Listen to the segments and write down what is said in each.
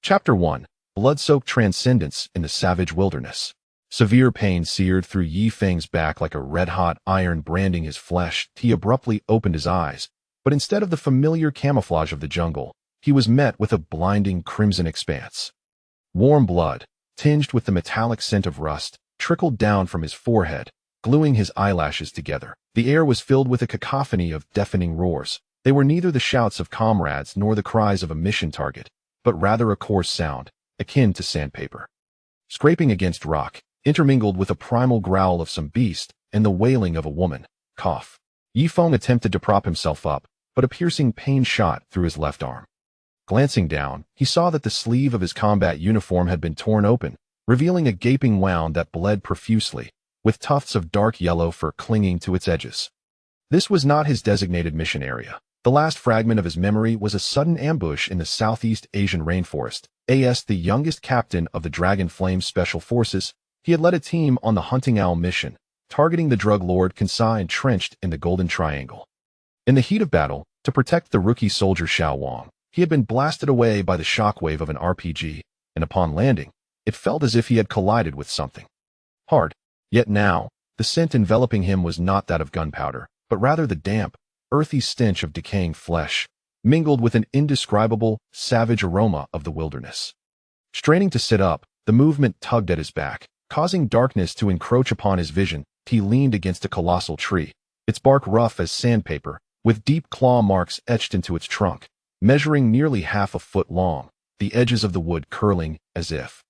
Chapter 1. Blood-soaked transcendence in the savage wilderness. Severe pain seared through Yi Feng's back like a red-hot iron branding his flesh. He abruptly opened his eyes, but instead of the familiar camouflage of the jungle, he was met with a blinding crimson expanse. Warm blood, tinged with the metallic scent of rust, trickled down from his forehead, gluing his eyelashes together. The air was filled with a cacophony of deafening roars. They were neither the shouts of comrades nor the cries of a mission target, but rather a coarse sound, akin to sandpaper, scraping against rock, intermingled with a primal growl of some beast and the wailing of a woman. Cough. Yi Feng attempted to prop himself up, but a piercing pain shot through his left arm. Glancing down, he saw that the sleeve of his combat uniform had been torn open, revealing a gaping wound that bled profusely, with tufts of dark yellow fur clinging to its edges. This was not his designated mission area. The last fragment of his memory was a sudden ambush in the Southeast Asian rainforest. As the youngest captain of the Dragon Flame Special Forces, he had led a team on the Hunting Owl mission, targeting the drug lord Kansai entrenched in the Golden Triangle. In the heat of battle, to protect the rookie soldier Xiao Wang, he had been blasted away by the shockwave of an RPG, and upon landing, it felt as if he had collided with something hard. Yet now, the scent enveloping him was not that of gunpowder, but rather the damp, earthy stench of decaying flesh, mingled with an indescribable, savage aroma of the wilderness. Straining to sit up, the movement tugged at his back, causing darkness to encroach upon his vision. He leaned against a colossal tree, its bark rough as sandpaper, with deep claw marks etched into its trunk, measuring nearly half a foot long, the edges of the wood curling as if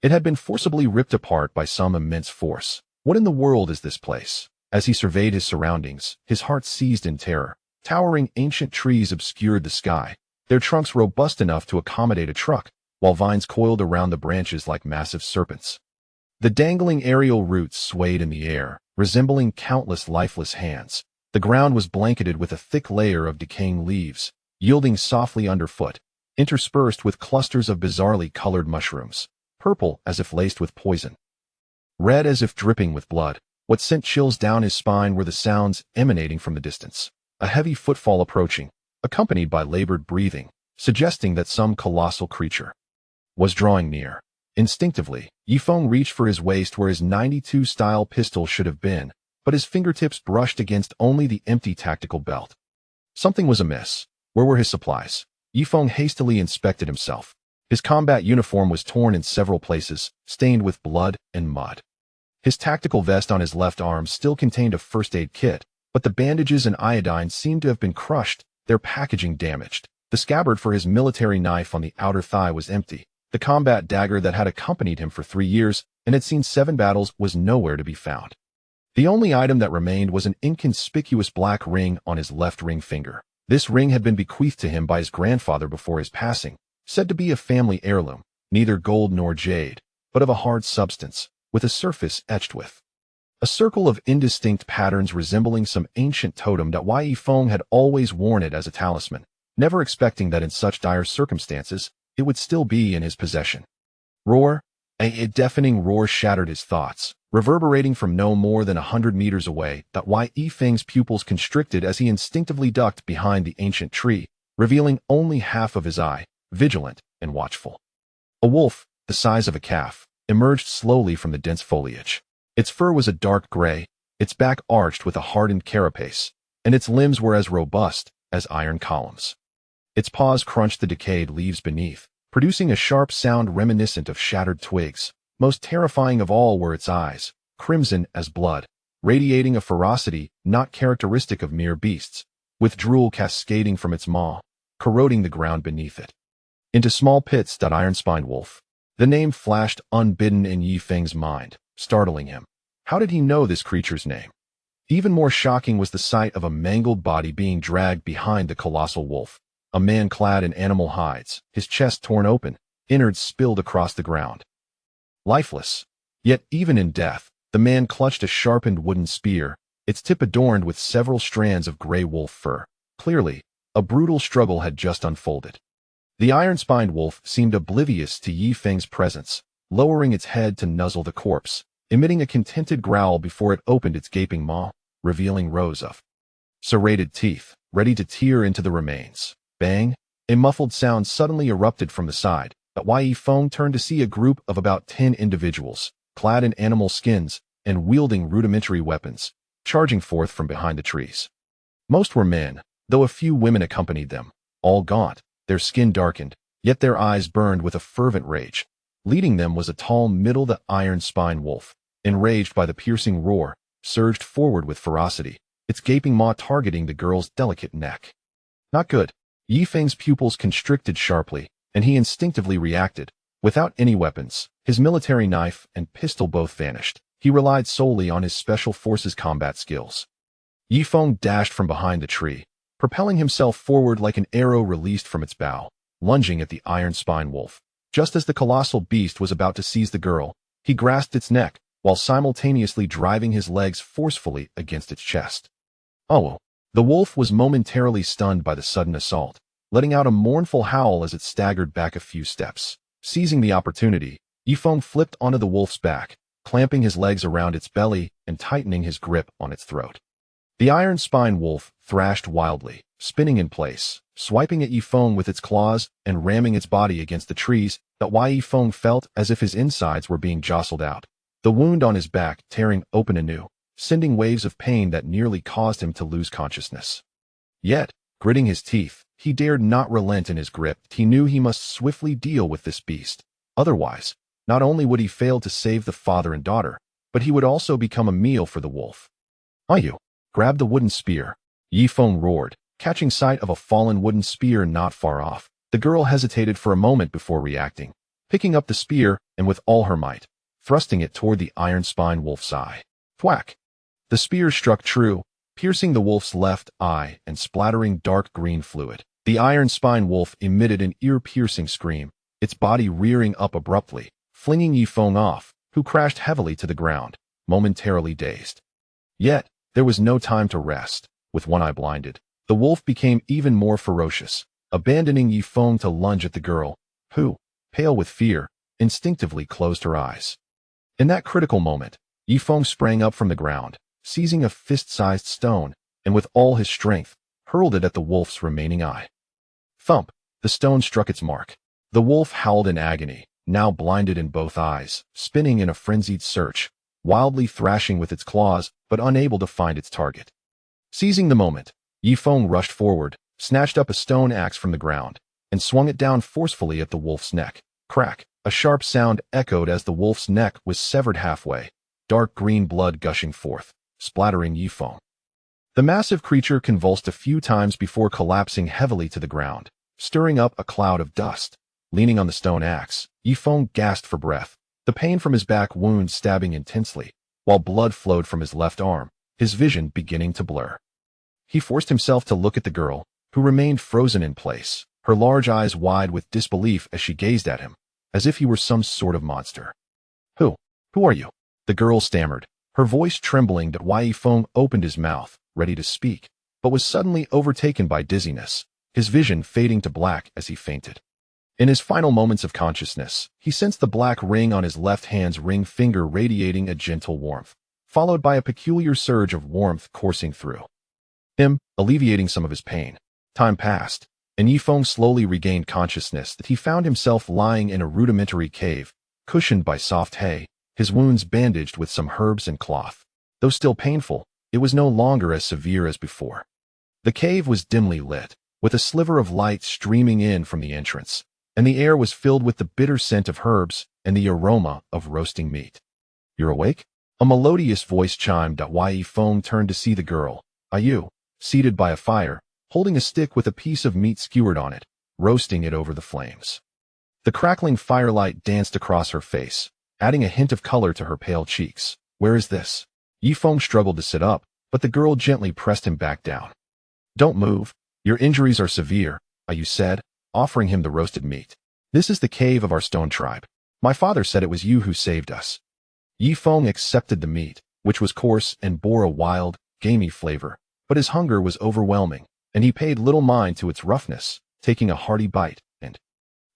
it had been forcibly ripped apart by some immense force. What in the world is this place? As he surveyed his surroundings, his heart seized in terror. Towering ancient trees obscured the sky, their trunks robust enough to accommodate a truck, while vines coiled around the branches like massive serpents. The dangling aerial roots swayed in the air, resembling countless lifeless hands. The ground was blanketed with a thick layer of decaying leaves, yielding softly underfoot, interspersed with clusters of bizarrely colored mushrooms, purple as if laced with poison, red as if dripping with blood. What sent chills down his spine were the sounds emanating from the distance. A heavy footfall approaching, accompanied by labored breathing, suggesting that some colossal creature was drawing near. Instinctively, Yi Feng reached for his waist where his 92 style pistol should have been, but his fingertips brushed against only the empty tactical belt. Something was amiss. Where were his supplies? Yi Feng hastily inspected himself. His combat uniform was torn in several places, stained with blood and mud. His tactical vest on his left arm still contained a first aid kit, but the bandages and iodine seemed to have been crushed, their packaging damaged. The scabbard for his military knife on the outer thigh was empty. The combat dagger that had accompanied him for 3 years and had seen 7 battles was nowhere to be found. The only item that remained was an inconspicuous black ring on his left ring finger. This ring had been bequeathed to him by his grandfather before his passing, said to be a family heirloom, neither gold nor jade, but of a hard substance, with a surface etched with a circle of indistinct patterns resembling some ancient totem. that Yi Feng had always worn it as a talisman, never expecting that in such dire circumstances, it would still be in his possession. Roar! A deafening roar shattered his thoughts, reverberating from no more than 100 meters away. Yi Feng's pupils constricted as he instinctively ducked behind the ancient tree, revealing only half of his eye, vigilant and watchful. A wolf, the size of a calf, emerged slowly from the dense foliage. Its fur was a dark gray, its back arched with a hardened carapace, and its limbs were as robust as iron columns. Its paws crunched the decayed leaves beneath, producing a sharp sound reminiscent of shattered twigs. Most terrifying of all were its eyes, crimson as blood, radiating a ferocity not characteristic of mere beasts, with drool cascading from its maw, corroding the ground beneath it. Into small pits. Iron-spined wolf. The name flashed unbidden in Yi Feng's mind, startling him. How did he know this creature's name? Even more shocking was the sight of a mangled body being dragged behind the colossal wolf. A man clad in animal hides, his chest torn open, innards spilled across the ground. Lifeless. Yet even in death, the man clutched a sharpened wooden spear, its tip adorned with several strands of gray wolf fur. Clearly, a brutal struggle had just unfolded. The iron-spined wolf seemed oblivious to Yi Feng's presence, lowering its head to nuzzle the corpse, emitting a contented growl before it opened its gaping maw, revealing rows of serrated teeth, ready to tear into the remains. Bang! A muffled sound suddenly erupted from the side, that Yi Feng turned to see a group of about 10 individuals, clad in animal skins and wielding rudimentary weapons, charging forth from behind the trees. Most were men, though a few women accompanied them, all gaunt, their skin darkened, yet their eyes burned with a fervent rage. Leading them was a tall the iron spine wolf, enraged by the piercing roar, surged forward with ferocity, its gaping maw targeting the girl's delicate neck. Not good. Yi Feng's pupils constricted sharply, and he instinctively reacted. Without any weapons, his military knife and pistol both vanished. He relied solely on his special forces combat skills. Yi Feng dashed from behind the tree, propelling himself forward like an arrow released from its bow, lunging at the iron spine wolf. Just as the colossal beast was about to seize the girl, he grasped its neck, while simultaneously driving his legs forcefully against its chest. Oh! The wolf was momentarily stunned by the sudden assault, letting out a mournful howl as it staggered back a few steps. Seizing the opportunity, Yi Feng flipped onto the wolf's back, clamping his legs around its belly and tightening his grip on its throat. The iron spine wolf thrashed wildly, spinning in place, swiping at Yi Feng with its claws and ramming its body against the trees that Yi Feng felt as if his insides were being jostled out, the wound on his back tearing open anew, sending waves of pain that nearly caused him to lose consciousness. Yet, gritting his teeth, he dared not relent in his grip. He knew he must swiftly deal with this beast. Otherwise, not only would he fail to save the father and daughter, but he would also become a meal for the wolf. You grab the wooden spear, Yi Feng roared, catching sight of a fallen wooden spear not far off. The girl hesitated for a moment before reacting, picking up the spear and with all her might, thrusting it toward the iron spine wolf's eye. Thwack! The spear struck true, piercing the wolf's left eye and splattering dark green fluid. The iron spine wolf emitted an ear-piercing scream, its body rearing up abruptly, flinging Yi Feng off, who crashed heavily to the ground, momentarily dazed. Yet, there was no time to rest. With one eye blinded, the wolf became even more ferocious, abandoning Yi Feng to lunge at the girl, who, pale with fear, instinctively closed her eyes. In that critical moment, Yi Feng sprang up from the ground, seizing a fist-sized stone, and with all his strength, hurled it at the wolf's remaining eye. Thump! The stone struck its mark. The wolf howled in agony, now blinded in both eyes, spinning in a frenzied search, wildly thrashing with its claws, but unable to find its target. Seizing the moment, Yi Feng rushed forward, snatched up a stone axe from the ground, and swung it down forcefully at the wolf's neck. Crack! A sharp sound echoed as the wolf's neck was severed halfway, dark green blood gushing forth, splattering Yi Feng. The massive creature convulsed a few times before collapsing heavily to the ground, stirring up a cloud of dust. Leaning on the stone axe, Yi Feng gasped for breath, the pain from his back wound stabbing intensely, while blood flowed from his left arm, his vision beginning to blur. He forced himself to look at the girl, who remained frozen in place, her large eyes wide with disbelief as she gazed at him, as if he were some sort of monster. Who are you? The girl stammered, her voice trembling. Yi Feng opened his mouth, ready to speak, but was suddenly overtaken by dizziness, his vision fading to black as he fainted. In his final moments of consciousness, he sensed the black ring on his left hand's ring finger radiating a gentle warmth, followed by a peculiar surge of warmth coursing through him, alleviating some of his pain. Time passed, and Yi Feng slowly regained consciousness. That he found himself lying in a rudimentary cave, cushioned by soft hay, his wounds bandaged with some herbs and cloth. Though still painful, it was no longer as severe as before. The cave was dimly lit, with a sliver of light streaming in from the entrance, and the air was filled with the bitter scent of herbs and the aroma of roasting meat. You're awake? A melodious voice chimed. Yi Feng turned to see the girl, Ayu, seated by a fire, holding a stick with a piece of meat skewered on it, roasting it over the flames. The crackling firelight danced across her face, adding a hint of color to her pale cheeks. Where is this? Yi Feng struggled to sit up, but the girl gently pressed him back down. Don't move. Your injuries are severe, Ayu said, offering him the roasted meat. This is the cave of our stone tribe. My father said it was you who saved us. Yi Feng accepted the meat, which was coarse and bore a wild, gamey flavor, but his hunger was overwhelming, and he paid little mind to its roughness, taking a hearty bite and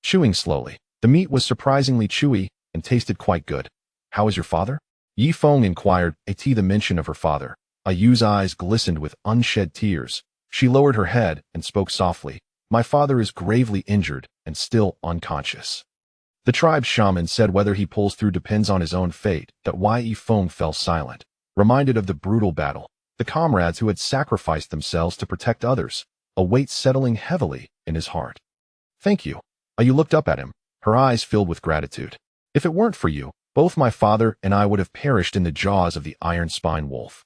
chewing slowly. The meat was surprisingly chewy and tasted quite good. How is your father? Yi Feng inquired. At the mention of her father, Ayu's eyes glistened with unshed tears. She lowered her head and spoke softly. My father is gravely injured and still unconscious. The tribe's shaman said whether he pulls through depends on his own fate. That Yi Feng fell silent, reminded of the brutal battle, the comrades who had sacrificed themselves to protect others, a weight settling heavily in his heart. Thank you. You looked up at him, her eyes filled with gratitude. If it weren't for you, both my father and I would have perished in the jaws of the iron-spine wolf.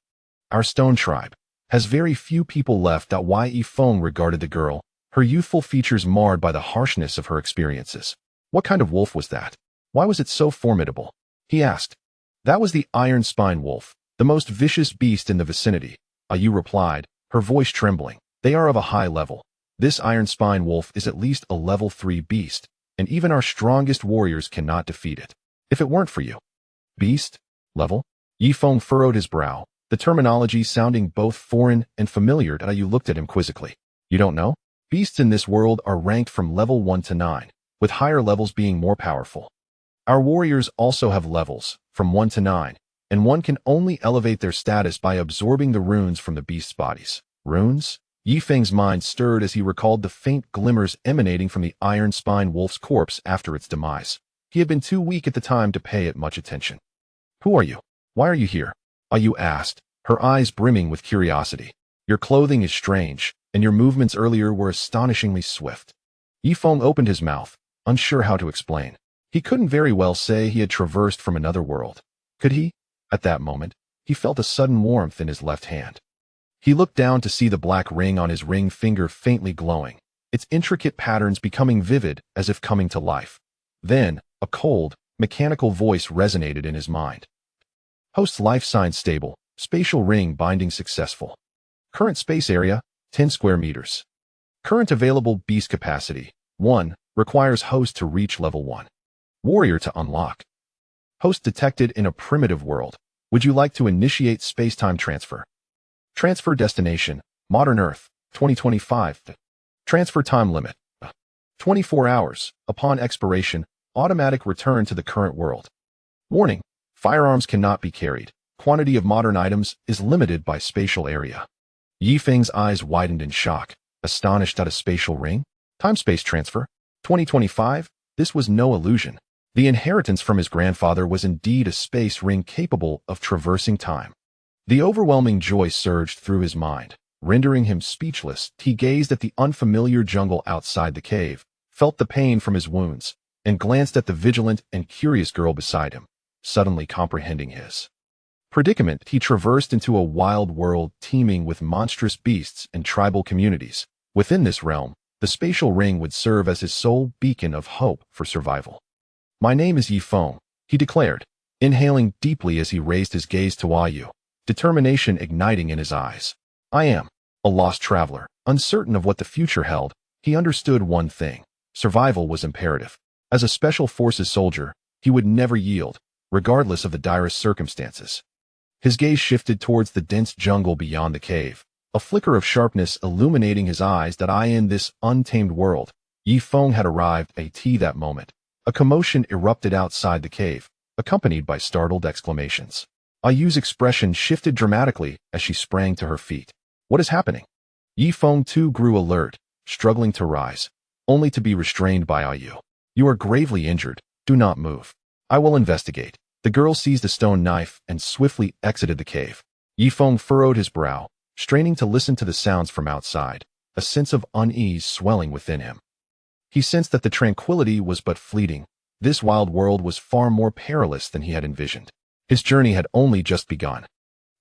Our stone tribe has very few people left. Yi Feng regarded the girl, her youthful features marred by the harshness of her experiences. What kind of wolf was that? Why was it so formidable? He asked. That was the iron-spine wolf, the most vicious beast in the vicinity. Yu replied, her voice trembling. They are of a high level. This iron-spine wolf is at least a level 3 beast, and even our strongest warriors cannot defeat it. If it weren't for you. Beast? Level? Yi Feng furrowed his brow, the terminology sounding both foreign and familiar. Yu looked at him quizzically. You don't know? Beasts in this world are ranked from level 1 to 9. With higher levels being more powerful. Our warriors also have levels, from 1 to 9, and one can only elevate their status by absorbing the runes from the beast's bodies. Runes? Yi Feng's mind stirred as he recalled the faint glimmers emanating from the iron-spine wolf's corpse after its demise. He had been too weak at the time to pay it much attention. Who are you? Why are you here? Yu asked, her eyes brimming with curiosity. Your clothing is strange, and your movements earlier were astonishingly swift. Yi Feng opened his mouth, unsure how to explain. He couldn't very well say he had traversed from another world. Could he? At that moment, he felt a sudden warmth in his left hand. He looked down to see the black ring on his ring finger faintly glowing, its intricate patterns becoming vivid as if coming to life. Then, a cold, mechanical voice resonated in his mind. Host's life sign stable, spatial ring binding successful. Current space area, 10 square meters. Current available beast capacity, 1. Requires host to reach level 1. Warrior to unlock. Host detected in a primitive world. Would you like to initiate space-time transfer? Transfer destination, Modern Earth, 2025. Transfer time limit, 24 hours. Upon expiration, automatic return to the current world. Warning, firearms cannot be carried. Quantity of modern items is limited by spatial area. Yi Feng's eyes widened in shock, astonished at a spatial ring. Time-space transfer, 2025? This was no illusion. The inheritance from his grandfather was indeed a space ring capable of traversing time. The overwhelming joy surged through his mind, rendering him speechless. He gazed at the unfamiliar jungle outside the cave, felt the pain from his wounds, and glanced at the vigilant and curious girl beside him, suddenly comprehending his predicament. He traversed into a wild world teeming with monstrous beasts and tribal communities. Within this realm, the spatial ring would serve as his sole beacon of hope for survival. My name is Yi Feng, he declared, inhaling deeply as he raised his gaze to Yu, determination igniting in his eyes. I am a lost traveler, uncertain of what the future held. He understood one thing. Survival was imperative. As a special forces soldier, he would never yield, regardless of the direst circumstances. His gaze shifted towards the dense jungle beyond the cave, a flicker of sharpness illuminating his eyes. In this untamed world, Yi Feng had arrived at that moment. A commotion erupted outside the cave, accompanied by startled exclamations. Yu's expression shifted dramatically as she sprang to her feet. What is happening? Yi Feng too grew alert, struggling to rise, only to be restrained by Yu. You are gravely injured. Do not move. I will investigate. The girl seized a stone knife and swiftly exited the cave. Yi Feng furrowed his brow, straining to listen to the sounds from outside, a sense of unease swelling within him. He sensed that the tranquility was but fleeting. This wild world was far more perilous than he had envisioned. His journey had only just begun.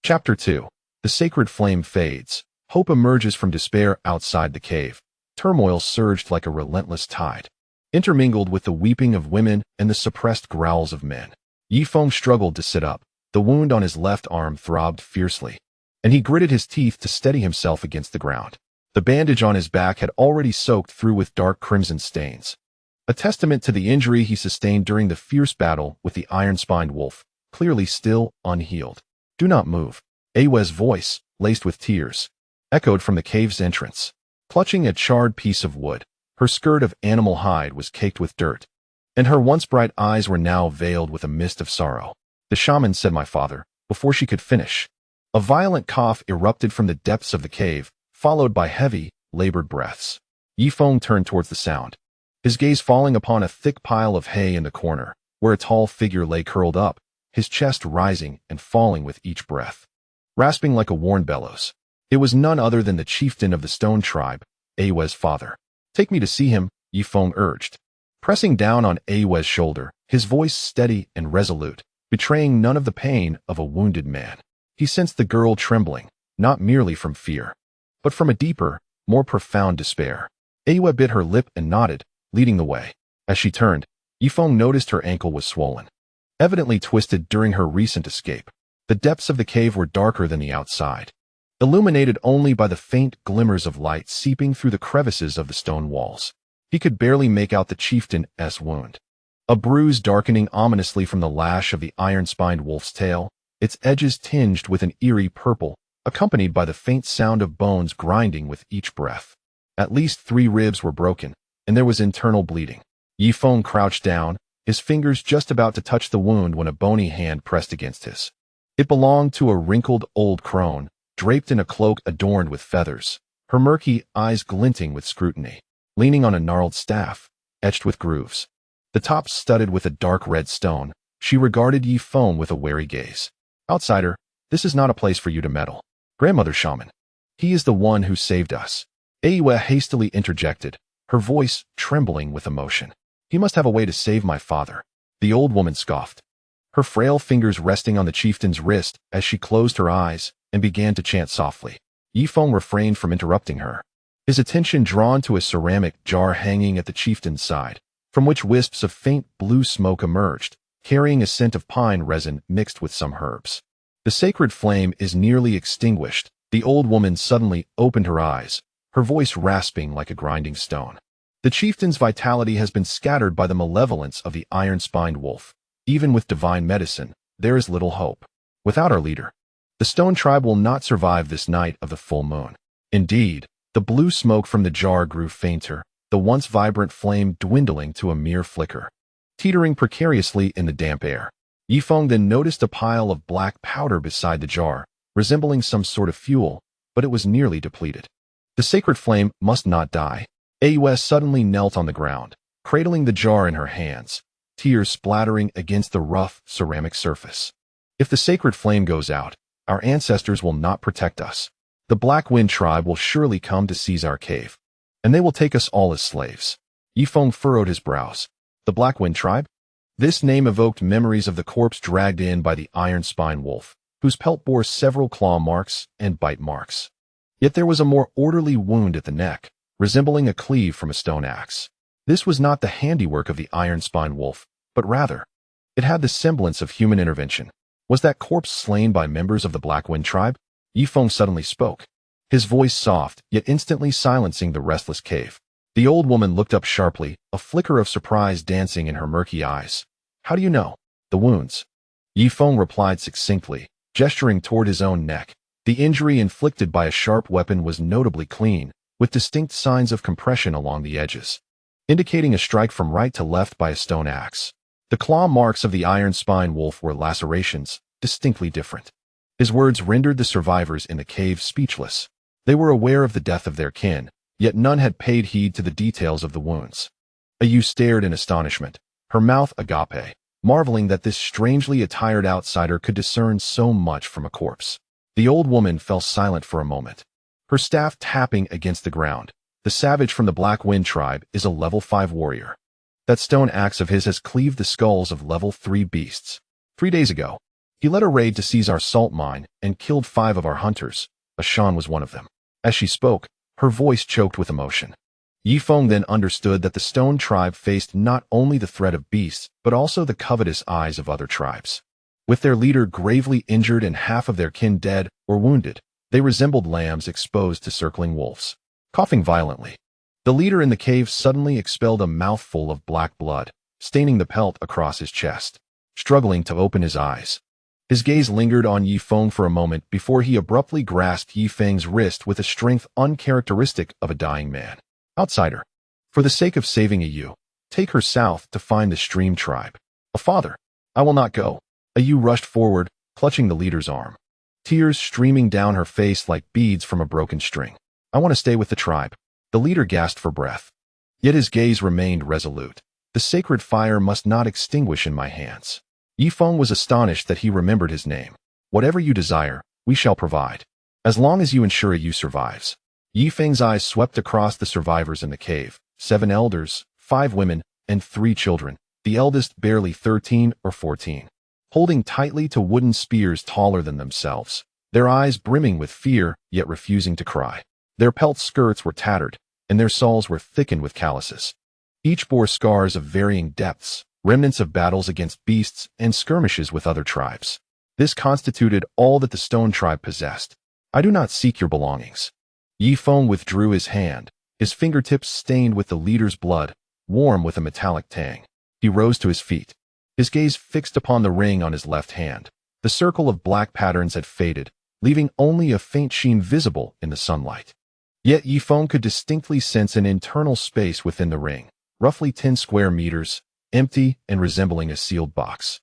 Chapter 2. The sacred flame fades. Hope emerges from despair outside the cave. Turmoil surged like a relentless tide, intermingled with the weeping of women and the suppressed growls of men. Yi Feng struggled to sit up. The wound on his left arm throbbed fiercely, and he gritted his teeth to steady himself against the ground. The bandage on his back had already soaked through with dark crimson stains, a testament to the injury he sustained during the fierce battle with the iron-spined wolf, clearly still unhealed. Do not move. Awe's voice, laced with tears, echoed from the cave's entrance. Clutching a charred piece of wood, her skirt of animal hide was caked with dirt, and her once bright eyes were now veiled with a mist of sorrow. The shaman said, my father, before she could finish. A violent cough erupted from the depths of the cave, followed by heavy, labored breaths. Yi Feng turned towards the sound. his gaze falling upon a thick pile of hay in the corner, where a tall figure lay curled up, his chest rising and falling with each breath, rasping like a worn bellows. It was none other than the chieftain of the Stone tribe, Awe's father. "Take me to see him," Yifeng urged. Pressing down on Awe's shoulder, his voice steady and resolute, betraying none of the pain of a wounded man. He sensed the girl trembling, not merely from fear, but from a deeper, more profound despair. Awe bit her lip and nodded, leading the way. As she turned, Yifeng noticed her ankle was swollen, evidently twisted during her recent escape. The depths of the cave were darker than the outside, illuminated only by the faint glimmers of light seeping through the crevices of the stone walls. He could barely make out the chieftain's wound, a bruise darkening ominously from the lash of the iron-spined wolf's tail, its edges tinged with an eerie purple, accompanied by the faint sound of bones grinding with each breath. At least 3 ribs were broken, and there was internal bleeding. Yifeng crouched down, his fingers just about to touch the wound when a bony hand pressed against his. It belonged to a wrinkled old crone, draped in a cloak adorned with feathers, her murky eyes glinting with scrutiny, leaning on a gnarled staff, etched with grooves, the top studded with a dark red stone. She regarded Yifeng with a wary gaze. "Outsider, this is not a place for you to meddle. Grandmother Shaman. He is the one who saved us." Awe hastily interjected, her voice trembling with emotion. "He must have a way to save my father." The old woman scoffed, her frail fingers resting on the chieftain's wrist as she closed her eyes and began to chant softly. Yifeng refrained from interrupting her, his attention drawn to a ceramic jar hanging at the chieftain's side, from which wisps of faint blue smoke emerged, carrying a scent of pine resin mixed with some herbs. "The sacred flame is nearly extinguished." The old woman suddenly opened her eyes, her voice rasping like a grinding stone. "The chieftain's vitality has been scattered by the malevolence of the iron-spined wolf. Even with divine medicine, there is little hope. Without our leader, the Stone tribe will not survive this night of the full moon." Indeed, the blue smoke from the jar grew fainter, the once vibrant flame dwindling to a mere flicker, teetering precariously in the damp air. Yifeng then noticed a pile of black powder beside the jar, resembling some sort of fuel, but it was nearly depleted. The sacred flame must not die. Awe suddenly knelt on the ground, cradling the jar in her hands, tears splattering against the rough ceramic surface. "If the sacred flame goes out, our ancestors will not protect us. The Black Wind tribe will surely come to seize our cave, and they will take us all as slaves." Yifeng furrowed his brows. The Black Wind tribe? This name evoked memories of the corpse dragged in by the iron-spined wolf, whose pelt bore several claw marks and bite marks. Yet there was a more orderly wound at the neck, resembling a cleave from a stone axe. This was not the handiwork of the iron-spined wolf, but rather, it had the semblance of human intervention. Was that corpse slain by members of the Black Wind tribe? Yifeng suddenly spoke, his voice soft, yet instantly silencing the restless cave. The old woman looked up sharply, a flicker of surprise dancing in her murky eyes. "How do you know?" "The wounds." Yifeng replied succinctly, gesturing toward his own neck. The injury inflicted by a sharp weapon was notably clean, with distinct signs of compression along the edges, indicating a strike from right to left by a stone axe. The claw marks of the iron-spined wolf were lacerations, distinctly different. His words rendered the survivors in the cave speechless. They were aware of the death of their kin, yet none had paid heed to the details of the wounds. Ayu stared in astonishment, her mouth agape, marveling that this strangely attired outsider could discern so much from a corpse. The old woman fell silent for a moment, her staff tapping against the ground. "The savage from the Black Wind tribe is a level 5 warrior. That stone axe of his has cleaved the skulls of level 3 beasts. 3 days ago, he led a raid to seize our salt mine and killed 5 of our hunters. Ashan was one of them." As she spoke, her voice choked with emotion. Yifeng then understood that the Stone tribe faced not only the threat of beasts, but also the covetous eyes of other tribes. With their leader gravely injured and half of their kin dead or wounded, they resembled lambs exposed to circling wolves. Coughing violently, the leader in the cave suddenly expelled a mouthful of black blood, staining the pelt across his chest. Struggling to open his eyes, his gaze lingered on Yifeng for a moment before he abruptly grasped Yifeng's wrist with a strength uncharacteristic of a dying man. "Outsider, for the sake of saving Ayu, take her south to find the Stream tribe." "A father, I will not go." Ayu rushed forward, clutching the leader's arm, tears streaming down her face like beads from a broken string. "I want to stay with the tribe." The leader gasped for breath. Yet his gaze remained resolute. The sacred fire must not extinguish in my hands. Yifeng was astonished that he remembered his name. Whatever you desire, we shall provide. As long as you ensure you survives. Yifeng's eyes swept across the survivors in the cave. 7 elders, 5 women, and 3 children, the eldest barely 13 or 14. Holding tightly to wooden spears taller than themselves, their eyes brimming with fear, yet refusing to cry. Their pelt skirts were tattered, and their soles were thickened with calluses. Each bore scars of varying depths, remnants of battles against beasts and skirmishes with other tribes. This constituted all that the stone tribe possessed. I do not seek your belongings. Yifeng withdrew his hand, his fingertips stained with the leader's blood, warm with a metallic tang. He rose to his feet, his gaze fixed upon the ring on his left hand. The circle of black patterns had faded, leaving only a faint sheen visible in the sunlight. Yet Yifeng could distinctly sense an internal space within the ring, roughly 10 square meters, empty and resembling a sealed box.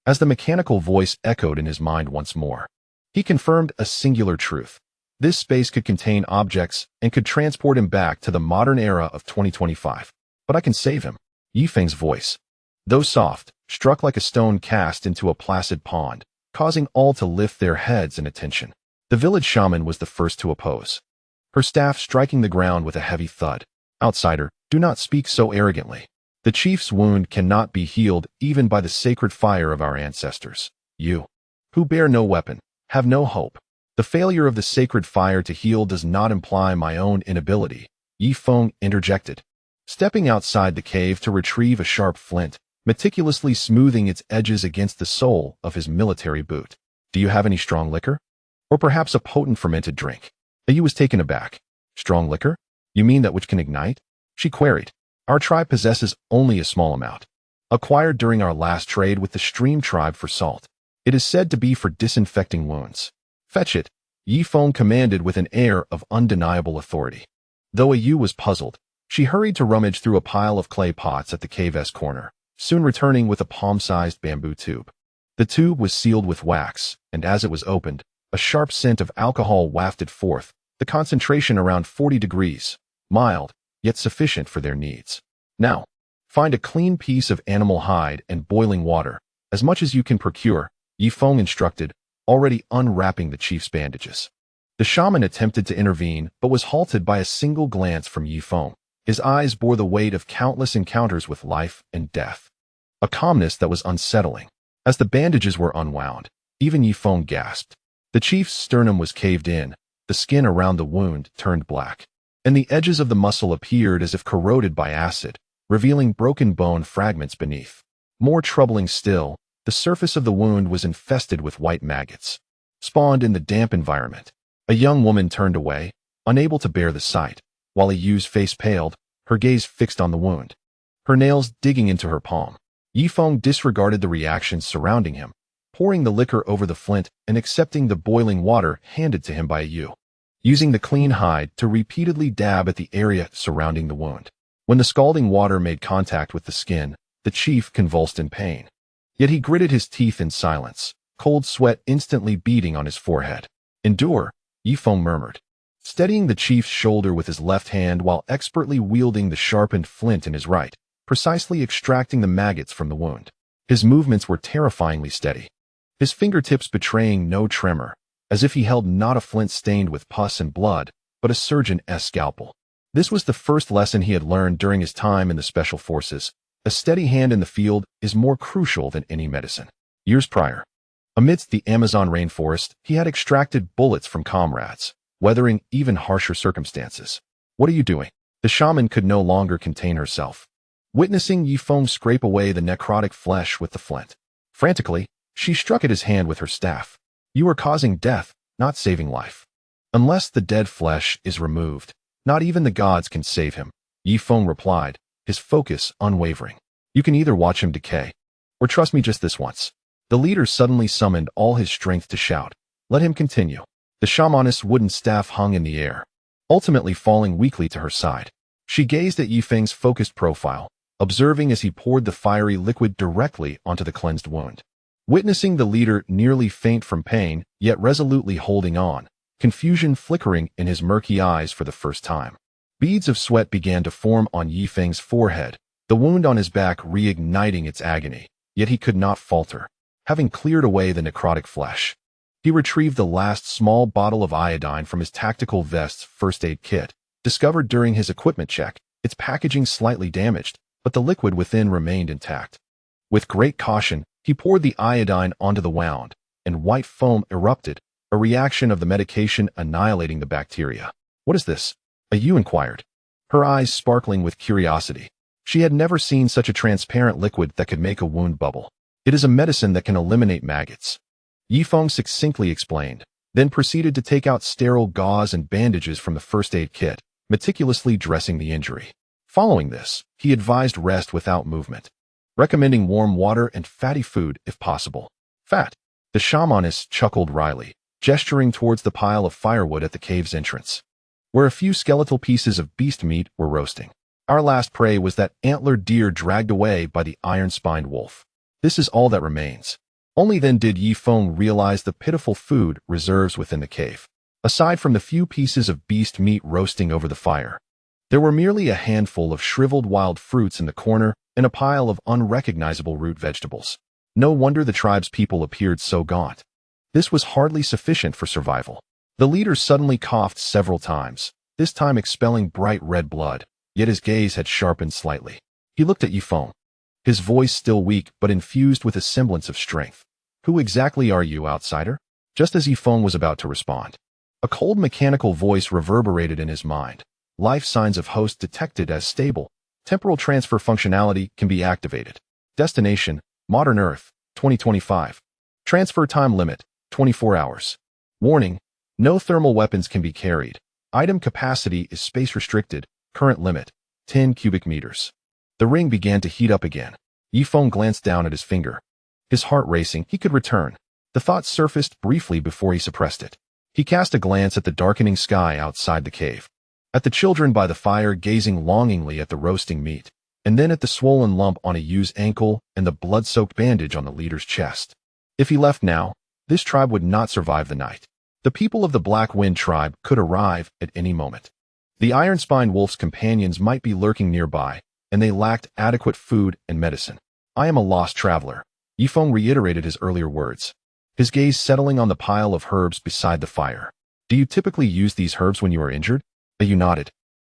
As the mechanical voice echoed in his mind once more, he confirmed a singular truth. This space could contain objects and could transport him back to the modern era of 2025. But I can save him. Yifeng's voice, though soft, struck like a stone cast into a placid pond, causing all to lift their heads in attention. The village shaman was the first to oppose, her staff striking the ground with a heavy thud. Outsider, do not speak so arrogantly. The chief's wound cannot be healed even by the sacred fire of our ancestors. You, who bear no weapon, have no hope. The failure of the sacred fire to heal does not imply my own inability, Yifeng interjected, stepping outside the cave to retrieve a sharp flint, meticulously smoothing its edges against the sole of his military boot. Do you have any strong liquor? Or perhaps a potent fermented drink? Ayu was taken aback. Strong liquor? You mean that which can ignite? She queried. Our tribe possesses only a small amount, acquired during our last trade with the Stream tribe for salt. It is said to be for disinfecting wounds. Fetch it, Yifeng commanded with an air of undeniable authority. Though Ayu was puzzled, she hurried to rummage through a pile of clay pots at the cave's corner, soon returning with a palm-sized bamboo tube. The tube was sealed with wax, and as it was opened, a sharp scent of alcohol wafted forth, the concentration around 40 degrees, mild, yet sufficient for their needs. Now, find a clean piece of animal hide and boiling water, as much as you can procure, Yifeng instructed, already unwrapping the chief's bandages. The shaman attempted to intervene, but was halted by a single glance from Yifeng. His eyes bore the weight of countless encounters with life and death. A calmness that was unsettling. As the bandages were unwound, even Yifeng gasped. The chief's sternum was caved in, the skin around the wound turned black, and the edges of the muscle appeared as if corroded by acid, revealing broken bone fragments beneath. More troubling still, the surface of the wound was infested with white maggots, spawned in the damp environment. A young woman turned away, unable to bear the sight, while Ayu's face paled, her gaze fixed on the wound, her nails digging into her palm. Yifeng disregarded the reactions surrounding him, pouring the liquor over the flint and accepting the boiling water handed to him by Ayu, using the clean hide to repeatedly dab at the area surrounding the wound. When the scalding water made contact with the skin, the chief convulsed in pain. Yet he gritted his teeth in silence, cold sweat instantly beading on his forehead. Endure, Yifeng murmured, steadying the chief's shoulder with his left hand while expertly wielding the sharpened flint in his right, precisely extracting the maggots from the wound. His movements were terrifyingly steady, his fingertips betraying no tremor, as if he held not a flint stained with pus and blood, but a surgeon's scalpel. This was the first lesson he had learned during his time in the Special Forces. A steady hand in the field is more crucial than any medicine. Years prior, amidst the Amazon rainforest, he had extracted bullets from comrades, weathering even harsher circumstances. What are you doing? The shaman could no longer contain herself, witnessing Yifeng scrape away the necrotic flesh with the flint. Frantically, she struck at his hand with her staff. You are causing death, not saving life. Unless the dead flesh is removed, not even the gods can save him, Yifeng replied, his focus unwavering. You can either watch him decay, or trust me just this once. The leader suddenly summoned all his strength to shout, let him continue. The shamanist's wooden staff hung in the air, ultimately falling weakly to her side. She gazed at Yifeng's focused profile, observing as he poured the fiery liquid directly onto the cleansed wound. Witnessing the leader nearly faint from pain, yet resolutely holding on, confusion flickering in his murky eyes for the first time. Beads of sweat began to form on Yi Feng's forehead, the wound on his back reigniting its agony, yet he could not falter. Having cleared away the necrotic flesh, he retrieved the last small bottle of iodine from his tactical vest's first aid kit, discovered during his equipment check, its packaging slightly damaged, but the liquid within remained intact. With great caution, he poured the iodine onto the wound, and white foam erupted, a reaction of the medication annihilating the bacteria. "What is this?" Yu inquired, her eyes sparkling with curiosity. She had never seen such a transparent liquid that could make a wound bubble. "It is a medicine that can eliminate maggots," Yifeng succinctly explained, then proceeded to take out sterile gauze and bandages from the first aid kit, meticulously dressing the injury. Following this, he advised rest without movement, recommending warm water and fatty food if possible. "Fat," the shamaness chuckled wryly, gesturing towards the pile of firewood at the cave's entrance, where a few skeletal pieces of beast meat were roasting. "Our last prey was that antlered deer dragged away by the iron-spined wolf. This is all that remains." Only then did Yi Feng realize the pitiful food reserves within the cave. Aside from the few pieces of beast meat roasting over the fire, there were merely a handful of shriveled wild fruits in the corner and a pile of unrecognizable root vegetables. No wonder the tribe's people appeared so gaunt. This was hardly sufficient for survival. The leader suddenly coughed several times, this time expelling bright red blood, yet his gaze had sharpened slightly. He looked at Yi Feng, his voice still weak but infused with a semblance of strength. "Who exactly are you, outsider?" Just as Yi Feng was about to respond, a cold mechanical voice reverberated in his mind. "Life signs of host detected as stable. Temporal transfer functionality can be activated. Destination, Modern Earth, 2025. Transfer time limit, 24 hours. Warning, no thermal weapons can be carried. Item capacity is space restricted. Current limit, 10 cubic meters." The ring began to heat up again. Yi Feng glanced down at his finger. His heart racing, he could return. The thought surfaced briefly before he suppressed it. He cast a glance at the darkening sky outside the cave, at the children by the fire gazing longingly at the roasting meat, and then at the swollen lump on a Yu's ankle and the blood-soaked bandage on the leader's chest. If he left now, this tribe would not survive the night. The people of the Black Wind tribe could arrive at any moment. The iron-spined wolf's companions might be lurking nearby, and they lacked adequate food and medicine. "I am a lost traveler," Yi Feng reiterated his earlier words, his gaze settling on the pile of herbs beside the fire. "Do you typically use these herbs when you are injured?" Yu nodded,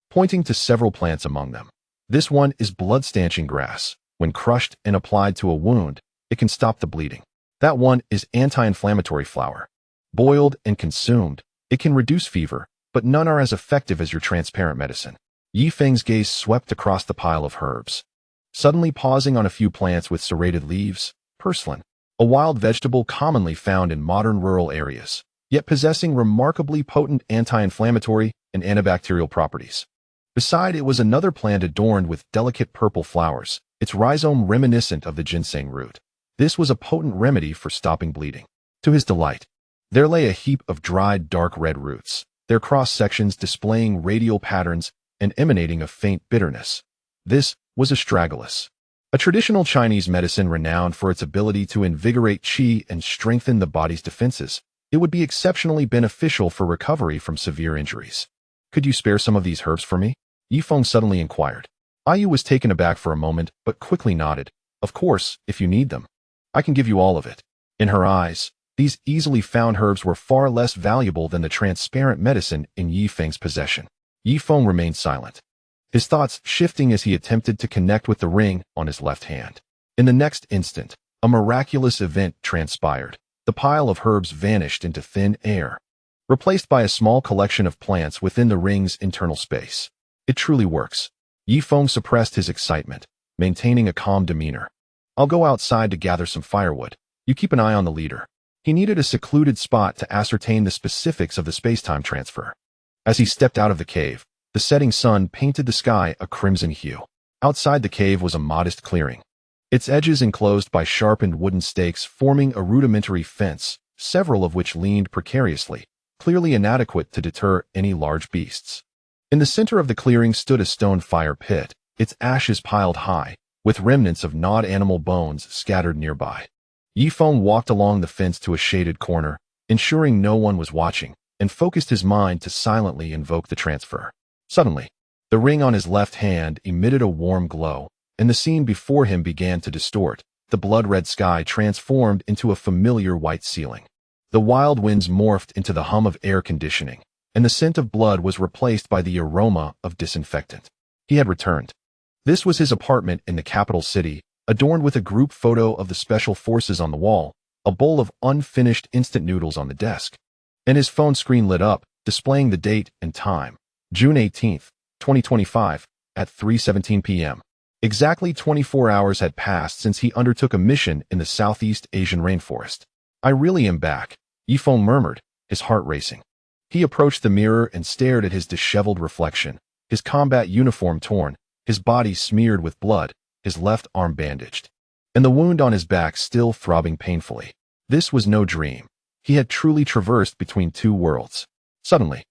pointing to several plants among them. "This one is blood-stanching grass. When crushed and applied to a wound, it can stop the bleeding. That one is anti-inflammatory flower. Boiled and consumed, it can reduce fever, but none are as effective as your transparent medicine." Yi Feng's gaze swept across the pile of herbs, suddenly pausing on a few plants with serrated leaves. Purslane, a wild vegetable commonly found in modern rural areas, yet possessing remarkably potent anti-inflammatory and antibacterial properties. Beside it was another plant adorned with delicate purple flowers, its rhizome reminiscent of the ginseng root. This was a potent remedy for stopping bleeding. To his delight, there lay a heap of dried dark red roots, their cross-sections displaying radial patterns and emanating a faint bitterness. This was astragalus, a traditional Chinese medicine renowned for its ability to invigorate qi and strengthen the body's defenses. It would be exceptionally beneficial for recovery from severe injuries. "Could you spare some of these herbs for me?" Yi Feng suddenly inquired. Yu was taken aback for a moment, but quickly nodded. "Of course, if you need them. I can give you all of it." In her eyes, these easily found herbs were far less valuable than the transparent medicine in Yi Feng's possession. Yi Feng remained silent, his thoughts shifting as he attempted to connect with the ring on his left hand. In the next instant, a miraculous event transpired. The pile of herbs vanished into thin air, replaced by a small collection of plants within the ring's internal space. "It truly works." Yi Feng suppressed his excitement, maintaining a calm demeanor. "I'll go outside to gather some firewood. You keep an eye on the leader." He needed a secluded spot to ascertain the specifics of the space-time transfer. As he stepped out of the cave, the setting sun painted the sky a crimson hue. Outside the cave was a modest clearing, its edges enclosed by sharpened wooden stakes forming a rudimentary fence, several of which leaned precariously, clearly inadequate to deter any large beasts. In the center of the clearing stood a stone fire pit, its ashes piled high, with remnants of gnawed animal bones scattered nearby. Yi Feng walked along the fence to a shaded corner, ensuring no one was watching, and focused his mind to silently invoke the transfer. Suddenly, The ring on his left hand emitted a warm glow, and the scene before him began to distort. The blood-red sky transformed into a familiar white ceiling. The wild winds morphed into the hum of air conditioning, and the scent of blood was replaced by the aroma of disinfectant. He had returned. This was his apartment in the capital city, adorned with a group photo of the special forces on the wall, a bowl of unfinished instant noodles on the desk, and his phone screen lit up, displaying the date and time, June 18th, 2025, at 3:17 p.m. Exactly 24 hours had passed since he undertook a mission in the Southeast Asian rainforest. I really am back, Yifeng murmured, his heart racing. He approached the mirror and stared at his disheveled reflection, his combat uniform torn, his body smeared with blood, his left arm bandaged, and the wound on his back still throbbing painfully. This was no dream. He had truly traversed between two worlds. Suddenly,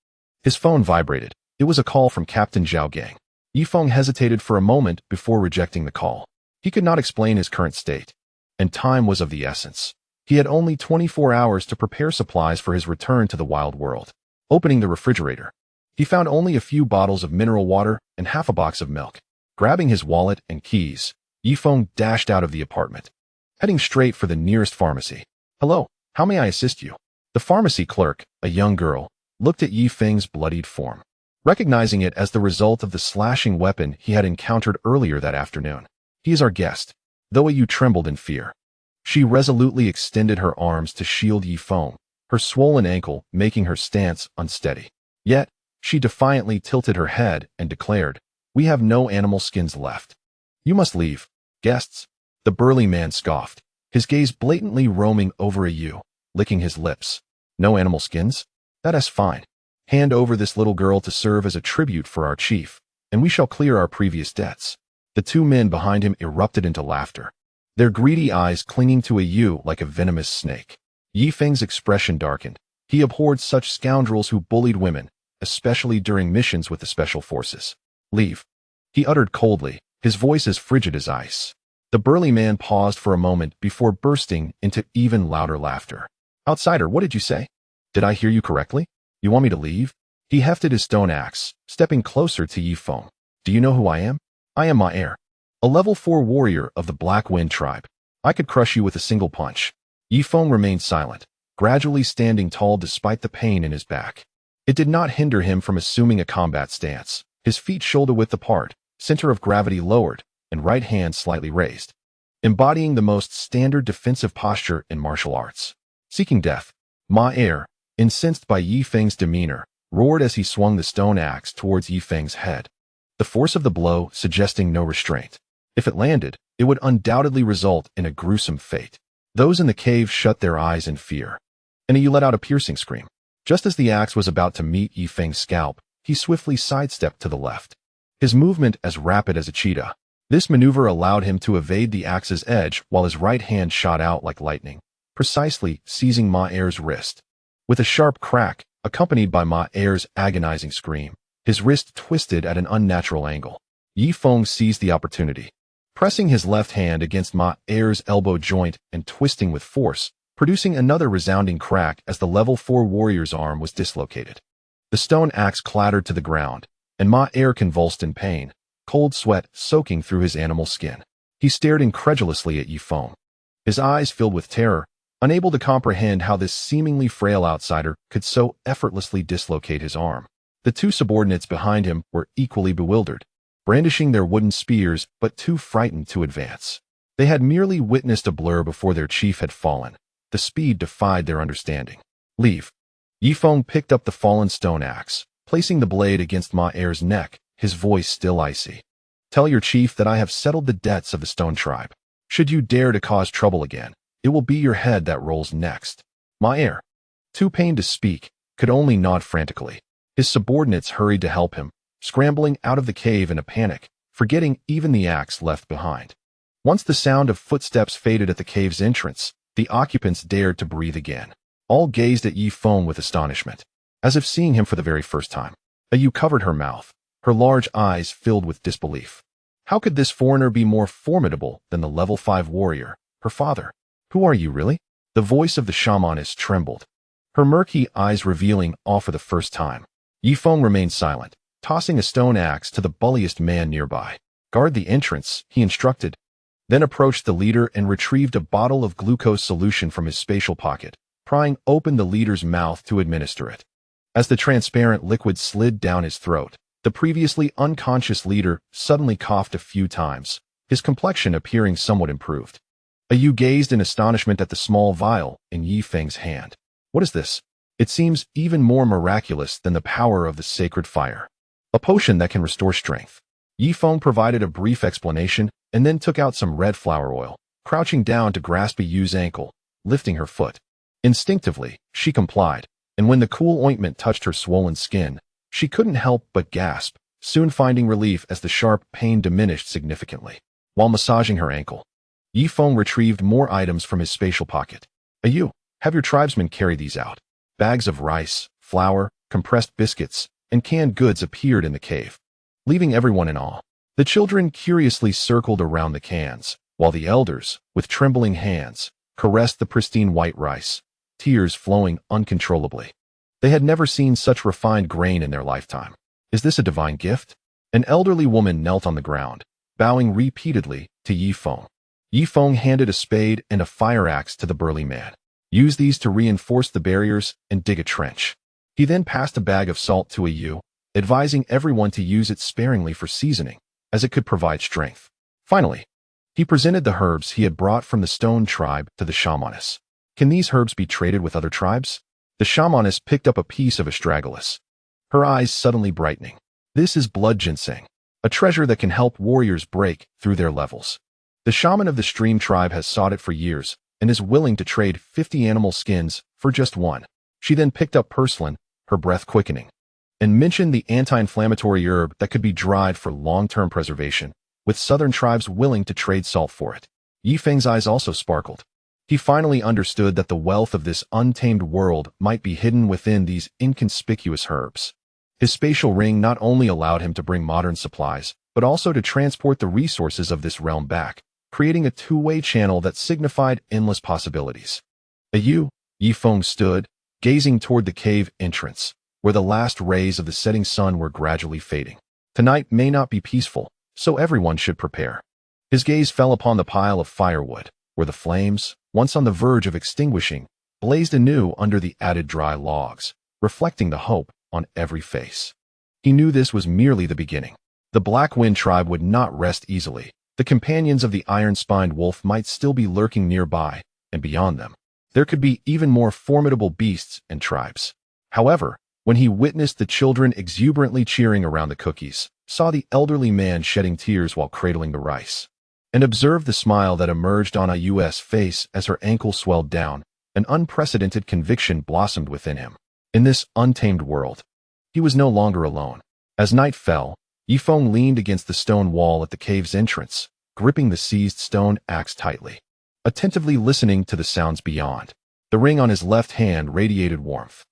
his phone vibrated. It was a call from Captain Zhao Gang. Yifeng hesitated for a moment before rejecting the call. He could not explain his current state, and time was of the essence. He had only 24 hours to prepare supplies for his return to the wild world. Opening the refrigerator, he found only a few bottles of mineral water and half a box of milk. Grabbing his wallet and keys, Yifeng dashed out of the apartment, heading straight for the nearest pharmacy. "Hello, how may I assist you?" The pharmacy clerk, a young girl, looked at Yifeng's bloodied form, recognizing it as the result of the slashing weapon he had encountered earlier that afternoon. "He is our guest." Though Yu trembled in fear, she resolutely extended her arms to shield Yifeng, her swollen ankle making her stance unsteady. Yet, she defiantly tilted her head and declared, "We have no animal skins left. You must leave." "Guests?" The burly man scoffed, his gaze blatantly roaming over Yu, licking his lips. "No animal skins? That is fine. Hand over this little girl to serve as a tribute for our chief, and we shall clear our previous debts." The two men behind him erupted into laughter, their greedy eyes clinging to Yu like a venomous snake. Yifeng's expression darkened. He abhorred such scoundrels who bullied women, especially during missions with the special forces. "Leave," he uttered coldly, his voice as frigid as ice. The burly man paused for a moment before bursting into even louder laughter. "Outsider, what did you say? Did I hear you correctly? You want me to leave?" He hefted his stone axe, stepping closer to Yifeng. "Do you know who I am? I am Ma Er, a level 4 warrior of the Black Wind tribe. I could crush you with a single punch." Yifeng remained silent, gradually standing tall despite the pain in his back. It did not hinder him from assuming a combat stance, his feet shoulder-width apart, center of gravity lowered, and right hand slightly raised, embodying the most standard defensive posture in martial arts. Seeking death, Ma Er, incensed by Yifeng's demeanor, roared as he swung the stone axe towards Yifeng's head, the force of the blow suggesting no restraint. If it landed, it would undoubtedly result in a gruesome fate. Those in the cave shut their eyes in fear, and Yu let out a piercing scream. Just as the axe was about to meet Yifeng's scalp, he swiftly sidestepped to the left, his movement as rapid as a cheetah. This maneuver allowed him to evade the axe's edge while his right hand shot out like lightning, precisely seizing Ma Er's wrist. With a sharp crack, accompanied by Ma Er's agonizing scream, his wrist twisted at an unnatural angle. Yifeng seized the opportunity, pressing his left hand against Ma Er's elbow joint and twisting with force, producing another resounding crack as the level 4 warrior's arm was dislocated. The stone axe clattered to the ground, and Ma Er convulsed in pain, cold sweat soaking through his animal skin. He stared incredulously at Yifeng, his eyes filled with terror, unable to comprehend how this seemingly frail outsider could so effortlessly dislocate his arm. The two subordinates behind him were equally bewildered, brandishing their wooden spears but too frightened to advance. They had merely witnessed a blur before their chief had fallen. The speed defied their understanding. "Leave." Yifeng picked up the fallen stone axe, placing the blade against Ma Er's neck, his voice still icy. "Tell your chief that I have settled the debts of the Stone Tribe. Should you dare to cause trouble again, it will be your head that rolls next." Ma Er, too pained to speak, could only nod frantically. His subordinates hurried to help him, scrambling out of the cave in a panic, forgetting even the axe left behind. Once the sound of footsteps faded at the cave's entrance, the occupants dared to breathe again. All gazed at Yifeng with astonishment, as if seeing him for the very first time. Yu covered her mouth, her large eyes filled with disbelief. How could this foreigner be more formidable than the level 5 warrior, her father? "Who are you, really?" The voice of the shamaness trembled, her murky eyes revealing all for the first time. Yifeng remained silent, tossing a stone axe to the bulliest man nearby. "Guard the entrance," he instructed, then approached the leader and retrieved a bottle of glucose solution from his spatial pocket, prying open the leader's mouth to administer it. As the transparent liquid slid down his throat, the previously unconscious leader suddenly coughed a few times, his complexion appearing somewhat improved. Yu gazed in astonishment at the small vial in Yi Feng's hand. "What is this? It seems even more miraculous than the power of the sacred fire. A potion that can restore strength." Yi Feng provided a brief explanation and then took out some red flower oil, crouching down to grasp Yu's ankle, lifting her foot. Instinctively, she complied, and when the cool ointment touched her swollen skin, she couldn't help but gasp, soon finding relief as the sharp pain diminished significantly. While massaging her ankle, Yi Feng retrieved more items from his spatial pocket. "Yu, have your tribesmen carry these out." Bags of rice, flour, compressed biscuits, and canned goods appeared in the cave, leaving everyone in awe. The children curiously circled around the cans, while the elders, with trembling hands, caressed the pristine white rice, tears flowing uncontrollably. They had never seen such refined grain in their lifetime. "Is this a divine gift?" An elderly woman knelt on the ground, bowing repeatedly to Yi Feng. Yi Feng handed a spade and a fire axe to the burly man. "Use these to reinforce the barriers and dig a trench." He then passed a bag of salt to Yu, advising everyone to use it sparingly for seasoning, as it could provide strength. Finally, he presented the herbs he had brought from the stone tribe to the shamaness. "Can these herbs be traded with other tribes?" The shamaness picked up a piece of astragalus, her eyes suddenly brightening. "This is blood ginseng, a treasure that can help warriors break through their levels. The shaman of the stream tribe has sought it for years and is willing to trade 50 animal skins for just one." She then picked up purslane, her breath quickening, and mentioned the anti-inflammatory herb that could be dried for long-term preservation, with southern tribes willing to trade salt for it. Yi Feng's eyes also sparkled. He finally understood that the wealth of this untamed world might be hidden within these inconspicuous herbs. His spatial ring not only allowed him to bring modern supplies, but also to transport the resources of this realm back, creating a two-way channel that signified endless possibilities. Yi Feng stood, gazing toward the cave entrance, where the last rays of the setting sun were gradually fading. Tonight may not be peaceful, so everyone should prepare. His gaze fell upon the pile of firewood, where the flames, once on the verge of extinguishing, blazed anew under the added dry logs, reflecting the hope on every face. He knew this was merely the beginning. The Black Wind tribe would not rest easily. The companions of the iron-spined wolf might still be lurking nearby, and beyond them, there could be even more formidable beasts and tribes. However, when he witnessed the children exuberantly cheering around the cookies, saw the elderly man shedding tears while cradling the rice, and observed the smile that emerged on Yu's face as her ankle swelled down, an unprecedented conviction blossomed within him. In this untamed world, he was no longer alone. As night fell, Yi Feng leaned against the stone wall at the cave's entrance, gripping the seized stone axe tightly, attentively listening to the sounds beyond. The ring on his left hand radiated warmth.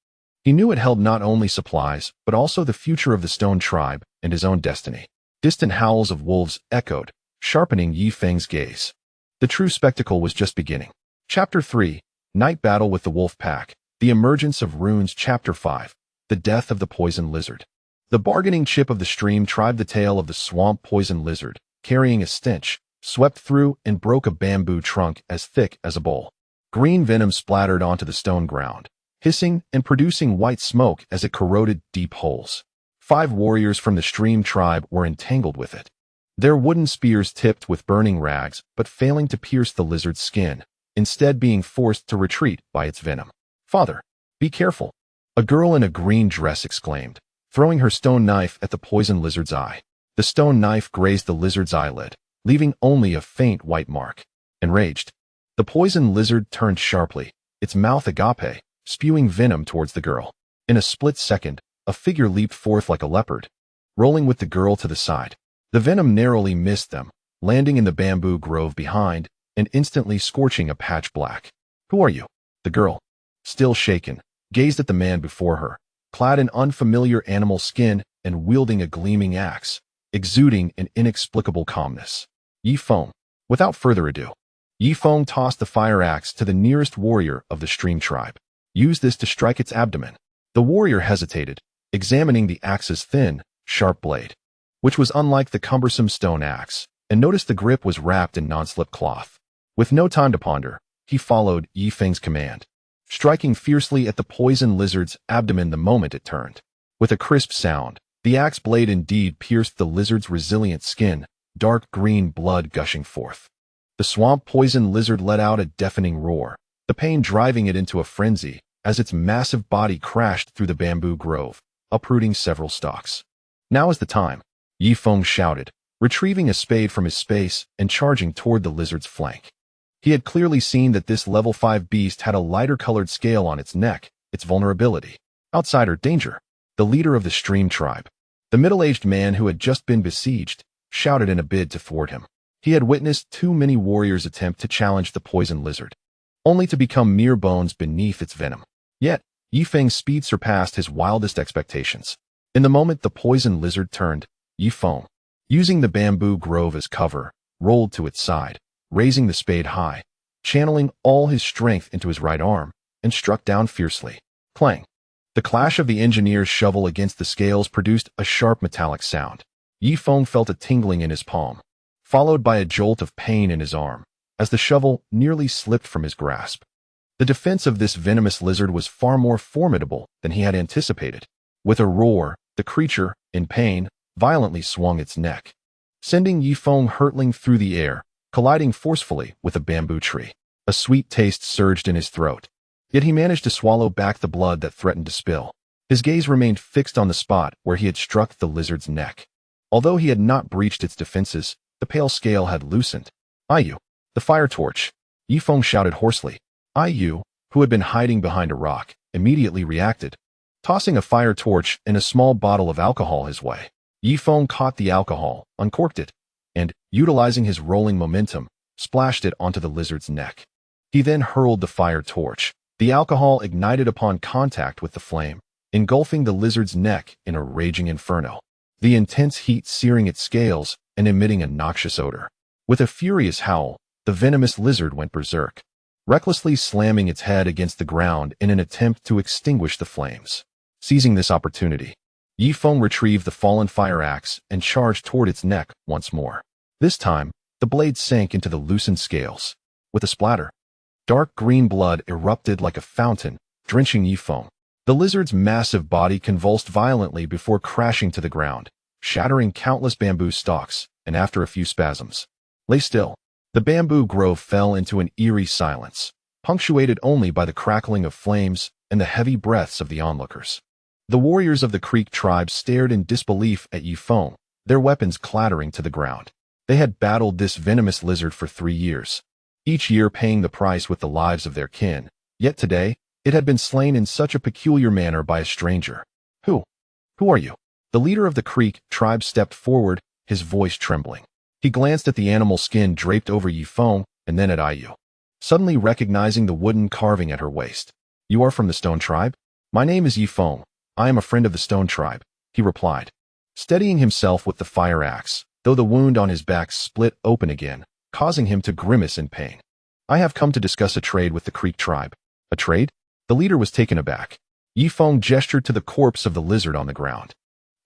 He knew it held not only supplies, but also the future of the stone tribe and his own destiny. Distant howls of wolves echoed, sharpening Yi Feng's gaze. The true spectacle was just beginning. Chapter 3, Night Battle with the Wolf Pack, The Emergence of Runes. Chapter 5, The Death of the Poison Lizard. The bargaining chip of the stream tribe, the tail of the swamp poison lizard, carrying a stench, swept through and broke a bamboo trunk as thick as a bowl. Green venom splattered onto the stone ground, hissing and producing white smoke as it corroded deep holes. 5 warriors from the stream tribe were entangled with it, their wooden spears tipped with burning rags but failing to pierce the lizard's skin, instead being forced to retreat by its venom. "Father, be careful," a girl in a green dress exclaimed, throwing her stone knife at the poison lizard's eye. The stone knife grazed the lizard's eyelid, leaving only a faint white mark. Enraged, the poison lizard turned sharply, its mouth agape, spewing venom towards the girl. In a split second, a figure leaped forth like a leopard, rolling with the girl to the side. The venom narrowly missed them, landing in the bamboo grove behind and instantly scorching a patch black. "Who are you?" The girl, still shaken, gazed at the man before her, clad in unfamiliar animal skin and wielding a gleaming axe, exuding an inexplicable calmness. "Yi Feng." Without further ado, Yi Feng tossed the fire axe to the nearest warrior of the stream tribe. "Use this to strike its abdomen." The warrior hesitated, examining the axe's thin, sharp blade, which was unlike the cumbersome stone axe, and noticed the grip was wrapped in non-slip cloth. With no time to ponder, he followed Yi Feng's command, striking fiercely at the poison lizard's abdomen the moment it turned. With a crisp sound, the axe blade indeed pierced the lizard's resilient skin, dark green blood gushing forth. The swamp poison lizard let out a deafening roar, the pain driving it into a frenzy as its massive body crashed through the bamboo grove, uprooting several stalks. Now is the time, Yi Feng shouted, retrieving a spade from his space and charging toward the lizard's flank. He had clearly seen that this level 5 beast had a lighter-colored scale on its neck, its vulnerability. Outsider danger. The leader of the stream tribe, the middle-aged man who had just been besieged, shouted in a bid to thwart him. He had witnessed too many warriors attempt to challenge the poison lizard, only to become mere bones beneath its venom. Yet, Yi Feng's speed surpassed his wildest expectations. In the moment the poison lizard turned, Yi Feng, using the bamboo grove as cover, rolled to its side, raising the spade high, channeling all his strength into his right arm, and struck down fiercely. Clang! The clash of the engineer's shovel against the scales produced a sharp metallic sound. Yi Feng felt a tingling in his palm, followed by a jolt of pain in his arm, as the shovel nearly slipped from his grasp. The defense of this venomous lizard was far more formidable than he had anticipated. With a roar, the creature, in pain, violently swung its neck, sending Yi Feng hurtling through the air, colliding forcefully with a bamboo tree. A sweet taste surged in his throat, yet he managed to swallow back the blood that threatened to spill. His gaze remained fixed on the spot where he had struck the lizard's neck. Although he had not breached its defenses, the pale scale had loosened. Ayu, the fire torch! Yi Feng shouted hoarsely. Ayu, who had been hiding behind a rock, immediately reacted, tossing a fire torch and a small bottle of alcohol his way. Yi Feng caught the alcohol, uncorked it, and, utilizing his rolling momentum, splashed it onto the lizard's neck. He then hurled the fire torch. The alcohol ignited upon contact with the flame, engulfing the lizard's neck in a raging inferno, the intense heat searing its scales and emitting a noxious odor. With a furious howl, the venomous lizard went berserk, recklessly slamming its head against the ground in an attempt to extinguish the flames. Seizing this opportunity, Yi Feng retrieved the fallen fire axe and charged toward its neck once more. This time, the blade sank into the loosened scales. With a splatter, dark green blood erupted like a fountain, drenching Yi Feng. The lizard's massive body convulsed violently before crashing to the ground, shattering countless bamboo stalks, and after a few spasms, lay still. The bamboo grove fell into an eerie silence, punctuated only by the crackling of flames and the heavy breaths of the onlookers. The warriors of the Creek tribe stared in disbelief at Yi Feng, their weapons clattering to the ground. They had battled this venomous lizard for 3 years, each year paying the price with the lives of their kin, yet today, it had been slain in such a peculiar manner by a stranger. Who are you? The leader of the Creek tribe stepped forward, his voice trembling. He glanced at the animal skin draped over Yi Feng and then at Ayu, suddenly recognizing the wooden carving at her waist. You are from the Stone Tribe? My name is Yi Feng. I am a friend of the Stone Tribe, he replied, steadying himself with the fire axe, though the wound on his back split open again, causing him to grimace in pain. I have come to discuss a trade with the Creek tribe. A trade? The leader was taken aback. Yi Feng gestured to the corpse of the lizard on the ground.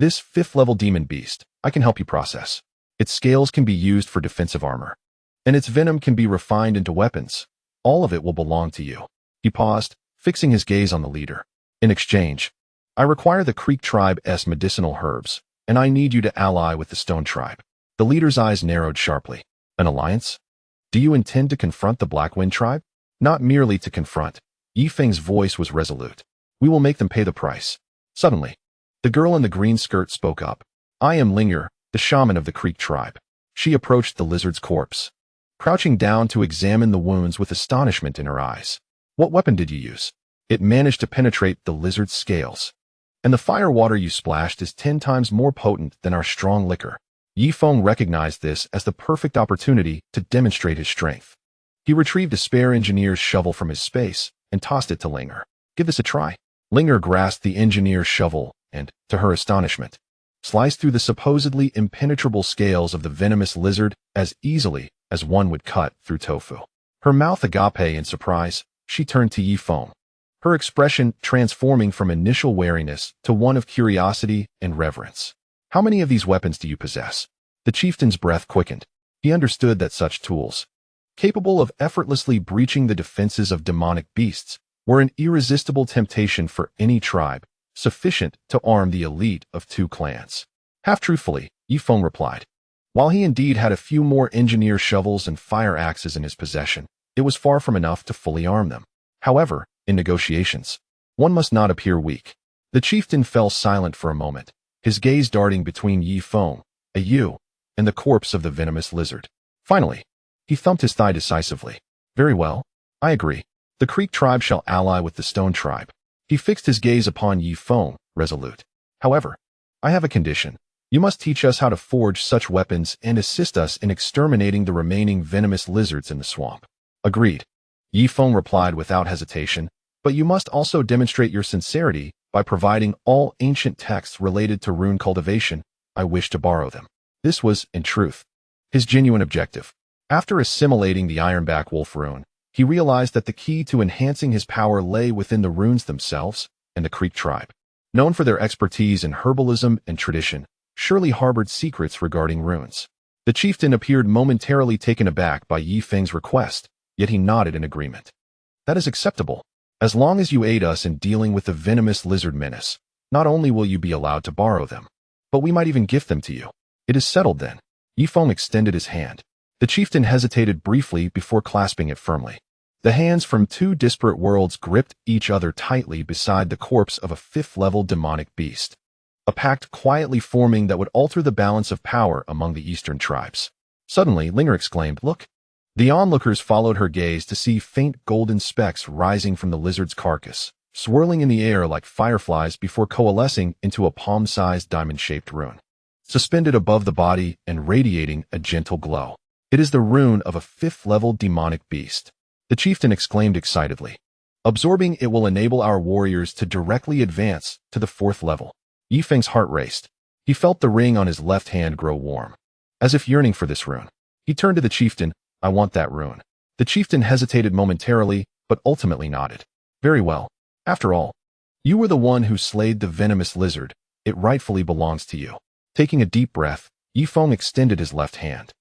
This 5th-level demon beast, I can help you process. Its scales can be used for defensive armor, and its venom can be refined into weapons. All of it will belong to you. He paused, fixing his gaze on the leader. In exchange, I require the Creek tribe's medicinal herbs, and I need you to ally with the Stone Tribe. The leader's eyes narrowed sharply. An alliance? Do you intend to confront the Blackwind tribe? Not merely to confront. Yi Feng's voice was resolute. We will make them pay the price. Suddenly, the girl in the green skirt spoke up. I am Linger, the shaman of the Creek tribe. She approached the lizard's corpse, crouching down to examine the wounds with astonishment in her eyes. What weapon did you use? It managed to penetrate the lizard's scales. And the fire water you splashed is 10 times more potent than our strong liquor. Yi Feng recognized this as the perfect opportunity to demonstrate his strength. He retrieved a spare engineer's shovel from his space and tossed it to Linger. Give this a try. Linger grasped the engineer's shovel and, to her astonishment, sliced through the supposedly impenetrable scales of the venomous lizard as easily as one would cut through tofu. Her mouth agape in surprise, she turned to Yi Feng, her expression transforming from initial wariness to one of curiosity and reverence. How many of these weapons do you possess? The chieftain's breath quickened. He understood that such tools, capable of effortlessly breaching the defenses of demonic beasts, were an irresistible temptation for any tribe, sufficient to arm the elite of 2 clans. Half-truthfully, Yifeng replied. While he indeed had a few more engineer shovels and fire axes in his possession, it was far from enough to fully arm them. However, in negotiations, one must not appear weak. The chieftain fell silent for a moment, his gaze darting between Yifeng, a ewe, and the corpse of the venomous lizard. Finally, he thumped his thigh decisively. Very well, I agree. The Creek tribe shall ally with the Stone tribe. He fixed his gaze upon Yifeng, resolute. However, I have a condition. You must teach us how to forge such weapons and assist us in exterminating the remaining venomous lizards in the swamp. Agreed. Yifeng replied without hesitation, but you must also demonstrate your sincerity by providing all ancient texts related to rune cultivation. I wish to borrow them. This was, in truth, his genuine objective. After assimilating the Ironback Wolf rune, he realized that the key to enhancing his power lay within the runes themselves, and the Creek tribe, known for their expertise in herbalism and tradition, surely harbored secrets regarding runes. The chieftain appeared momentarily taken aback by Yifeng's request, yet he nodded in agreement. That is acceptable. As long as you aid us in dealing with the venomous lizard menace, not only will you be allowed to borrow them, but we might even gift them to you. It is settled then. Yifeng extended his hand. The chieftain hesitated briefly before clasping it firmly. The hands from 2 disparate worlds gripped each other tightly beside the corpse of a 5th-level demonic beast, a pact quietly forming that would alter the balance of power among the eastern tribes. Suddenly, Linger exclaimed, "Look!" The onlookers followed her gaze to see faint golden specks rising from the lizard's carcass, swirling in the air like fireflies before coalescing into a palm-sized diamond-shaped rune, suspended above the body and radiating a gentle glow. It is the rune of a 5th-level demonic beast. The chieftain exclaimed excitedly. Absorbing it will enable our warriors to directly advance to the 4th level. Yifeng's heart raced. He felt the ring on his left hand grow warm, as if yearning for this rune. He turned to the chieftain. I want that rune. The chieftain hesitated momentarily, but ultimately nodded. Very well. After all, you were the one who slayed the venomous lizard. It rightfully belongs to you. Taking a deep breath, Yifeng extended his left hand.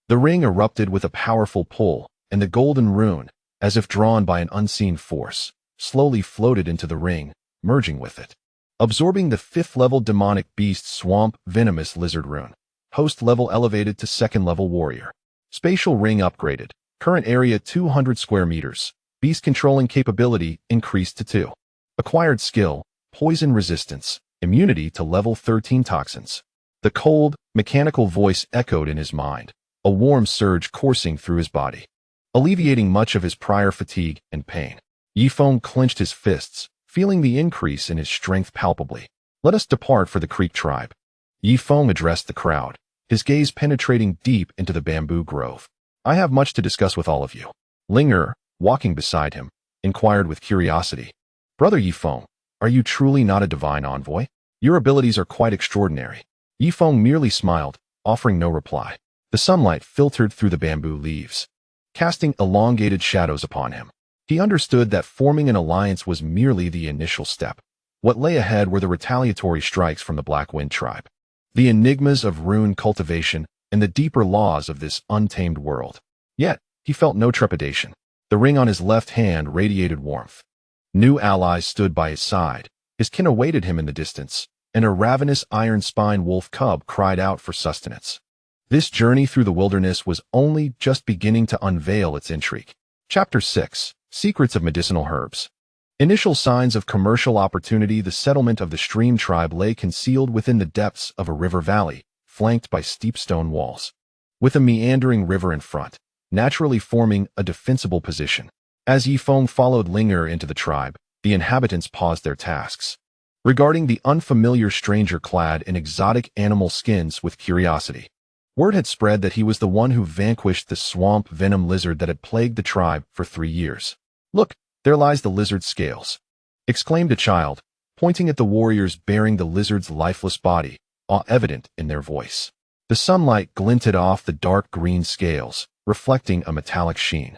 The ring erupted with a powerful pull, and the golden rune, as if drawn by an unseen force, slowly floated into the ring, merging with it. Absorbing the 5th-level demonic beast swamp venomous lizard rune. Host level elevated to 2nd-level warrior. Spatial ring upgraded. Current area 200 square meters. Beast controlling capability increased to 2. Acquired skill, poison resistance, immunity to level 13 toxins. The cold, mechanical voice echoed in his mind, a warm surge coursing through his body, alleviating much of his prior fatigue and pain. Yifeng clenched his fists, feeling the increase in his strength palpably. Let us depart for the Creek tribe. Yifeng addressed the crowd, his gaze penetrating deep into the bamboo grove. I have much to discuss with all of you. Linger, walking beside him, inquired with curiosity. Brother Yifeng, are you truly not a divine envoy? Your abilities are quite extraordinary. Yifeng merely smiled, offering no reply. The sunlight filtered through the bamboo leaves, casting elongated shadows upon him. He understood that forming an alliance was merely the initial step. What lay ahead were the retaliatory strikes from the Black Wind tribe, the enigmas of rune cultivation, and the deeper laws of this untamed world. Yet, he felt no trepidation. The ring on his left hand radiated warmth. New allies stood by his side. His kin awaited him in the distance, and a ravenous iron-spine wolf cub cried out for sustenance. This journey through the wilderness was only just beginning to unveil its intrigue. Chapter 6. Secrets of Medicinal Herbs. Initial signs of commercial opportunity. The settlement of the Stream tribe lay concealed within the depths of a river valley, flanked by steep stone walls, with a meandering river in front, naturally forming a defensible position. As Yifeng followed Linger into the tribe, the inhabitants paused their tasks, regarding the unfamiliar stranger clad in exotic animal skins with curiosity. Word had spread that he was the one who vanquished the swamp venom lizard that had plagued the tribe for 3 years. Look, there lies the lizard's scales, exclaimed a child, pointing at the warriors bearing the lizard's lifeless body, awe evident in their voice. The sunlight glinted off the dark green scales, reflecting a metallic sheen,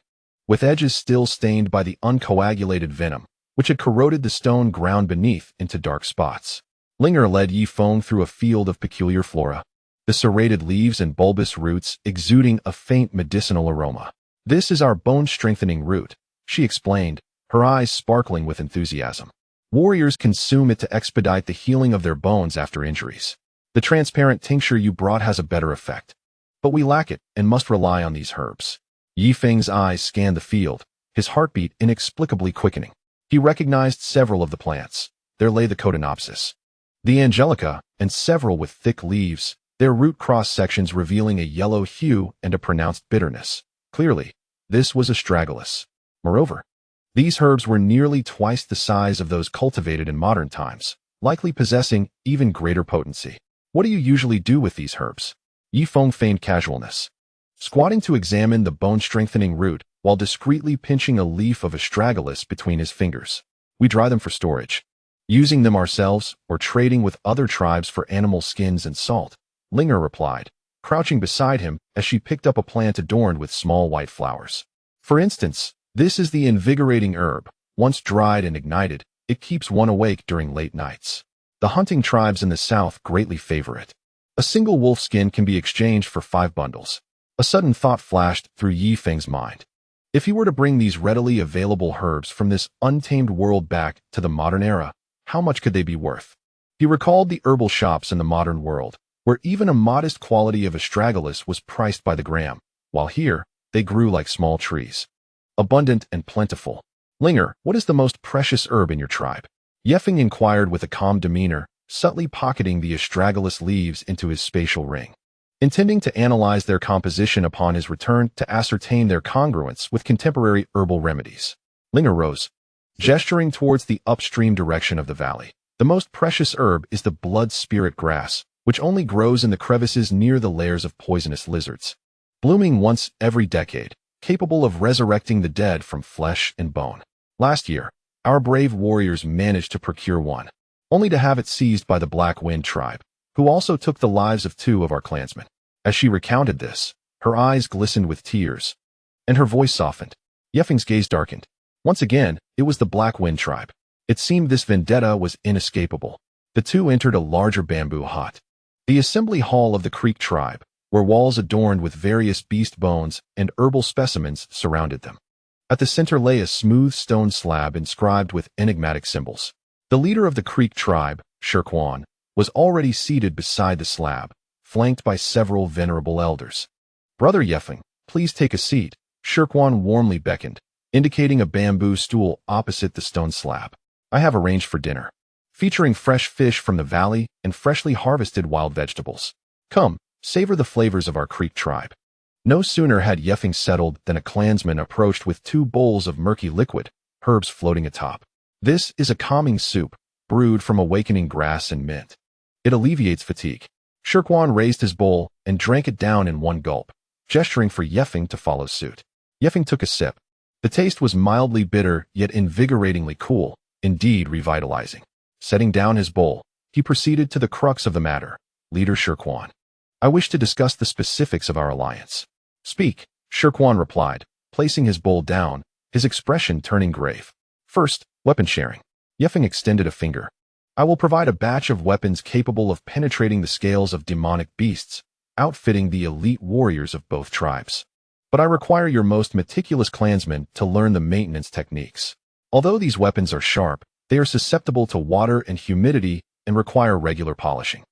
with edges still stained by the uncoagulated venom, which had corroded the stone ground beneath into dark spots. Linger led Yi Feng through a field of peculiar flora, the serrated leaves and bulbous roots exuding a faint medicinal aroma. "This is our bone-strengthening root," she explained, her eyes sparkling with enthusiasm. "Warriors consume it to expedite the healing of their bones after injuries. The transparent tincture you brought has a better effect. But we lack it and must rely on these herbs." Yi Feng's eyes scanned the field, his heartbeat inexplicably quickening. He recognized several of the plants. There lay the Cotinopsis, the Angelica, and several with thick leaves, their root cross-sections revealing a yellow hue and a pronounced bitterness. Clearly, this was astragalus. Moreover, these herbs were nearly twice the size of those cultivated in modern times, likely possessing even greater potency. "What do you usually do with these herbs?" Yi Feng feigned casualness, squatting to examine the bone-strengthening root while discreetly pinching a leaf of astragalus between his fingers. "We dry them for storage, using them ourselves or trading with other tribes for animal skins and salt," Linger replied, crouching beside him as she picked up a plant adorned with small white flowers. "For instance, this is the invigorating herb. Once dried and ignited, it keeps one awake during late nights. The hunting tribes in the south greatly favor it. A single wolf skin can be exchanged for 5 bundles. A sudden thought flashed through Yi Feng's mind. If he were to bring these readily available herbs from this untamed world back to the modern era, how much could they be worth? He recalled the herbal shops in the modern world, where even a modest quality of astragalus was priced by the gram, while here, they grew like small trees. Abundant and plentiful. "Linger, what is the most precious herb in your tribe?" Yefeng inquired with a calm demeanor, subtly pocketing the astragalus leaves into his spatial ring, intending to analyze their composition upon his return to ascertain their congruence with contemporary herbal remedies. Linger rose, gesturing towards the upstream direction of the valley. "The most precious herb is the blood spirit grass, which only grows in the crevices near the lairs of poisonous lizards, blooming once every decade, capable of resurrecting the dead from flesh and bone. Last year, our brave warriors managed to procure one, only to have it seized by the Black Wind tribe, who also took the lives of 2 of our clansmen." As she recounted this, her eyes glistened with tears, and her voice softened. Yefeng's gaze darkened. Once again, it was the Black Wind tribe. It seemed this vendetta was inescapable. The 2 entered a larger bamboo hut, the assembly hall of the Creek tribe, where walls adorned with various beast bones and herbal specimens surrounded them. At the center lay a smooth stone slab inscribed with enigmatic symbols. The leader of the Creek tribe, Shirkwan, was already seated beside the slab, flanked by several venerable elders. "Brother Yefeng, please take a seat," Shirkwan warmly beckoned, indicating a bamboo stool opposite the stone slab. "I have arranged for dinner, featuring fresh fish from the valley and freshly harvested wild vegetables. Come, savor the flavors of our Creek tribe." No sooner had Yefeng settled than a clansman approached with 2 bowls of murky liquid, herbs floating atop. "This is a calming soup, brewed from awakening grass and mint. It alleviates fatigue." Shirkwan raised his bowl and drank it down in one gulp, gesturing for Yefeng to follow suit. Yefeng took a sip. The taste was mildly bitter yet invigoratingly cool, indeed revitalizing. Setting down his bowl, he proceeded to the crux of the matter. "Leader Shirkwan, I wish to discuss the specifics of our alliance." "Speak," Shirkwan replied, placing his bowl down, his expression turning grave. "First, weapon sharing." Yefeng extended a finger. "I will provide a batch of weapons capable of penetrating the scales of demonic beasts, outfitting the elite warriors of both tribes. But I require your most meticulous clansmen to learn the maintenance techniques. Although these weapons are sharp, they are susceptible to water and humidity and require regular polishing."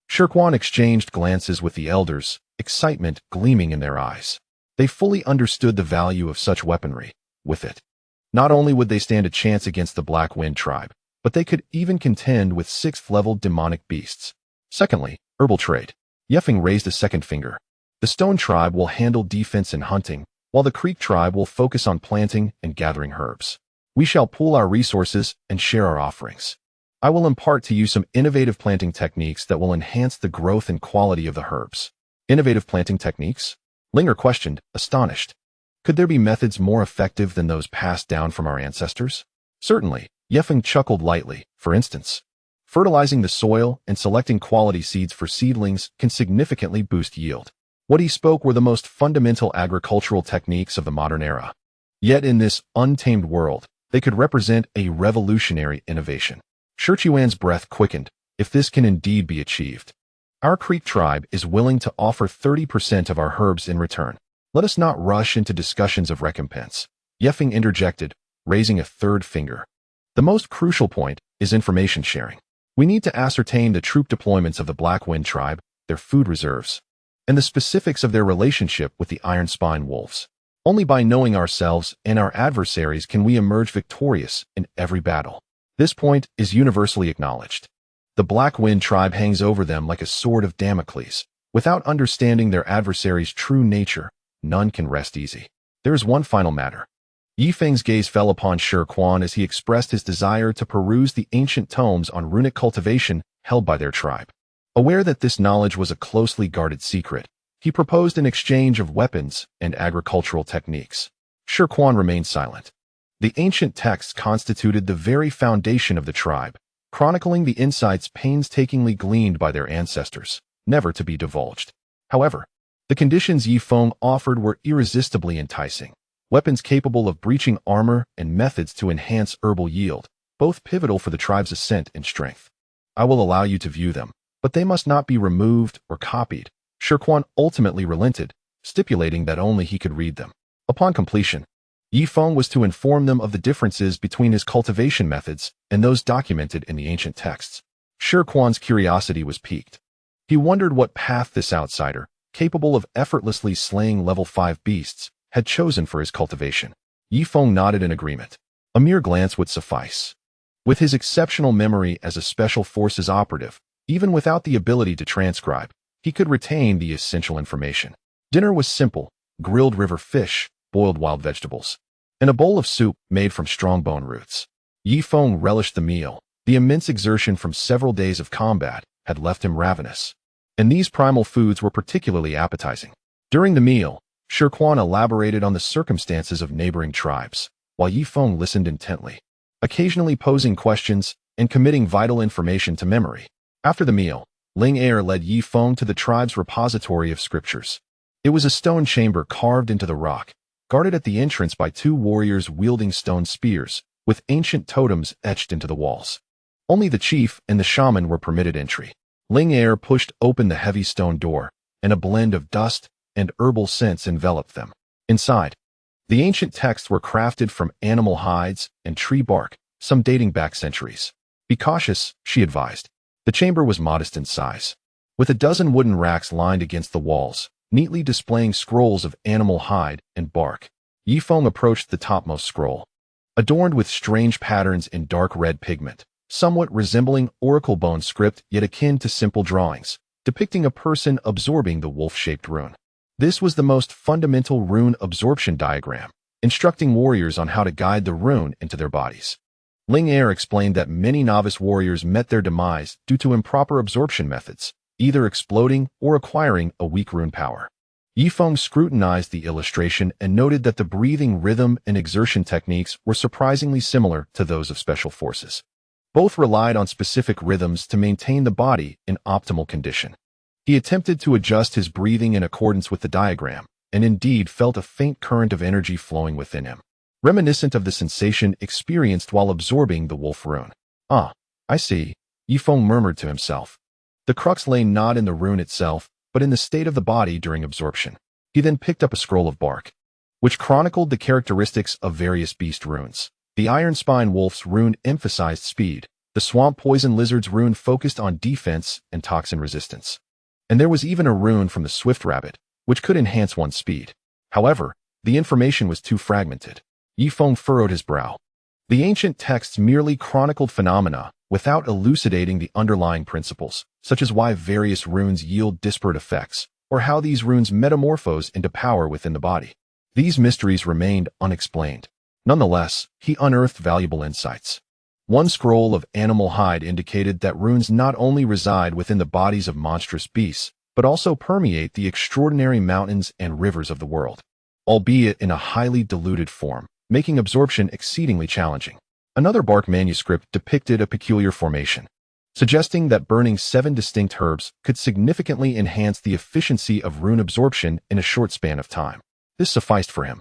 Shirkwan exchanged glances with the elders, excitement gleaming in their eyes. They fully understood the value of such weaponry. With it, not only would they stand a chance against the Black Wind tribe, but they could even contend with 6th-level demonic beasts. Secondly, herbal trade. Yefeng raised a second finger. "The Stone tribe will handle defense and hunting, while the Creek tribe will focus on planting and gathering herbs. We shall pool our resources and share our offerings. I will impart to you some innovative planting techniques that will enhance the growth and quality of the herbs." "Innovative planting techniques?" Linger questioned, astonished. Could there be methods more effective than those passed down from our ancestors? "Certainly," Yefeng chuckled lightly. "For instance, fertilizing the soil and selecting quality seeds for seedlings can significantly boost yield." What he spoke were the most fundamental agricultural techniques of the modern era. Yet in this untamed world, they could represent a revolutionary innovation. Shirchuan's breath quickened, if this can indeed be achieved. Our Creek tribe is willing to offer 30% of our herbs in return. Let us not rush into discussions of recompense. Yefeng interjected, raising a third finger. The most crucial point is information sharing. We need to ascertain the troop deployments of the Black Wind tribe, their food reserves, and the specifics of their relationship with the Iron Spine wolves. Only by knowing ourselves and our adversaries can we emerge victorious in every battle. This point is universally acknowledged. The Black Wind tribe hangs over them like a sword of Damocles. Without understanding their adversary's true nature, none can rest easy. There is one final matter. Yifeng's gaze fell upon Shi Quan as he expressed his desire to peruse the ancient tomes on runic cultivation held by their tribe. Aware that this knowledge was a closely guarded secret, he proposed an exchange of weapons and agricultural techniques. Shi Quan remained silent. The ancient texts constituted the very foundation of the tribe, chronicling the insights painstakingly gleaned by their ancestors, never to be divulged. However, the conditions Yifeng offered were irresistibly enticing. Weapons capable of breaching armor and methods to enhance herbal yield, both pivotal for the tribe's ascent in strength. I will allow you to view them, but they must not be removed or copied. Shi Quan ultimately relented, stipulating that only he could read them. Upon completion, Yifeng was to inform them of the differences between his cultivation methods and those documented in the ancient texts. Shi Quan's curiosity was piqued. He wondered what path this outsider, capable of effortlessly slaying level 5 beasts, had chosen for his cultivation. Yifeng nodded in agreement. A mere glance would suffice. With his exceptional memory as a special forces operative, even without the ability to transcribe, he could retain the essential information. Dinner was simple: grilled river fish, boiled wild vegetables, and a bowl of soup made from strong bone roots. Yifeng relished the meal. The immense exertion from several days of combat had left him ravenous, and these primal foods were particularly appetizing. During the meal, Shi Quan elaborated on the circumstances of neighboring tribes, while Yifeng listened intently, occasionally posing questions and committing vital information to memory. After the meal, Ling Er led Yifeng to the tribe's repository of scriptures. It was a stone chamber carved into the rock, guarded at the entrance by 2 warriors wielding stone spears, with ancient totems etched into the walls. Only the chief and the shaman were permitted entry. Ling Er pushed open the heavy stone door, and a blend of dust and herbal scents enveloped them. Inside, the ancient texts were crafted from animal hides and tree bark, some dating back centuries. Be cautious, she advised. The chamber was modest in size, with a dozen wooden racks lined against the walls, neatly displaying scrolls of animal hide and bark. Yifeng approached the topmost scroll, adorned with strange patterns in dark red pigment, somewhat resembling oracle bone script yet akin to simple drawings, depicting a person absorbing the wolf-shaped rune. This was the most fundamental rune absorption diagram, instructing warriors on how to guide the rune into their bodies. Ling Er explained that many novice warriors met their demise due to improper absorption methods, either exploding or acquiring a weak rune power. Yifeng scrutinized the illustration and noted that the breathing rhythm and exertion techniques were surprisingly similar to those of special forces. Both relied on specific rhythms to maintain the body in optimal condition. He attempted to adjust his breathing in accordance with the diagram, and indeed felt a faint current of energy flowing within him, reminiscent of the sensation experienced while absorbing the wolf rune. Ah, I see, Yifeng murmured to himself. The crux lay not in the rune itself, but in the state of the body during absorption. He then picked up a scroll of bark, which chronicled the characteristics of various beast runes. The Iron Spine Wolf's rune emphasized speed. The Swamp Poison Lizard's rune focused on defense and toxin resistance. And there was even a rune from the Swift Rabbit, which could enhance one's speed. However, the information was too fragmented. Yifeng furrowed his brow. The ancient texts merely chronicled phenomena without elucidating the underlying principles, such as why various runes yield disparate effects, or how these runes metamorphose into power within the body. These mysteries remained unexplained. Nonetheless, he unearthed valuable insights. One scroll of animal hide indicated that runes not only reside within the bodies of monstrous beasts, but also permeate the extraordinary mountains and rivers of the world, albeit in a highly diluted form, making absorption exceedingly challenging. Another bark manuscript depicted a peculiar formation, suggesting that burning 7 distinct herbs could significantly enhance the efficiency of rune absorption in a short span of time. This sufficed for him.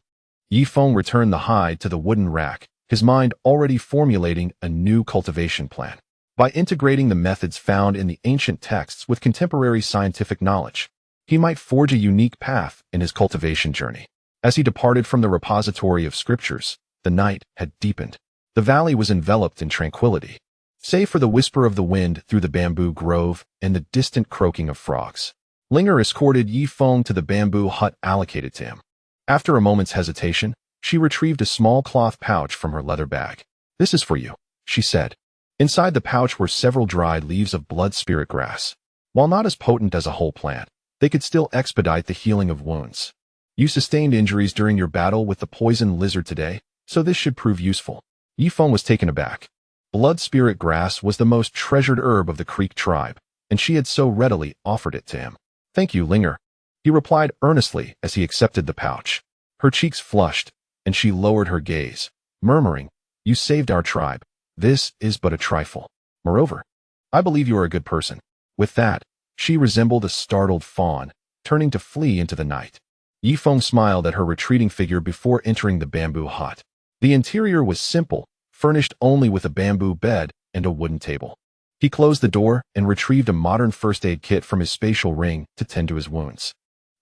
Yifeng returned the hide to the wooden rack, his mind already formulating a new cultivation plan. By integrating the methods found in the ancient texts with contemporary scientific knowledge, he might forge a unique path in his cultivation journey. As he departed from the repository of scriptures, the night had deepened. The valley was enveloped in tranquility, save for the whisper of the wind through the bamboo grove and the distant croaking of frogs. Linger escorted Yi Feng to the bamboo hut allocated to him. After a moment's hesitation, she retrieved a small cloth pouch from her leather bag. "This is for you," she said. Inside the pouch were several dried leaves of blood spirit grass. While not as potent as a whole plant, they could still expedite the healing of wounds. "You sustained injuries during your battle with the poison lizard today, so this should prove useful." Yi Feng was taken aback. Blood spirit grass was the most treasured herb of the Creek tribe, and she had so readily offered it to him. "Thank you, Linger," he replied earnestly as he accepted the pouch. Her cheeks flushed, and she lowered her gaze, murmuring, "You saved our tribe. This is but a trifle. Moreover, I believe you are a good person." With that, she resembled a startled fawn, turning to flee into the night. Yi Feng smiled at her retreating figure before entering the bamboo hut. The interior was simple, furnished only with a bamboo bed and a wooden table. He closed the door and retrieved a modern first aid kit from his spatial ring to tend to his wounds.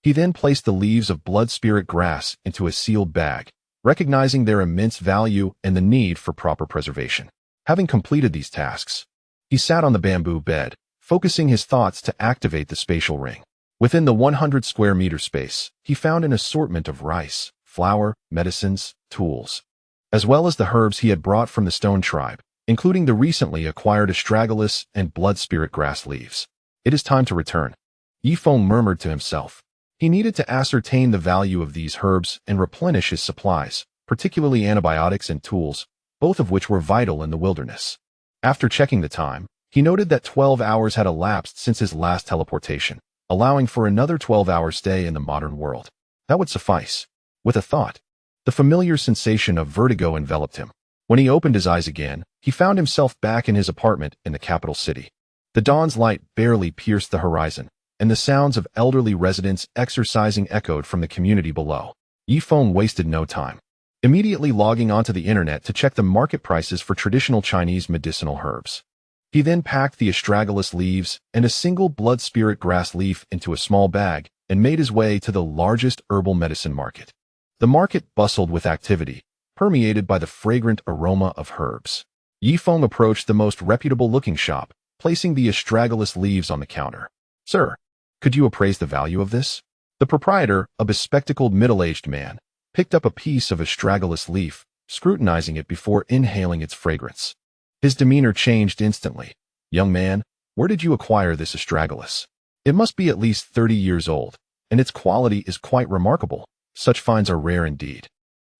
He then placed the leaves of blood spirit grass into a sealed bag, recognizing their immense value and the need for proper preservation. Having completed these tasks, he sat on the bamboo bed, focusing his thoughts to activate the spatial ring. Within the 100 square meter space, he found an assortment of rice, flour, medicines, tools, as well as the herbs he had brought from the Stone Tribe, including the recently acquired astragalus and blood spirit grass leaves. "It is time to return," Yi Feng murmured to himself. He needed to ascertain the value of these herbs and replenish his supplies, particularly antibiotics and tools, both of which were vital in the wilderness. After checking the time, he noted that 12 hours had elapsed since his last teleportation, allowing for another 12-hour stay in the modern world. That would suffice. With a thought, the familiar sensation of vertigo enveloped him. When he opened his eyes again, he found himself back in his apartment in the capital city. The dawn's light barely pierced the horizon, and the sounds of elderly residents exercising echoed from the community below. Yi Feng wasted no time, immediately logging onto the internet to check the market prices for traditional Chinese medicinal herbs. He then packed the astragalus leaves and a single blood spirit grass leaf into a small bag and made his way to the largest herbal medicine market. The market bustled with activity, permeated by the fragrant aroma of herbs. Yi Feng approached the most reputable-looking shop, placing the astragalus leaves on the counter. "Sir, could you appraise the value of this?" The proprietor, a bespectacled middle-aged man, picked up a piece of astragalus leaf, scrutinizing it before inhaling its fragrance. His demeanor changed instantly. "Young man, where did you acquire this astragalus? It must be at least 30 years old, and its quality is quite remarkable. Such finds are rare indeed."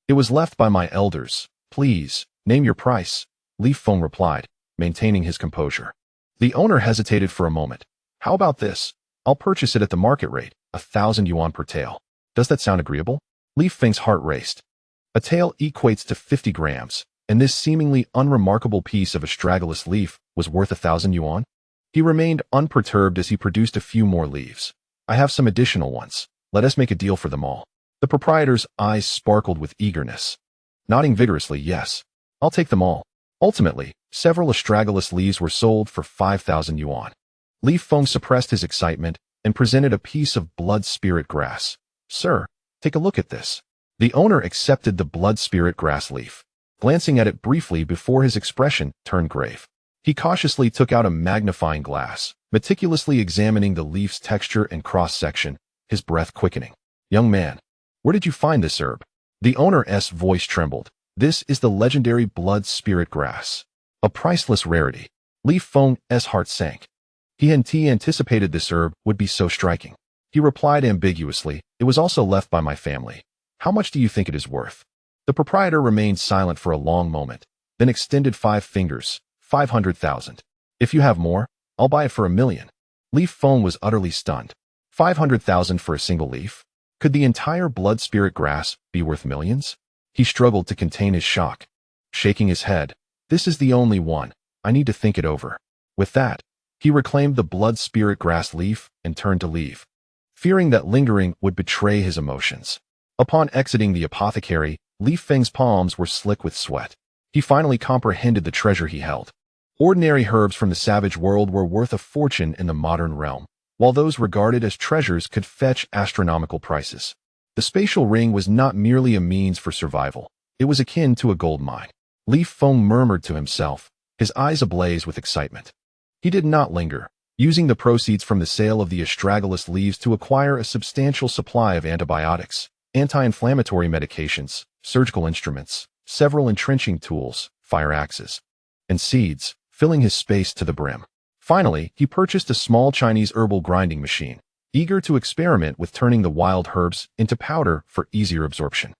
"It was left by my elders. Please, name your price," Li Feng replied, maintaining his composure. The owner hesitated for a moment. "How about this? I'll purchase it at the market rate, 1,000 yuan per tael. Does that sound agreeable?" Li Feng's heart raced. A tael equates to 50 grams, and this seemingly unremarkable piece of astragalus leaf was worth 1,000 yuan? He remained unperturbed as he produced a few more leaves. "I have some additional ones. Let us make a deal for them all." The proprietor's eyes sparkled with eagerness. Nodding vigorously, "Yes, I'll take them all." Ultimately, several astragalus leaves were sold for 5,000 yuan. Li Feng suppressed his excitement and presented a piece of blood spirit grass. "Sir, take a look at this." The owner accepted the blood spirit grass leaf, glancing at it briefly before his expression turned grave. He cautiously took out a magnifying glass, meticulously examining the leaf's texture and cross-section, his breath quickening. "Young man, where did you find this herb?" The owner's voice trembled. "This is the legendary blood spirit grass, a priceless rarity." Li Feng's heart sank. He hadn't anticipated this herb would be so striking. He replied ambiguously, "It was also left by my family. How much do you think it is worth?" The proprietor remained silent for a long moment, then extended 5 fingers. 500,000. "If you have more, I'll buy it for 1,000,000. Li Feng was utterly stunned. 500,000 for a single leaf? Could the entire blood spirit grass be worth millions? He struggled to contain his shock. Shaking his head, "This is the only one. I need to think it over." With that, he reclaimed the blood spirit grass leaf and turned to leave, fearing that lingering would betray his emotions. Upon exiting the apothecary, Li Feng's palms were slick with sweat. He finally comprehended the treasure he held. Ordinary herbs from the savage world were worth a fortune in the modern realm, while those regarded as treasures could fetch astronomical prices. The spatial ring was not merely a means for survival. It was akin to a gold mine. Li Feng murmured to himself, his eyes ablaze with excitement. He did not linger, using the proceeds from the sale of the astragalus leaves to acquire a substantial supply of antibiotics, anti-inflammatory medications, surgical instruments, several entrenching tools, fire axes, and seeds, filling his space to the brim. Finally, he purchased a small Chinese herbal grinding machine, eager to experiment with turning the wild herbs into powder for easier absorption.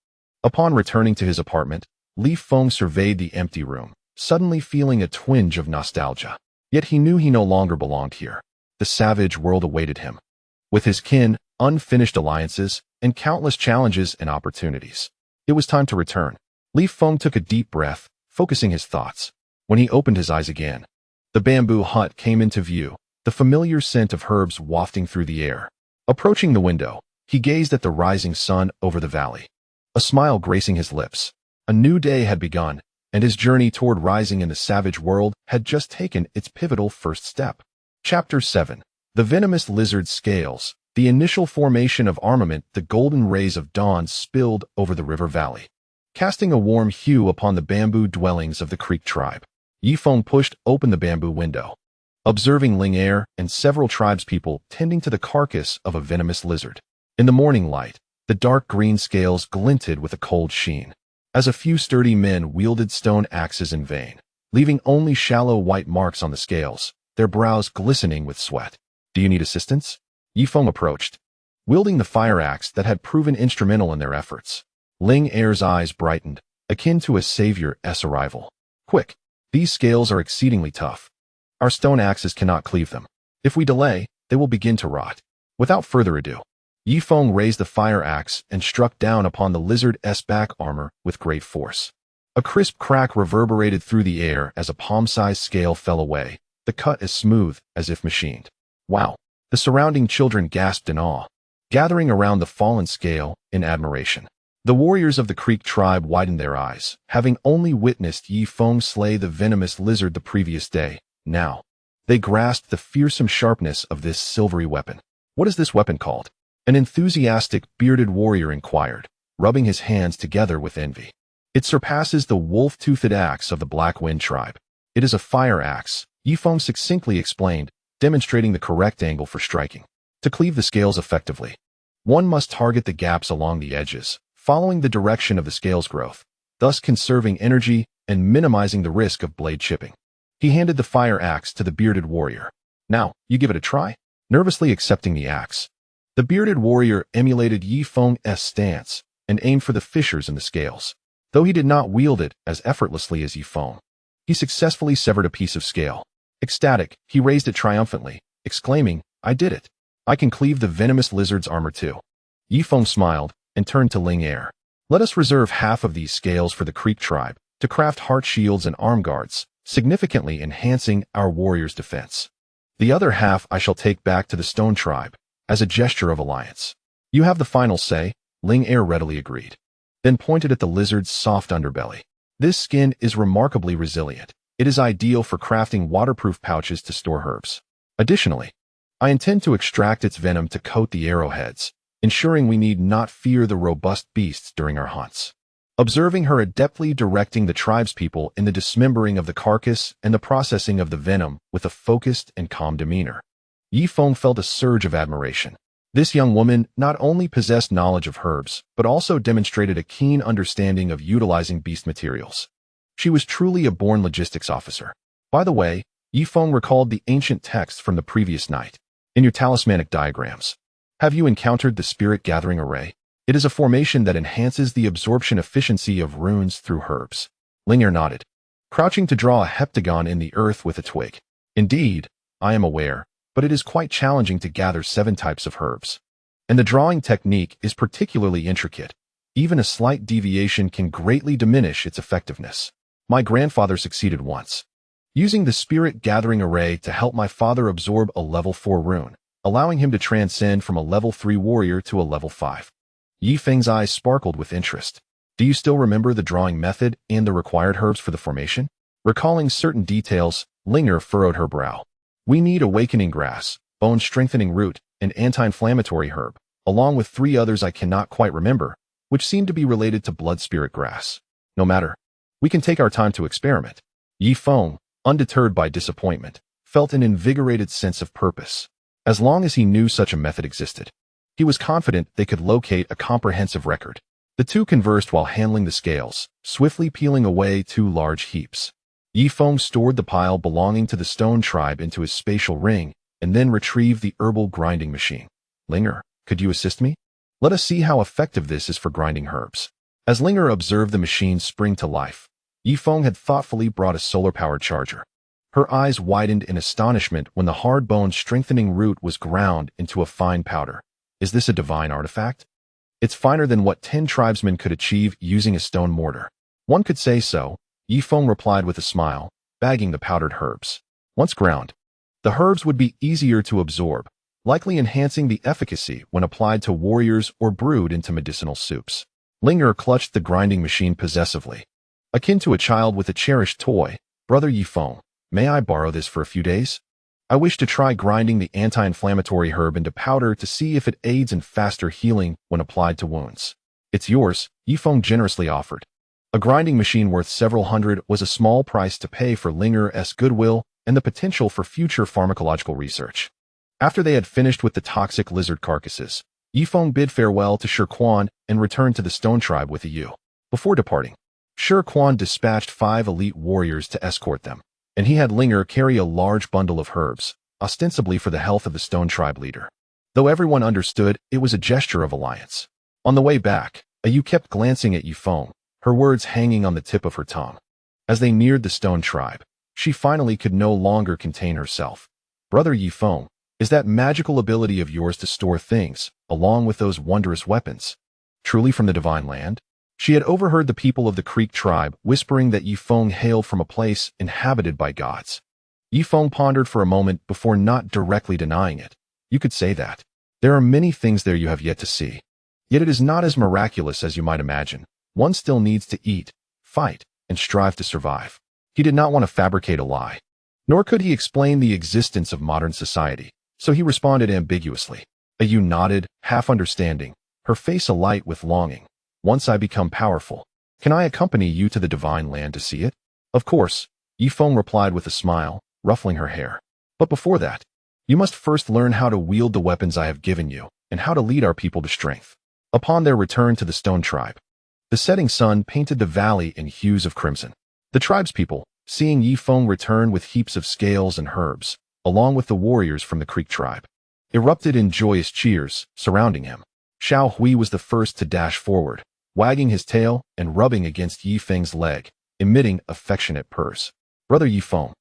Upon returning to his apartment, Li Feng surveyed the empty room, suddenly feeling a twinge of nostalgia. Yet he knew he no longer belonged here. The savage world awaited him, with his kin, unfinished alliances, and countless challenges and opportunities. It was time to return. Li Feng took a deep breath, focusing his thoughts. When he opened his eyes again, the bamboo hut came into view, the familiar scent of herbs wafting through the air. Approaching the window, he gazed at the rising sun over the valley, a smile gracing his lips. A new day had begun, and his journey toward rising in the savage world had just taken its pivotal first step. Chapter 7. The Venomous Lizard Scales. The initial formation of armament. The golden rays of dawn spilled over the river valley, casting a warm hue upon the bamboo dwellings of the Creek tribe. Yi Feng pushed open the bamboo window, observing Ling Er and several tribespeople tending to the carcass of a venomous lizard. In the morning light, the dark green scales glinted with a cold sheen, as a few sturdy men wielded stone axes in vain, leaving only shallow white marks on the scales, their brows glistening with sweat. Do you need assistance? Yi Feng approached, wielding the fire axe that had proven instrumental in their efforts. Ling Er's eyes brightened, akin to a savior's arrival. Quick, these scales are exceedingly tough. Our stone axes cannot cleave them. If we delay, they will begin to rot. Without further ado, Yi Feng raised the fire axe and struck down upon the lizard's back armor with great force. A crisp crack reverberated through the air as a palm-sized scale fell away, the cut as smooth as if machined. Wow! The surrounding children gasped in awe, gathering around the fallen scale in admiration. The warriors of the Creek tribe widened their eyes, having only witnessed Yi Feng slay the venomous lizard the previous day. Now, they grasped the fearsome sharpness of this silvery weapon. What is this weapon called? An enthusiastic, bearded warrior inquired, rubbing his hands together with envy. It surpasses the wolf-toothed axe of the Black Wind tribe. It is a fire axe, Yi Feng succinctly explained, demonstrating the correct angle for striking. To cleave the scales effectively, one must target the gaps along the edges, following the direction of the scale's growth, thus conserving energy and minimizing the risk of blade chipping. He handed the fire axe to the bearded warrior. Now, you give it a try? Nervously accepting the axe, the bearded warrior emulated Yi Feng's stance and aimed for the fissures in the scales. Though he did not wield it as effortlessly as Yi Feng, he successfully severed a piece of scale. Ecstatic, he raised it triumphantly, exclaiming, "I did it! I can cleave the venomous lizard's armor too." Yi Feng smiled and turned to Ling Er. "Let us reserve half of these scales for the Creek tribe to craft heart shields and arm guards, significantly enhancing our warriors' defense. The other half I shall take back to the Stone tribe as a gesture of alliance." "You have the final say," Ling Er readily agreed, then pointed at the lizard's soft underbelly. "This skin is remarkably resilient. It is ideal for crafting waterproof pouches to store herbs. Additionally, I intend to extract its venom to coat the arrowheads, ensuring we need not fear the robust beasts during our hunts." Observing her adeptly directing the tribespeople in the dismembering of the carcass and the processing of the venom with a focused and calm demeanor, Yi Feng felt a surge of admiration. This young woman not only possessed knowledge of herbs, but also demonstrated a keen understanding of utilizing beast materials. She was truly a born logistics officer. By the way, Yi Feng recalled the ancient text from the previous night. In your talismanic diagrams, have you encountered the spirit gathering array? It is a formation that enhances the absorption efficiency of runes through herbs. Ling Er nodded, crouching to draw a heptagon in the earth with a twig. Indeed, I am aware, but it is quite challenging to gather 7 types of herbs. And the drawing technique is particularly intricate. Even a slight deviation can greatly diminish its effectiveness. My grandfather succeeded once, using the spirit gathering array to help my father absorb a level 4 rune, allowing him to transcend from a level 3 warrior to a level 5. Yi Feng's eyes sparkled with interest. Do you still remember the drawing method and the required herbs for the formation? Recalling certain details, Linger furrowed her brow. We need awakening grass, bone-strengthening root, and anti-inflammatory herb, along with 3 others I cannot quite remember, which seem to be related to blood spirit grass. No matter. We can take our time to experiment. Yi Feng, undeterred by disappointment, felt an invigorated sense of purpose. As long as he knew such a method existed, he was confident they could locate a comprehensive record. The two conversed while handling the scales, swiftly peeling away 2 large heaps. Yi Feng stored the pile belonging to the stone tribe into his spatial ring, and then retrieved the herbal grinding machine. Linger, could you assist me? Let us see how effective this is for grinding herbs. As Linger observed the machine spring to life, Yi Feng had thoughtfully brought a solar-powered charger. Her eyes widened in astonishment when the hard-boned strengthening root was ground into a fine powder. Is this a divine artifact? It's finer than what 10 tribesmen could achieve using a stone mortar. One could say so, Yi Feng replied with a smile, bagging the powdered herbs. Once ground, the herbs would be easier to absorb, likely enhancing the efficacy when applied to warriors or brewed into medicinal soups. Linger clutched the grinding machine possessively. Akin to a child with a cherished toy, Brother Yi Feng, may I borrow this for a few days? I wish to try grinding the anti-inflammatory herb into powder to see if it aids in faster healing when applied to wounds. It's yours, Yi Feng generously offered. A grinding machine worth several hundred was a small price to pay for Linger's goodwill and the potential for future pharmacological research. After they had finished with the toxic lizard carcasses, Yi Feng bid farewell to Shi Quan and returned to the stone tribe with a Yu. Before departing, Shi Quan dispatched 5 elite warriors to escort them, and he had Linger carry a large bundle of herbs, ostensibly for the health of the stone tribe leader. Though everyone understood, it was a gesture of alliance. On the way back, a Yu kept glancing at Yi Feng, her words hanging on the tip of her tongue. As they neared the stone tribe, she finally could no longer contain herself. Brother Yi Feng, is that magical ability of yours to store things, along with those wondrous weapons, truly from the divine land? She had overheard the people of the Creek tribe whispering that Yi Feng hailed from a place inhabited by gods. Yi Feng pondered for a moment before not directly denying it. You could say that. There are many things there you have yet to see. Yet it is not as miraculous as you might imagine. One still needs to eat, fight, and strive to survive. He did not want to fabricate a lie. Nor could he explain the existence of modern society, so he responded ambiguously. A Yu nodded, half understanding, her face alight with longing. Once I become powerful, can I accompany you to the divine land to see it? Of course, Yi Feng replied with a smile, ruffling her hair. But before that, you must first learn how to wield the weapons I have given you, and how to lead our people to strength. Upon their return to the stone tribe, the setting sun painted the valley in hues of crimson. The tribespeople, seeing Yi Feng return with heaps of scales and herbs, along with the warriors from the Creek tribe, erupted in joyous cheers, surrounding him. Xiao Hui was the first to dash forward, wagging his tail and rubbing against Yi Feng's leg, emitting affectionate purrs. Brother Yi Feng,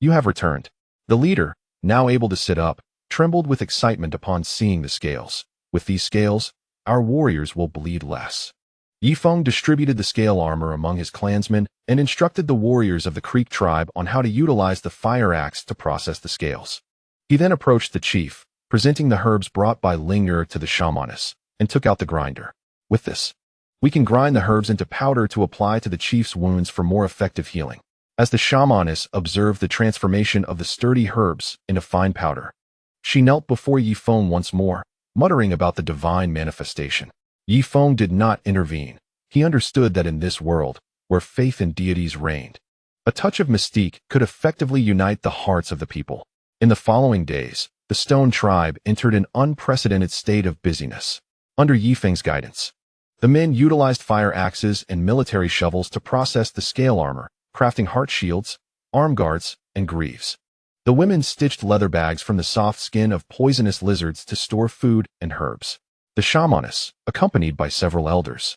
you have returned. The leader, now able to sit up, trembled with excitement upon seeing the scales. With these scales, our warriors will bleed less. Yi Feng distributed the scale armor among his clansmen and instructed the warriors of the Creek tribe on how to utilize the fire axe to process the scales. He then approached the chief, presenting the herbs brought by Linger to the shamaness, and took out the grinder. With this, we can grind the herbs into powder to apply to the chief's wounds for more effective healing. As the shamaness observed the transformation of the sturdy herbs into fine powder, she knelt before Yi Feng once more, muttering about the divine manifestation. Yi Feng did not intervene. He understood that in this world, where faith in deities reigned, a touch of mystique could effectively unite the hearts of the people. In the following days, the stone tribe entered an unprecedented state of busyness. Under Yi Feng's guidance, the men utilized fire axes and military shovels to process the scale armor, crafting heart shields, arm guards, and greaves. The women stitched leather bags from the soft skin of poisonous lizards to store food and herbs. The shamaness, accompanied by several elders,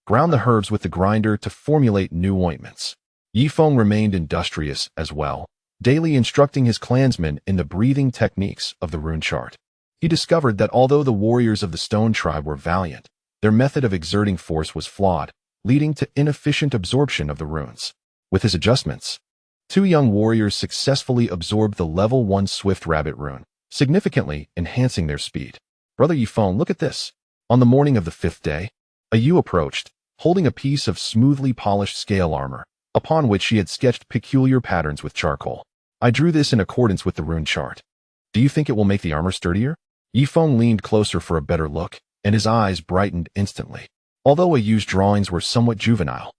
ground the herbs with the grinder to formulate new ointments. Yi Feng remained industrious as well, daily instructing his clansmen in the breathing techniques of the rune chart. He discovered that although the warriors of the stone tribe were valiant, their method of exerting force was flawed, leading to inefficient absorption of the runes. With his adjustments, 2 young warriors successfully absorbed the level 1 Swift Rabbit rune, significantly enhancing their speed. Brother Yi Feng, look at this. On the morning of the 5th day, a Yu approached, holding a piece of smoothly polished scale armor, upon which she had sketched peculiar patterns with charcoal. I drew this in accordance with the rune chart. Do you think it will make the armor sturdier? Yifeng leaned closer for a better look, and his eyes brightened instantly. Although Ayu's drawings were somewhat juvenile,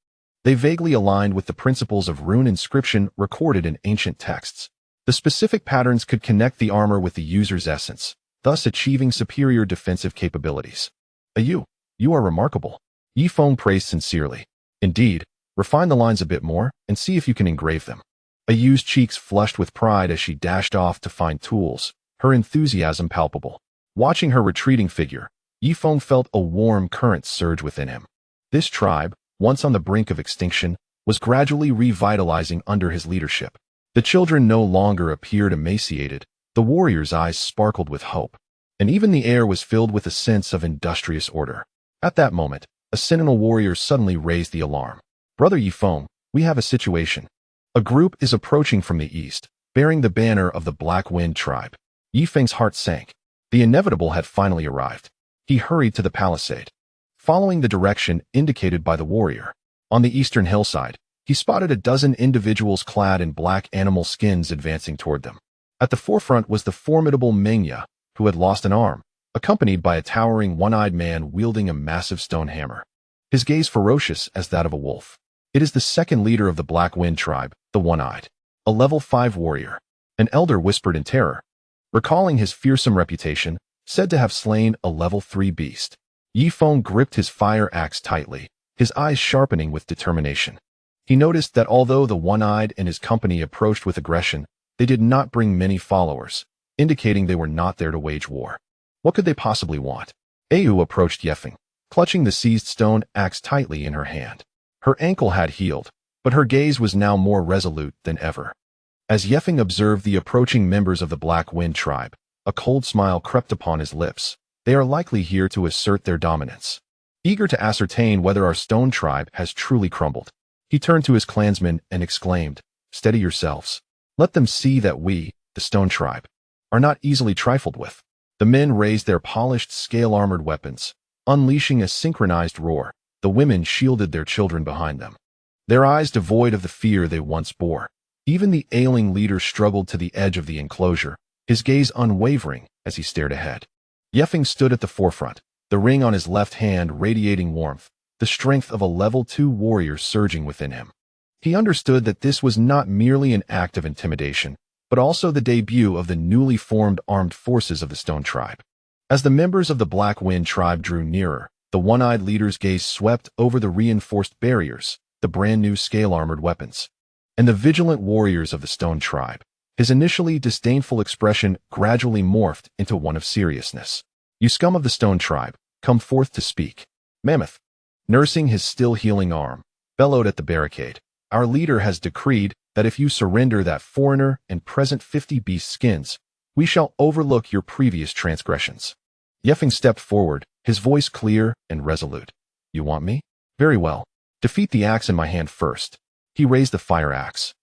they vaguely aligned with the principles of rune inscription recorded in ancient texts. The specific patterns could connect the armor with the user's essence, thus achieving superior defensive capabilities. Ayu, you are remarkable. Yifeng praised sincerely. Indeed, refine the lines a bit more and see if you can engrave them. Ayu's cheeks flushed with pride as she dashed off to find tools, her enthusiasm palpable. Watching her retreating figure, Yifeng felt a warm current surge within him. This tribe, once on the brink of extinction, was gradually revitalizing under his leadership. The children no longer appeared emaciated, the warriors' eyes sparkled with hope, and even the air was filled with a sense of industrious order. At that moment, a sentinel warrior suddenly raised the alarm. Brother Yifeng, we have a situation. A group is approaching from the east, bearing the banner of the Black Wind tribe. Yifeng's heart sank. The inevitable had finally arrived. He hurried to the palisade, following the direction indicated by the warrior. On the eastern hillside, he spotted a dozen individuals clad in black animal skins advancing toward them. At the forefront was the formidable Mengya, who had lost an arm, accompanied by a towering one-eyed man wielding a massive stone hammer. His gaze ferocious as that of a wolf. It is the second leader of the Black Wind tribe, the One-Eyed, a level 5 warrior. An elder whispered in terror, recalling his fearsome reputation, said to have slain a level 3 beast. Yifeng gripped his fire axe tightly, his eyes sharpening with determination. He noticed that although the One-Eyed and his company approached with aggression, they did not bring many followers, indicating they were not there to wage war. What could they possibly want? Ayu approached Yifeng, clutching the seized stone axe tightly in her hand. Her ankle had healed, but her gaze was now more resolute than ever. As Yifeng observed the approaching members of the Black Wind tribe, a cold smile crept upon his lips. They are likely here to assert their dominance. Eager to ascertain whether our stone tribe has truly crumbled, he turned to his clansmen and exclaimed, "Steady yourselves. Let them see that we, the stone tribe, are not easily trifled with." The men raised their polished, scale-armored weapons, unleashing a synchronized roar. The women shielded their children behind them, their eyes devoid of the fear they once bore. Even the ailing leader struggled to the edge of the enclosure, his gaze unwavering as he stared ahead. Yifeng stood at the forefront, the ring on his left hand radiating warmth, the strength of a level 2 warrior surging within him. He understood that this was not merely an act of intimidation, but also the debut of the newly formed armed forces of the Stone Tribe. As the members of the Black Wind tribe drew nearer, the one-eyed leader's gaze swept over the reinforced barriers, the brand-new scale-armored weapons, and the vigilant warriors of the Stone Tribe. His initially disdainful expression gradually morphed into one of seriousness. "You scum of the Stone Tribe, come forth to speak." Mammoth, nursing his still-healing arm, bellowed at the barricade. "Our leader has decreed that if you surrender that foreigner and present 50 beast skins, we shall overlook your previous transgressions." Yifeng stepped forward, his voice clear and resolute. "You want me? Very well. Defeat the axe in my hand first." He raised the fire axe,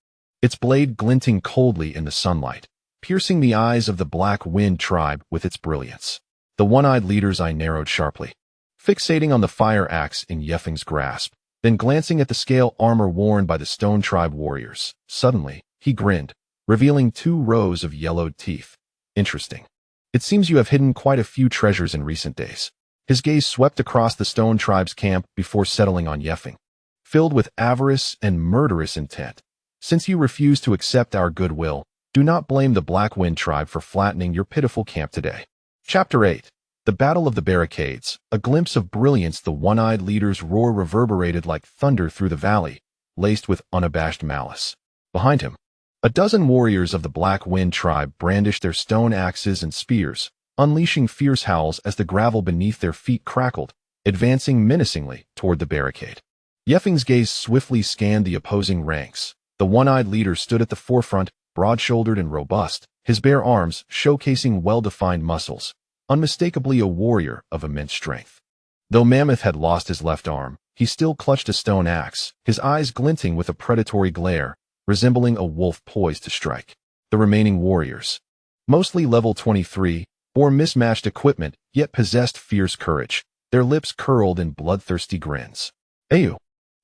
its blade glinting coldly in the sunlight, piercing the eyes of the Black Wind tribe with its brilliance. The one-eyed leader's eye narrowed sharply, fixating on the fire axe in Yifeng's grasp, then glancing at the scale armor worn by the Stone Tribe warriors. Suddenly, he grinned, revealing 2 rows of yellowed teeth. "Interesting. It seems you have hidden quite a few treasures in recent days." His gaze swept across the Stone Tribe's camp before settling on Yifeng, filled with avarice and murderous intent. "Since you refuse to accept our goodwill, do not blame the Black Wind tribe for flattening your pitiful camp today." Chapter 8. The Battle of the Barricades. A glimpse of brilliance. The one-eyed leader's roar reverberated like thunder through the valley, laced with unabashed malice. Behind him, a dozen warriors of the Black Wind tribe brandished their stone axes and spears, unleashing fierce howls as the gravel beneath their feet crackled, advancing menacingly toward the barricade. Yifeng's gaze swiftly scanned the opposing ranks. The one-eyed leader stood at the forefront, broad-shouldered and robust, his bare arms showcasing well-defined muscles, unmistakably a warrior of immense strength. Though Mammoth had lost his left arm, he still clutched a stone axe, his eyes glinting with a predatory glare, resembling a wolf poised to strike. The remaining warriors, mostly level 23, bore mismatched equipment, yet possessed fierce courage, their lips curled in bloodthirsty grins. "Ayu,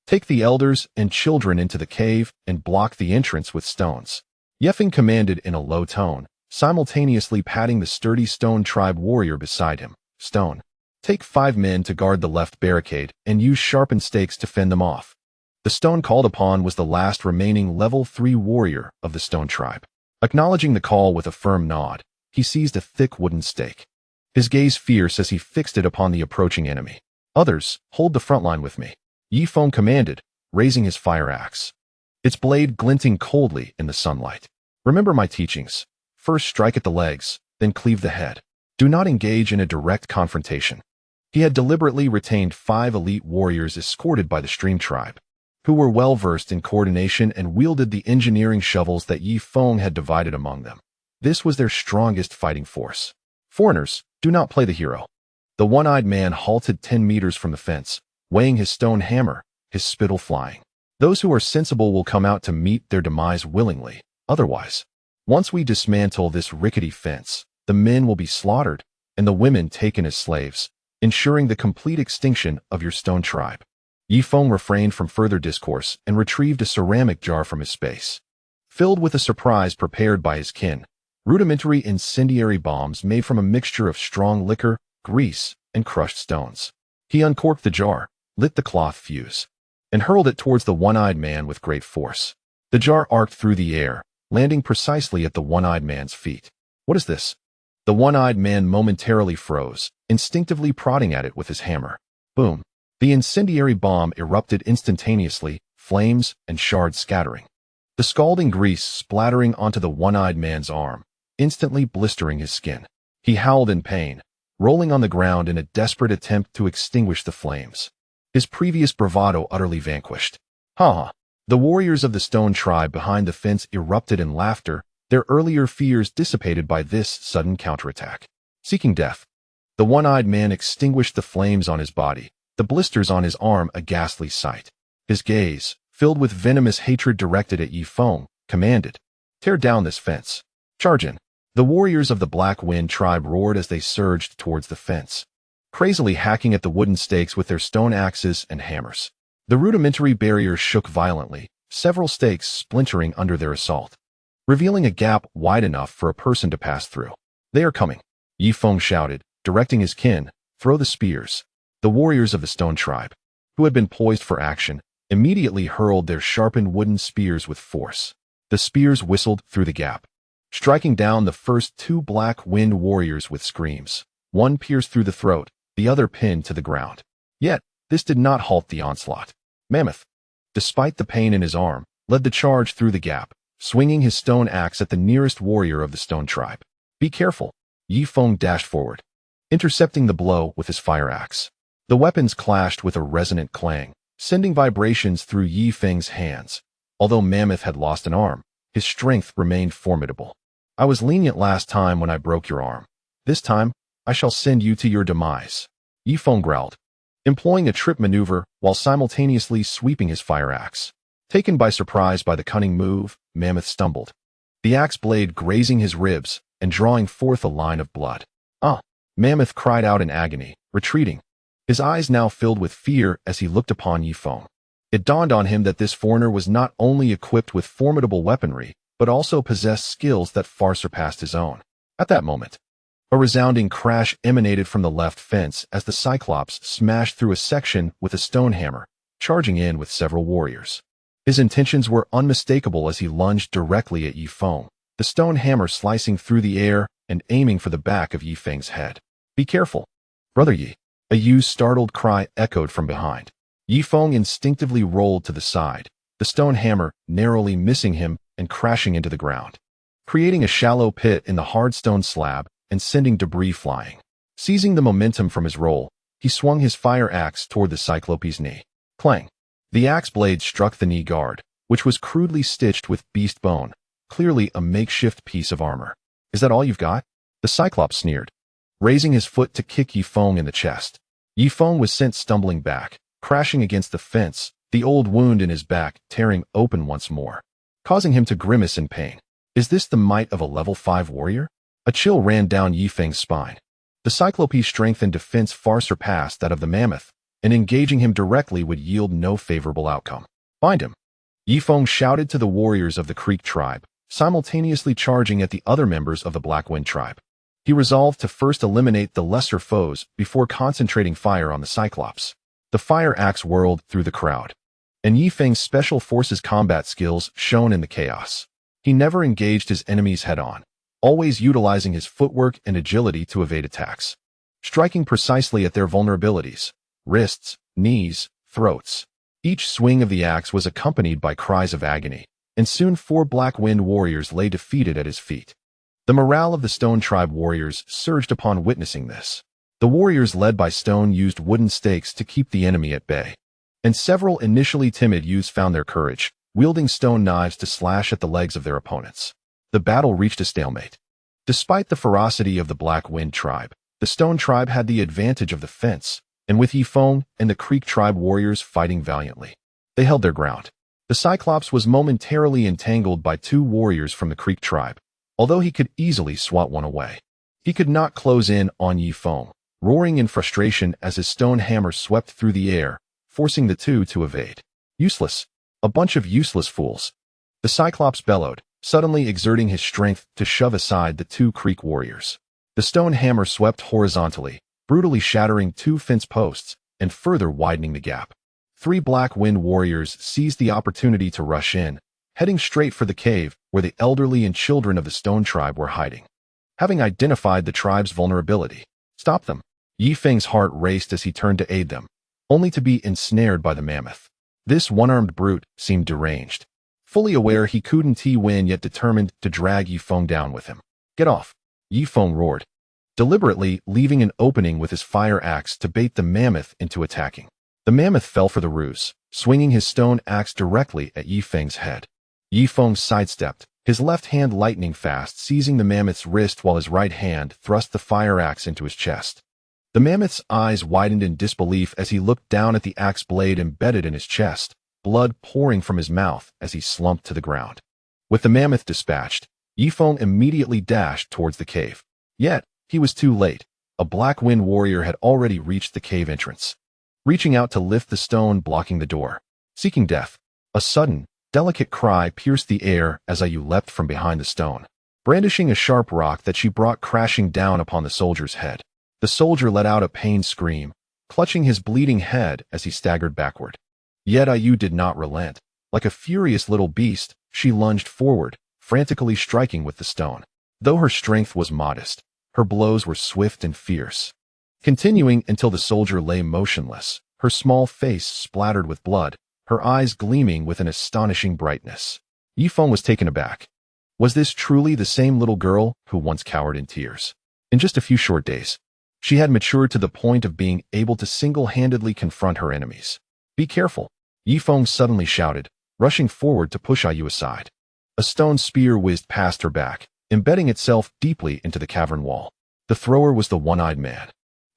take the elders and children into the cave and block the entrance with stones." Yefeng commanded in a low tone, simultaneously patting the sturdy Stone tribe warrior beside him. Stone, take 5 men to guard the left barricade and use sharpened stakes to fend them off. The Stone called upon was the last remaining level 3 warrior of the Stone tribe. Acknowledging the call with a firm nod, he seized a thick wooden stake. His gaze fierce as he fixed it upon the approaching enemy. Others, hold the front line with me, Yifeng commanded, raising his fire axe. Its blade glinting coldly in the sunlight. Remember my teachings. First strike at the legs, then cleave the head. Do not engage in a direct confrontation. He had deliberately retained 5 elite warriors escorted by the Stream tribe, who were well-versed in coordination and wielded the engineering shovels that Yifeng had divided among them. This was their strongest fighting force. Foreigners, do not play the hero. The one-eyed man halted 10 meters from the fence, weighing his stone hammer, his spittle flying. Those who are sensible will come out to meet their demise willingly. Otherwise, once we dismantle this rickety fence, the men will be slaughtered and the women taken as slaves, ensuring the complete extinction of your Stone tribe. Yifeng refrained from further discourse and retrieved a ceramic jar from his space. Filled with a surprise prepared by his kin, rudimentary incendiary bombs made from a mixture of strong liquor, grease, and crushed stones. He uncorked the jar, lit the cloth fuse, and hurled it towards the one-eyed man with great force. The jar arced through the air, landing precisely at the one-eyed man's feet. What is this? The one-eyed man momentarily froze, instinctively prodding at it with his hammer. Boom! The incendiary bomb erupted instantaneously, flames and shards scattering. The scalding grease splattering onto the one-eyed man's arm, instantly blistering his skin. He howled in pain, rolling on the ground in a desperate attempt to extinguish the flames. His previous bravado utterly vanquished. Ha! The warriors of the Stone tribe behind the fence erupted in laughter, their earlier fears dissipated by this sudden counterattack. Seeking death, the one-eyed man extinguished the flames on his body, the blisters on his arm a ghastly sight. His gaze, filled with venomous hatred directed at Yifeng, commanded, tear down this fence. Charge in. The warriors of the Black Wind tribe roared as they surged towards the fence, crazily hacking at the wooden stakes with their stone axes and hammers. The rudimentary barriers shook violently, several stakes splintering under their assault, revealing a gap wide enough for a person to pass through. They are coming, Yifeng shouted, directing his kin, throw the spears. The warriors of the Stone tribe, who had been poised for action, immediately hurled their sharpened wooden spears with force. The spears whistled through the gap, striking down the first 2 Black Wind warriors with screams. One pierced through the throat, the other pinned to the ground. Yet, this did not halt the onslaught. Mammoth, despite the pain in his arm, led the charge through the gap, swinging his stone axe at the nearest warrior of the Stone tribe. Be careful, Yifeng dashed forward, intercepting the blow with his fire axe. The weapons clashed with a resonant clang, sending vibrations through Yifeng's hands. Although Mammoth had lost an arm, his strength remained formidable. I was lenient last time when I broke your arm. This time, I shall send you to your demise, Yifeng growled, employing a trip maneuver while simultaneously sweeping his fire axe. Taken by surprise by the cunning move, Mammoth stumbled, the axe blade grazing his ribs and drawing forth a line of blood. Ah! Mammoth cried out in agony, retreating, his eyes now filled with fear as he looked upon Yifeng. It dawned on him that this foreigner was not only equipped with formidable weaponry, but also possessed skills that far surpassed his own. At that moment, a resounding crash emanated from the left fence as the Cyclops smashed through a section with a stone hammer, charging in with several warriors. His intentions were unmistakable as he lunged directly at Yifeng, the stone hammer slicing through the air and aiming for the back of Yifeng's head. Be careful, Brother Yi. A Yu's startled cry echoed from behind. Yifeng instinctively rolled to the side, the stone hammer narrowly missing him and crashing into the ground, creating a shallow pit in the hard stone slab and sending debris flying. Seizing the momentum from his roll, he swung his fire axe toward the Cyclope's knee. Clang! The axe blade struck the knee guard, which was crudely stitched with beast bone, clearly a makeshift piece of armor. Is that all you've got? The Cyclops sneered, raising his foot to kick Yifeng in the chest. Yifeng was sent stumbling back, crashing against the fence, the old wound in his back tearing open once more, causing him to grimace in pain. Is this the might of a level 5 warrior? A chill ran down Yifeng's spine. The Cyclope's strength and defense far surpassed that of the Mammoth, and engaging him directly would yield no favorable outcome. Find him! Yifeng shouted to the warriors of the Creek tribe, simultaneously charging at the other members of the Black Wind tribe. He resolved to first eliminate the lesser foes before concentrating fire on the Cyclops. The fire axe whirled through the crowd, and Yi Feng's special forces combat skills shone in the chaos. He never engaged his enemies head-on, always utilizing his footwork and agility to evade attacks, striking precisely at their vulnerabilities: wrists, knees, throats. Each swing of the axe was accompanied by cries of agony, and soon 4 Black Wind warriors lay defeated at his feet. The morale of the Stone Tribe warriors surged upon witnessing this. The warriors led by Stone used wooden stakes to keep the enemy at bay, and several initially timid youths found their courage, wielding stone knives to slash at the legs of their opponents. The battle reached a stalemate. Despite the ferocity of the Black Wind tribe, the Stone Tribe had the advantage of the fence, and with Yi Feng and the Creek Tribe warriors fighting valiantly, they held their ground. The Cyclops was momentarily entangled by 2 warriors from the Creek Tribe, although he could easily swat one away. He could not close in on Yi Feng, roaring in frustration as his stone hammer swept through the air, forcing the 2 to evade. Useless. A bunch of useless fools. The Cyclops bellowed, suddenly exerting his strength to shove aside the 2 Creek warriors. The stone hammer swept horizontally, brutally shattering 2 fence posts and further widening the gap. 3 Black Wind warriors seized the opportunity to rush in, heading straight for the cave where the elderly and children of the Stone Tribe were hiding. Having identified the tribe's vulnerability, stop them. Yi Feng's heart raced as he turned to aid them, only to be ensnared by the mammoth. This one-armed brute seemed deranged. Fully aware he couldn't win, yet determined to drag Yi Feng down with him. Get off! Yi Feng roared, deliberately leaving an opening with his fire axe to bait the mammoth into attacking. The mammoth fell for the ruse, swinging his stone axe directly at Yi Feng's head. Yi Feng sidestepped, his left hand lightning fast, seizing the mammoth's wrist while his right hand thrust the fire axe into his chest. The mammoth's eyes widened in disbelief as he looked down at the axe blade embedded in his chest, blood pouring from his mouth as he slumped to the ground. With the mammoth dispatched, Yi Feng immediately dashed towards the cave. Yet, he was too late. A Black Wind warrior had already reached the cave entrance, reaching out to lift the stone blocking the door. Seeking death. A sudden, delicate cry pierced the air as Ayu leapt from behind the stone, brandishing a sharp rock that she brought crashing down upon the soldier's head. The soldier let out a pained scream, clutching his bleeding head as he staggered backward. Yet Ayu did not relent. Like a furious little beast, she lunged forward, frantically striking with the stone. Though her strength was modest, her blows were swift and fierce, continuing until the soldier lay motionless, her small face splattered with blood, her eyes gleaming with an astonishing brightness. Yi Feng was taken aback. Was this truly the same little girl who once cowered in tears? In just a few short days, she had matured to the point of being able to single-handedly confront her enemies. Be careful, Yi Feng suddenly shouted, rushing forward to push Ayu aside. A stone spear whizzed past her back, embedding itself deeply into the cavern wall. The thrower was the one-eyed man,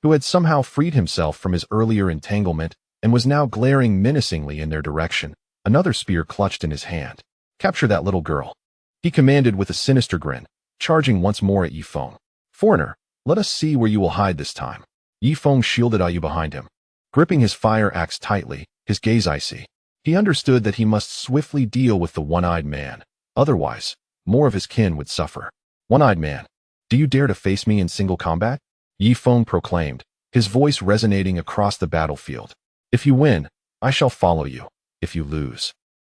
who had somehow freed himself from his earlier entanglement and was now glaring menacingly in their direction, another spear clutched in his hand. Capture that little girl, he commanded with a sinister grin, charging once more at Yi Feng. Foreigner, let us see where you will hide this time. Yi Feng shielded Ayu behind him, gripping his fire axe tightly, his gaze icy. He understood that he must swiftly deal with the one-eyed man, otherwise, more of his kin would suffer. One-eyed man, do you dare to face me in single combat? Yi Feng proclaimed, his voice resonating across the battlefield. If you win, I shall follow you. If you lose,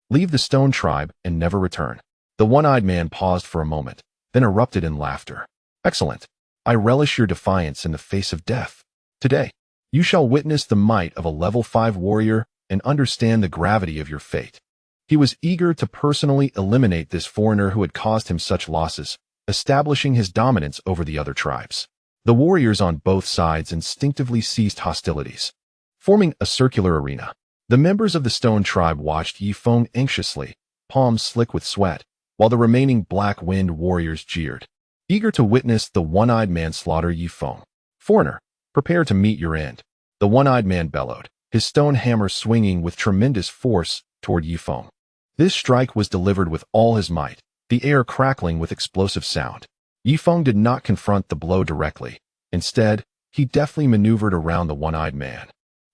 leave the Stone Tribe and never return. The one-eyed man paused for a moment, then erupted in laughter. Excellent. I relish your defiance in the face of death. Today, you shall witness the might of a level 5 warrior and understand the gravity of your fate. He was eager to personally eliminate this foreigner who had caused him such losses, establishing his dominance over the other tribes. The warriors on both sides instinctively ceased hostilities, forming a circular arena. The members of the Stone Tribe watched Yi Feng anxiously, palms slick with sweat, while the remaining Black Wind warriors jeered, eager to witness the one-eyed man slaughter Yi Feng. Foreigner, prepare to meet your end. The one-eyed man bellowed, his stone hammer swinging with tremendous force toward Yi Feng. This strike was delivered with all his might, the air crackling with explosive sound. Yi Feng did not confront the blow directly. Instead, he deftly maneuvered around the one-eyed man,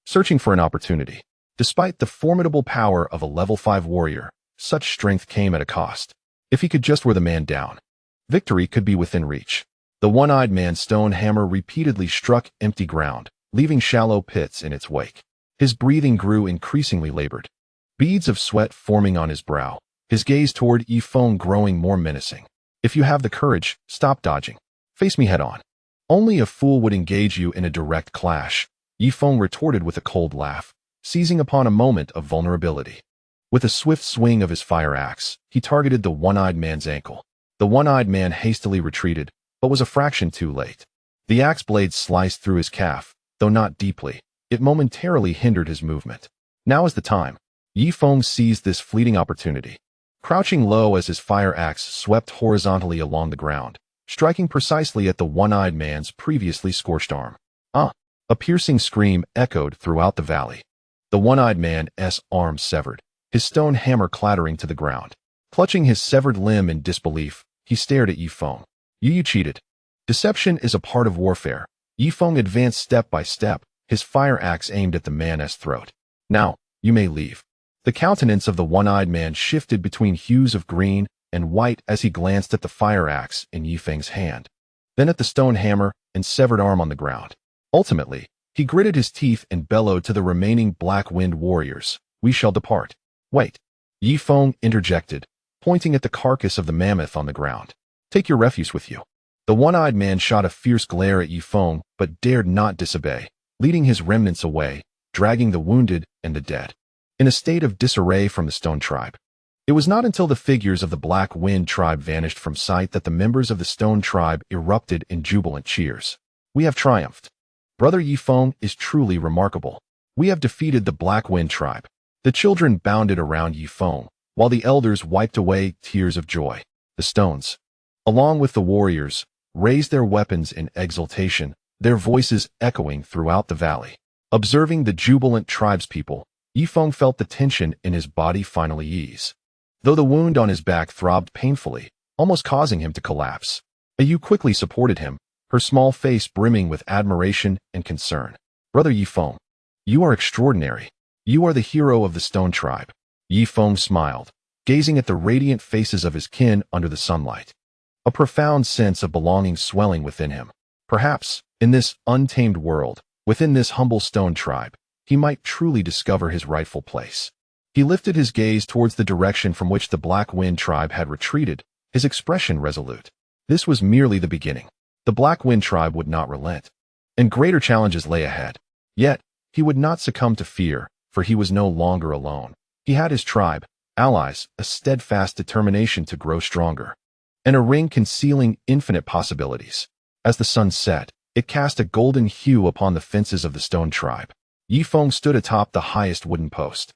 searching for an opportunity. Despite the formidable power of a level 5 warrior, such strength came at a cost. If he could just wear the man down, victory could be within reach. The one-eyed man's stone hammer repeatedly struck empty ground, leaving shallow pits in its wake. His breathing grew increasingly labored, beads of sweat forming on his brow, his gaze toward Yifeng growing more menacing. If you have the courage, stop dodging. Face me head-on. Only a fool would engage you in a direct clash, Yifeng retorted with a cold laugh, seizing upon a moment of vulnerability. With a swift swing of his fire axe, he targeted the one-eyed man's ankle. The one-eyed man hastily retreated, but was a fraction too late. The axe blade sliced through his calf, though not deeply. It momentarily hindered his movement. Now is the time. Yifeng seized this fleeting opportunity. Crouching low as his fire axe swept horizontally along the ground, striking precisely at the one-eyed man's previously scorched arm. A piercing scream echoed throughout the valley. The one-eyed man's arm severed, his stone hammer clattering to the ground. Clutching his severed limb in disbelief, he stared at Yifeng. You cheated. Deception is a part of warfare. Yifeng advanced step by step, his fire axe aimed at the man's throat. Now, you may leave. The countenance of the one-eyed man shifted between hues of green and white as he glanced at the fire axe in Yifeng's hand, then at the stone hammer and severed arm on the ground. Ultimately, he gritted his teeth and bellowed to the remaining black-wind warriors, "We shall depart." "Wait," Yifeng interjected, pointing at the carcass of the mammoth on the ground. "Take your refuse with you." The one-eyed man shot a fierce glare at Yifeng, but dared not disobey, leading his remnants away, dragging the wounded and the dead, in a state of disarray from the Stone Tribe. It was not until the figures of the Black Wind Tribe vanished from sight that the members of the Stone Tribe erupted in jubilant cheers. "We have triumphed. Brother Yifeng is truly remarkable. We have defeated the Black Wind Tribe." The children bounded around Yifeng, while the elders wiped away tears of joy. The stones, along with the warriors, raised their weapons in exultation, their voices echoing throughout the valley. Observing the jubilant tribespeople, Yifeng felt the tension in his body finally ease, though the wound on his back throbbed painfully, almost causing him to collapse. Ayu quickly supported him, her small face brimming with admiration and concern. "Brother Yifeng, you are extraordinary. You are the hero of the Stone Tribe." Yifeng smiled, gazing at the radiant faces of his kin under the sunlight. A profound sense of belonging swelling within him. Perhaps, in this untamed world, within this humble Stone Tribe, he might truly discover his rightful place. He lifted his gaze towards the direction from which the Black Wind Tribe had retreated, his expression resolute. This was merely the beginning. The Black Wind Tribe would not relent, and greater challenges lay ahead. Yet, he would not succumb to fear, for he was no longer alone. He had his tribe, allies, a steadfast determination to grow stronger, and a ring concealing infinite possibilities. As the sun set, it cast a golden hue upon the fences of the Stone Tribe. Yifeng stood atop the highest wooden post,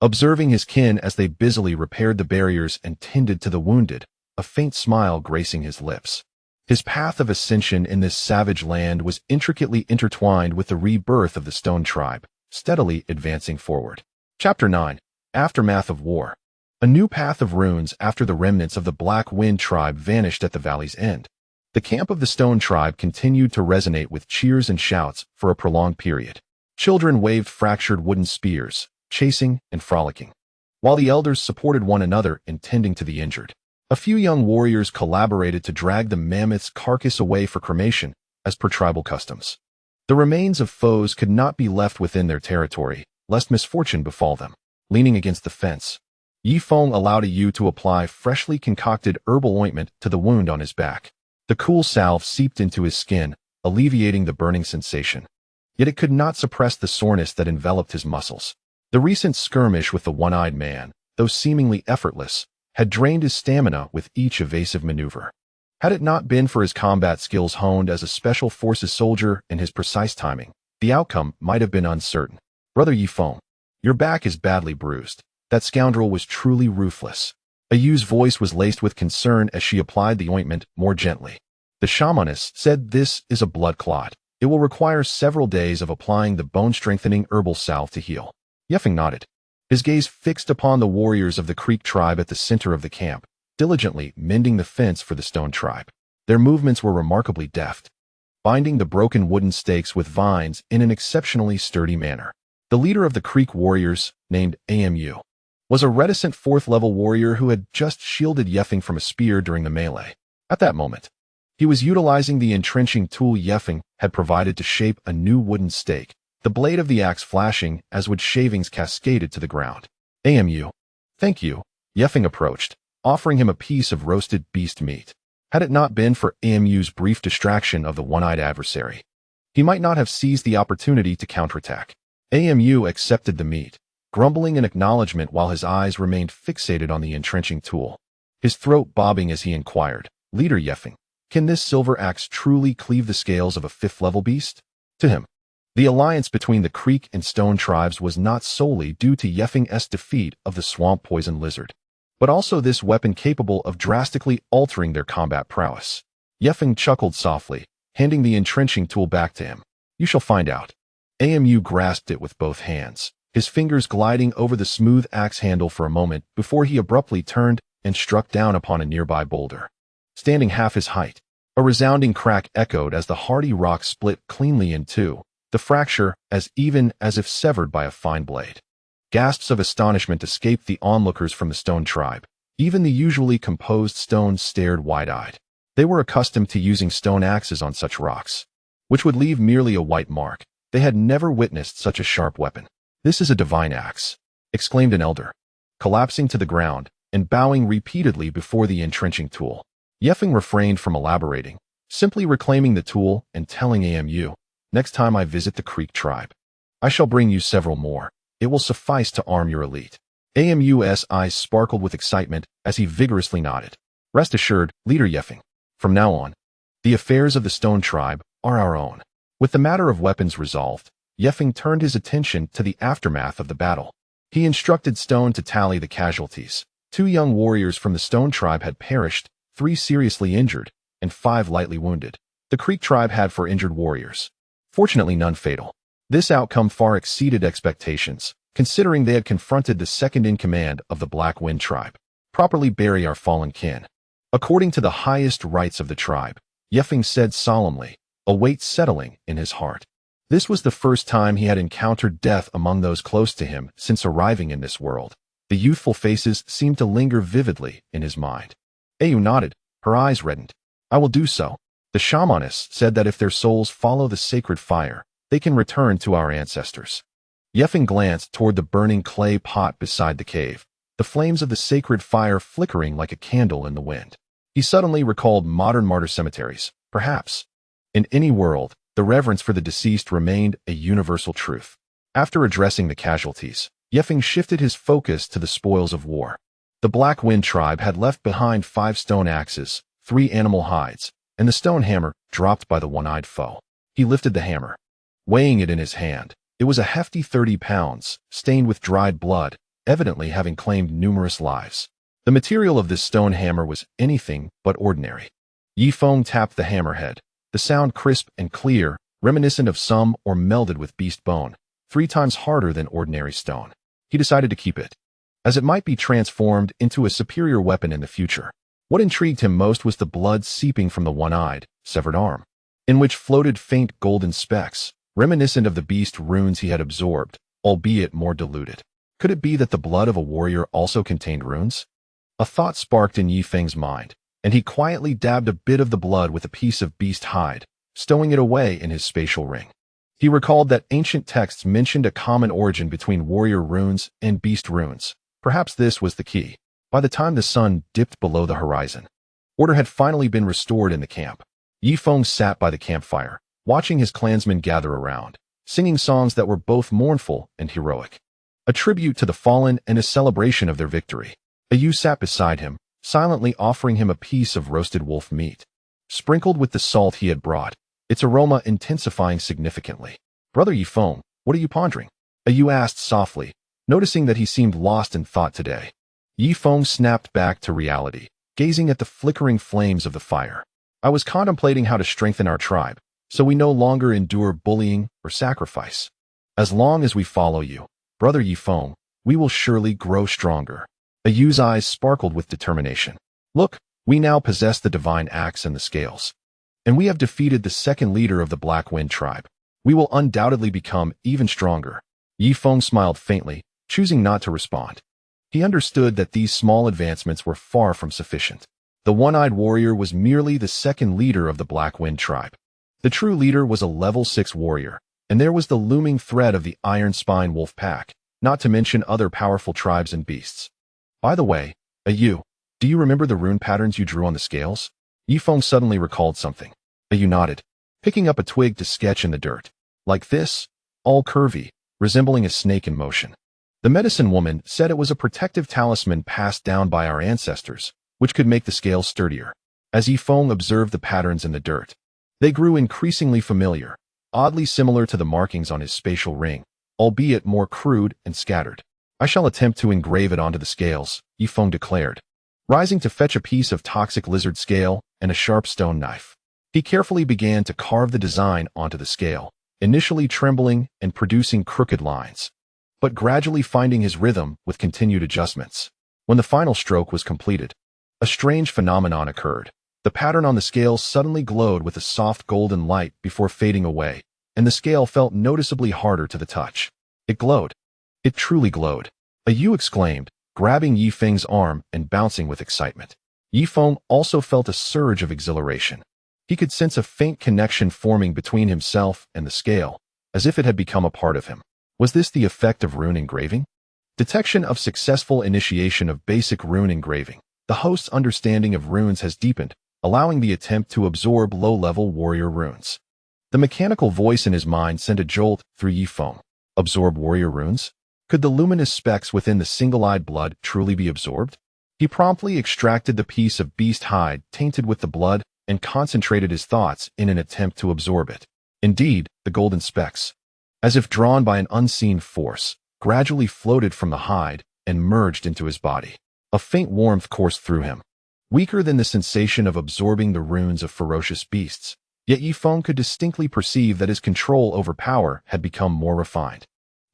observing his kin as they busily repaired the barriers and tended to the wounded, a faint smile gracing his lips. His path of ascension in this savage land was intricately intertwined with the rebirth of the Stone Tribe, steadily advancing forward. Chapter 9. Aftermath of War. A new path of runes after the remnants of the Black Wind Tribe vanished at the valley's end. The camp of the Stone Tribe continued to resonate with cheers and shouts for a prolonged period. Children waved fractured wooden spears, chasing and frolicking, while the elders supported one another in tending to the injured. A few young warriors collaborated to drag the mammoth's carcass away for cremation, as per tribal customs. The remains of foes could not be left within their territory, lest misfortune befall them. Leaning against the fence, Yifeng allowed Ayu to apply freshly concocted herbal ointment to the wound on his back. The cool salve seeped into his skin, alleviating the burning sensation. Yet it could not suppress the soreness that enveloped his muscles. The recent skirmish with the one-eyed man, though seemingly effortless, had drained his stamina with each evasive maneuver. Had it not been for his combat skills honed as a special forces soldier and his precise timing, the outcome might have been uncertain. "Brother Yifeng, your back is badly bruised. That scoundrel was truly ruthless." Ayu's voice was laced with concern as she applied the ointment more gently. "The shamaness said this is a blood clot. It will require several days of applying the bone-strengthening herbal salve to heal." Yifeng nodded, his gaze fixed upon the warriors of the Creek Tribe at the center of the camp, diligently mending the fence for the Stone Tribe. Their movements were remarkably deft, binding the broken wooden stakes with vines in an exceptionally sturdy manner. The leader of the Creek warriors, named Amu, was a reticent fourth-level warrior who had just shielded Yefeng from a spear during the melee. At that moment, he was utilizing the entrenching tool Yefeng had provided to shape a new wooden stake, the blade of the axe flashing as wood shavings cascaded to the ground. "Amu. Thank you," Yefeng approached, offering him a piece of roasted beast meat. Had it not been for Amu's brief distraction of the one-eyed adversary, he might not have seized the opportunity to counterattack. Amu accepted the meat, grumbling in acknowledgement while his eyes remained fixated on the entrenching tool, his throat bobbing as he inquired, "Leader Yefeng, can this silver axe truly cleave the scales of a fifth-level beast?" To him, the alliance between the Creek and Stone tribes was not solely due to Yefeng's defeat of the swamp poison lizard, but also this weapon capable of drastically altering their combat prowess. Yefeng chuckled softly, handing the entrenching tool back to him. "You shall find out." Amu grasped it with both hands, his fingers gliding over the smooth axe handle for a moment before he abruptly turned and struck down upon a nearby boulder. Standing half his height, a resounding crack echoed as the hardy rock split cleanly in two, the fracture as even as if severed by a fine blade. Gasps of astonishment escaped the onlookers from the Stone tribe. Even the usually composed Stones stared wide-eyed. They were accustomed to using stone axes on such rocks, which would leave merely a white mark. They had never witnessed such a sharp weapon. "This is a divine axe," exclaimed an elder, collapsing to the ground and bowing repeatedly before the entrenching tool. Yefeng refrained from elaborating, simply reclaiming the tool and telling Amu, "Next time I visit the Creek tribe, I shall bring you several more. It will suffice to arm your elite." Amu's eyes sparkled with excitement as he vigorously nodded. "Rest assured, Leader Yefeng, from now on, the affairs of the Stone tribe are our own." With the matter of weapons resolved, Yefeng turned his attention to the aftermath of the battle. He instructed Stone to tally the casualties. 2 young warriors from the Stone tribe had perished, 3 seriously injured, and 5 lightly wounded. The Creek tribe had 4 injured warriors. Fortunately, none fatal. This outcome far exceeded expectations, considering they had confronted the second-in-command of the Black Wind tribe. "Properly bury our fallen kin, according to the highest rites of the tribe," Yefeng said solemnly, a weight settling in his heart. This was the first time he had encountered death among those close to him since arriving in this world. The youthful faces seemed to linger vividly in his mind. Ayu nodded, her eyes reddened. "I will do so. The shamanists said that if their souls follow the sacred fire, they can return to our ancestors." Yefeng glanced toward the burning clay pot beside the cave, the flames of the sacred fire flickering like a candle in the wind. He suddenly recalled modern martyr cemeteries. Perhaps, in any world, the reverence for the deceased remained a universal truth. After addressing the casualties, Yefeng shifted his focus to the spoils of war. The Black Wind tribe had left behind 5 stone axes, 3 animal hides, and the stone hammer dropped by the one-eyed foe. He lifted the hammer, weighing it in his hand. It was a hefty 30 pounds, stained with dried blood, evidently having claimed numerous lives. The material of this stone hammer was anything but ordinary. Yifeng tapped the hammerhead, the sound crisp and clear, reminiscent of some or melded with beast bone, 3 times harder than ordinary stone. He decided to keep it, as it might be transformed into a superior weapon in the future. What intrigued him most was the blood seeping from the one-eyed, severed arm, in which floated faint golden specks, reminiscent of the beast runes he had absorbed, albeit more diluted. Could it be that the blood of a warrior also contained runes? A thought sparked in Yifeng's mind, and he quietly dabbed a bit of the blood with a piece of beast hide, stowing it away in his spatial ring. He recalled that ancient texts mentioned a common origin between warrior runes and beast runes. Perhaps this was the key. By the time the sun dipped below the horizon, order had finally been restored in the camp. Yifeng sat by the campfire, watching his clansmen gather around, singing songs that were both mournful and heroic, a tribute to the fallen and a celebration of their victory. Ayu sat beside him, silently offering him a piece of roasted wolf meat, sprinkled with the salt he had brought, its aroma intensifying significantly. "Brother Yifeng, what are you pondering?" Ayu asked softly, noticing that he seemed lost in thought today. Yifeng snapped back to reality, gazing at the flickering flames of the fire. "I was contemplating how to strengthen our tribe, so we no longer endure bullying or sacrifice. As long as we follow you, Brother Yifeng, we will surely grow stronger." Ayu's eyes sparkled with determination. "Look, we now possess the divine axe and the scales, and we have defeated the second leader of the Black Wind tribe. We will undoubtedly become even stronger." Yifeng smiled faintly, choosing not to respond. he understood that these small advancements were far from sufficient. The one-eyed warrior was merely the second leader of the Black Wind tribe. The true leader was a level 6 warrior, and there was the looming threat of the Iron Spine Wolf Pack, not to mention other powerful tribes and beasts. By the way, Ayu, do you remember the rune patterns you drew on the scales? Yifeng suddenly recalled something. Ayu nodded, picking up a twig to sketch in the dirt. Like this, all curvy, resembling a snake in motion. The medicine woman said it was a protective talisman passed down by our ancestors, which could make the scales sturdier. As Yifeng observed the patterns in the dirt, they grew increasingly familiar, oddly similar to the markings on his spatial ring, albeit more crude and scattered. I shall attempt to engrave it onto the scales, Yifeng declared, rising to fetch a piece of toxic lizard scale and a sharp stone knife. He carefully began to carve the design onto the scale, initially trembling and producing crooked lines, but gradually finding his rhythm with continued adjustments. When the final stroke was completed, a strange phenomenon occurred. The pattern on the scale suddenly glowed with a soft golden light before fading away, and the scale felt noticeably harder to the touch. It glowed. It truly glowed. Ayu exclaimed, grabbing Yifeng's arm and bouncing with excitement. Yifeng also felt a surge of exhilaration. He could sense a faint connection forming between himself and the scale, as if it had become a part of him. Was this the effect of rune engraving? Detection of successful initiation of basic rune engraving. The host's understanding of runes has deepened, allowing the attempt to absorb low-level warrior runes. The mechanical voice in his mind sent a jolt through Yifeng. Absorb warrior runes? Could the luminous specks within the single-eyed blood truly be absorbed? He promptly extracted the piece of beast hide tainted with the blood and concentrated his thoughts in an attempt to absorb it. Indeed, the golden specks, as if drawn by an unseen force, gradually floated from the hide and merged into his body. A faint warmth coursed through him, weaker than the sensation of absorbing the runes of ferocious beasts, yet Yifeng could distinctly perceive that his control over power had become more refined.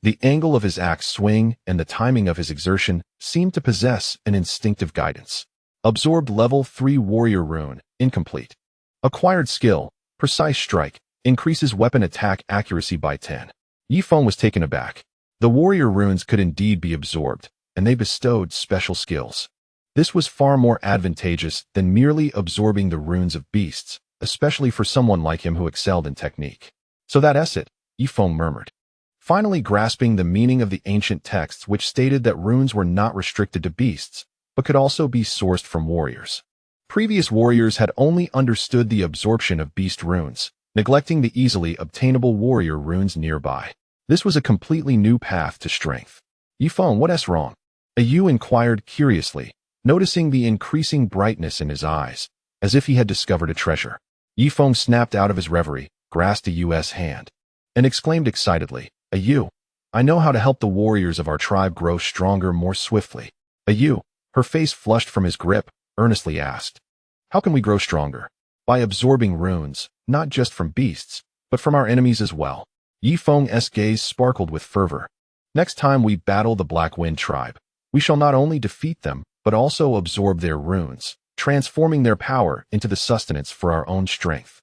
The angle of his axe swing and the timing of his exertion seemed to possess an instinctive guidance. Absorbed level 3 warrior rune, incomplete. Acquired skill, precise strike, increases weapon attack accuracy by 10. Yifeng was taken aback. The warrior runes could indeed be absorbed, and they bestowed special skills. This was far more advantageous than merely absorbing the runes of beasts, especially for someone like him who excelled in technique. So that's it, Yifeng murmured, finally grasping the meaning of the ancient texts which stated that runes were not restricted to beasts, but could also be sourced from warriors. Previous warriors had only understood the absorption of beast runes, neglecting the easily obtainable warrior runes nearby. This was a completely new path to strength. Yifeng, what's wrong? Ayu inquired curiously, noticing the increasing brightness in his eyes, as if he had discovered a treasure. Yifeng snapped out of his reverie, grasped Ayu's hand, and exclaimed excitedly, Ayu, I know how to help the warriors of our tribe grow stronger more swiftly. Ayu, her face flushed from his grip, earnestly asked, how can we grow stronger? By absorbing runes, not just from beasts, but from our enemies as well. Yifeng's gaze sparkled with fervor. Next time we battle the Black Wind tribe, we shall not only defeat them, but also absorb their runes, transforming their power into the sustenance for our own strength.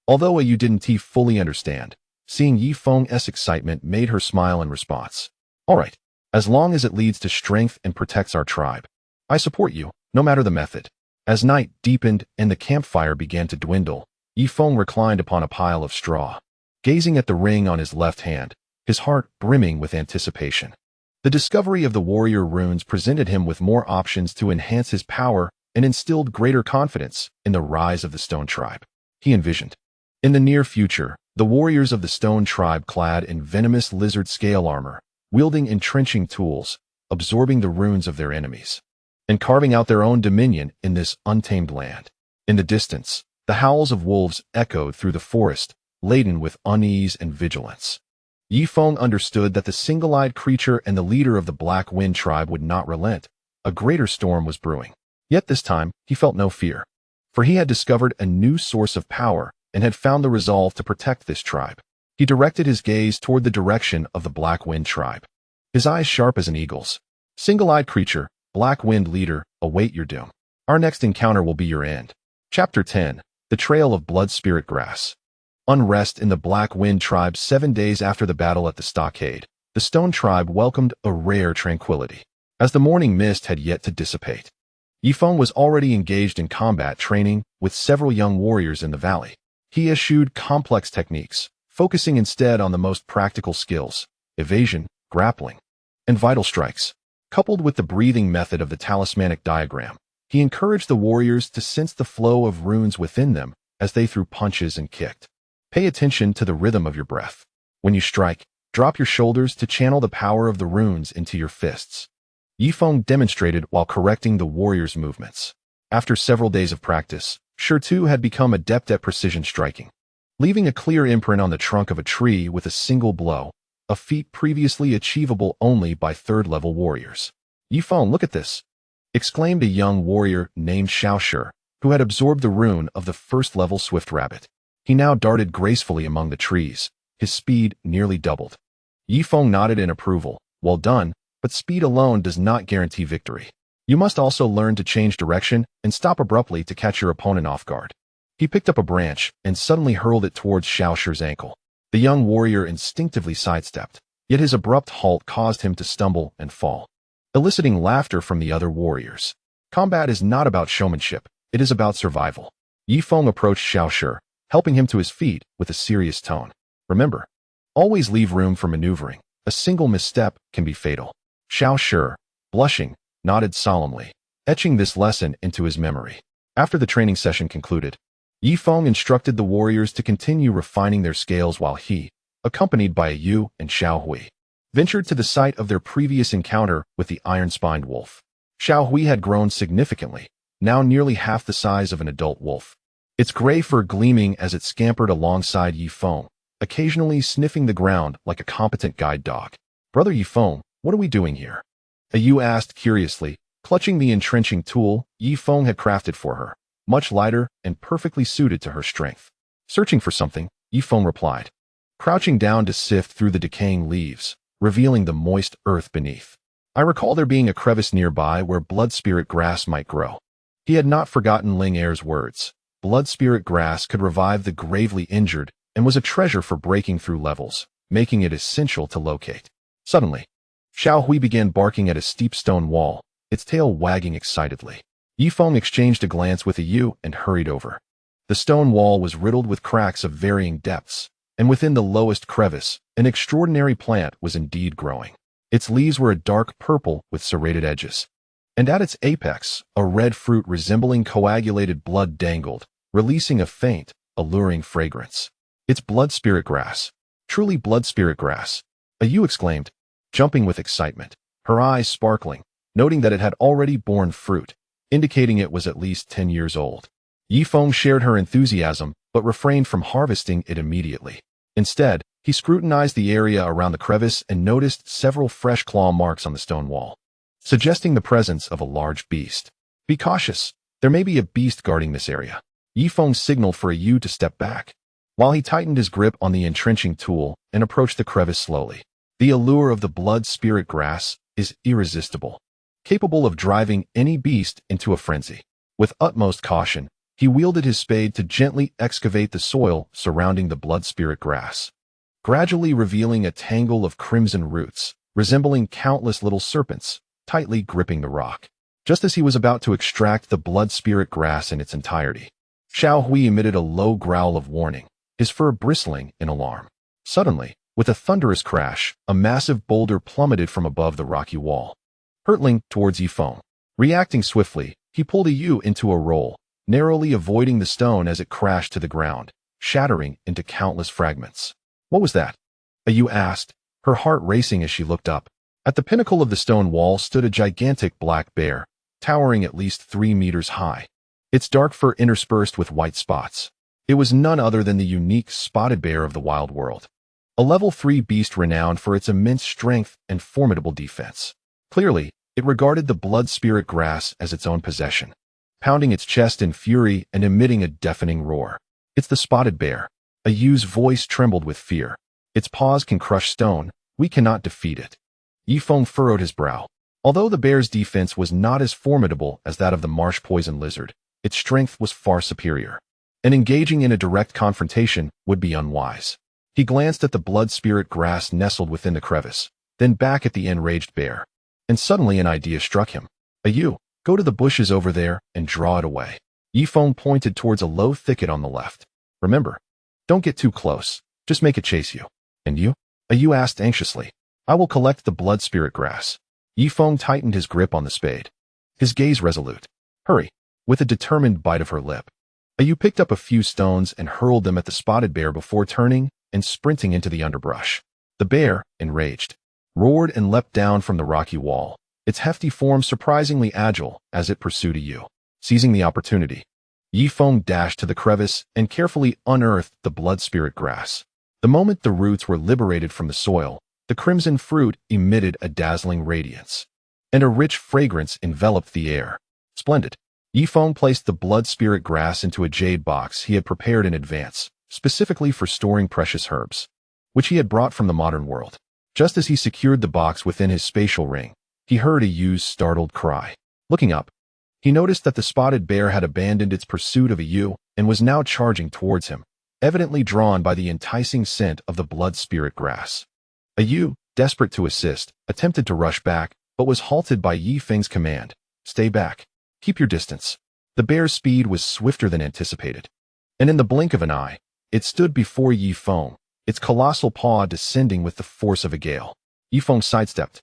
Although Ayu didn't fully understand, seeing Yifeng's excitement made her smile in response. All right, as long as it leads to strength and protects our tribe, I support you, no matter the method. As night deepened and the campfire began to dwindle, Yifeng reclined upon a pile of straw, gazing at the ring on his left hand, his heart brimming with anticipation. The discovery of the warrior runes presented him with more options to enhance his power and instilled greater confidence in the rise of the Stone Tribe. He envisioned, in the near future, the warriors of the Stone Tribe clad in venomous lizard scale armor, wielding entrenching tools, absorbing the runes of their enemies, and carving out their own dominion in this untamed land. In the distance, the howls of wolves echoed through the forest, laden with unease and vigilance. Yifeng understood that the single-eyed creature and the leader of the Black Wind tribe would not relent. A greater storm was brewing. Yet this time, he felt no fear, for he had discovered a new source of power and had found the resolve to protect this tribe. He directed his gaze toward the direction of the Black Wind tribe, his eyes sharp as an eagle's. Single-eyed creature, Black Wind leader, await your doom. Our next encounter will be your end. Chapter 10. The Trail of Blood Spirit Grass. Unrest in the Black Wind tribe 7 days after the battle at the stockade. The Stone tribe welcomed a rare tranquility. As the morning mist had yet to dissipate, Yifeng was already engaged in combat training with several young warriors in the valley. He eschewed complex techniques, focusing instead on the most practical skills: evasion, grappling, and vital strikes. Coupled with the breathing method of the talismanic diagram, he encouraged the warriors to sense the flow of runes within them as they threw punches and kicked. Pay attention to the rhythm of your breath. When you strike, drop your shoulders to channel the power of the runes into your fists. Yifeng demonstrated while correcting the warriors' movements. After several days of practice, Shi Tu had become adept at precision striking, leaving a clear imprint on the trunk of a tree with a single blow, a feat previously achievable only by third-level warriors. "Yifeng, look at this!" exclaimed a young warrior named Xiao Shi, who had absorbed the rune of the first-level Swift Rabbit. He now darted gracefully among the trees, his speed nearly doubled. Yifeng nodded in approval. "Well done, but speed alone does not guarantee victory. You must also learn to change direction and stop abruptly to catch your opponent off guard." He picked up a branch and suddenly hurled it towards Xiao Shi's ankle. The young warrior instinctively sidestepped, yet his abrupt halt caused him to stumble and fall, eliciting laughter from the other warriors. Combat is not about showmanship, it is about survival. Yifeng approached Xiao Shi, helping him to his feet with a serious tone. "Remember, always leave room for maneuvering. A single misstep can be fatal." Xiao Shi, blushing, nodded solemnly, etching this lesson into his memory. After the training session concluded, Yifeng instructed the warriors to continue refining their scales while he, accompanied by Yu and Xiao Hui, ventured to the site of their previous encounter with the iron-spined wolf. Xiao Hui had grown significantly, now nearly half the size of an adult wolf, its gray fur gleaming as it scampered alongside Yifeng, occasionally sniffing the ground like a competent guide dog. "Brother Yifeng, what are we doing here?" Yu asked curiously, clutching the entrenching tool Yifeng had crafted for her, much lighter and perfectly suited to her strength. "Searching for something," Yifeng replied, crouching down to sift through the decaying leaves, revealing the moist earth beneath. "I recall there being a crevice nearby where blood spirit grass might grow." He had not forgotten Ling Er's words. Blood spirit grass could revive the gravely injured and was a treasure for breaking through levels, making it essential to locate. Suddenly, Xiao Hui began barking at a steep stone wall, its tail wagging excitedly. Yifeng exchanged a glance with Yu and hurried over. The stone wall was riddled with cracks of varying depths, and within the lowest crevice, an extraordinary plant was indeed growing. Its leaves were a dark purple with serrated edges, and at its apex, a red fruit resembling coagulated blood dangled, releasing a faint, alluring fragrance. "It's blood spirit grass. Truly blood spirit grass," Yu exclaimed, jumping with excitement, her eyes sparkling, noting that it had already borne fruit, indicating it was at least 10 years old. Yifeng shared her enthusiasm, but refrained from harvesting it immediately. Instead, he scrutinized the area around the crevice and noticed several fresh claw marks on the stone wall, suggesting the presence of a large beast. "Be cautious. There may be a beast guarding this area." Yifeng signaled for Yu to step back, while he tightened his grip on the entrenching tool and approached the crevice slowly. The allure of the blood spirit grass is irresistible, capable of driving any beast into a frenzy. With utmost caution, he wielded his spade to gently excavate the soil surrounding the blood spirit grass, gradually revealing a tangle of crimson roots, resembling countless little serpents, tightly gripping the rock. Just as he was about to extract the blood spirit grass in its entirety, Xiao Hui emitted a low growl of warning, his fur bristling in alarm. Suddenly, with a thunderous crash, a massive boulder plummeted from above the rocky wall, hurtling towards Yifeng. Reacting swiftly, he pulled Yu into a roll, narrowly avoiding the stone as it crashed to the ground, shattering into countless fragments. "What was that?" Yu asked, her heart racing as she looked up. At the pinnacle of the stone wall stood a gigantic black bear, towering at least 3 meters high, its dark fur interspersed with white spots. It was none other than the unique spotted bear of the wild world, a level 3 beast renowned for its immense strength and formidable defense. Clearly, it regarded the blood spirit grass as its own possession, pounding its chest in fury and emitting a deafening roar. "It's the spotted bear." Yu's voice trembled with fear. "Its paws can crush stone. We cannot defeat it." Yifeng furrowed his brow. Although the bear's defense was not as formidable as that of the marsh poison lizard, its strength was far superior, and engaging in a direct confrontation would be unwise. He glanced at the blood spirit grass nestled within the crevice, then back at the enraged bear, And suddenly an idea struck him. You, go to the bushes over there and draw it away. Yifeng pointed towards a low thicket on the left. Remember, don't get too close. Just make it chase you. And you? You asked anxiously. I will collect the blood spirit grass. Yifeng tightened his grip on the spade. His gaze resolute. Hurry. With a determined bite of her lip. You picked up a few stones and hurled them at the spotted bear before turning and sprinting into the underbrush. The bear, enraged, roared and leapt down from the rocky wall, its hefty form surprisingly agile as it pursued you. Seizing the opportunity, Yifeng dashed to the crevice and carefully unearthed the blood spirit grass. The moment the roots were liberated from the soil, the crimson fruit emitted a dazzling radiance, and a rich fragrance enveloped the air. Splendid. Yifeng placed the blood spirit grass into a jade box he had prepared in advance, specifically for storing precious herbs, which he had brought from the modern world. Just as he secured the box within his spatial ring, he heard a ew's startled cry. Looking up, he noticed that the spotted bear had abandoned its pursuit of a ewe and was now charging towards him, evidently drawn by the enticing scent of the blood spirit grass. A ewe, desperate to assist, attempted to rush back, but was halted by Yifeng's command. Stay back. Keep your distance. The bear's speed was swifter than anticipated, and in the blink of an eye, it stood before Yifeng, its colossal paw descending with the force of a gale. Yifeng sidestepped,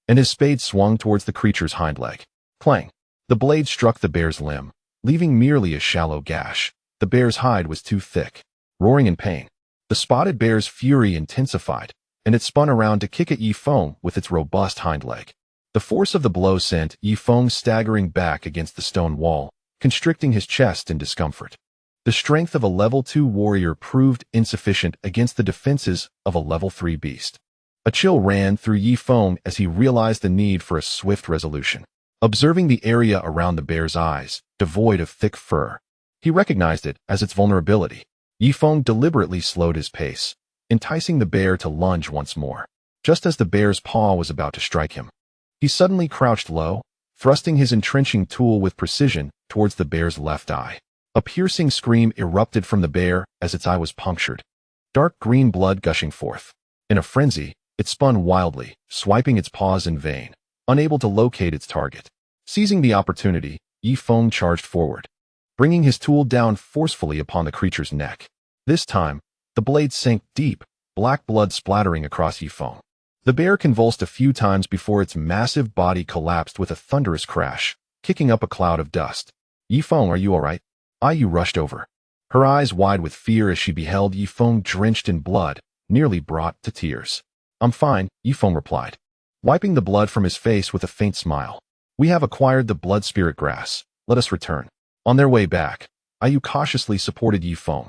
and his spade swung towards the creature's hind leg. Clang! The blade struck the bear's limb, leaving merely a shallow gash. The bear's hide was too thick. Roaring in pain, the spotted bear's fury intensified, and it spun around to kick at Yifeng with its robust hind leg. The force of the blow sent Yifeng staggering back against the stone wall, constricting his chest in discomfort. The strength of a level 2 warrior proved insufficient against the defenses of a level 3 beast. A chill ran through Yifeng as he realized the need for a swift resolution. Observing the area around the bear's eyes, devoid of thick fur, he recognized it as its vulnerability. Yifeng deliberately slowed his pace, enticing the bear to lunge once more. Just as the bear's paw was about to strike him, he suddenly crouched low, thrusting his entrenching tool with precision towards the bear's left eye. A piercing scream erupted from the bear as its eye was punctured, dark green blood gushing forth. In a frenzy, it spun wildly, swiping its paws in vain, unable to locate its target. Seizing the opportunity, Yifeng charged forward, bringing his tool down forcefully upon the creature's neck. This time, the blade sank deep, black blood splattering across Yifeng. The bear convulsed a few times before its massive body collapsed with a thunderous crash, kicking up a cloud of dust. Yifeng, are you all right? Ayu rushed over, her eyes wide with fear as she beheld Yifeng drenched in blood, nearly brought to tears. I'm fine, Yifeng replied, wiping the blood from his face with a faint smile. We have acquired the blood spirit grass. Let us return. On their way back, Ayu cautiously supported Yifeng,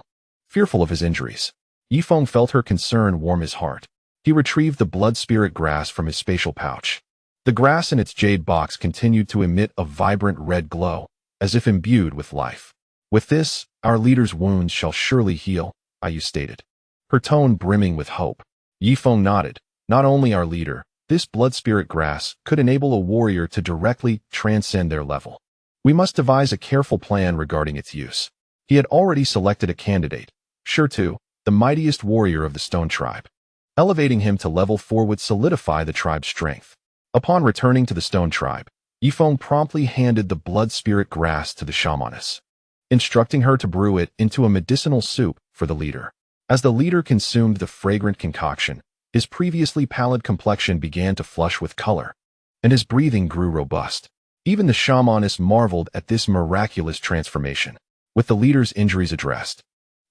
fearful of his injuries. Yifeng felt her concern warm his heart. He retrieved the blood spirit grass from his spatial pouch. The grass in its jade box continued to emit a vibrant red glow, as if imbued with life. With this, our leader's wounds shall surely heal, Ayu stated, her tone brimming with hope. Yifeng nodded. Not only our leader, this blood spirit grass could enable a warrior to directly transcend their level. We must devise a careful plan regarding its use. He had already selected a candidate, Shurtu, the mightiest warrior of the Stone Tribe. Elevating him to level 4 would solidify the tribe's strength. Upon returning to the Stone Tribe, Yifeng promptly handed the blood spirit grass to the shamaness, instructing her to brew it into a medicinal soup for the leader. As the leader consumed the fragrant concoction, his previously pallid complexion began to flush with color, and his breathing grew robust. Even the shamaness marveled at this miraculous transformation. With the leader's injuries addressed,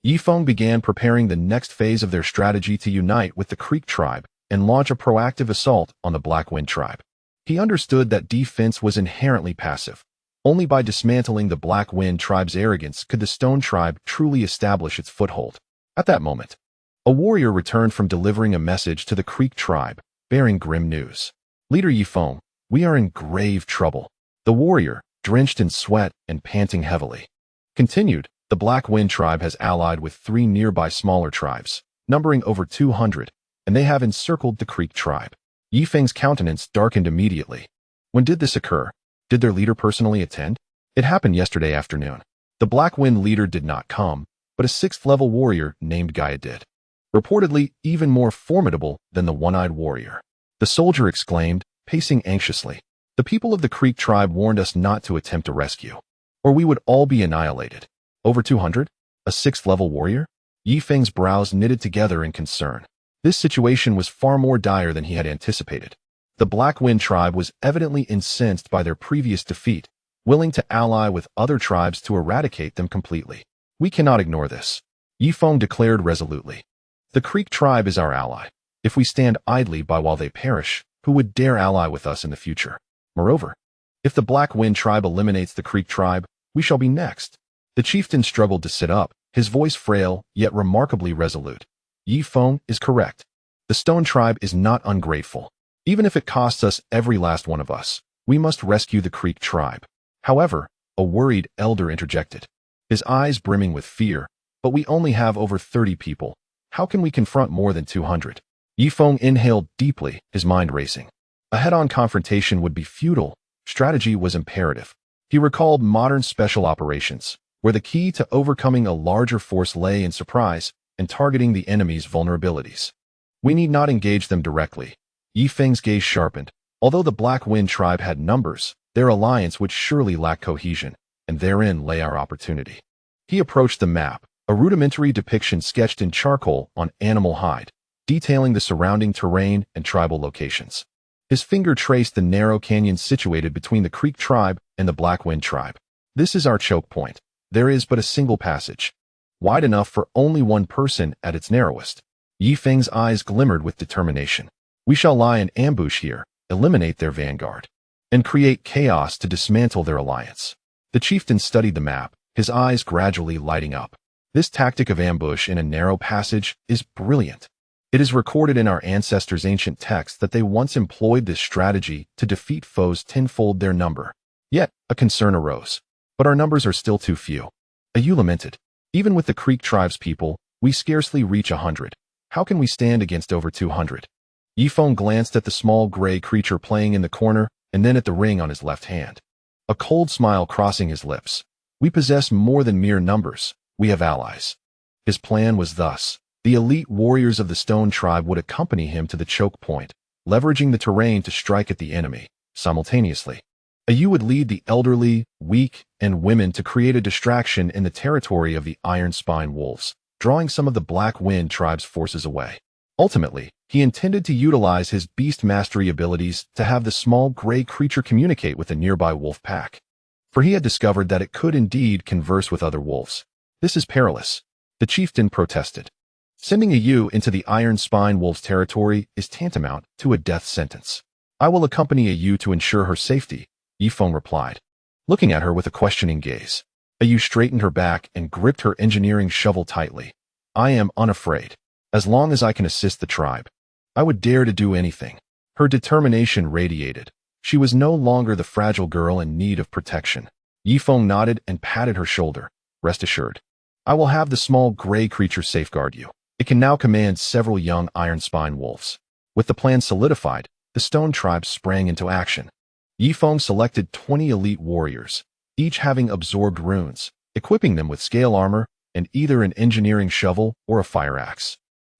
Yifeng began preparing the next phase of their strategy to unite with the Creek tribe and launch a proactive assault on the Black Wind tribe. He understood that defense was inherently passive. Only by dismantling the Black Wind tribe's arrogance could the Stone tribe truly establish its foothold. At that moment, a warrior returned from delivering a message to the Creek tribe, bearing grim news. Leader Yifeng, we are in grave trouble. The warrior, drenched in sweat and panting heavily, continued. The Black Wind tribe has allied with 3 nearby smaller tribes, numbering over 200, and they have encircled the Creek tribe. Yifeng's countenance darkened immediately. When did this occur? Did their leader personally attend? It happened yesterday afternoon. The Black Wind leader did not come, but a 6th-level warrior named Gaia did. Reportedly even more formidable than the one-eyed warrior. The soldier exclaimed, pacing anxiously. The people of the Creek tribe warned us not to attempt a rescue, or we would all be annihilated. Over 200? A 6th-level warrior? Yi Feng's brows knitted together in concern. This situation was far more dire than he had anticipated. The Black Wind tribe was evidently incensed by their previous defeat, willing to ally with other tribes to eradicate them completely. We cannot ignore this, Yi Feng declared resolutely. The Creek tribe is our ally. If we stand idly by while they perish, who would dare ally with us in the future? Moreover, if the Black Wind tribe eliminates the Creek tribe, we shall be next. The chieftain struggled to sit up, his voice frail, yet remarkably resolute. Yi Feng is correct. The Stone tribe is not ungrateful. Even if it costs us every last one of us, we must rescue the Creek tribe. However, a worried elder interjected, his eyes brimming with fear. But we only have over 30 people. How can we confront more than 200? Yi Feng inhaled deeply, his mind racing. A head-on confrontation would be futile. Strategy was imperative. He recalled modern special operations, where the key to overcoming a larger force lay in surprise and targeting the enemy's vulnerabilities. We need not engage them directly. Yi Feng's gaze sharpened. Although the Black Wind tribe had numbers, their alliance would surely lack cohesion, and therein lay our opportunity. He approached the map, a rudimentary depiction sketched in charcoal on animal hide, detailing the surrounding terrain and tribal locations. His finger traced the narrow canyon situated between the Creek tribe and the Black Wind tribe. This is our choke point. There is but a single passage, wide enough for only one person at its narrowest. Yi Feng's eyes glimmered with determination. We shall lie in ambush here, eliminate their vanguard, and create chaos to dismantle their alliance. The chieftain studied the map, his eyes gradually lighting up. This tactic of ambush in a narrow passage is brilliant. It is recorded in our ancestors' ancient texts that they once employed this strategy to defeat foes tenfold their number. Yet, a concern arose. But our numbers are still too few. Ayu lamented. Even with the Creek tribe's people, we scarcely reach 100. How can we stand against over 200? Yi Feng glanced at the small gray creature playing in the corner and then at the ring on his left hand. A cold smile crossing his lips. We possess more than mere numbers. We have allies. His plan was thus. The elite warriors of the Stone tribe would accompany him to the choke point, leveraging the terrain to strike at the enemy, simultaneously. Ayu would lead the elderly, weak, and women to create a distraction in the territory of the Iron Spine wolves, drawing some of the Black Wind tribe's forces away. Ultimately, he intended to utilize his beast mastery abilities to have the small gray creature communicate with a nearby wolf pack. For he had discovered that it could indeed converse with other wolves. This is perilous, the chieftain protested. Sending Ayu into the Iron Spine wolf's territory is tantamount to a death sentence. I will accompany Ayu to ensure her safety, Yi Feng replied, looking at her with a questioning gaze. Ayu straightened her back and gripped her engineering shovel tightly. I am unafraid. As long as I can assist the tribe, I would dare to do anything. Her determination radiated. She was no longer the fragile girl in need of protection. Yi Feng nodded and patted her shoulder. Rest assured. I will have the small gray creature safeguard you. It can now command several young Iron Spine wolves. With the plan solidified, the Stone tribe sprang into action. Yi Feng selected 20 elite warriors, each having absorbed runes, equipping them with scale armor and either an engineering shovel or a fire axe.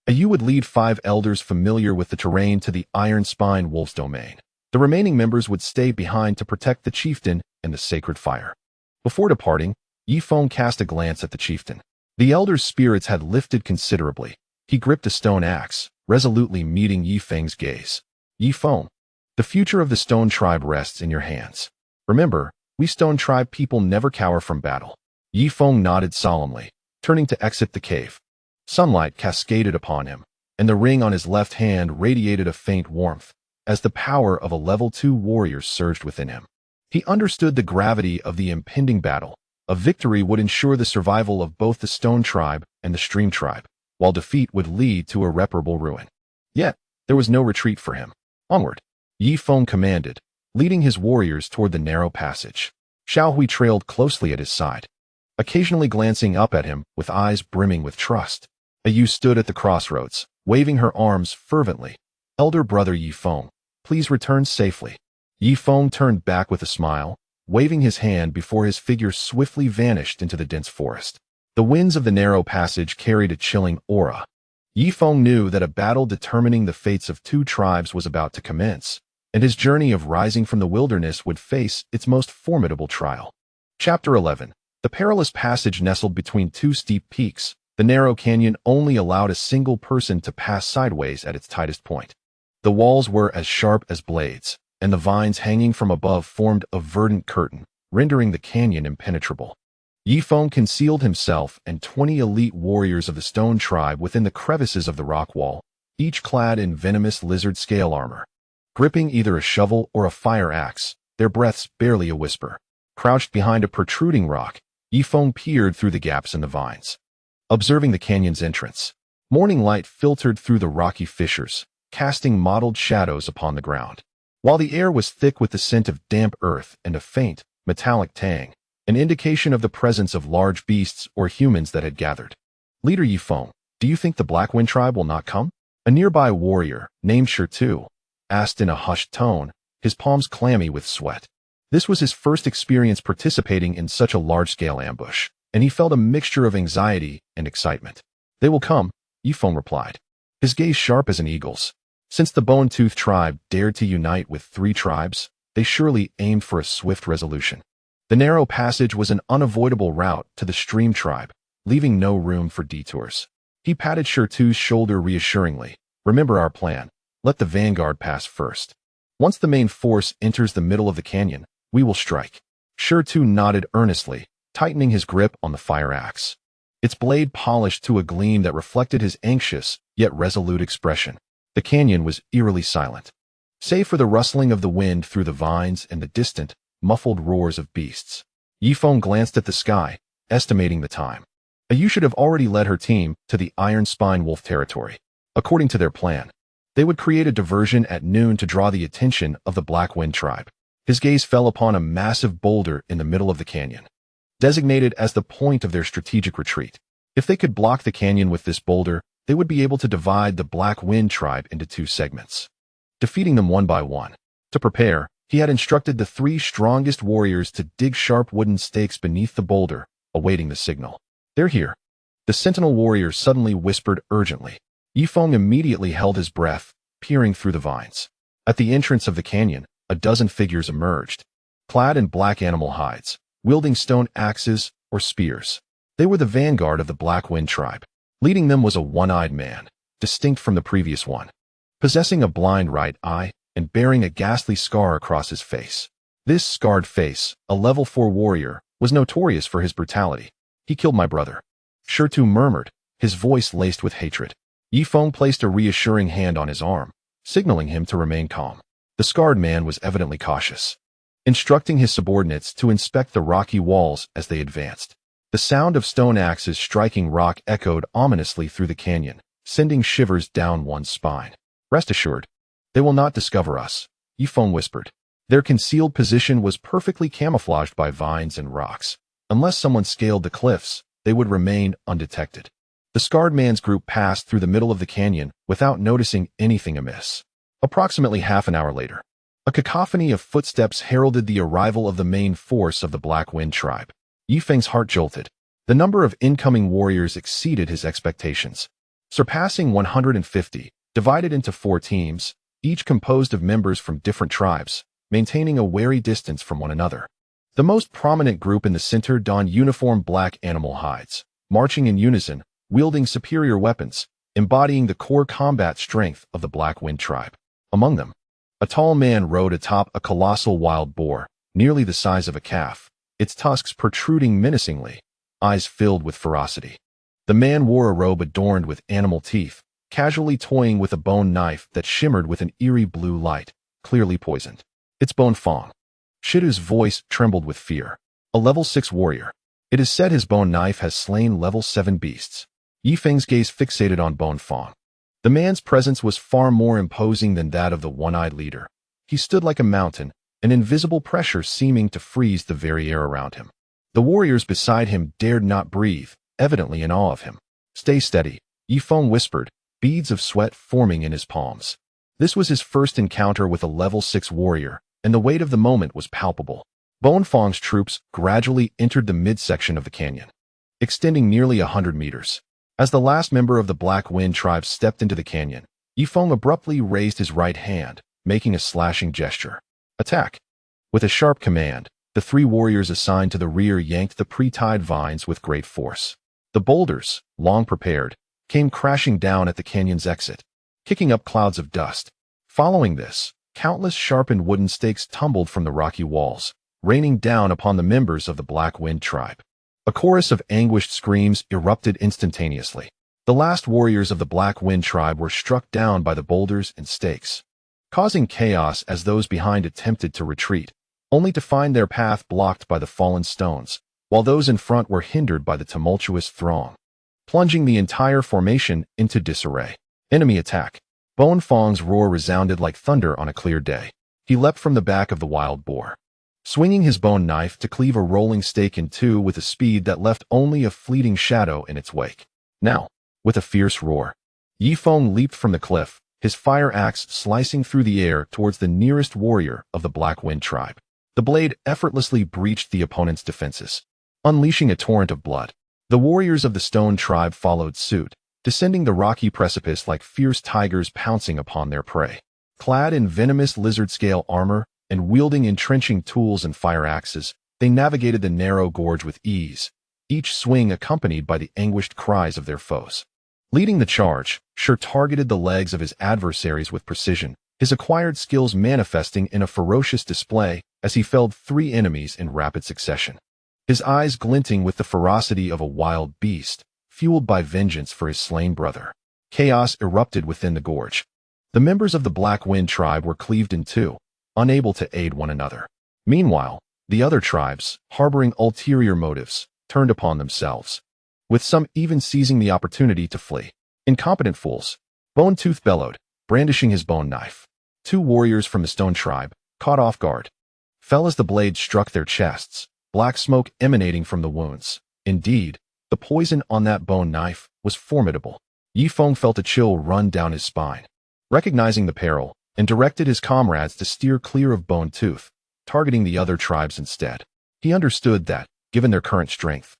Ayu would lead 5 elders familiar with the terrain to the Iron Spine wolf's domain. The remaining members would stay behind to protect the chieftain and the sacred fire. Before departing, Yi Feng cast a glance at the chieftain. The elder's spirits had lifted considerably. He gripped a stone axe, resolutely meeting Yi Feng's gaze. Yi Feng, the future of the Stone tribe rests in your hands. Remember, we Stone tribe people never cower from battle. Yi Feng nodded solemnly, turning to exit the cave. Sunlight cascaded upon him, and the ring on his left hand radiated a faint warmth, as the power of a level 2 warrior surged within him. He understood the gravity of the impending battle. A victory would ensure the survival of both the Stone tribe and the Stream tribe, while defeat would lead to irreparable ruin. Yet, there was no retreat for him. Onward, Yi Feng commanded, leading his warriors toward the narrow passage. Xiao Hui trailed closely at his side, occasionally glancing up at him with eyes brimming with trust. Ayu stood at the crossroads, waving her arms fervently. Elder brother Yi Feng, please return safely. Yi Feng turned back with a smile, waving his hand before his figure swiftly vanished into the dense forest. The winds of the narrow passage carried a chilling aura. Yi Feng knew that a battle determining the fates of 2 tribes was about to commence, and his journey of rising from the wilderness would face its most formidable trial. Chapter 11. The perilous passage nestled between two steep peaks. The narrow canyon only allowed a single person to pass sideways at its tightest point. The walls were as sharp as blades, and the vines hanging from above formed a verdant curtain, rendering the canyon impenetrable. Yifeng concealed himself and 20 elite warriors of the stone tribe within the crevices of the rock wall, each clad in venomous lizard scale armor. Gripping either a shovel or a fire axe, their breaths barely a whisper. Crouched behind a protruding rock, Yifeng peered through the gaps in the vines. Observing the canyon's entrance, morning light filtered through the rocky fissures, casting mottled shadows upon the ground. While the air was thick with the scent of damp earth and a faint, metallic tang, an indication of the presence of large beasts or humans that had gathered. Leader Yifeng, do you think the Black Wind tribe will not come? A nearby warrior, named Shirtu, asked in a hushed tone, his palms clammy with sweat. This was his first experience participating in such a large-scale ambush, and he felt a mixture of anxiety and excitement. They will come, Yifeng replied, his gaze sharp as an eagle's. Since the Bone-Tooth tribe dared to unite with 3 tribes, they surely aimed for a swift resolution. The narrow passage was an unavoidable route to the Stream tribe, leaving no room for detours. He patted Shirtu's shoulder reassuringly. Remember our plan. Let the vanguard pass first. Once the main force enters the middle of the canyon, we will strike. Shirtu nodded earnestly, tightening his grip on the fire axe. Its blade polished to a gleam that reflected his anxious, yet resolute expression. The canyon was eerily silent, save for the rustling of the wind through the vines and the distant, muffled roars of beasts. Yifeng glanced at the sky, estimating the time. Ayu should have already led her team to the Iron Spine Wolf territory. According to their plan, they would create a diversion at noon to draw the attention of the Black Wind tribe. His gaze fell upon a massive boulder in the middle of the canyon, designated as the point of their strategic retreat. If they could block the canyon with this boulder, they would be able to divide the Black Wind tribe into 2 segments, defeating them one by one. To prepare, he had instructed the 3 strongest warriors to dig sharp wooden stakes beneath the boulder, awaiting the signal. They're here. The sentinel warrior suddenly whispered urgently. Yifeng immediately held his breath, peering through the vines. At the entrance of the canyon, a dozen figures emerged, clad in black animal hides, wielding stone axes or spears. They were the vanguard of the Black Wind tribe. Leading them was a one-eyed man, distinct from the previous one, possessing a blind right eye and bearing a ghastly scar across his face. This scarred face, a level 4 warrior, was notorious for his brutality. He killed my brother, Shirtu murmured, his voice laced with hatred. Yifeng placed a reassuring hand on his arm, signaling him to remain calm. The scarred man was evidently cautious, instructing his subordinates to inspect the rocky walls as they advanced. The sound of stone axes striking rock echoed ominously through the canyon, sending shivers down one's spine. Rest assured, they will not discover us, Yifeng whispered. Their concealed position was perfectly camouflaged by vines and rocks. Unless someone scaled the cliffs, they would remain undetected. The scarred man's group passed through the middle of the canyon without noticing anything amiss. Approximately half an hour later, a cacophony of footsteps heralded the arrival of the main force of the Black Wind tribe. Yifeng's heart jolted. The number of incoming warriors exceeded his expectations, surpassing 150, divided into 4 teams, each composed of members from different tribes, maintaining a wary distance from one another. The most prominent group in the center donned uniform black animal hides, marching in unison, wielding superior weapons, embodying the core combat strength of the Black Wind tribe. Among them, a tall man rode atop a colossal wild boar, nearly the size of a calf, its tusks protruding menacingly, eyes filled with ferocity. The man wore a robe adorned with animal teeth, casually toying with a bone knife that shimmered with an eerie blue light, clearly poisoned. It's Bone Fong. Shidu's voice trembled with fear. A level 6 warrior. It is said his bone knife has slain level 7 beasts. Yifeng's gaze fixated on Bone Fong. The man's presence was far more imposing than that of the one-eyed leader. He stood like a mountain, an invisible pressure seeming to freeze the very air around him. The warriors beside him dared not breathe, evidently in awe of him. Stay steady, Yifeng whispered, beads of sweat forming in his palms. This was his first encounter with a level 6 warrior, and the weight of the moment was palpable. Bone Fong's troops gradually entered the midsection of the canyon, extending nearly 100 meters. As the last member of the Black Wind tribe stepped into the canyon, Yifeng abruptly raised his right hand, making a slashing gesture. Attack! With a sharp command, the 3 warriors assigned to the rear yanked the pre-tied vines with great force. The boulders, long prepared, came crashing down at the canyon's exit, kicking up clouds of dust. Following this, countless sharpened wooden stakes tumbled from the rocky walls, raining down upon the members of the Black Wind tribe. A chorus of anguished screams erupted instantaneously. The last warriors of the Black Wind tribe were struck down by the boulders and stakes, causing chaos as those behind attempted to retreat, only to find their path blocked by the fallen stones, while those in front were hindered by the tumultuous throng, plunging the entire formation into disarray. Enemy attack. Bone Fong's roar resounded like thunder on a clear day. He leapt from the back of the wild boar, swinging his bone knife to cleave a rolling stake in two with a speed that left only a fleeting shadow in its wake. Now, with a fierce roar, Yi Feng leaped from the cliff, his fire axe slicing through the air towards the nearest warrior of the Black Wind tribe. The blade effortlessly breached the opponent's defenses, unleashing a torrent of blood. The warriors of the Stone tribe followed suit, descending the rocky precipice like fierce tigers pouncing upon their prey. Clad in venomous lizard-scale armor and wielding entrenching tools and fire axes, they navigated the narrow gorge with ease, each swing accompanied by the anguished cries of their foes. Leading the charge, Sher targeted the legs of his adversaries with precision, his acquired skills manifesting in a ferocious display as he felled 3 enemies in rapid succession. His eyes glinting with the ferocity of a wild beast, fueled by vengeance for his slain brother. Chaos erupted within the gorge. The members of the Black Wind tribe were cleaved in two, unable to aid one another. Meanwhile, the other tribes, harboring ulterior motives, turned upon themselves, with some even seizing the opportunity to flee. Incompetent fools, Bone Tooth bellowed, brandishing his bone knife. 2 warriors from the Stone tribe, caught off guard, fell as the blade struck their chests, black smoke emanating from the wounds. Indeed, the poison on that bone knife was formidable. Yi Feng felt a chill run down his spine, recognizing the peril, and directed his comrades to steer clear of Bone Tooth, targeting the other tribes instead. He understood that, given their current strength,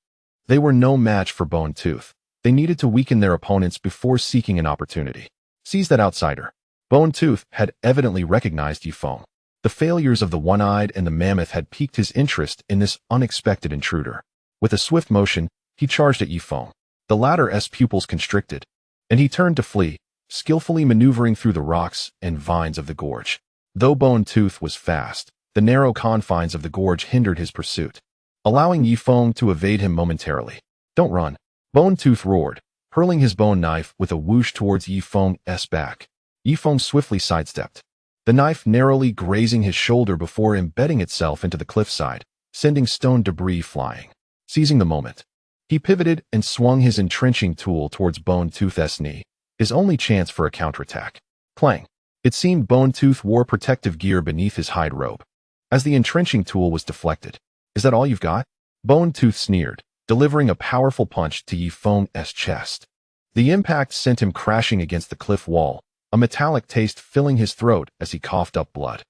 they were no match for Bone Tooth. They needed to weaken their opponents before seeking an opportunity. Seize that outsider. Bone Tooth had evidently recognized Yi Feng. The failures of the One-Eyed and the Mammoth had piqued his interest in this unexpected intruder. With a swift motion, he charged at Yi Feng. The latter's pupils constricted, and he turned to flee, skillfully maneuvering through the rocks and vines of the gorge. Though Bone Tooth was fast, the narrow confines of the gorge hindered his pursuit, allowing Yi Feng to evade him momentarily. Don't run, Bone Tooth roared, hurling his bone knife with a whoosh towards Yi Feng's back. Yi Feng swiftly sidestepped, the knife narrowly grazing his shoulder before embedding itself into the cliffside, sending stone debris flying. Seizing the moment, he pivoted and swung his entrenching tool towards Bone Tooth's knee, his only chance for a counterattack. Clang! It seemed Bone Tooth wore protective gear beneath his hide robe, as the entrenching tool was deflected. Is that all you've got? Bone Tooth sneered, delivering a powerful punch to Yi Feng's chest. The impact sent him crashing against the cliff wall, a metallic taste filling his throat as he coughed up blood.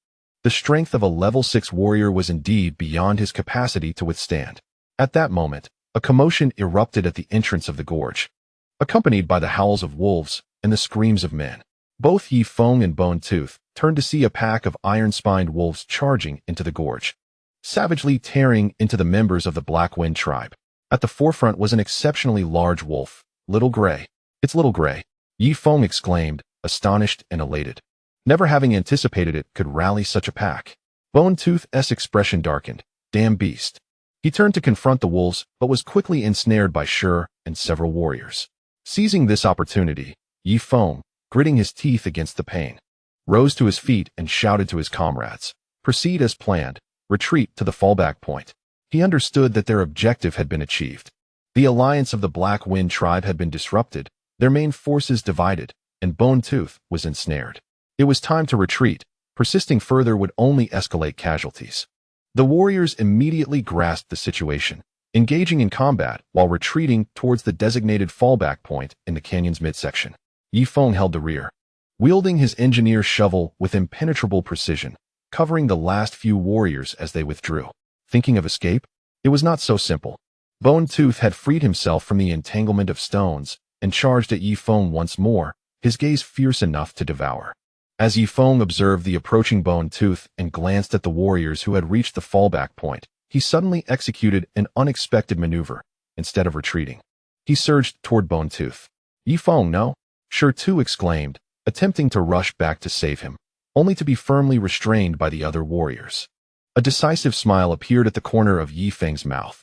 The strength of a level 6 warrior was indeed beyond his capacity to withstand. At that moment, a commotion erupted at the entrance of the gorge, accompanied by the howls of wolves and the screams of men. Both Yi Feng and Bone Tooth turned to see a pack of iron-spined wolves charging into the gorge, savagely tearing into the members of the Black Wind tribe. At the forefront was an exceptionally large wolf, Little Gray. It's Little Gray, Yi Feng exclaimed, astonished and elated, never having anticipated it could rally such a pack. Bone Tooth's expression darkened. Damn beast. He turned to confront the wolves, but was quickly ensnared by Sher and several warriors. Seizing this opportunity, Yi Feng, gritting his teeth against the pain, rose to his feet and shouted to his comrades, "Proceed as planned, retreat to the fallback point." He understood that their objective had been achieved. The alliance of the Black Wind tribe had been disrupted, their main forces divided, and Bone Tooth was ensnared. It was time to retreat. Persisting further would only escalate casualties. The warriors immediately grasped the situation, engaging in combat while retreating towards the designated fallback point in the canyon's midsection. Yi Feng held the rear, wielding his engineer's shovel with impenetrable precision, covering the last few warriors as they withdrew. Thinking of escape? It was not so simple. Bone Tooth had freed himself from the entanglement of stones and charged at Yi Feng once more, his gaze fierce enough to devour. As Yifeng observed the approaching Bone Tooth and glanced at the warriors who had reached the fallback point, he suddenly executed an unexpected maneuver. Instead of retreating, he surged toward Bone Tooth. Yifeng, no? Sure too exclaimed, attempting to rush back to save him, only to be firmly restrained by the other warriors. A decisive smile appeared at the corner of Yifeng's mouth.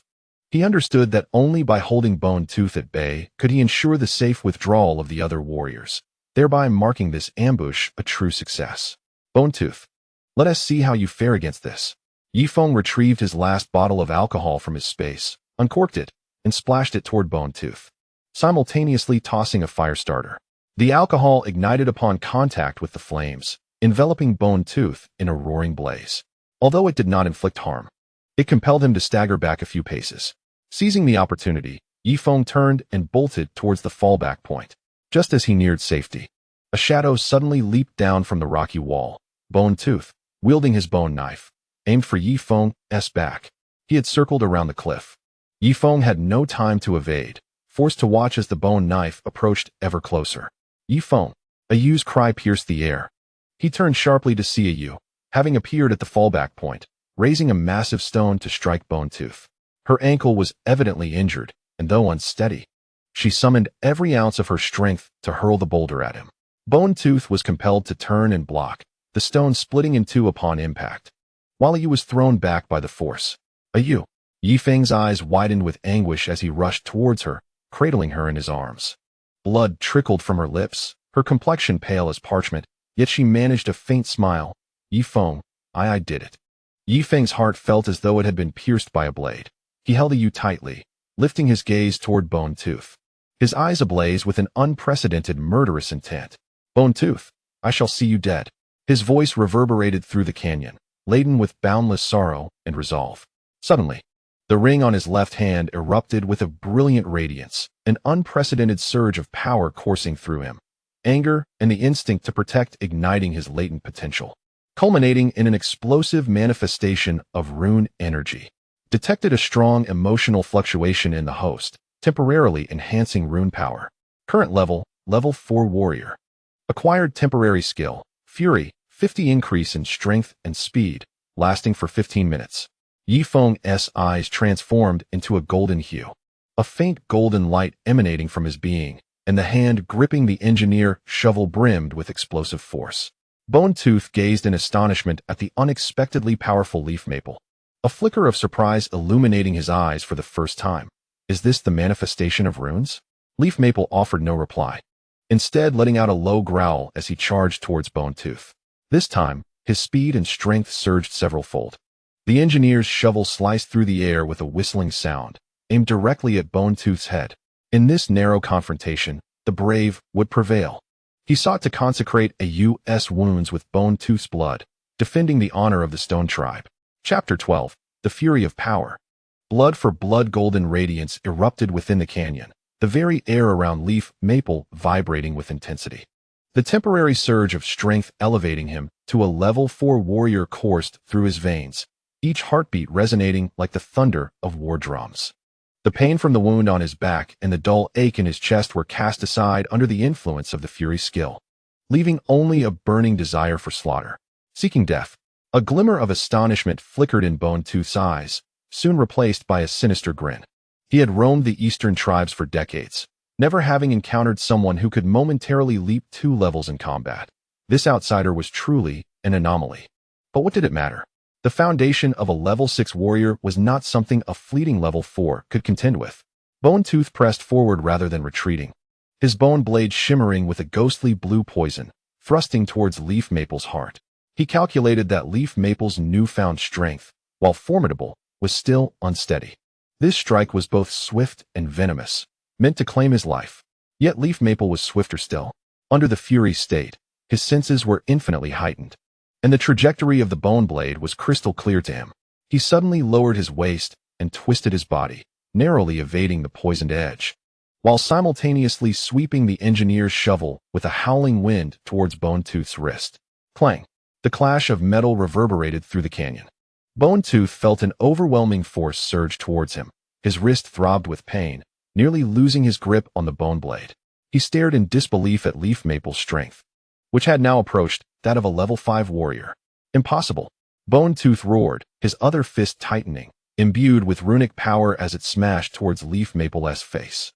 He understood that only by holding Bone Tooth at bay could he ensure the safe withdrawal of the other warriors, thereby marking this ambush a true success. Bone Tooth, let us see how you fare against this. Yifeng retrieved his last bottle of alcohol from his space, uncorked it, and splashed it toward Bone Tooth, simultaneously tossing a fire starter. The alcohol ignited upon contact with the flames, enveloping Bone Tooth in a roaring blaze. Although it did not inflict harm, it compelled him to stagger back a few paces. Seizing the opportunity, Yifeng turned and bolted towards the fallback point. Just as he neared safety, a shadow suddenly leaped down from the rocky wall. Bone Tooth, wielding his bone knife, aimed for Yifeng's back. He had circled around the cliff. Yifeng had no time to evade, forced to watch as the bone knife approached ever closer. Yifeng, a Yu's cry pierced the air. He turned sharply to see a Yu, having appeared at the fallback point, raising a massive stone to strike Bone Tooth. Her ankle was evidently injured, and though unsteady, she summoned every ounce of her strength to hurl the boulder at him. Bone Tooth was compelled to turn and block, the stone splitting in two upon impact. While Yu was thrown back by the force, Yifeng's eyes widened with anguish as he rushed towards her, cradling her in his arms. Blood trickled from her lips, her complexion pale as parchment, yet she managed a faint smile. Yifeng, I did it. Yifeng's heart felt as though it had been pierced by a blade. He held Yu tightly, lifting his gaze toward Bone Tooth, his eyes ablaze with an unprecedented murderous intent. Bone Tooth, I shall see you dead. His voice reverberated through the canyon, laden with boundless sorrow and resolve. Suddenly, the ring on his left hand erupted with a brilliant radiance, an unprecedented surge of power coursing through him, anger and the instinct to protect igniting his latent potential, culminating in an explosive manifestation of rune energy. Detected a strong emotional fluctuation in the host, temporarily enhancing rune power. Current level, level 4 warrior. Acquired temporary skill, Fury, 50 increase in strength and speed, lasting for 15 minutes. Yifeng's eyes transformed into a golden hue. A faint golden light emanating from his being, and the hand gripping the engineer shovel brimmed with explosive force. Bone Tooth gazed in astonishment at the unexpectedly powerful leaf maple, a flicker of surprise illuminating his eyes for the first time. Is this the manifestation of runes? Leaf Maple offered no reply, instead letting out a low growl as he charged towards Bone Tooth. This time, his speed and strength surged several-fold. The engineer's shovel sliced through the air with a whistling sound, aimed directly at Bone Tooth's head. In this narrow confrontation, the brave would prevail. He sought to consecrate a U.S. wounds with Bone Tooth's blood, defending the honor of the Stone Tribe. Chapter 12, The Fury of Power. Blood for blood golden radiance erupted within the canyon, the very air around Leaf Maple vibrating with intensity. The temporary surge of strength elevating him to a level 4 warrior coursed through his veins, each heartbeat resonating like the thunder of war drums. The pain from the wound on his back and the dull ache in his chest were cast aside under the influence of the Fury's skill, leaving only a burning desire for slaughter. Seeking death. A glimmer of astonishment flickered in Bone Tooth's eyes, soon replaced by a sinister grin. He had roamed the eastern tribes for decades, never having encountered someone who could momentarily leap 2 levels in combat. This outsider was truly an anomaly. But what did it matter? The foundation of a level 6 warrior was not something a fleeting level 4 could contend with. Bone Tooth pressed forward rather than retreating, his bone blade shimmering with a ghostly blue poison, thrusting towards Leaf Maple's heart. He calculated that Leaf Maple's newfound strength, while formidable, was still unsteady. This strike was both swift and venomous, meant to claim his life. Yet Leaf Maple was swifter still. Under the Fury's state, his senses were infinitely heightened, and the trajectory of the bone blade was crystal clear to him. He suddenly lowered his waist and twisted his body, narrowly evading the poisoned edge, while simultaneously sweeping the engineer's shovel with a howling wind towards Bone Tooth's wrist. Clang! The clash of metal reverberated through the canyon. Bone Tooth felt an overwhelming force surge towards him. His wrist throbbed with pain, nearly losing his grip on the bone blade. He stared in disbelief at Leaf Maple's strength. which had now approached that of a level 5 warrior. Impossible. Bone Tooth roared, his other fist tightening, imbued with runic power as it smashed towards Leaf Maple's face.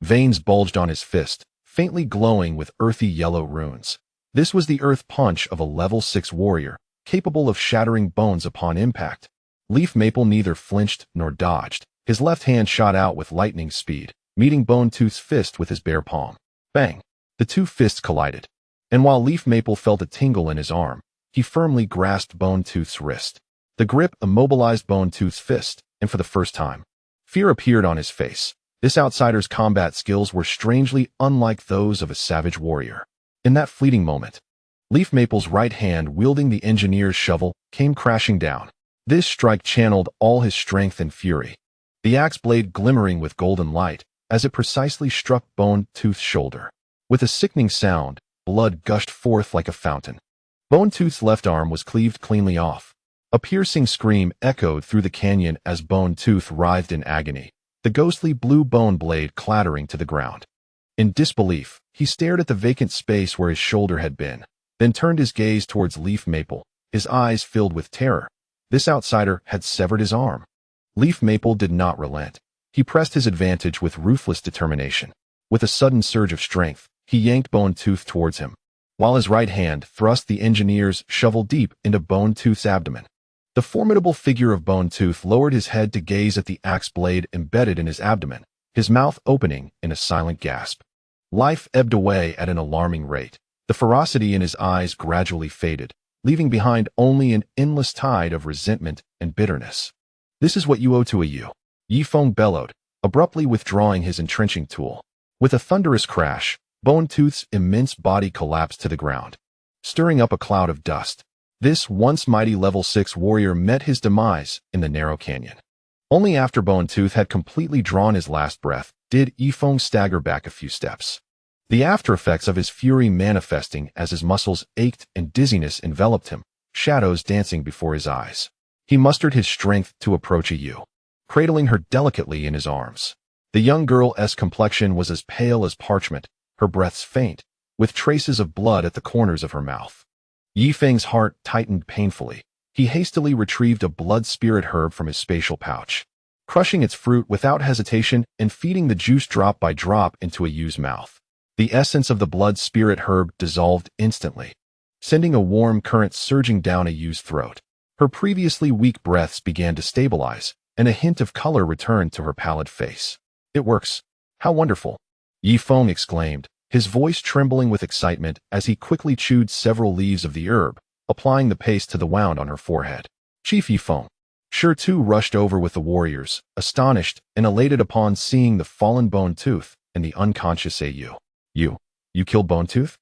Veins bulged on his fist, faintly glowing with earthy yellow runes. This was the earth punch of a level 6 warrior, capable of shattering bones upon impact. Leaf Maple neither flinched nor dodged. His left hand shot out with lightning speed, meeting Bone Tooth's fist with his bare palm. Bang! The two fists collided. And while Leaf Maple felt a tingle in his arm, he firmly grasped Bone Tooth's wrist. The grip immobilized Bone Tooth's fist, and for the first time, fear appeared on his face. This outsider's combat skills were strangely unlike those of a savage warrior. In that fleeting moment, Leaf Maple's right hand wielding the engineer's shovel came crashing down. This strike channeled all his strength and fury, the axe blade glimmering with golden light as it precisely struck Bone Tooth's shoulder. With a sickening sound, blood gushed forth like a fountain. Bone Tooth's left arm was cleaved cleanly off. A piercing scream echoed through the canyon as Bone Tooth writhed in agony, the ghostly blue bone blade clattering to the ground. In disbelief, he stared at the vacant space where his shoulder had been, then turned his gaze towards Leaf Maple, his eyes filled with terror. This outsider had severed his arm. Leaf Maple did not relent. He pressed his advantage with ruthless determination. With a sudden surge of strength, he yanked Bone Tooth towards him, while his right hand thrust the engineer's shovel deep into Bone Tooth's abdomen. The formidable figure of Bone Tooth lowered his head to gaze at the axe blade embedded in his abdomen, his mouth opening in a silent gasp. Life ebbed away at an alarming rate. The ferocity in his eyes gradually faded, leaving behind only an endless tide of resentment and bitterness. "This is what you owe to a you," Yifeng bellowed, abruptly withdrawing his entrenching tool. With a thunderous crash, Bone Tooth's immense body collapsed to the ground, stirring up a cloud of dust. This once mighty level 6 warrior met his demise in the narrow canyon. Only after Bone Tooth had completely drawn his last breath did Yifeng stagger back a few steps, the after-effects of his fury manifesting as his muscles ached and dizziness enveloped him, shadows dancing before his eyes. He mustered his strength to approach Yu, cradling her delicately in his arms. The young girl's complexion was as pale as parchment, her breaths faint, with traces of blood at the corners of her mouth. Yifeng's heart tightened painfully. He hastily retrieved a blood spirit herb from his spatial pouch, crushing its fruit without hesitation and feeding the juice drop by drop into Yu's mouth. The essence of the blood spirit herb dissolved instantly, sending a warm current surging down Yu's throat. Her previously weak breaths began to stabilize, and a hint of color returned to her pallid face. "It works. How wonderful!" Yifeng exclaimed, his voice trembling with excitement as he quickly chewed several leaves of the herb, applying the paste to the wound on her forehead. "Chief Yifeng." Shi Tu rushed over with the warriors, astonished and elated upon seeing the fallen Bone Tooth and the unconscious Yu. You killed Bone Tooth?"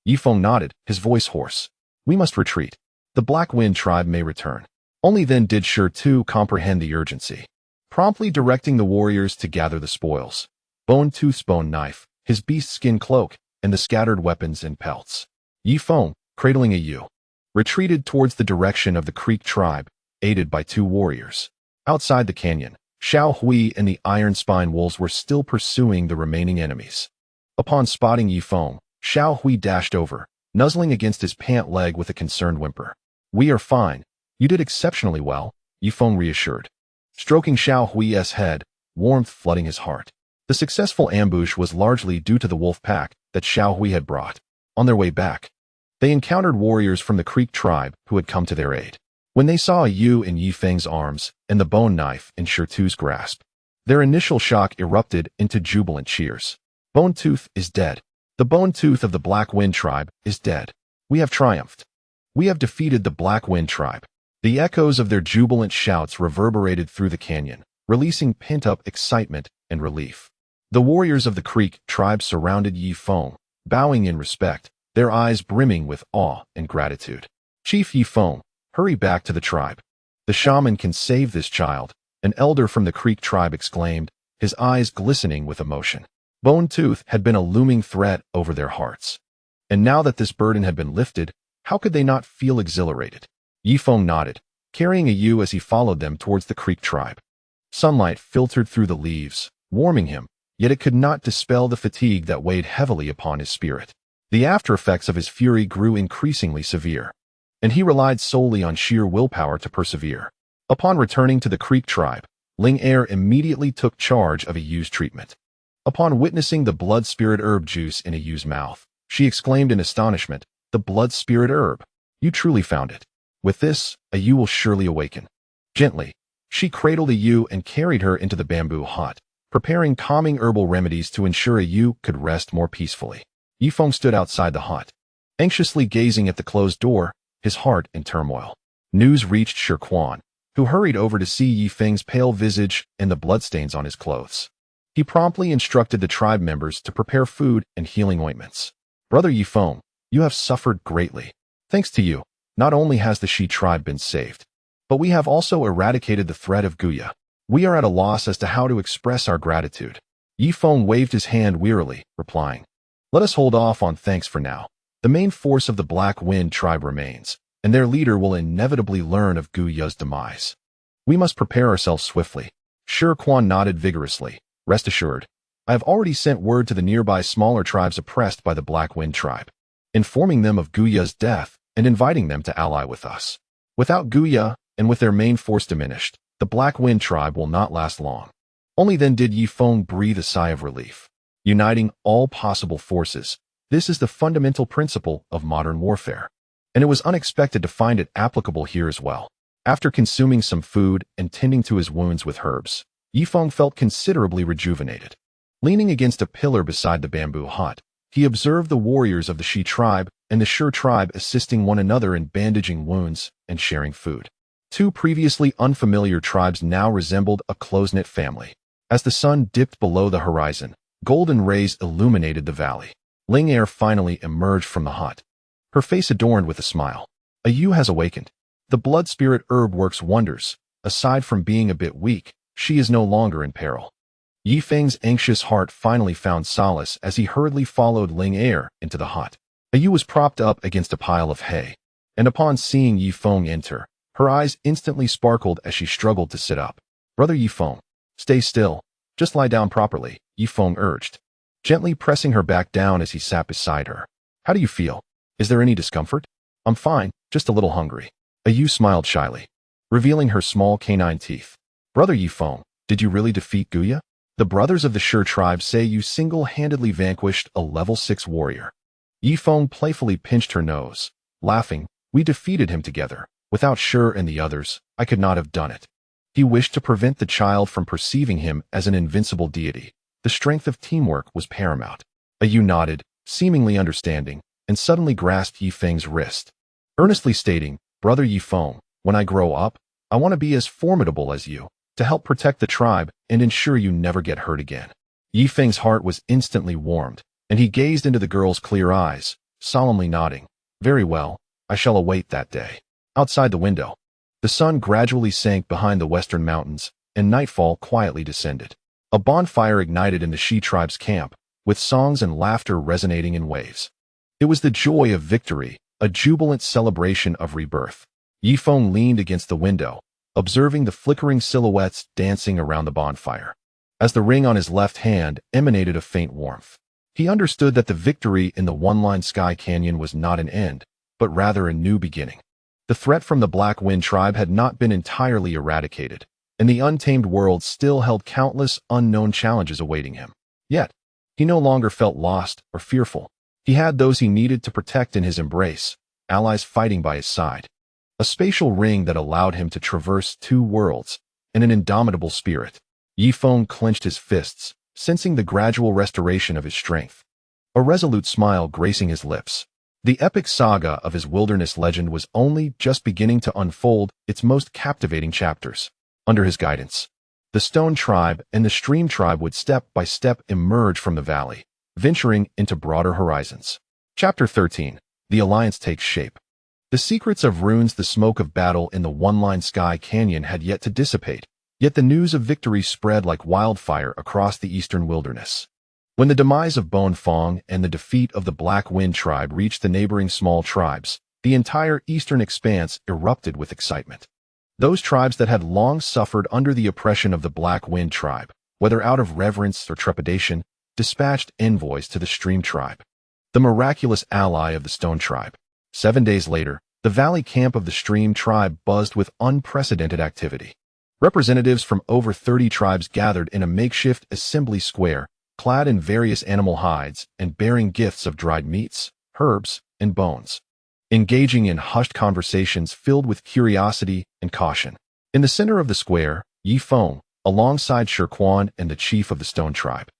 Yifeng nodded, his voice hoarse. "We must retreat. The Black Wind tribe may return." Only then did Shi Tu comprehend the urgency, promptly directing the warriors to gather the spoils. Bone Tooth's bone knife, his beast skin cloak, and the scattered weapons and pelts. Yifeng, cradling Yu, retreated towards the direction of the Creek tribe, aided by 2 warriors. Outside the canyon, Xiao Hui and the Iron Spine Wolves were still pursuing the remaining enemies. Upon spotting Yifeng, Xiao Hui dashed over, nuzzling against his pant leg with a concerned whimper. "We are fine. You did exceptionally well," Yifeng reassured, stroking Xiao Hui's head, warmth flooding his heart. The successful ambush was largely due to the wolf pack that Xiao Hui had brought. On their way back, they encountered warriors from the Creek tribe who had come to their aid. When they saw Yu in Yifeng's arms and the bone knife in Shi Tu's grasp, their initial shock erupted into jubilant cheers. "Bone Tooth is dead. The Bone Tooth of the Black Wind tribe is dead. We have triumphed. We have defeated the Black Wind tribe." The echoes of their jubilant shouts reverberated through the canyon, releasing pent-up excitement and relief. The warriors of the Creek tribe surrounded Yifeng, bowing in respect, their eyes brimming with awe and gratitude. "Chief Yifeng, hurry back to the tribe. The shaman can save this child," an elder from the Creek tribe exclaimed, his eyes glistening with emotion. Bone Tooth had been a looming threat over their hearts, and now that this burden had been lifted, how could they not feel exhilarated? Yifeng nodded, carrying Yu as he followed them towards the Creek tribe. Sunlight filtered through the leaves, warming him, yet it could not dispel the fatigue that weighed heavily upon his spirit. The after-effects of his fury grew increasingly severe, and he relied solely on sheer willpower to persevere. Upon returning to the Creek tribe, Ling Er immediately took charge of a Yu's treatment. Upon witnessing the blood spirit herb juice in a Yu's mouth, she exclaimed in astonishment, "The blood spirit herb! You truly found it. With this, a Yu will surely awaken." Gently, she cradled a Yu and carried her into the bamboo hut, preparing calming herbal remedies to ensure a Yu could rest more peacefully. Yifeng stood outside the hut, anxiously gazing at the closed door, his heart in turmoil. News reached Shi Quan, who hurried over to see Yifeng's pale visage and the bloodstains on his clothes. He promptly instructed the tribe members to prepare food and healing ointments. "Brother Yifeng, you have suffered greatly. Thanks to you, not only has the Shi tribe been saved, but we have also eradicated the threat of Guya. We are at a loss as to how to express our gratitude." Yifeng waved his hand wearily, replying, "Let us hold off on thanks for now. The main force of the Black Wind tribe remains, and their leader will inevitably learn of Guya's demise. We must prepare ourselves swiftly." Shi Quan nodded vigorously. "Rest assured, I have already sent word to the nearby smaller tribes oppressed by the Black Wind tribe, informing them of Guya's death and inviting them to ally with us. Without Guya, and with their main force diminished, the Black Wind tribe will not last long." Only then did Yifeng breathe a sigh of relief. Uniting all possible forces, this is the fundamental principle of modern warfare, and it was unexpected to find it applicable here as well. After consuming some food and tending to his wounds with herbs, Yifeng felt considerably rejuvenated. Leaning against a pillar beside the bamboo hut, he observed the warriors of the Shi tribe and the Shi tribe assisting one another in bandaging wounds and sharing food. Two previously unfamiliar tribes now resembled a close-knit family. As the sun dipped below the horizon, golden rays illuminated the valley. Ling Er finally emerged from the hut, her face adorned with a smile. "A Yu has awakened. The blood spirit herb works wonders. Aside from being a bit weak, she is no longer in peril." Yifeng's anxious heart finally found solace as he hurriedly followed Ling Er into the hut. A Yu was propped up against a pile of hay, and upon seeing Yifeng enter, her eyes instantly sparkled as she struggled to sit up. "Brother Yifeng, stay still. Just lie down properly," Yifeng urged, gently pressing her back down as he sat beside her. "How do you feel? Is there any discomfort?" "I'm fine, just a little hungry." A Yu smiled shyly, revealing her small canine teeth. "Brother Yifeng, did you really defeat Guya? The brothers of the Shi tribe say you single-handedly vanquished a level 6 warrior." Yifeng playfully pinched her nose, laughing. "We defeated him together. Without Shi and the others, I could not have done it." He wished to prevent the child from perceiving him as an invincible deity. The strength of teamwork was paramount. A Yu nodded, seemingly understanding, and suddenly grasped Yifeng's wrist, earnestly stating, "Brother Yifeng, when I grow up, I want to be as formidable as you, to help protect the tribe and ensure you never get hurt again." Yifeng's heart was instantly warmed, and he gazed into the girl's clear eyes, solemnly nodding. "Very well, I shall await that day." Outside the window, the sun gradually sank behind the western mountains, and nightfall quietly descended. A bonfire ignited in the Shi tribe's camp, with songs and laughter resonating in waves. It was the joy of victory, a jubilant celebration of rebirth. Yifeng leaned against the window, observing the flickering silhouettes dancing around the bonfire. As the ring on his left hand emanated a faint warmth, he understood that the victory in the one-line sky canyon was not an end, but rather a new beginning. The threat from the Black Wind tribe had not been entirely eradicated, and the untamed world still held countless unknown challenges awaiting him. Yet, he no longer felt lost or fearful. He had those he needed to protect in his embrace, allies fighting by his side, a spatial ring that allowed him to traverse 2 worlds, and an indomitable spirit. Yifeng clenched his fists, sensing the gradual restoration of his strength, a resolute smile gracing his lips. The epic saga of his wilderness legend was only just beginning to unfold its most captivating chapters. Under his guidance, the Stone Tribe and the Stream Tribe would step by step emerge from the valley, venturing into broader horizons. Chapter 13. The Alliance Takes Shape. The secrets of runes, the smoke of battle in the one-line sky canyon had yet to dissipate, yet the news of victory spread like wildfire across the eastern wilderness. When the demise of Bone Fong and the defeat of the Black Wind tribe reached the neighboring small tribes, the entire eastern expanse erupted with excitement. Those tribes that had long suffered under the oppression of the Black Wind tribe, whether out of reverence or trepidation, dispatched envoys to the Stream tribe. the miraculous ally of the Stone Tribe. 7 days later, the valley camp of the Stream Tribe buzzed with unprecedented activity. Representatives from over 30 tribes gathered in a makeshift assembly square, clad in various animal hides and bearing gifts of dried meats, herbs, and bones, engaging in hushed conversations filled with curiosity and caution. In the center of the square, Yi Feng, alongside Shi Quan and the chief of the Stone Tribe,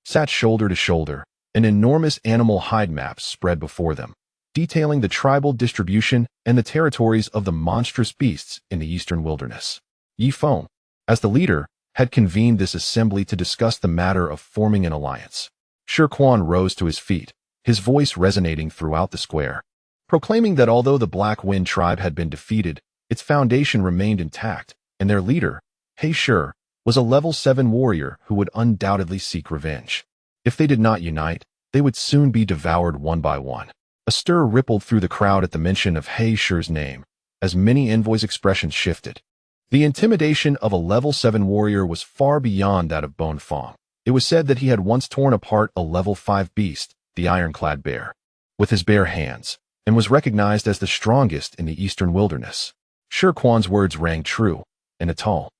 sat shoulder to shoulder, an enormous animal hide map spread before them, detailing the tribal distribution and the territories of the monstrous beasts in the eastern wilderness. Yi Feng, as the leader, had convened this assembly to discuss the matter of forming an alliance. Shi Quan rose to his feet, his voice resonating throughout the square, proclaiming that although the Black Wind tribe had been defeated, its foundation remained intact, and their leader, He Shi, was a level 7 warrior who would undoubtedly seek revenge. If they did not unite, they would soon be devoured one by one. A stir rippled through the crowd at the mention of He Shi's name, as many envoys' expressions shifted. The intimidation of a level 7 warrior was far beyond that of Bone Fong. It was said that he had once torn apart a level 5 beast, the ironclad bear, with his bare hands, and was recognized as the strongest in the eastern wilderness. Shi Quan's words rang true, and a tall,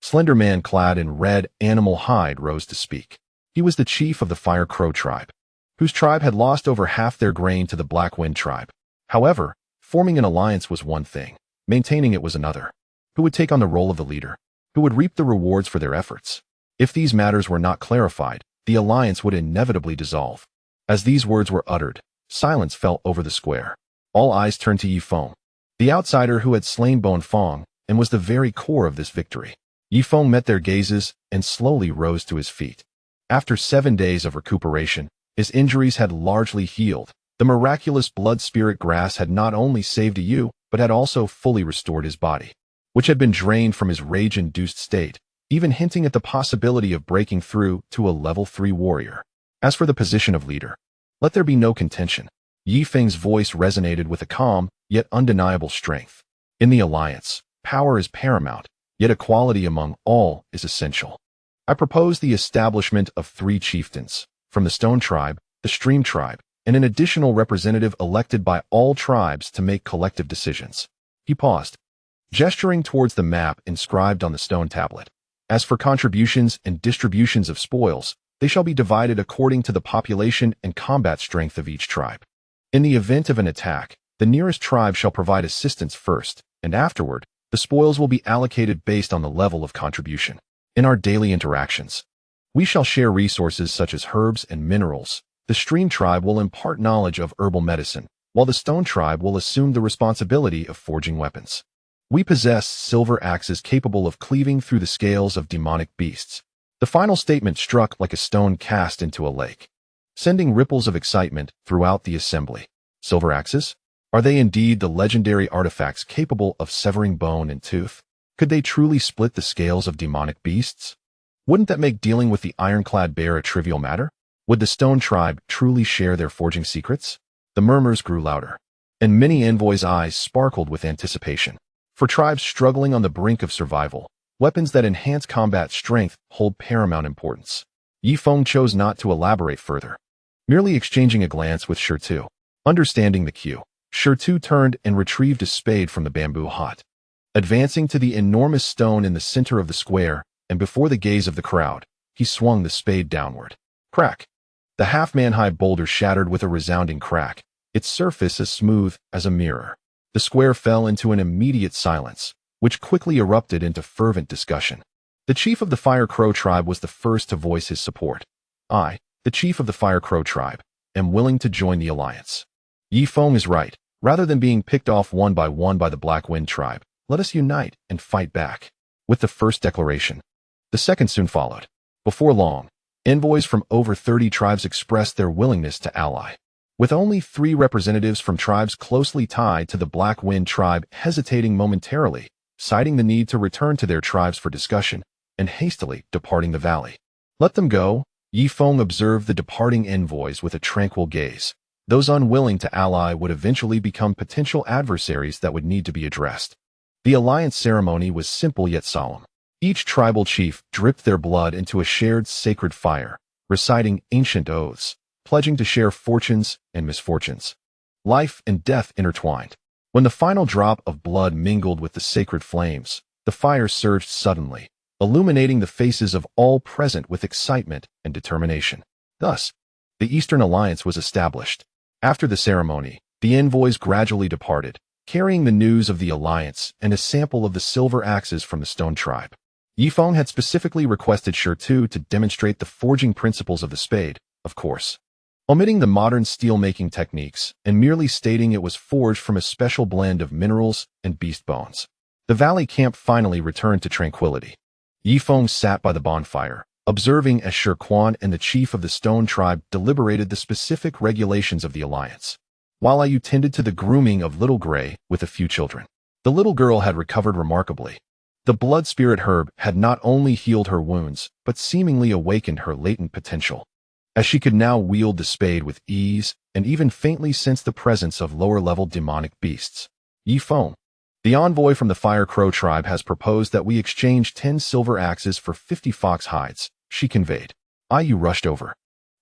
slender man clad in red animal hide rose to speak. He was the chief of the Fire Crow tribe, whose tribe had lost over half their grain to the Black Wind tribe. However, forming an alliance was one thing, maintaining it was another. Who would take on the role of the leader? Who would reap the rewards for their efforts? If these matters were not clarified, the alliance would inevitably dissolve. As these words were uttered, silence fell over the square. All eyes turned to Yi Feng, the outsider who had slain Bone Fong and was the very core of this victory. Yi Feng met their gazes and slowly rose to his feet. After 7 days of recuperation, his injuries had largely healed. The miraculous blood spirit grass had not only saved Yu, but had also fully restored his body, which had been drained from his rage-induced state, even hinting at the possibility of breaking through to a level 3 warrior. As for the position of leader, let there be no contention. Yi Feng's voice resonated with a calm, yet undeniable strength. In the alliance, power is paramount, yet equality among all is essential. I propose the establishment of 3 chieftains, from the Stone Tribe, the Stream Tribe, and an additional representative elected by all tribes to make collective decisions. He paused, gesturing towards the map inscribed on the stone tablet. As for contributions and distributions of spoils, they shall be divided according to the population and combat strength of each tribe. In the event of an attack, the nearest tribe shall provide assistance first, and afterward, the spoils will be allocated based on the level of contribution. In our daily interactions, we shall share resources such as herbs and minerals. The Stream Tribe will impart knowledge of herbal medicine, while the Stone Tribe will assume the responsibility of forging weapons. We possess silver axes capable of cleaving through the scales of demonic beasts. The final statement struck like a stone cast into a lake, sending ripples of excitement throughout the assembly. Silver axes? Are they indeed the legendary artifacts capable of severing bone and tooth? Could they truly split the scales of demonic beasts? Wouldn't that make dealing with the ironclad bear a trivial matter? Would the Stone Tribe truly share their forging secrets? The murmurs grew louder, and many envoys' eyes sparkled with anticipation. For tribes struggling on the brink of survival, weapons that enhance combat strength hold paramount importance. Yi Feng chose not to elaborate further, merely exchanging a glance with Shi Tu. Understanding the cue, Shi Tu turned and retrieved a spade from the bamboo hut. Advancing to the enormous stone in the center of the square, and before the gaze of the crowd, he swung the spade downward. Crack! The half-man-high boulder shattered with a resounding crack, its surface as smooth as a mirror. The square fell into an immediate silence, which quickly erupted into fervent discussion. The chief of the Fire Crow tribe was the first to voice his support. I, the chief of the Fire Crow tribe, am willing to join the alliance. Yi Feng is right. Rather than being picked off one by the Black Wind tribe, let us unite and fight back. With the first declaration, the second soon followed. Before long, envoys from over 30 tribes expressed their willingness to ally. With only 3 representatives from tribes closely tied to the Black Wind tribe hesitating momentarily, citing the need to return to their tribes for discussion, and hastily departing the valley. Let them go. Yi Feng observed the departing envoys with a tranquil gaze. Those unwilling to ally would eventually become potential adversaries that would need to be addressed. The alliance ceremony was simple yet solemn. Each tribal chief dripped their blood into a shared sacred fire, reciting ancient oaths, pledging to share fortunes and misfortunes. Life and death intertwined. When the final drop of blood mingled with the sacred flames, the fire surged suddenly, illuminating the faces of all present with excitement and determination. Thus, the Eastern Alliance was established. After the ceremony, the envoys gradually departed, carrying the news of the alliance and a sample of the silver axes from the Stone Tribe. Yifeng had specifically requested Shirtu to demonstrate the forging principles of the spade, of course, omitting the modern steel-making techniques and merely stating it was forged from a special blend of minerals and beast bones. The valley camp finally returned to tranquility. Yifeng sat by the bonfire, observing as Shirquan and the chief of the Stone Tribe deliberated the specific regulations of the alliance, while Ayu tended to the grooming of Little Gray with a few children. The little girl had recovered remarkably. The blood spirit herb had not only healed her wounds, but seemingly awakened her latent potential, as she could now wield the spade with ease and even faintly sense the presence of lower-level demonic beasts. Yifeng, the envoy from the Fire Crow tribe, has proposed that we exchange 10 silver axes for 50 fox hides, she conveyed. Ayu rushed over,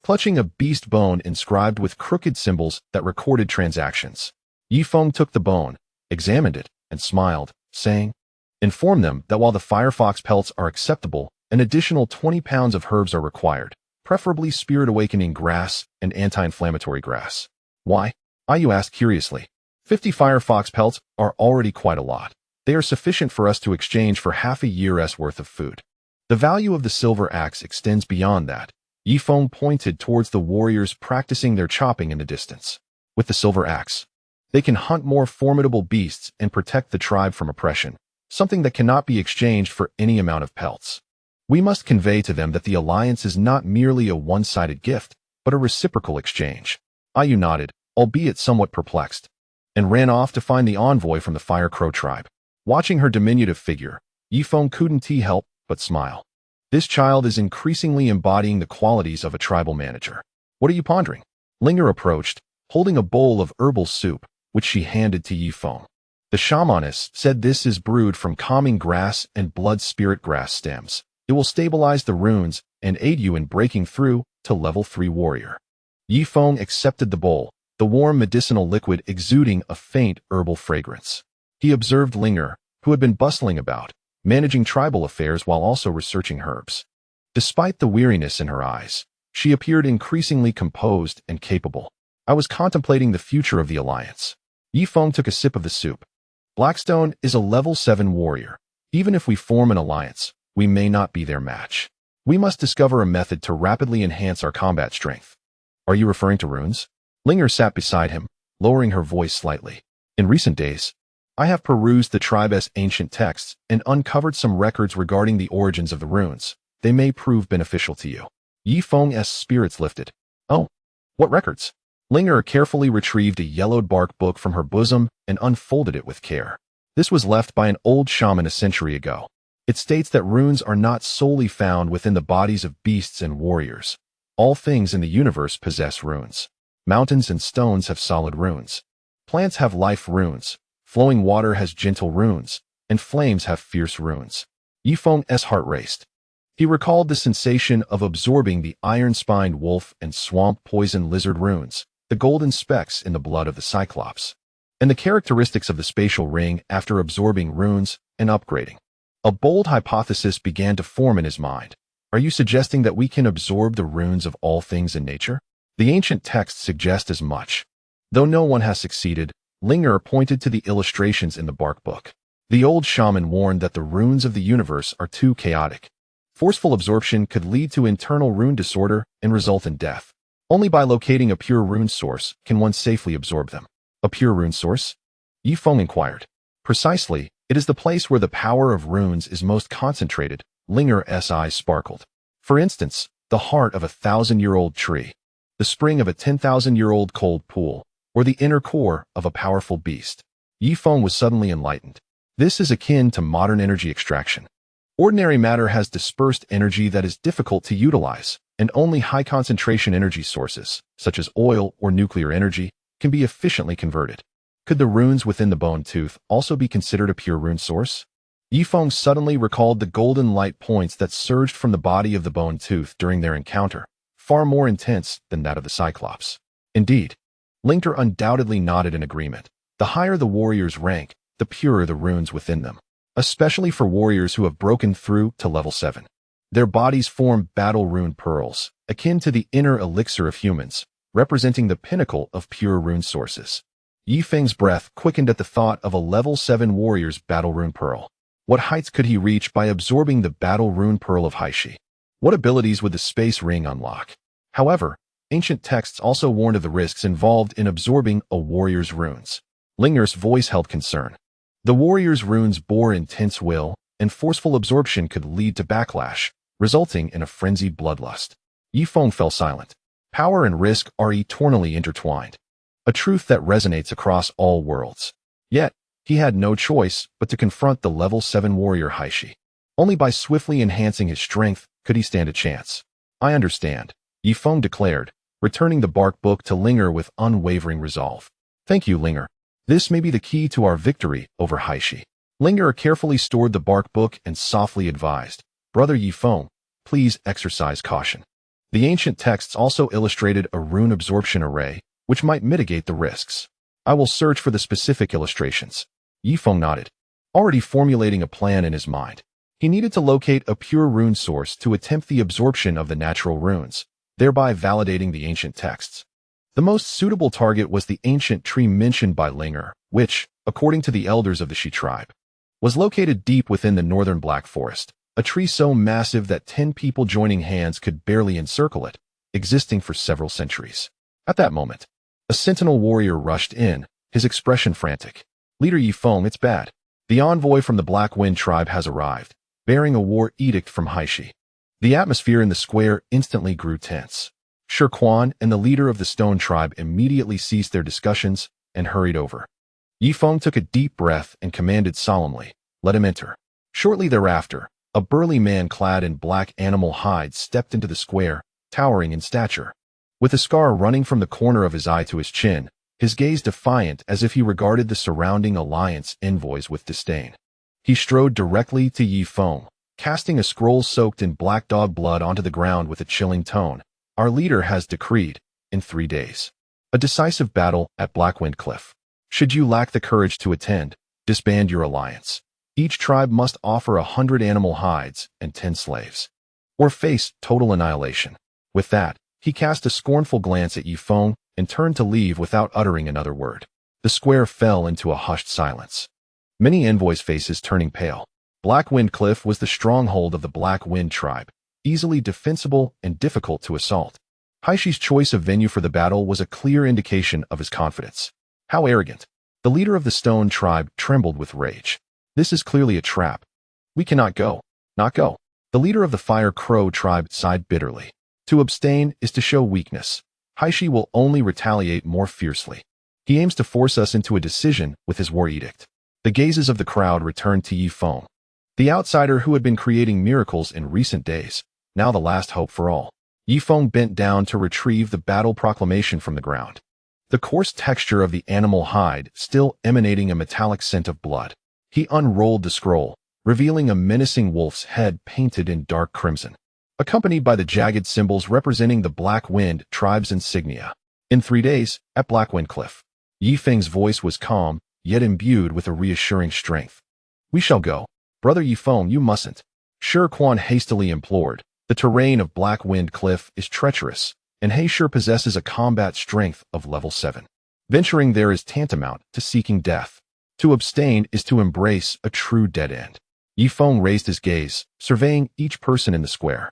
clutching a beast bone inscribed with crooked symbols that recorded transactions. Yifeng took the bone, examined it, and smiled, saying, "Inform them that while the firefox pelts are acceptable, an additional 20 pounds of herbs are required, preferably spirit-awakening grass and anti-inflammatory grass." "Why?" Ayu asked curiously. 50 firefox pelts are already quite a lot. They are sufficient for us to exchange for half a year's worth of food. The value of the silver axe extends beyond that. Yifeng pointed towards the warriors practicing their chopping in the distance. With the silver axe, they can hunt more formidable beasts and protect the tribe from oppression, something that cannot be exchanged for any amount of pelts. We must convey to them that the alliance is not merely a one-sided gift, but a reciprocal exchange. Ayu nodded, albeit somewhat perplexed, and ran off to find the envoy from the Fire Crow tribe. Watching her diminutive figure, Yifeng couldn't help but smile. This child is increasingly embodying the qualities of a tribal manager. "What are you pondering?" Linger approached, holding a bowl of herbal soup, which she handed to Yifeng. The shamaness said this is brewed from calming grass and blood spirit grass stems. It will stabilize the runes and aid you in breaking through to level 3 warrior. Yifeng accepted the bowl, the warm medicinal liquid exuding a faint herbal fragrance. He observed Linger, who had been bustling about, managing tribal affairs while also researching herbs. Despite the weariness in her eyes, she appeared increasingly composed and capable. "I was contemplating the future of the alliance." Yifeng took a sip of the soup. "Blackstone is a level 7 warrior. Even if we form an alliance, we may not be their match. We must discover a method to rapidly enhance our combat strength." "Are you referring to runes?" Linger sat beside him, lowering her voice slightly. "In recent days, I have perused the tribe's ancient texts and uncovered some records regarding the origins of the runes. They may prove beneficial to you." Yifeng's spirits lifted. "Oh, what records?" Linger carefully retrieved a yellowed bark book from her bosom and unfolded it with care. This was left by an old shaman a century ago. It states that runes are not solely found within the bodies of beasts and warriors. All things in the universe possess runes. Mountains and stones have solid runes. Plants have life runes. Flowing water has gentle runes, and flames have fierce runes. Yifeng's heart raced. He recalled the sensation of absorbing the iron-spined wolf and swamp poison lizard runes, the golden specks in the blood of the Cyclops, and the characteristics of the spatial ring after absorbing runes and upgrading. A bold hypothesis began to form in his mind. "Are you suggesting that we can absorb the runes of all things in nature?" The ancient texts suggest as much. Though no one has succeeded, Linger pointed to the illustrations in the bark book. The old shaman warned that the runes of the universe are too chaotic. Forceful absorption could lead to internal rune disorder and result in death. Only by locating a pure rune source can one safely absorb them. "A pure rune source?" Yifeng inquired. "Precisely, it is the place where the power of runes is most concentrated." Linger's eyes sparkled. "For instance, the heart of a 1,000-year-old tree, the spring of a 10,000-year-old cold pool, or the inner core of a powerful beast." Yifeng was suddenly enlightened. This is akin to modern energy extraction. Ordinary matter has dispersed energy that is difficult to utilize, and only high-concentration energy sources, such as oil or nuclear energy, can be efficiently converted. Could the runes within the bone tooth also be considered a pure rune source? Yifeng suddenly recalled the golden light points that surged from the body of the bone tooth during their encounter, far more intense than that of the Cyclops. Indeed, Linger undoubtedly nodded in agreement. The higher the warrior's rank, the purer the runes within them, especially for warriors who have broken through to level 7. Their bodies form battle rune pearls, akin to the inner elixir of humans, representing the pinnacle of pure rune sources. Yi Feng's breath quickened at the thought of a level 7 warrior's battle rune pearl. What heights could he reach by absorbing the battle rune pearl of Haishi? What abilities would the space ring unlock? However, ancient texts also warned of the risks involved in absorbing a warrior's runes. Linger's voice held concern. The warrior's runes bore intense will, and forceful absorption could lead to backlash, resulting in a frenzied bloodlust. Yi Feng fell silent. Power and risk are eternally intertwined, a truth that resonates across all worlds. Yet, he had no choice but to confront the level 7 warrior Haishi. Only by swiftly enhancing his strength could he stand a chance. I understand, Yi Feng declared, returning the bark book to Linger with unwavering resolve. Thank you, Linger. This may be the key to our victory over Haishi. Linger carefully stored the bark book and softly advised, Brother Yi Feng, please exercise caution. The ancient texts also illustrated a rune absorption array, which might mitigate the risks. I will search for the specific illustrations. Yi Feng nodded, already formulating a plan in his mind. He needed to locate a pure rune source to attempt the absorption of the natural runes, thereby validating the ancient texts. The most suitable target was the ancient tree mentioned by Linger, which, according to the elders of the Shi tribe, was located deep within the northern Black Forest, a tree so massive that 10 people joining hands could barely encircle it, existing for several centuries. At that moment, a sentinel warrior rushed in, his expression frantic. Leader Yi Feng, it's bad. The envoy from the Black Wind tribe has arrived, bearing a war edict from Haishi. The atmosphere in the square instantly grew tense. Shi Quan and the leader of the Stone tribe immediately ceased their discussions and hurried over. Yi Feng took a deep breath and commanded solemnly, let him enter. Shortly thereafter, a burly man clad in black animal hide stepped into the square, towering in stature. With a scar running from the corner of his eye to his chin, his gaze defiant as if he regarded the surrounding alliance envoys with disdain. He strode directly to Yi Feng, casting a scroll soaked in black dog blood onto the ground with a chilling tone. Our leader has decreed, in 3 days, a decisive battle at Blackwind Cliff. Should you lack the courage to attend, disband your alliance. Each tribe must offer 100 animal hides and 10 slaves, or face total annihilation. With that, he cast a scornful glance at Yi Feng and turned to leave without uttering another word. The square fell into a hushed silence, many envoys' faces turning pale. Blackwind Cliff was the stronghold of the Black Wind tribe, easily defensible and difficult to assault. Haishi's choice of venue for the battle was a clear indication of his confidence. How arrogant! The leader of the Stone tribe trembled with rage. This is clearly a trap. We cannot go. Not go. The leader of the Fire Crow tribe sighed bitterly. To abstain is to show weakness. Haishi will only retaliate more fiercely. He aims to force us into a decision with his war edict. The gazes of the crowd returned to Yi Feng, the outsider who had been creating miracles in recent days, now the last hope for all. Yi Feng bent down to retrieve the battle proclamation from the ground, the coarse texture of the animal hide still emanating a metallic scent of blood. He unrolled the scroll, revealing a menacing wolf's head painted in dark crimson, accompanied by the jagged symbols representing the Black Wind tribe's insignia. In 3 days, at Blackwind Cliff. Yi Feng's voice was calm, yet imbued with a reassuring strength. We shall go. Brother Yi Feng, you mustn't. Shi Quan hastily implored. The terrain of Blackwind Cliff is treacherous, and Haishur possesses a combat strength of level 7. Venturing there is tantamount to seeking death. To abstain is to embrace a true dead end. Yi Feng raised his gaze, surveying each person in the square.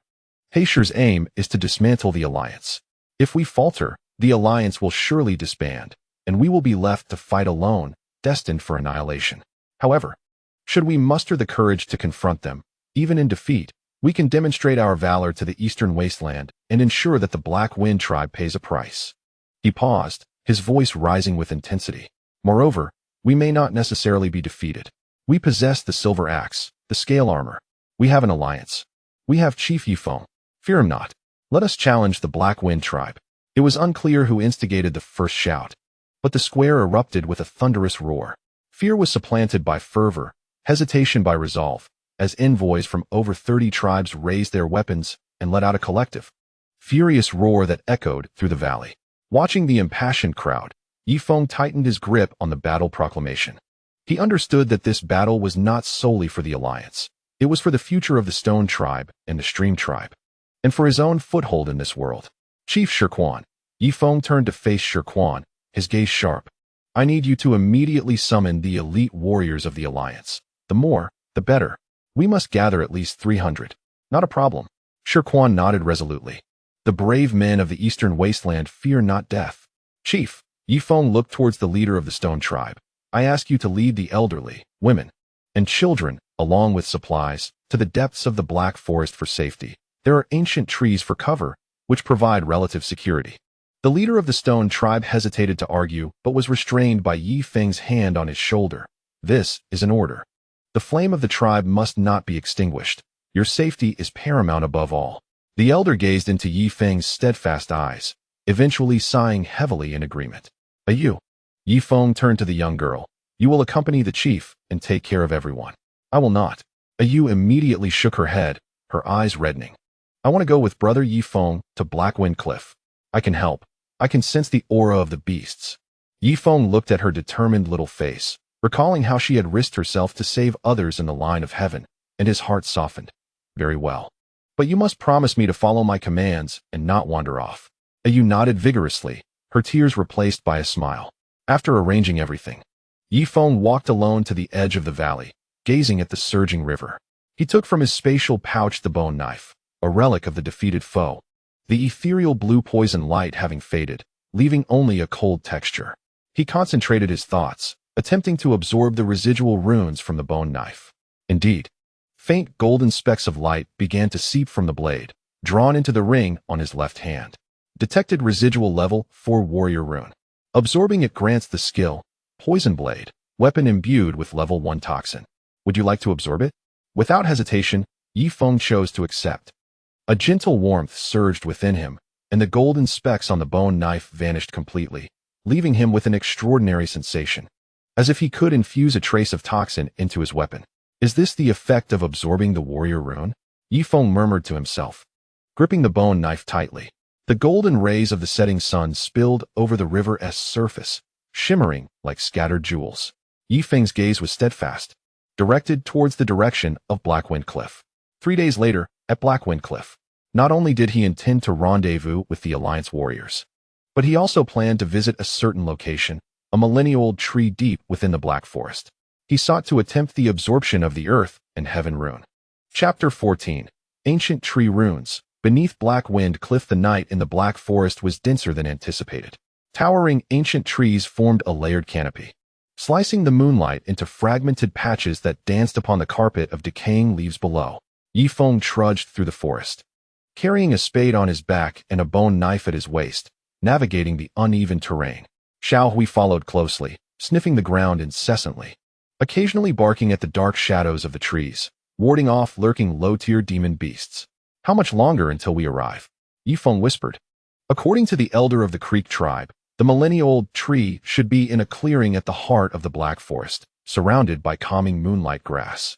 Haishur's aim is to dismantle the alliance. If we falter, the alliance will surely disband, and we will be left to fight alone, destined for annihilation. However, should we muster the courage to confront them, even in defeat, we can demonstrate our valor to the eastern wasteland and ensure that the Black Wind tribe pays a price. He paused, his voice rising with intensity. Moreover, we may not necessarily be defeated. We possess the silver axe, the scale armor. We have an alliance. We have Chief Yi Feng. Fear him not. Let us challenge the Black Wind tribe. It was unclear who instigated the first shout, but the square erupted with a thunderous roar. Fear was supplanted by fervor, hesitation by resolve, as envoys from over 30 tribes raised their weapons and let out a collective, furious roar that echoed through the valley. Watching the impassioned crowd, Yifeng tightened his grip on the battle proclamation. He understood that this battle was not solely for the Alliance. It was for the future of the Stone Tribe and the Stream Tribe, and for his own foothold in this world. Chief Shirquan. Yifeng turned to face Shirquan, his gaze sharp. I need you to immediately summon the elite warriors of the Alliance. The more, the better. We must gather at least 300. Not a problem. Shirquan nodded resolutely. The brave men of the Eastern Wasteland fear not death. Chief, Yifeng looked towards the leader of the Stone Tribe. I ask you to lead the elderly, women, and children, along with supplies, to the depths of the Black Forest for safety. There are ancient trees for cover, which provide relative security. The leader of the Stone Tribe hesitated to argue, but was restrained by Yifeng's hand on his shoulder. This is an order. The flame of the tribe must not be extinguished. Your safety is paramount above all. The elder gazed into Yifeng's steadfast eyes, eventually sighing heavily in agreement. You. Yifeng turned to the young girl. You will accompany the chief and take care of everyone. I will not. Ayu immediately shook her head, her eyes reddening. I want to go with Brother Yifeng to Blackwind Cliff. I can help. I can sense the aura of the beasts. Yifeng looked at her determined little face, recalling how she had risked herself to save others in the line of heaven, and his heart softened. Very well. But you must promise me to follow my commands and not wander off. Ayu nodded vigorously, her tears replaced by a smile. After arranging everything, Yifeng walked alone to the edge of the valley, gazing at the surging river. He took from his spatial pouch the bone knife, a relic of the defeated foe, the ethereal blue poison light having faded, leaving only a cold texture. He concentrated his thoughts, attempting to absorb the residual runes from the bone knife. Indeed, faint golden specks of light began to seep from the blade, drawn into the ring on his left hand. Detected residual level 4 warrior rune. Absorbing it grants the skill, Poison Blade, weapon imbued with level 1 toxin. Would you like to absorb it? Without hesitation, Yifeng chose to accept. A gentle warmth surged within him, and the golden specks on the bone knife vanished completely, leaving him with an extraordinary sensation, as if he could infuse a trace of toxin into his weapon. Is this the effect of absorbing the warrior rune? Yifeng murmured to himself, gripping the bone knife tightly. The golden rays of the setting sun spilled over the river's surface, shimmering like scattered jewels. Yifeng's gaze was steadfast, directed towards the direction of Blackwind Cliff. 3 days later, at Blackwind Cliff, not only did he intend to rendezvous with the Alliance warriors, but he also planned to visit a certain location, a millennia-old tree deep within the Black Forest. He sought to attempt the absorption of the Earth and Heaven rune. Chapter 14. Ancient Tree Runes. Beneath Blackwind Cliff, the night in the Black Forest was denser than anticipated. Towering ancient trees formed a layered canopy, slicing the moonlight into fragmented patches that danced upon the carpet of decaying leaves below. Yifeng trudged through the forest, carrying a spade on his back and a bone knife at his waist, navigating the uneven terrain. Xiao Hui followed closely, sniffing the ground incessantly, occasionally barking at the dark shadows of the trees, warding off lurking low-tier demon beasts. How much longer until we arrive? Yifeng whispered. According to the elder of the Creek tribe, the millennia-old tree should be in a clearing at the heart of the Black Forest, surrounded by calming moonlight grass.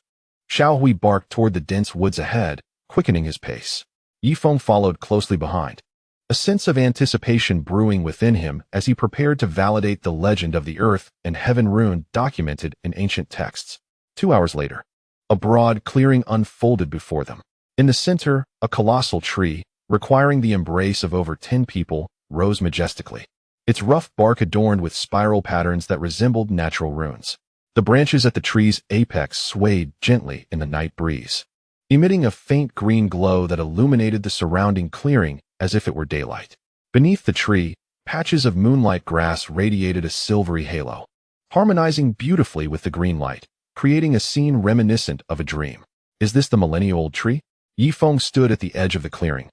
Xiao Hui barked toward the dense woods ahead, quickening his pace. Yifeng followed closely behind, a sense of anticipation brewing within him as he prepared to validate the legend of the Earth and Heaven rune documented in ancient texts. 2 hours later, a broad clearing unfolded before them. In the center, a colossal tree, requiring the embrace of over 10 people, rose majestically, its rough bark adorned with spiral patterns that resembled natural runes. The branches at the tree's apex swayed gently in the night breeze, emitting a faint green glow that illuminated the surrounding clearing as if it were daylight. Beneath the tree, patches of moonlight grass radiated a silvery halo, harmonizing beautifully with the green light, creating a scene reminiscent of a dream. Is this the millennia-old tree? Yifeng stood at the edge of the clearing,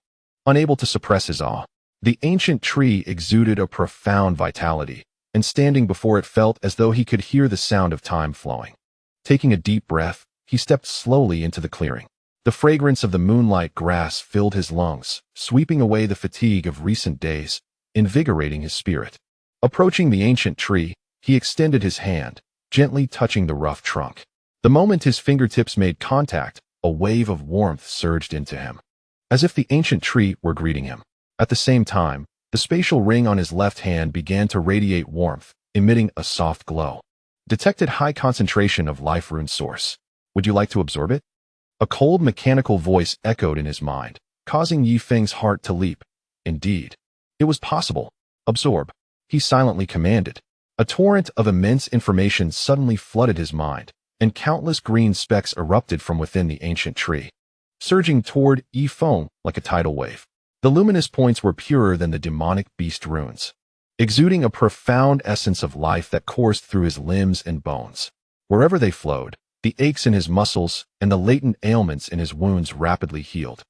unable to suppress his awe. The ancient tree exuded a profound vitality, and standing before it felt as though he could hear the sound of time flowing. Taking a deep breath, he stepped slowly into the clearing. The fragrance of the moonlight grass filled his lungs, sweeping away the fatigue of recent days, invigorating his spirit. Approaching the ancient tree, he extended his hand, gently touching the rough trunk. The moment his fingertips made contact, a wave of warmth surged into him, as if the ancient tree were greeting him. At the same time, the spatial ring on his left hand began to radiate warmth, emitting a soft glow. Detected high concentration of life rune source. Would you like to absorb it? A cold mechanical voice echoed in his mind, causing Yi Feng's heart to leap. Indeed, it was possible. Absorb, he silently commanded. A torrent of immense information suddenly flooded his mind, and countless green specks erupted from within the ancient tree, surging toward Yi Feng like a tidal wave. The luminous points were purer than the demonic beast runes, exuding a profound essence of life that coursed through his limbs and bones. Wherever they flowed, the aches in his muscles and the latent ailments in his wounds rapidly healed.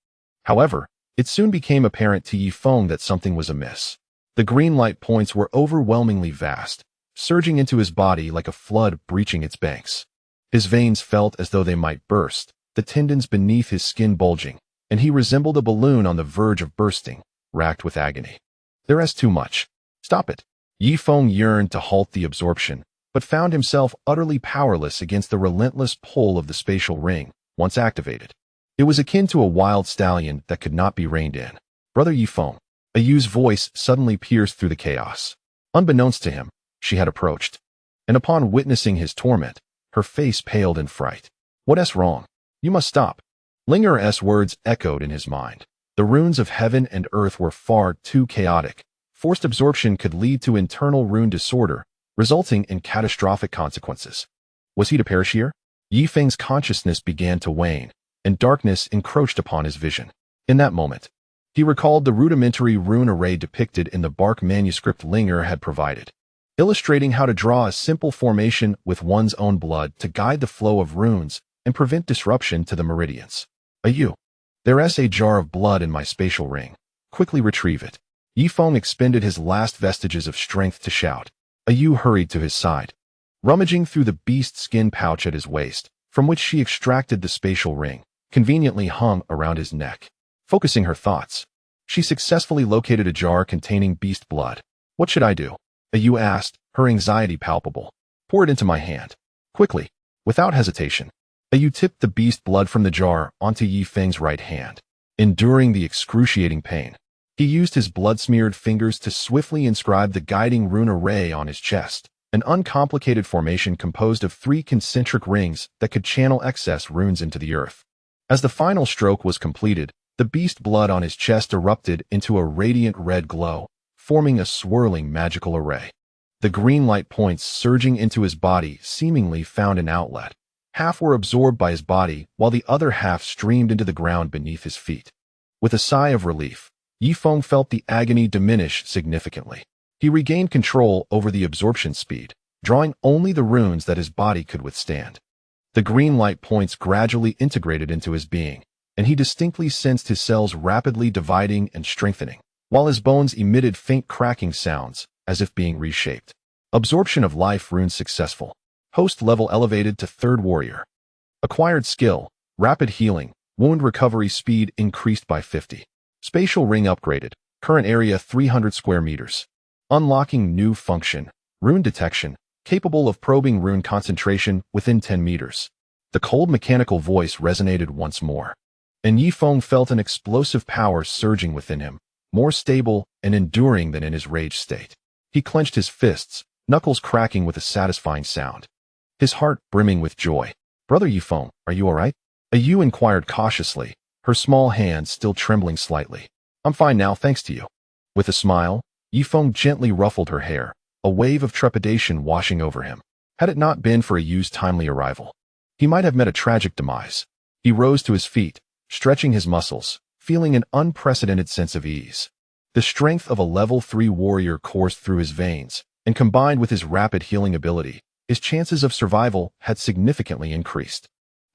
However, it soon became apparent to Yi Feng that something was amiss. The green light points were overwhelmingly vast, surging into his body like a flood breaching its banks. His veins felt as though they might burst, the tendons beneath his skin bulging, and he resembled a balloon on the verge of bursting, racked with agony. There is too much. Stop it. Yi Feng yearned to halt the absorption, but found himself utterly powerless against the relentless pull of the spatial ring, once activated. It was akin to a wild stallion that could not be reined in. Brother Yi Feng. A Yu's voice suddenly pierced through the chaos. Unbeknownst to him, she had approached, and upon witnessing his torment, her face paled in fright. What's wrong? You must stop. Linger's words echoed in his mind. The runes of heaven and earth were far too chaotic. Forced absorption could lead to internal rune disorder, resulting in catastrophic consequences. Was he to perish here? Yi Feng's consciousness began to wane, and darkness encroached upon his vision. In that moment, he recalled the rudimentary rune array depicted in the bark manuscript Linger had provided, illustrating how to draw a simple formation with one's own blood to guide the flow of runes and prevent disruption to the meridians. There is a jar of blood in my spatial ring. Quickly retrieve it. Yi Feng expended his last vestiges of strength to shout. Yu hurried to his side, rummaging through the beast skin pouch at his waist, from which she extracted the spatial ring, conveniently hung around his neck. Focusing her thoughts, she successfully located a jar containing beast blood. What should I do? Yu asked, her anxiety palpable. Pour it into my hand. Quickly, without hesitation. Yu tipped the beast blood from the jar onto Yi Feng's right hand. Enduring the excruciating pain, he used his blood-smeared fingers to swiftly inscribe the guiding rune array on his chest, an uncomplicated formation composed of 3 concentric rings that could channel excess runes into the earth. As the final stroke was completed, the beast blood on his chest erupted into a radiant red glow, forming a swirling magical array. The green light points surging into his body seemingly found an outlet. Half were absorbed by his body, while the other half streamed into the ground beneath his feet. With a sigh of relief, Yi Feng felt the agony diminish significantly. He regained control over the absorption speed, drawing only the runes that his body could withstand. The green light points gradually integrated into his being, and he distinctly sensed his cells rapidly dividing and strengthening, while his bones emitted faint cracking sounds, as if being reshaped. Absorption of life runes successful. Host level elevated to 3rd warrior. Acquired skill, rapid healing, wound recovery speed increased by 50. Spatial ring upgraded, current area 300 square meters. Unlocking new function, rune detection, capable of probing rune concentration within 10 meters. The cold mechanical voice resonated once more, and Yi Feng felt an explosive power surging within him, more stable and enduring than in his rage state. He clenched his fists, knuckles cracking with a satisfying sound, his heart brimming with joy. Brother Yi Feng, are you all right? Yu inquired cautiously, her small hand still trembling slightly. I'm fine now, thanks to you. With a smile, Yi Feng gently ruffled her hair, a wave of trepidation washing over him. Had it not been for Yu's timely arrival, he might have met a tragic demise. He rose to his feet, stretching his muscles, feeling an unprecedented sense of ease. The strength of a level 3 warrior coursed through his veins, and combined with his rapid healing ability, his chances of survival had significantly increased.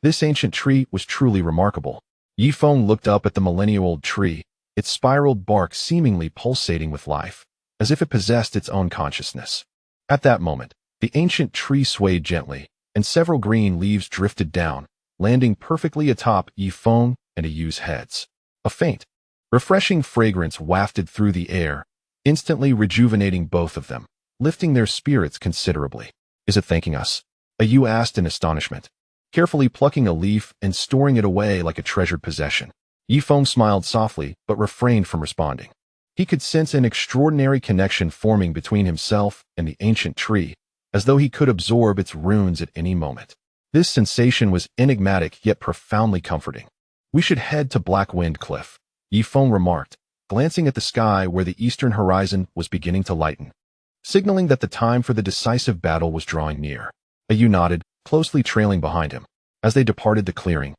This ancient tree was truly remarkable. Yi Feng looked up at the millennia-old tree, its spiraled bark seemingly pulsating with life, as if it possessed its own consciousness. At that moment, the ancient tree swayed gently, and several green leaves drifted down, landing perfectly atop Yi Feng and Yu's heads. A faint, refreshing fragrance wafted through the air, instantly rejuvenating both of them, lifting their spirits considerably. Is it thanking us? Yu asked in astonishment, carefully plucking a leaf and storing it away like a treasured possession. Yi Feng smiled softly but refrained from responding. He could sense an extraordinary connection forming between himself and the ancient tree, as though he could absorb its runes at any moment. This sensation was enigmatic yet profoundly comforting. We should head to Black Wind Cliff, Yifeng remarked, glancing at the sky where the eastern horizon was beginning to lighten, signaling that the time for the decisive battle was drawing near. Yu nodded, closely trailing behind him. As they departed the clearing,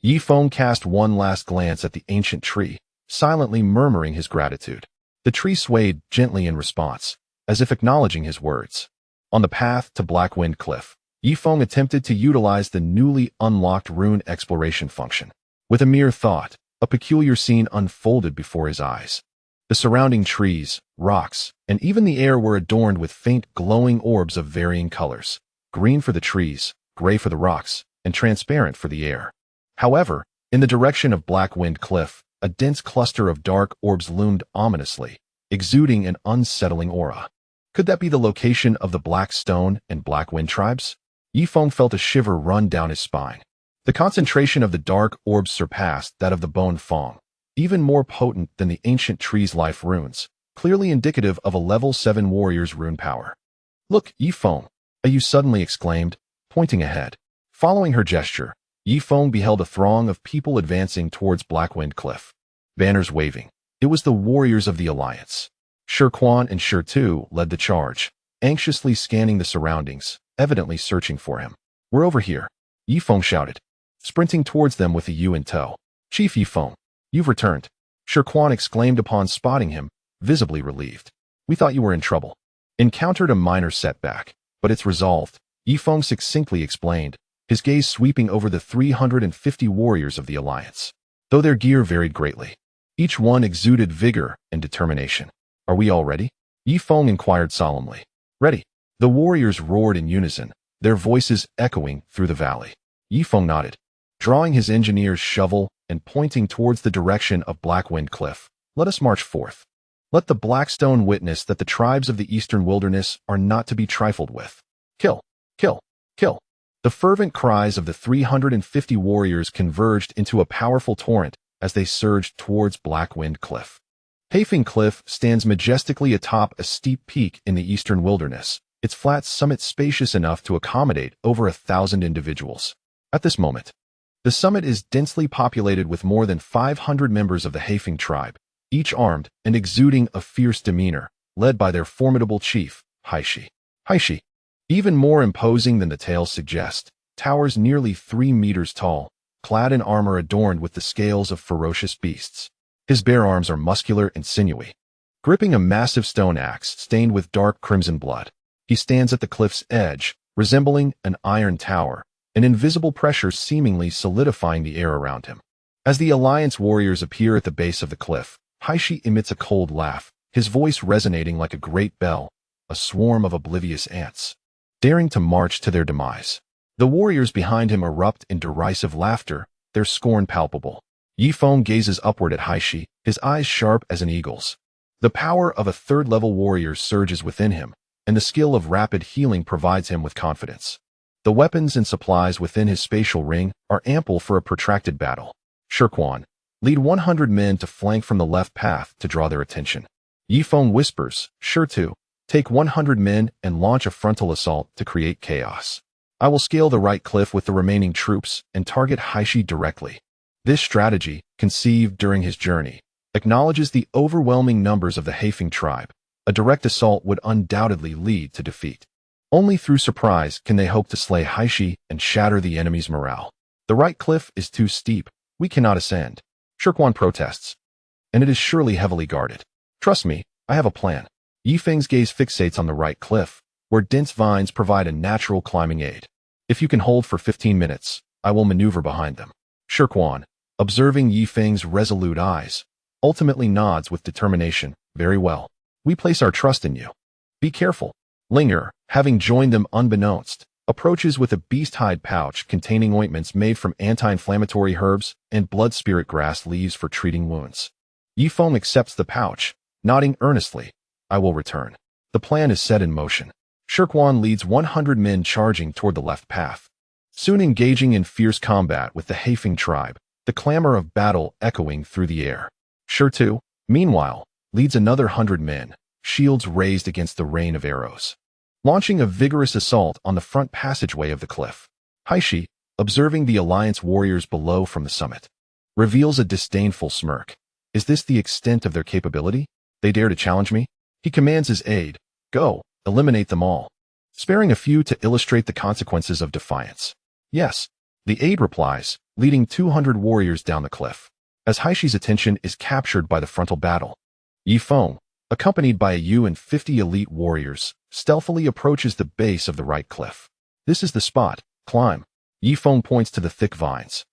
Yifeng cast one last glance at the ancient tree, silently murmuring his gratitude. The tree swayed gently in response, as if acknowledging his words. On the path to Black Wind Cliff, Yifeng attempted to utilize the newly unlocked rune exploration function. With a mere thought, a peculiar scene unfolded before his eyes. The surrounding trees, rocks, and even the air were adorned with faint glowing orbs of varying colors, green for the trees, gray for the rocks, and transparent for the air. However, in the direction of Black Wind Cliff, a dense cluster of dark orbs loomed ominously, exuding an unsettling aura. Could that be the location of the Black Stone and Black Wind tribes? Yifeng felt a shiver run down his spine. The concentration of the dark orbs surpassed that of the Bone Fong, even more potent than the ancient tree's life runes, clearly indicative of a level 7 warrior's rune power. "Look, Yifeng," Yu suddenly exclaimed, pointing ahead. Following her gesture, Yifeng beheld a throng of people advancing towards Black Wind Cliff. Banners waving. It was the warriors of the Alliance. Shirquan and Shirtu led the charge, anxiously scanning the surroundings, evidently searching for him. "We're over here," Yifeng shouted, sprinting towards them with the Yu in tow. "Chief Yifeng, you've returned," Shirquan exclaimed upon spotting him, visibly relieved. "We thought you were in trouble." "Encountered a minor setback, but it's resolved," Yifeng succinctly explained, his gaze sweeping over the 350 warriors of the Alliance. Though their gear varied greatly, each one exuded vigor and determination. "Are we all ready?" Yifeng inquired solemnly. "Ready." The warriors roared in unison, their voices echoing through the valley. Yifeng nodded, drawing his engineer's shovel and pointing towards the direction of Black Wind Cliff. "Let us march forth. Let the Blackstone witness that the tribes of the eastern wilderness are not to be trifled with. Kill, kill, kill." The fervent cries of the 350 warriors converged into a powerful torrent as they surged towards Black Wind Cliff. Hafing Cliff stands majestically atop a steep peak in the eastern wilderness, its flat summit spacious enough to accommodate over 1,000 individuals. At this moment, the summit is densely populated with more than 500 members of the Hafing tribe, each armed and exuding a fierce demeanor, led by their formidable chief, Haishi. Haishi, even more imposing than the tales suggest, towers nearly 3 meters tall, clad in armor adorned with the scales of ferocious beasts. His bare arms are muscular and sinewy. Gripping a massive stone axe stained with dark crimson blood, he stands at the cliff's edge, resembling an iron tower, an invisible pressure seemingly solidifying the air around him. As the Alliance warriors appear at the base of the cliff, Haishi emits a cold laugh, his voice resonating like a great bell, a swarm of oblivious ants, daring to march to their demise. The warriors behind him erupt in derisive laughter, their scorn palpable. Yifeng gazes upward at Haishi, his eyes sharp as an eagle's. The power of a third-level warrior surges within him, and the skill of rapid healing provides him with confidence. The weapons and supplies within his spatial ring are ample for a protracted battle. Shirquan, lead 100 men to flank from the left path to draw their attention. Yifeng whispers, Shirtu, take 100 men and launch a frontal assault to create chaos. I will scale the right cliff with the remaining troops and target Haishi directly. This strategy, conceived during his journey, acknowledges the overwhelming numbers of the Hafing tribe. A direct assault would undoubtedly lead to defeat. Only through surprise can they hope to slay Haishi and shatter the enemy's morale. The right cliff is too steep. We cannot ascend. Shirquan protests. And it is surely heavily guarded. Trust me, I have a plan. Yifeng's gaze fixates on the right cliff, where dense vines provide a natural climbing aid. If you can hold for 15 minutes, I will maneuver behind them. Shirquan, observing Yifeng's resolute eyes, ultimately nods with determination. Very well. We place our trust in you. Be careful. Linger, having joined them unbeknownst, approaches with a beast-hide pouch containing ointments made from anti-inflammatory herbs and blood spirit grass leaves for treating wounds. Yifeng accepts the pouch, nodding earnestly. I will return. The plan is set in motion. Shirquan leads 100 men charging toward the left path, soon engaging in fierce combat with the Hafing tribe, the clamor of battle echoing through the air. Shirtu, meanwhile, leads another 100 men, shields raised against the rain of arrows, launching a vigorous assault on the front passageway of the cliff. Haishi, observing the Alliance warriors below from the summit, reveals a disdainful smirk. Is this the extent of their capability? They dare to challenge me? He commands his aide, "Go, eliminate them all," sparing a few to illustrate the consequences of defiance. "Yes," the aide replies, leading 200 warriors down the cliff. As Haishi's attention is captured by the frontal battle, Yi Feng, accompanied by a Yu and 50 elite warriors, stealthily approaches the base of the right cliff. "This is the spot. Climb." Yi Feng points to the thick vines,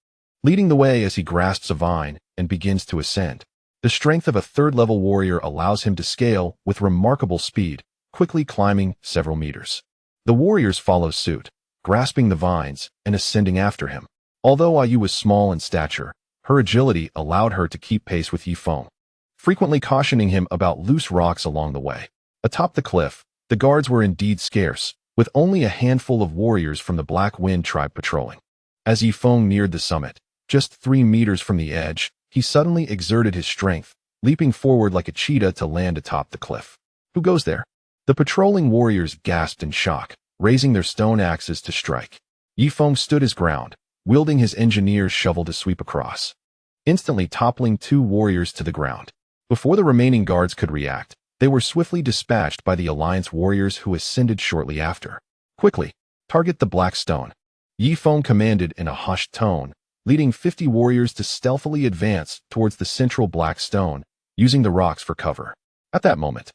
leading the way as he grasps a vine and begins to ascend. The strength of a third-level warrior allows him to scale with remarkable speed, quickly climbing several meters. The warriors follow suit, grasping the vines and ascending after him. Although Ayu was small in stature, her agility allowed her to keep pace with Yi Feng, frequently cautioning him about loose rocks along the way. Atop the cliff, the guards were indeed scarce, with only a handful of warriors from the Black Wind tribe patrolling. As Yi Feng neared the summit, just 3 meters from the edge, he suddenly exerted his strength, leaping forward like a cheetah to land atop the cliff. "Who goes there?" The patrolling warriors gasped in shock, raising their stone axes to strike. Yi Feng stood his ground, wielding his engineer's shovel to sweep across, instantly toppling 2 warriors to the ground. Before the remaining guards could react, they were swiftly dispatched by the Alliance warriors who ascended shortly after. "Quickly, target the black stone," Yi Feng commanded in a hushed tone, leading 50 warriors to stealthily advance towards the central black stone, using the rocks for cover. At that moment,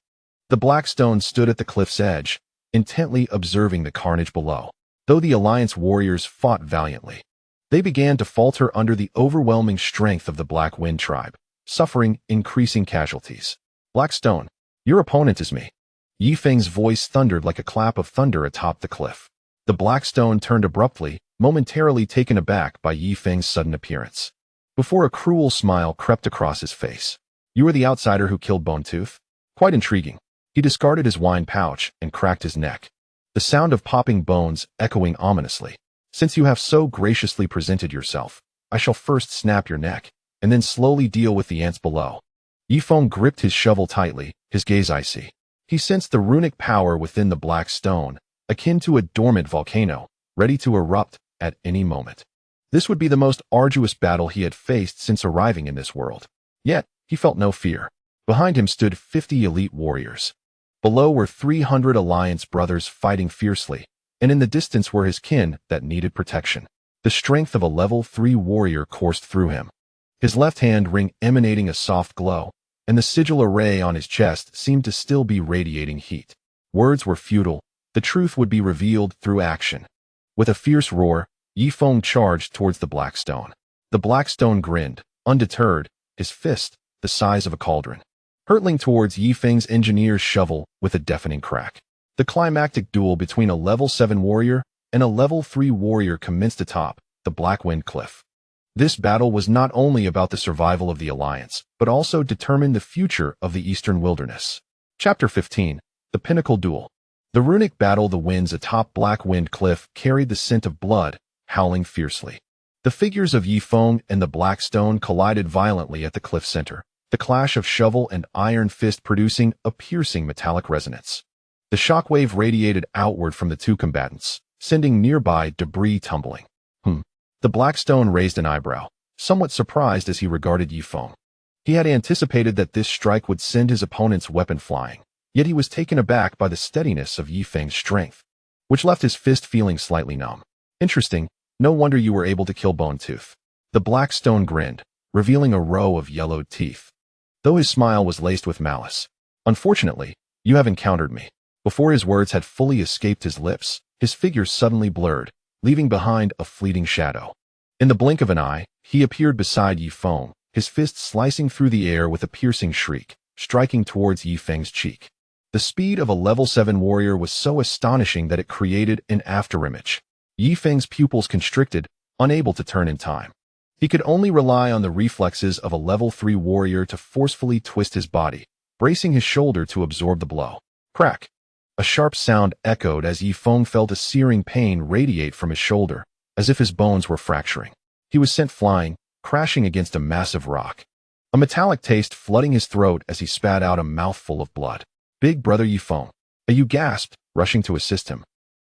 the black stone stood at the cliff's edge, intently observing the carnage below. Though the Alliance warriors fought valiantly, they began to falter under the overwhelming strength of the Black Wind tribe, suffering increasing casualties. "Black Stone, your opponent is me." Yi Feng's voice thundered like a clap of thunder atop the cliff. The Black Stone turned abruptly, momentarily taken aback by Yi Feng's sudden appearance, before a cruel smile crept across his face. "You are the outsider who killed Bone Tooth? Quite intriguing." He discarded his wine pouch and cracked his neck, the sound of popping bones echoing ominously. "Since you have so graciously presented yourself, I shall first snap your neck, and then slowly deal with the ants below." Yi Feng gripped his shovel tightly, his gaze icy. He sensed the runic power within the black stone, akin to a dormant volcano, ready to erupt at any moment. This would be the most arduous battle he had faced since arriving in this world. Yet, he felt no fear. Behind him stood 50 elite warriors. Below were 300 Alliance brothers fighting fiercely, and in the distance were his kin that needed protection. The strength of a level 3 warrior coursed through him, his left hand ring emanating a soft glow, and the sigil array on his chest seemed to still be radiating heat. Words were futile. The truth would be revealed through action. With a fierce roar, Yi Feng charged towards the black stone. The black stone grinned, undeterred, his fist the size of a cauldron, hurtling towards Yi Feng's engineer's shovel with a deafening crack. The climactic duel between a level 7 warrior and a level 3 warrior commenced atop the Black Wind cliff. This battle was not only about the survival of the Alliance, but also determined the future of the Eastern Wilderness. Chapter 15. The Pinnacle Duel. The runic battle the winds atop Black Wind cliff carried the scent of blood, howling fiercely. The figures of Yi Feng and the Black Stone collided violently at the cliff center, the clash of shovel and iron fist producing a piercing metallic resonance. The shockwave radiated outward from the two combatants, sending nearby debris tumbling. The Black Stone raised an eyebrow, somewhat surprised as he regarded Yi Feng. He had anticipated that this strike would send his opponent's weapon flying, yet he was taken aback by the steadiness of Yi Feng's strength, which left his fist feeling slightly numb. "Interesting, no wonder you were able to kill Bone Tooth." The Black Stone grinned, revealing a row of yellowed teeth, though his smile was laced with malice. "Unfortunately, you have encountered me." Before his words had fully escaped his lips, his figure suddenly blurred, leaving behind a fleeting shadow. In the blink of an eye, he appeared beside Yi Feng, his fist slicing through the air with a piercing shriek, striking towards Yi Feng's cheek. The speed of a level 7 warrior was so astonishing that it created an afterimage. Yi Feng's pupils constricted, unable to turn in time. He could only rely on the reflexes of a level 3 warrior to forcefully twist his body, bracing his shoulder to absorb the blow. Crack! A sharp sound echoed as Yi Feng felt a searing pain radiate from his shoulder, as if his bones were fracturing. He was sent flying, crashing against a massive rock. a metallic taste flooding his throat as he spat out a mouthful of blood. Big brother Yifeng. Yu gasped, rushing to assist him,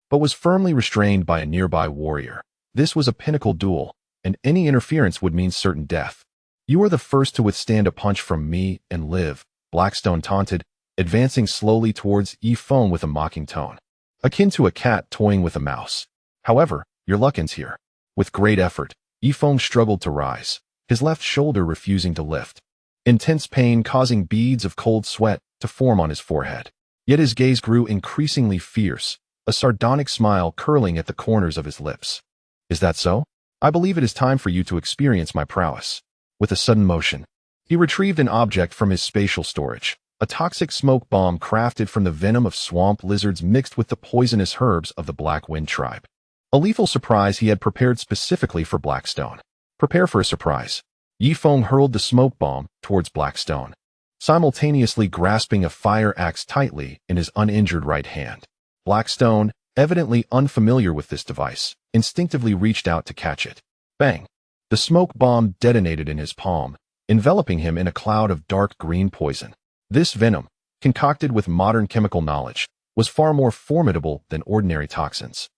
but was firmly restrained by a nearby warrior. This was a pinnacle duel, and any interference would mean certain death. You are the first to withstand a punch from me and live, Blackstone taunted, advancing slowly towards Yifeng with a mocking tone, akin to a cat toying with a mouse. However, your luck ends here. With great effort, Yifeng struggled to rise, his left shoulder refusing to lift, intense pain causing beads of cold sweat to form on his forehead. Yet his gaze grew increasingly fierce, a sardonic smile curling at the corners of his lips. Is that so? I believe it is time for you to experience my prowess. With a sudden motion, he retrieved an object from his spatial storage, a toxic smoke bomb crafted from the venom of swamp lizards mixed with the poisonous herbs of the Black Wind tribe. A lethal surprise he had prepared specifically for Blackstone. Prepare for a surprise. Yifeng hurled the smoke bomb towards Blackstone, simultaneously grasping a fire axe tightly in his uninjured right hand. Blackstone, evidently unfamiliar with this device, instinctively reached out to catch it. Bang! The smoke bomb detonated in his palm, enveloping him in a cloud of dark green poison. This venom, concocted with modern chemical knowledge, was far more formidable than ordinary toxins,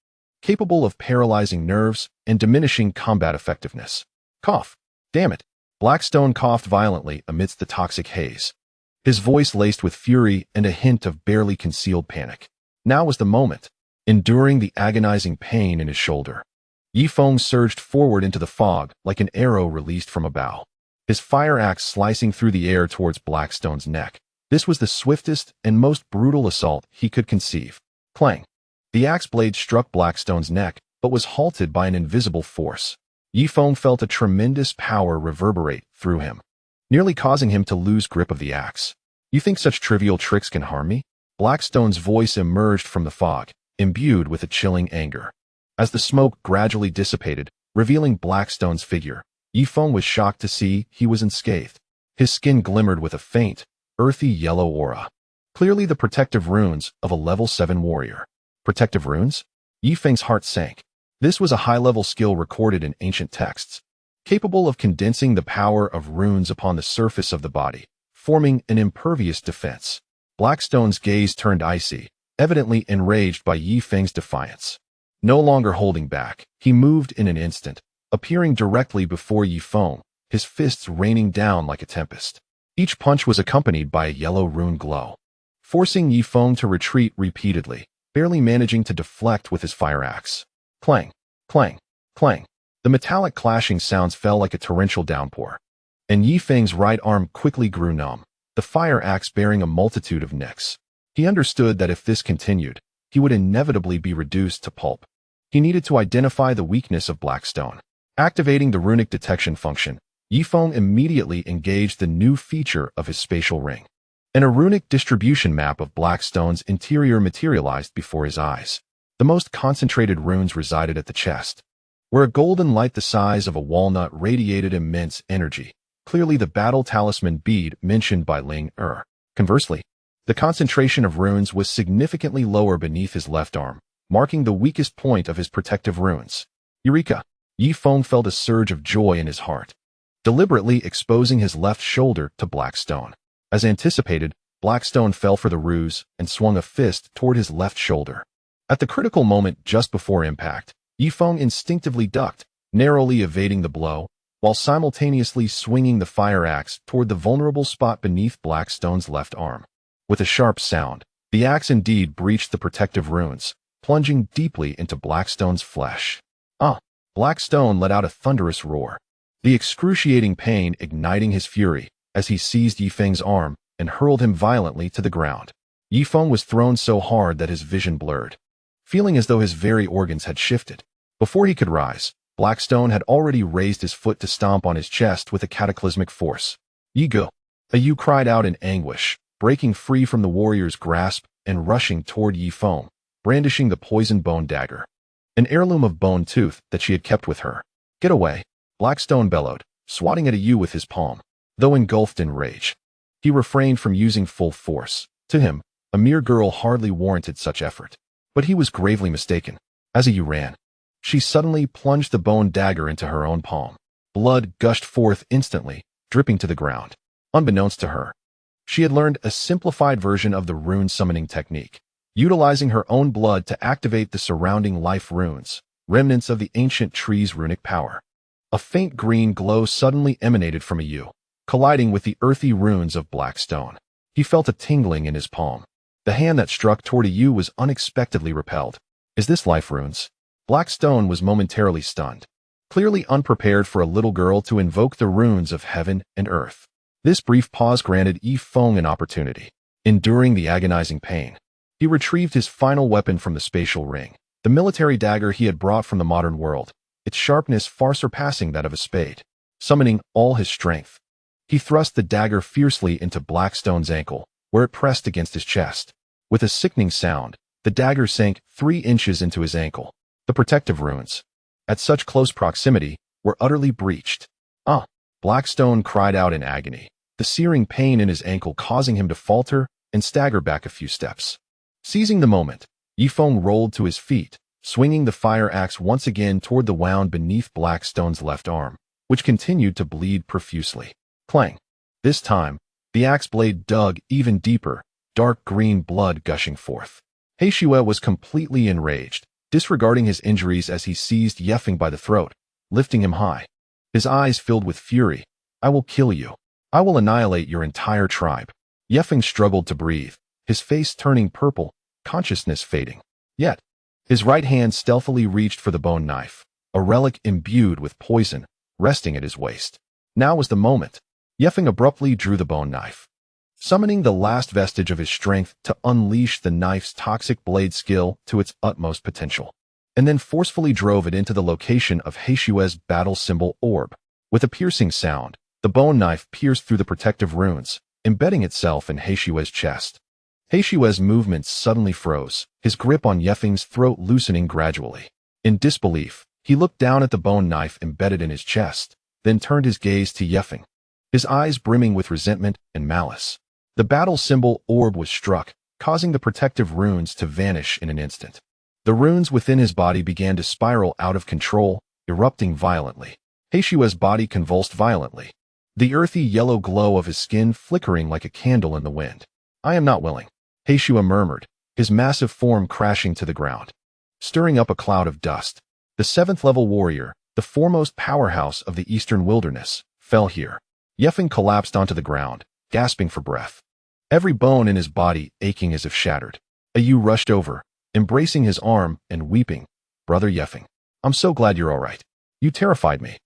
capable of paralyzing nerves and diminishing combat effectiveness. Cough! Damn it! Blackstone coughed violently amidst the toxic haze, his voice laced with fury and a hint of barely concealed panic. Now was the moment. Enduring the agonizing pain in his shoulder, Yifeng surged forward into the fog like an arrow released from a bow, his fire axe slicing through the air towards Blackstone's neck. This was the swiftest and most brutal assault he could conceive. Clang! The axe blade struck Blackstone's neck, but was halted by an invisible force. Yifeng felt a tremendous power reverberate through him, nearly causing him to lose grip of the axe. You think such trivial tricks can harm me? Blackstone's voice emerged from the fog, imbued with a chilling anger. As the smoke gradually dissipated, revealing Blackstone's figure, Yifeng was shocked to see he was unscathed. His skin glimmered with a faint, earthy yellow aura, clearly the protective runes of a level 7 warrior. Protective runes? Yifeng's heart sank. This was a high-level skill recorded in ancient texts, capable of condensing the power of runes upon the surface of the body, forming an impervious defense. Blackstone's gaze turned icy, evidently enraged by Yifeng's defiance. No longer holding back, he moved in an instant, appearing directly before Yifeng, his fists raining down like a tempest. Each punch was accompanied by a yellow rune glow, forcing Yifeng to retreat repeatedly, barely managing to deflect with his fire axe. Clang, clang, clang. The metallic clashing sounds fell like a torrential downpour, and Yifeng's right arm quickly grew numb, the fire axe bearing a multitude of nicks. He understood that if this continued, he would inevitably be reduced to pulp. He needed to identify the weakness of Blackstone. Activating the runic detection function, Yifeng immediately engaged the new feature of his spatial ring, and a runic distribution map of Blackstone's interior materialized before his eyes. The most concentrated runes resided at the chest, where a golden light the size of a walnut radiated immense energy, clearly the battle talisman bead mentioned by Ling Er. Conversely, the concentration of runes was significantly lower beneath his left arm, marking the weakest point of his protective runes. Eureka! Yifeng felt a surge of joy in his heart, deliberately exposing his left shoulder to Blackstone. As anticipated, Blackstone fell for the ruse and swung a fist toward his left shoulder. At the critical moment just before impact, Yifeng instinctively ducked, narrowly evading the blow, while simultaneously swinging the fire axe toward the vulnerable spot beneath Blackstone's left arm. With a sharp sound, the axe indeed breached the protective runes, plunging deeply into Blackstone's flesh. Blackstone let out a thunderous roar, the excruciating pain igniting his fury as he seized Yifeng's arm and hurled him violently to the ground. Yifeng was thrown so hard that his vision blurred, feeling as though his very organs had shifted. Before he could rise, Blackstone had already raised his foot to stomp on his chest with a cataclysmic force. Yigo! Yu cried out in anguish, breaking free from the warrior's grasp and rushing toward Yifeng, brandishing the poisoned bone dagger, an heirloom of bone tooth that she had kept with her. Get away! Blackstone bellowed, swatting at Yu with his palm. Though engulfed in rage, he refrained from using full force. To him, a mere girl hardly warranted such effort. But he was gravely mistaken. As Yu ran, she suddenly plunged the bone dagger into her own palm. Blood gushed forth instantly, dripping to the ground. Unbeknownst to her, she had learned a simplified version of the rune summoning technique, utilizing her own blood to activate the surrounding life runes, remnants of the ancient tree's runic power. A faint green glow suddenly emanated from a yew, colliding with the earthy runes of black stone. He felt a tingling in his palm. The hand that struck toward a yew was unexpectedly repelled. Is this life runes? Black stone was momentarily stunned, clearly unprepared for a little girl to invoke the runes of heaven and earth. This brief pause granted Yi Feng an opportunity. Enduring the agonizing pain, he retrieved his final weapon from the spatial ring, the military dagger he had brought from the modern world, its sharpness far surpassing that of a spade. Summoning all his strength, he thrust the dagger fiercely into Blackstone's ankle, where it pressed against his chest. With a sickening sound, the dagger sank 3 inches into his ankle. The protective runes, at such close proximity, were utterly breached. Ah! Blackstone cried out in agony, the searing pain in his ankle causing him to falter and stagger back a few steps. Seizing the moment, Yi Feng rolled to his feet, swinging the fire axe once again toward the wound beneath Blackstone's left arm, which continued to bleed profusely. Clang! This time, the axe blade dug even deeper, dark green blood gushing forth. He Shue was completely enraged, disregarding his injuries as he seized Yefeng by the throat, lifting him high. His eyes filled with fury. I will kill you. I will annihilate your entire tribe. Yefeng struggled to breathe, his face turning purple, consciousness fading. Yet, his right hand stealthily reached for the bone knife, a relic imbued with poison, resting at his waist. Now was the moment. Yefeng abruptly drew the bone knife, summoning the last vestige of his strength to unleash the knife's toxic blade skill to its utmost potential, and then forcefully drove it into the location of He Shue's battle symbol orb. With a piercing sound, the bone knife pierced through the protective runes, embedding itself in He Shue's chest. He Shue's movements suddenly froze, his grip on Yefeng's throat loosening gradually. In disbelief, he looked down at the bone knife embedded in his chest, then turned his gaze to Yefeng, his eyes brimming with resentment and malice. The battle symbol orb was struck, causing the protective runes to vanish in an instant. The runes within his body began to spiral out of control, erupting violently. He Shue's body convulsed violently, the earthy yellow glow of his skin flickering like a candle in the wind. I am not willing, He Shue murmured, his massive form crashing to the ground, stirring up a cloud of dust. The 7th-level warrior, the foremost powerhouse of the eastern wilderness, fell here. Yefeng collapsed onto the ground, gasping for breath, every bone in his body aching as if shattered. A yew rushed over, embracing his arm and weeping. Brother Yefeng, I'm so glad you're all right. You terrified me.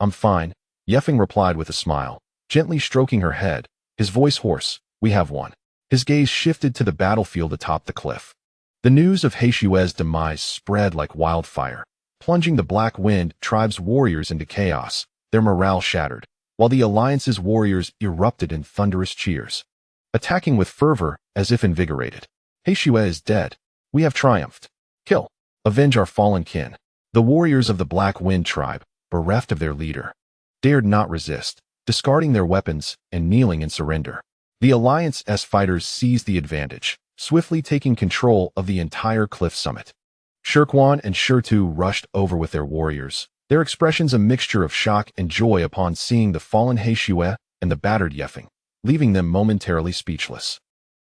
I'm fine, Yefeng replied with a smile, gently stroking her head, his voice hoarse. We have won. His gaze shifted to the battlefield atop the cliff. The news of He Shue's demise spread like wildfire, plunging the Black Wind tribe's warriors into chaos, their morale shattered, while the Alliance's warriors erupted in thunderous cheers, attacking with fervor as if invigorated. He Shue is dead. We have triumphed. Kill. Avenge our fallen kin. The warriors of the Black Wind tribe, bereft of their leader, dared not resist, discarding their weapons and kneeling in surrender. The Alliance's fighters seized the advantage, swiftly taking control of the entire cliff summit. Shirkuan and Shirtu rushed over with their warriors, their expressions a mixture of shock and joy upon seeing the fallen He Shue and the battered Yefeng, leaving them momentarily speechless.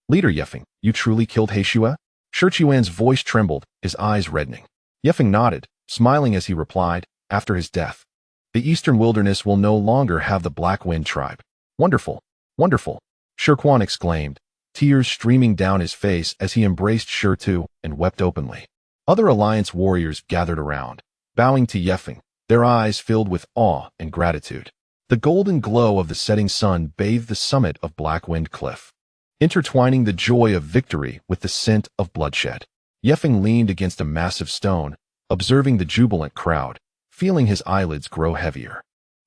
Leader Yefeng, you truly killed He Shue? Shirtuan's voice trembled, his eyes reddening. Yefeng nodded, smiling as he replied, after his death, the eastern wilderness will no longer have the Black Wind tribe. Wonderful, wonderful, Shirkuan exclaimed, tears streaming down his face as he embraced Shirtu and wept openly. Other Alliance warriors gathered around, bowing to Yefeng, their eyes filled with awe and gratitude. The golden glow of the setting sun bathed the summit of Black Wind Cliff, intertwining the joy of victory with the scent of bloodshed. Yefeng leaned against a massive stone, observing the jubilant crowd, feeling his eyelids grow heavier.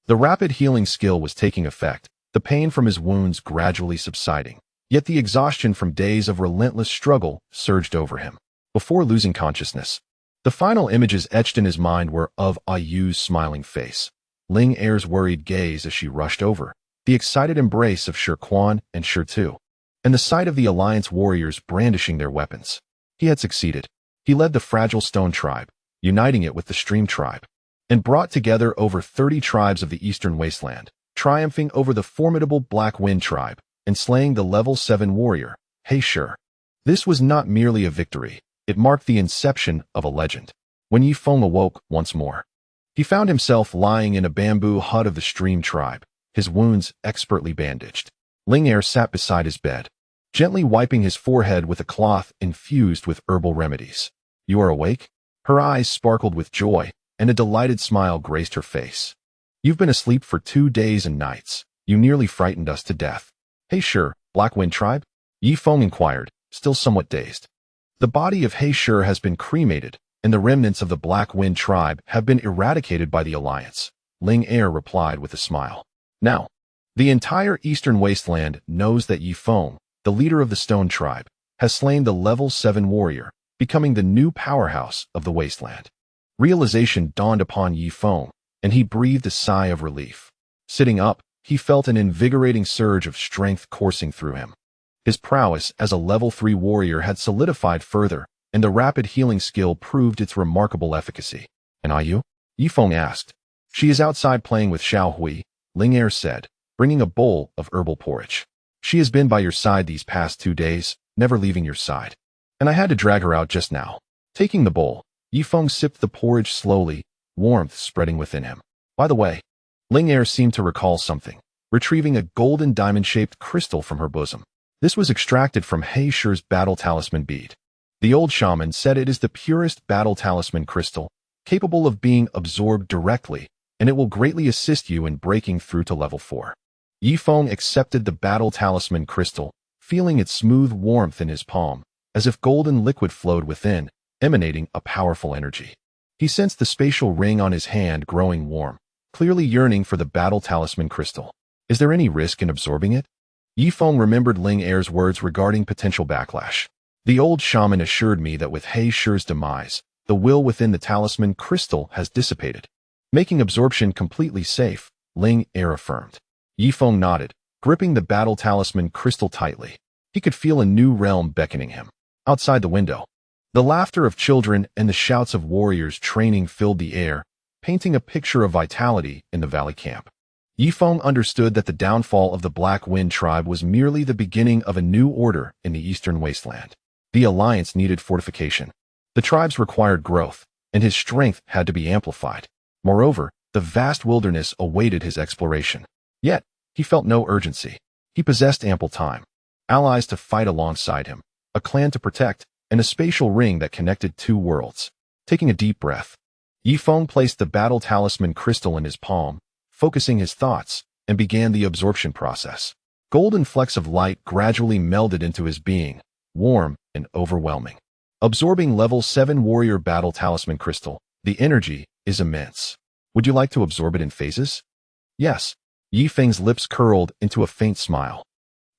The rapid healing skill was taking effect, the pain from his wounds gradually subsiding, yet the exhaustion from days of relentless struggle surged over him. Before losing consciousness, the final images etched in his mind were of Ayu's smiling face, Ling Er's worried gaze as she rushed over, the excited embrace of Shirkuan and Shirtu, and the sight of the Alliance warriors brandishing their weapons. He had succeeded. He led the fragile stone tribe, uniting it with the stream tribe, and brought together over 30 tribes of the eastern wasteland, triumphing over the formidable Black Wind tribe and slaying the level 7 warrior, He Shi. This was not merely a victory, it marked the inception of a legend. When Yi Feng awoke once more, he found himself lying in a bamboo hut of the Stream tribe, his wounds expertly bandaged. Ling Er sat beside his bed, gently wiping his forehead with a cloth infused with herbal remedies. "You are awake?" Her eyes sparkled with joy, and a delighted smile graced her face. "You've been asleep for 2 days and nights. You nearly frightened us to death." "He Shi, Black Wind tribe?" Yi Feng inquired, still somewhat dazed. "The body of He Shi has been cremated, and the remnants of the Black Wind tribe have been eradicated by the Alliance," Ling Er replied with a smile. "Now, the entire Eastern Wasteland knows that Yi Feng, the leader of the Stone tribe, has slain the level 7 warrior, becoming the new powerhouse of the Wasteland." Realization dawned upon Yi Feng, and he breathed a sigh of relief. Sitting up, he felt an invigorating surge of strength coursing through him. His prowess as a level 3 warrior had solidified further, and the rapid healing skill proved its remarkable efficacy. "And Ayu?" Yi Feng asked. "She is outside playing with Xiao Hui," Ling Er said, bringing a bowl of herbal porridge. "She has been by your side these past 2 days, never leaving your side. And I had to drag her out just now." Taking the bowl, Yi Feng sipped the porridge slowly, warmth spreading within him. By the way, Ling Er seemed to recall something, retrieving a golden diamond-shaped crystal from her bosom. This was extracted from He Shi's battle talisman bead. The old shaman said it is the purest battle talisman crystal, capable of being absorbed directly, and it will greatly assist you in breaking through to level 4. Yi Feng accepted the battle talisman crystal, feeling its smooth warmth in his palm, as if golden liquid flowed within, emanating a powerful energy. He sensed the spatial ring on his hand growing warm, clearly yearning for the battle talisman crystal. "Is there any risk in absorbing it?" Yi Feng remembered Ling Er's words regarding potential backlash. "The old shaman assured me that with He Shi's demise, the will within the talisman crystal has dissipated, making absorption completely safe," Ling Er affirmed. Yi Feng nodded, gripping the battle talisman crystal tightly. He could feel a new realm beckoning him. Outside the window, the laughter of children and the shouts of warriors training filled the air, painting a picture of vitality in the valley camp. Yi Feng understood that the downfall of the Black Wind tribe was merely the beginning of a new order in the Eastern Wasteland. The Alliance needed fortification. The tribes required growth, and his strength had to be amplified. Moreover, the vast wilderness awaited his exploration. Yet, he felt no urgency. He possessed ample time, allies to fight alongside him, a clan to protect, and a spatial ring that connected 2 worlds. Taking a deep breath, Yi Feng placed the battle talisman crystal in his palm, focusing his thoughts, and began the absorption process. Golden flecks of light gradually melded into his being, warm and overwhelming. Absorbing level 7 warrior battle talisman crystal, the energy is immense. "Would you like to absorb it in phases?" "Yes." Yi Feng's lips curled into a faint smile.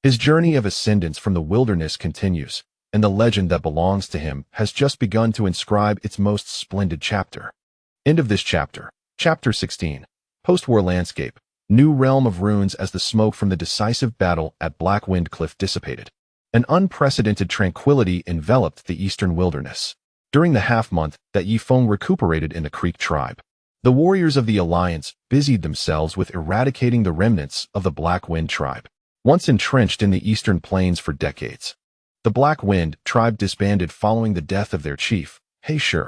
His journey of ascendance from the wilderness continues, and the legend that belongs to him has just begun to inscribe its most splendid chapter. End of this chapter. Chapter 16. Post-war landscape. New realm of ruins as the smoke from the decisive battle at Black Wind Cliff dissipated. An unprecedented tranquility enveloped the eastern wilderness. During the half-month that Yi Feng recuperated in the Creek tribe, the warriors of the Alliance busied themselves with eradicating the remnants of the Black Wind tribe, once entrenched in the eastern plains for decades. The Black Wind tribe disbanded following the death of their chief, He Shi.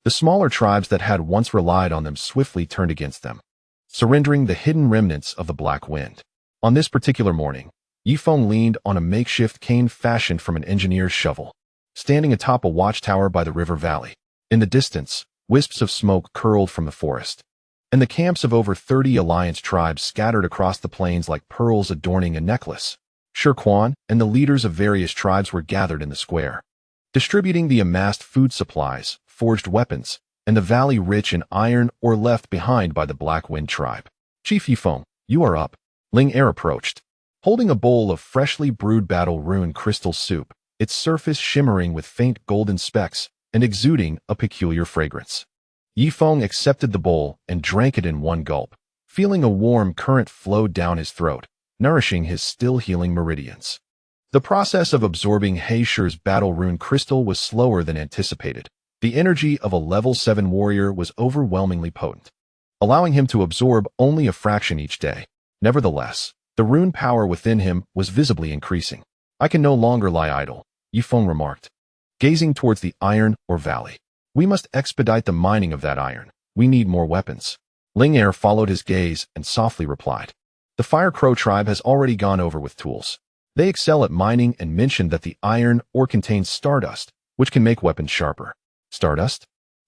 The smaller tribes that had once relied on them swiftly turned against them, surrendering the hidden remnants of the Black Wind. On this particular morning, Yi Feng leaned on a makeshift cane fashioned from an engineer's shovel, standing atop a watchtower by the river valley. In the distance, wisps of smoke curled from the forest, and the camps of over 30 Alliance tribes scattered across the plains like pearls adorning a necklace. Shi Quan and the leaders of various tribes were gathered in the square, distributing the amassed food supplies, forged weapons, and the valley rich in iron ore left behind by the Black Wind tribe. "Chief Yi Feng, you are up." Ling Er approached, holding a bowl of freshly brewed battle rune crystal soup, its surface shimmering with faint golden specks and exuding a peculiar fragrance. Yi Feng accepted the bowl and drank it in one gulp, feeling a warm current flow down his throat, nourishing his still healing meridians. The process of absorbing He Shi's battle rune crystal was slower than anticipated. The energy of a level 7 warrior was overwhelmingly potent, allowing him to absorb only a fraction each day. Nevertheless, the rune power within him was visibly increasing. I can no longer lie idle, Yifeng remarked, gazing towards the iron ore valley. We must expedite the mining of that iron. We need more weapons. Ling Er followed his gaze and softly replied. The Fire Crow tribe has already gone over with tools. They excel at mining and mentioned that the iron ore contains stardust, which can make weapons sharper. Stardust?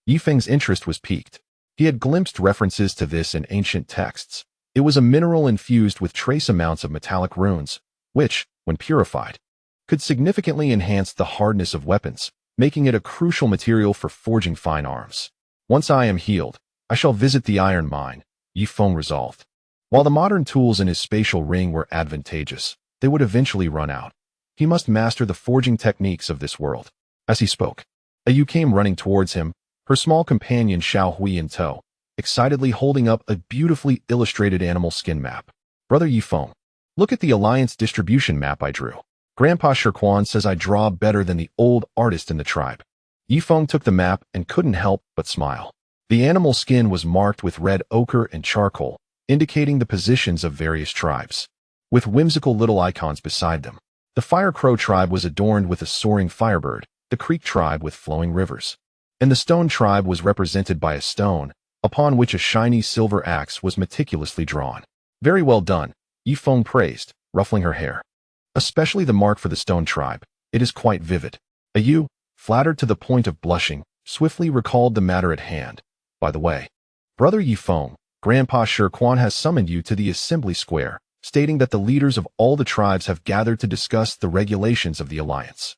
Yifeng's interest was piqued. He had glimpsed references to this in ancient texts. It was a mineral infused with trace amounts of metallic runes, which, when purified, could significantly enhance the hardness of weapons, making it a crucial material for forging fine arms. Once I am healed, I shall visit the iron mine, Yifeng resolved. While the modern tools in his spatial ring were advantageous, they would eventually run out. He must master the forging techniques of this world. As he spoke, a Yu came running towards him, her small companion Xiao Hui in tow, excitedly holding up a beautifully illustrated animal skin map. Brother Yifeng, look at the alliance distribution map I drew. Grandpa Shirquan says I draw better than the old artist in the tribe. Yifeng took the map and couldn't help but smile. The animal skin was marked with red ochre and charcoal, indicating the positions of various tribes, with whimsical little icons beside them. The Fire Crow tribe was adorned with a soaring firebird, the Creek tribe with flowing rivers, and the Stone tribe was represented by a stone, upon which a shiny silver axe was meticulously drawn. Very well done, Yifeng praised, ruffling her hair. Especially the mark for the Stone tribe. It is quite vivid. A Yu, flattered to the point of blushing, swiftly recalled the matter at hand. By the way, Brother Yifeng, Grandpa Shirquan has summoned you to the assembly square, stating that the leaders of all the tribes have gathered to discuss the regulations of the alliance.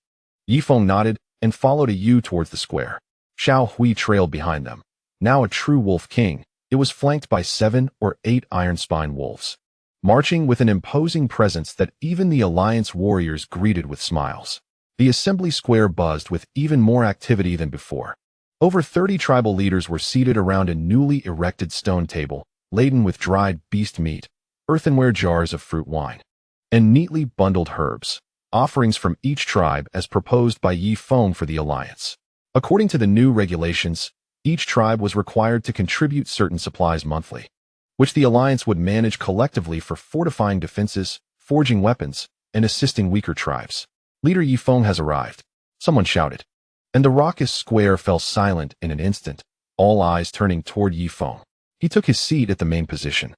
Yifeng nodded and followed a Yu towards the square. Xiao Hui trailed behind them. Now a true wolf king, it was flanked by 7 or 8 iron-spine wolves, marching with an imposing presence that even the alliance warriors greeted with smiles. The assembly square buzzed with even more activity than before. Over 30 tribal leaders were seated around a newly erected stone table, laden with dried beast meat, earthenware jars of fruit wine, and neatly bundled herbs, offerings from each tribe as proposed by Yifeng for the alliance. According to the new regulations, each tribe was required to contribute certain supplies monthly, which the alliance would manage collectively for fortifying defenses, forging weapons, and assisting weaker tribes. Leader Yifeng has arrived, someone shouted, and the raucous square fell silent in an instant, all eyes turning toward Yifeng. He took his seat at the main position,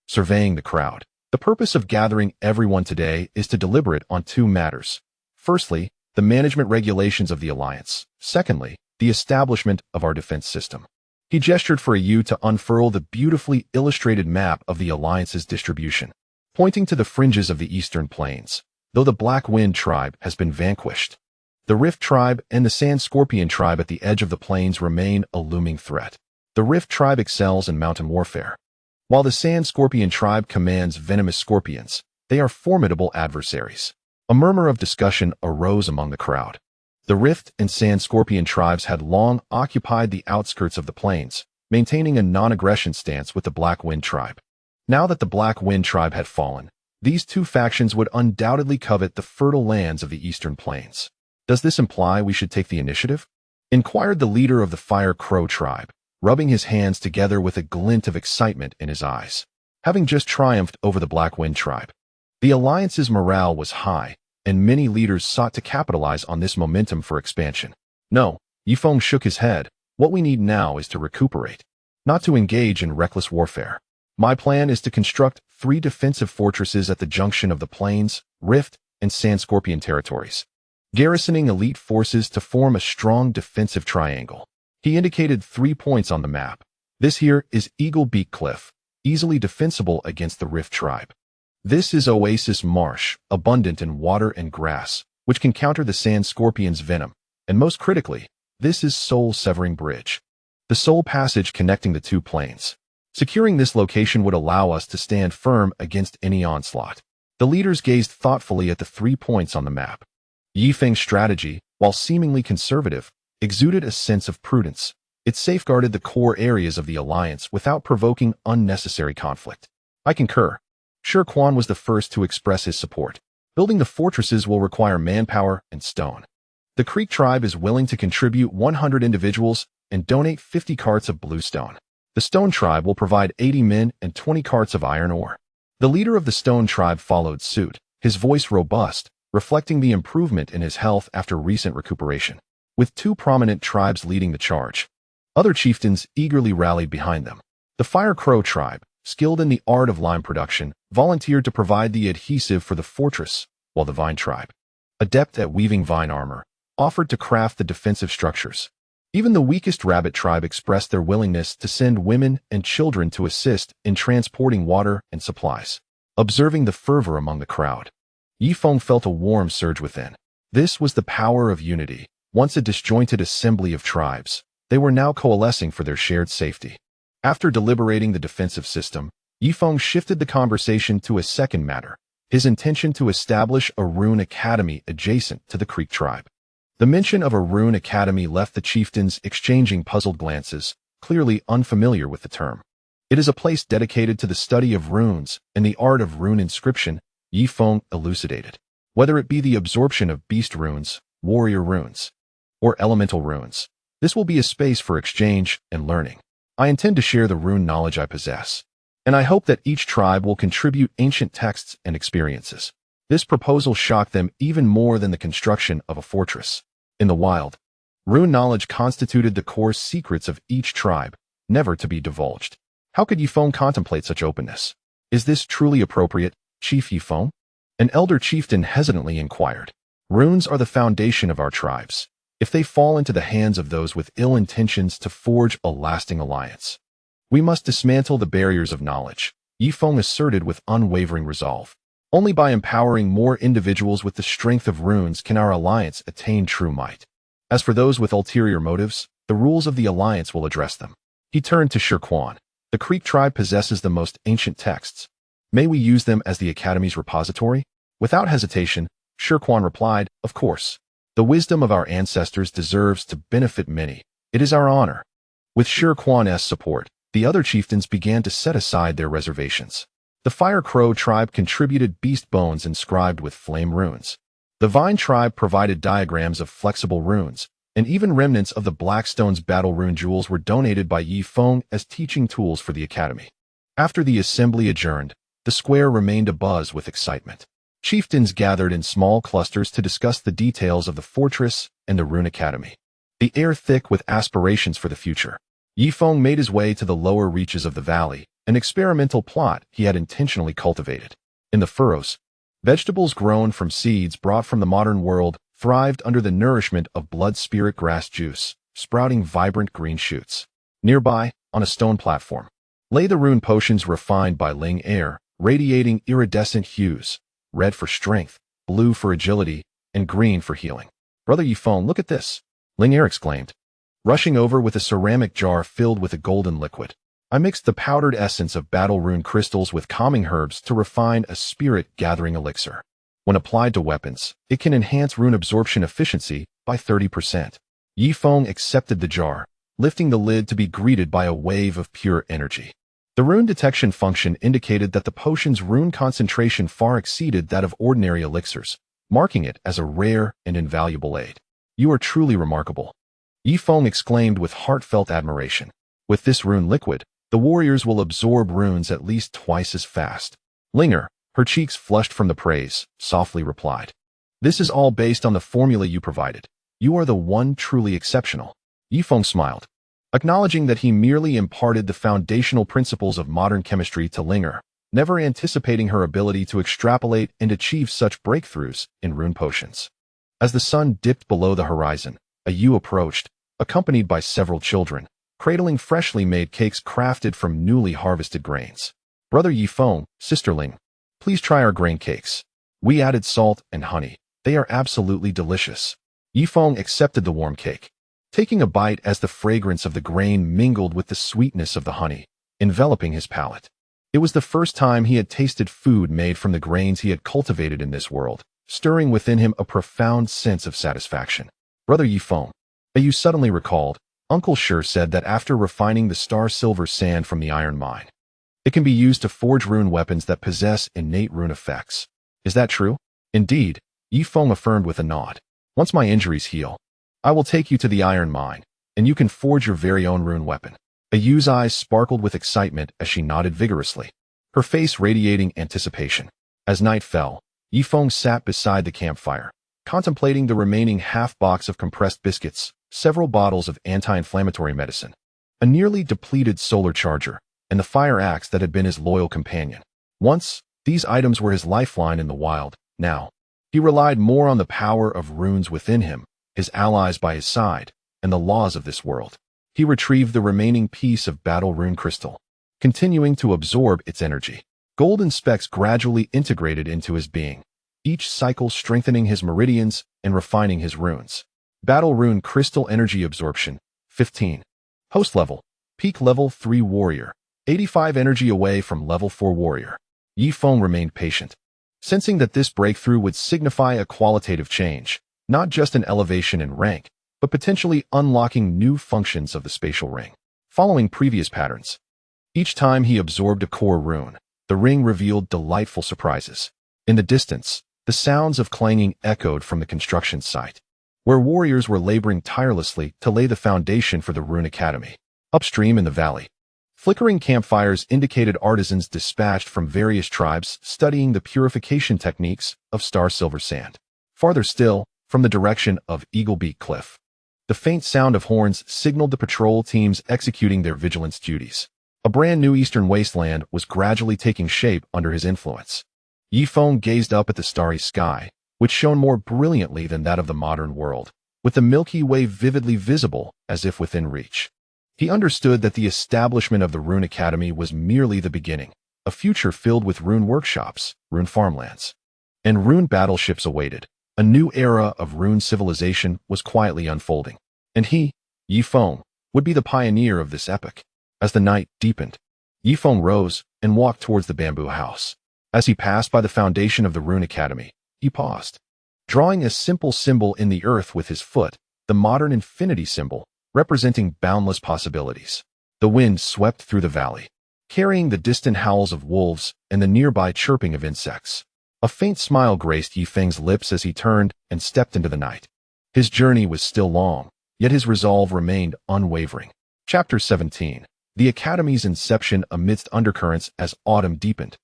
surveying the crowd. The purpose of gathering everyone today is to deliberate on 2 matters. Firstly, the management regulations of the alliance. Secondly, the establishment of our defense system. He gestured for a Yu to unfurl the beautifully illustrated map of the alliance's distribution, pointing to the fringes of the eastern plains. Though the Black Wind tribe has been vanquished, the Rift tribe and the Sand Scorpion tribe at the edge of the plains remain a looming threat. The Rift tribe excels in mountain warfare, while the Sand Scorpion tribe commands venomous scorpions. They are formidable adversaries. A murmur of discussion arose among the crowd. The Rift and Sand Scorpion tribes had long occupied the outskirts of the plains, maintaining a non-aggression stance with the Black Wind tribe. Now that the Black Wind tribe had fallen, these 2 factions would undoubtedly covet the fertile lands of the eastern plains. Does this imply we should take the initiative? Inquired the leader of the Fire Crow tribe, rubbing his hands together with a glint of excitement in his eyes. Having just triumphed over the Black Wind tribe, the alliance's morale was high, and many leaders sought to capitalize on this momentum for expansion. No, Yifeng shook his head. What we need now is to recuperate, not to engage in reckless warfare. My plan is to construct 3 defensive fortresses at the junction of the Plains, Rift, and Sand Scorpion territories, garrisoning elite forces to form a strong defensive triangle. He indicated 3 points on the map. This here is Eagle Beak Cliff, easily defensible against the Rift tribe. This is Oasis Marsh, abundant in water and grass, which can counter the Sand Scorpion's venom. And most critically, this is Soul Severing Bridge, the sole passage connecting the 2 plains. Securing this location would allow us to stand firm against any onslaught. The leaders gazed thoughtfully at the 3 points on the map. Yifeng's strategy, while seemingly conservative, exuded a sense of prudence. It safeguarded the core areas of the alliance without provoking unnecessary conflict. I concur. Shirquan was the first to express his support. Building the fortresses will require manpower and stone. The Creek tribe is willing to contribute 100 individuals and donate 50 carts of bluestone. The Stone tribe will provide 80 men and 20 carts of iron ore. The leader of the stone tribe followed suit, his voice robust, reflecting the improvement in his health after recent recuperation. With two prominent tribes leading the charge, other chieftains eagerly rallied behind them. The Fire Crow tribe, skilled in the art of lime production, volunteered to provide the adhesive for the fortress, while the Vine tribe, adept at weaving vine armor, offered to craft the defensive structures. Even the weakest rabbit tribe expressed their willingness to send women and children to assist in transporting water and supplies. Observing the fervor among the crowd, Yifeng felt a warm surge within. This was the power of unity. Once a disjointed assembly of tribes, they were now coalescing for their shared safety. After deliberating the defensive system, Yifeng shifted the conversation to a second matter, his intention to establish a rune academy adjacent to the Creek tribe. The mention of a rune academy left the chieftains exchanging puzzled glances, clearly unfamiliar with the term. It is a place dedicated to the study of runes and the art of rune inscription, Yifeng elucidated. Whether it be the absorption of beast runes, warrior runes, or elemental runes, this will be a space for exchange and learning. I intend to share the rune knowledge I possess, and I hope that each tribe will contribute ancient texts and experiences. This proposal shocked them even more than the construction of a fortress. In the wild, rune knowledge constituted the core secrets of each tribe, never to be divulged. How could Yifeng contemplate such openness? Is this truly appropriate, Chief Yifeng? An elder chieftain hesitantly inquired. Runes are the foundation of our tribes. If they fall into the hands of those with ill intentions to forge a lasting alliance, we must dismantle the barriers of knowledge, Yifeng asserted with unwavering resolve. Only by empowering more individuals with the strength of runes can our alliance attain true might. As for those with ulterior motives, the rules of the alliance will address them. He turned to Shirquan. The Creek tribe possesses the most ancient texts. May we use them as the Academy's repository? Without hesitation, Shirquan replied, of course. The wisdom of our ancestors deserves to benefit many. It is our honor. With Shirquan's support, the other chieftains began to set aside their reservations. The Fire Crow tribe contributed beast bones inscribed with flame runes. The Vine tribe provided diagrams of flexible runes, and even remnants of the Blackstone's battle rune jewels were donated by Yifeng as teaching tools for the Academy. After the assembly adjourned, the square remained abuzz with excitement. Chieftains gathered in small clusters to discuss the details of the fortress and the Rune Academy. The air thick with aspirations for the future, Yifeng made his way to the lower reaches of the valley, an experimental plot he had intentionally cultivated. In the furrows, vegetables grown from seeds brought from the modern world thrived under the nourishment of blood spirit grass juice, sprouting vibrant green shoots. Nearby, on a stone platform, lay the rune potions refined by Ling Air, radiating iridescent hues, red for strength, blue for agility, and green for healing. Brother Yifeng, look at this, Ling Air exclaimed, rushing over with a ceramic jar filled with a golden liquid. I mixed the powdered essence of battle rune crystals with calming herbs to refine a spirit-gathering elixir. When applied to weapons, it can enhance rune absorption efficiency by 30%. Yifeng accepted the jar, lifting the lid to be greeted by a wave of pure energy. The rune detection function indicated that the potion's rune concentration far exceeded that of ordinary elixirs, marking it as a rare and invaluable aid. You are truly remarkable, Yifeng exclaimed with heartfelt admiration. With this rune liquid, the warriors will absorb runes at least twice as fast. Linger, her cheeks flushed from the praise, softly replied. This is all based on the formula you provided. You are the one truly exceptional. Yifeng smiled, acknowledging that he merely imparted the foundational principles of modern chemistry to Linger, never anticipating her ability to extrapolate and achieve such breakthroughs in rune potions. As the sun dipped below the horizon, a ewe approached, accompanied by several children, cradling freshly made cakes crafted from newly harvested grains. Brother Yifeng, Sister Ling, please try our grain cakes. We added salt and honey. They are absolutely delicious. Yifeng accepted the warm cake, taking a bite as the fragrance of the grain mingled with the sweetness of the honey, enveloping his palate. It was the first time he had tasted food made from the grains he had cultivated in this world, stirring within him a profound sense of satisfaction. Brother Yifeng, you suddenly recalled, Uncle Sure said that after refining the star-silver sand from the iron mine, it can be used to forge rune weapons that possess innate rune effects. Is that true? Indeed, Yifeng affirmed with a nod. Once my injuries heal, I will take you to the iron mine, and you can forge your very own rune weapon. A ewe's eyes sparkled with excitement as she nodded vigorously. her face radiating anticipation. As night fell, Yifeng sat beside the campfire, contemplating the remaining half-box of compressed biscuits, several bottles of anti-inflammatory medicine, a nearly depleted solar charger, and the fire axe that had been his loyal companion. Once, these items were his lifeline in the wild. Now, he relied more on the power of runes within him, his allies by his side, and the laws of this world. He retrieved the remaining piece of battle rune crystal, continuing to absorb its energy. Golden specks gradually integrated into his being, each cycle strengthening his meridians and refining his runes. Battle rune crystal energy absorption, 15. Host level, peak level 3 warrior, 85 energy away from level 4 warrior. Yifeng remained patient, sensing that this breakthrough would signify a qualitative change, not just an elevation in rank, but potentially unlocking new functions of the spatial ring. Following previous patterns, each time he absorbed a core rune, the ring revealed delightful surprises. In the distance, the sounds of clanging echoed from the construction site, where warriors were laboring tirelessly to lay the foundation for the Rune Academy. Upstream in the valley, flickering campfires indicated artisans dispatched from various tribes studying the purification techniques of star silver sand. Farther still, from the direction of Eaglebeak Cliff, the faint sound of horns signaled the patrol teams executing their vigilance duties. A brand new eastern wasteland was gradually taking shape under his influence. Yifeng gazed up at the starry sky, which shone more brilliantly than that of the modern world, with the Milky Way vividly visible as if within reach. He understood that the establishment of the Rune Academy was merely the beginning, a future filled with rune workshops, rune farmlands, and rune battleships awaited. A new era of rune civilization was quietly unfolding, and he, Yifeng, would be the pioneer of this epoch. As the night deepened, Yifeng rose and walked towards the bamboo house. As he passed by the foundation of the Rune Academy, he paused, drawing a simple symbol in the earth with his foot, the modern infinity symbol, representing boundless possibilities. The wind swept through the valley, carrying the distant howls of wolves and the nearby chirping of insects. A faint smile graced Yifeng's lips as he turned and stepped into the night. His journey was still long, yet his resolve remained unwavering. Chapter 17. The Academy's inception amidst undercurrents as autumn deepened.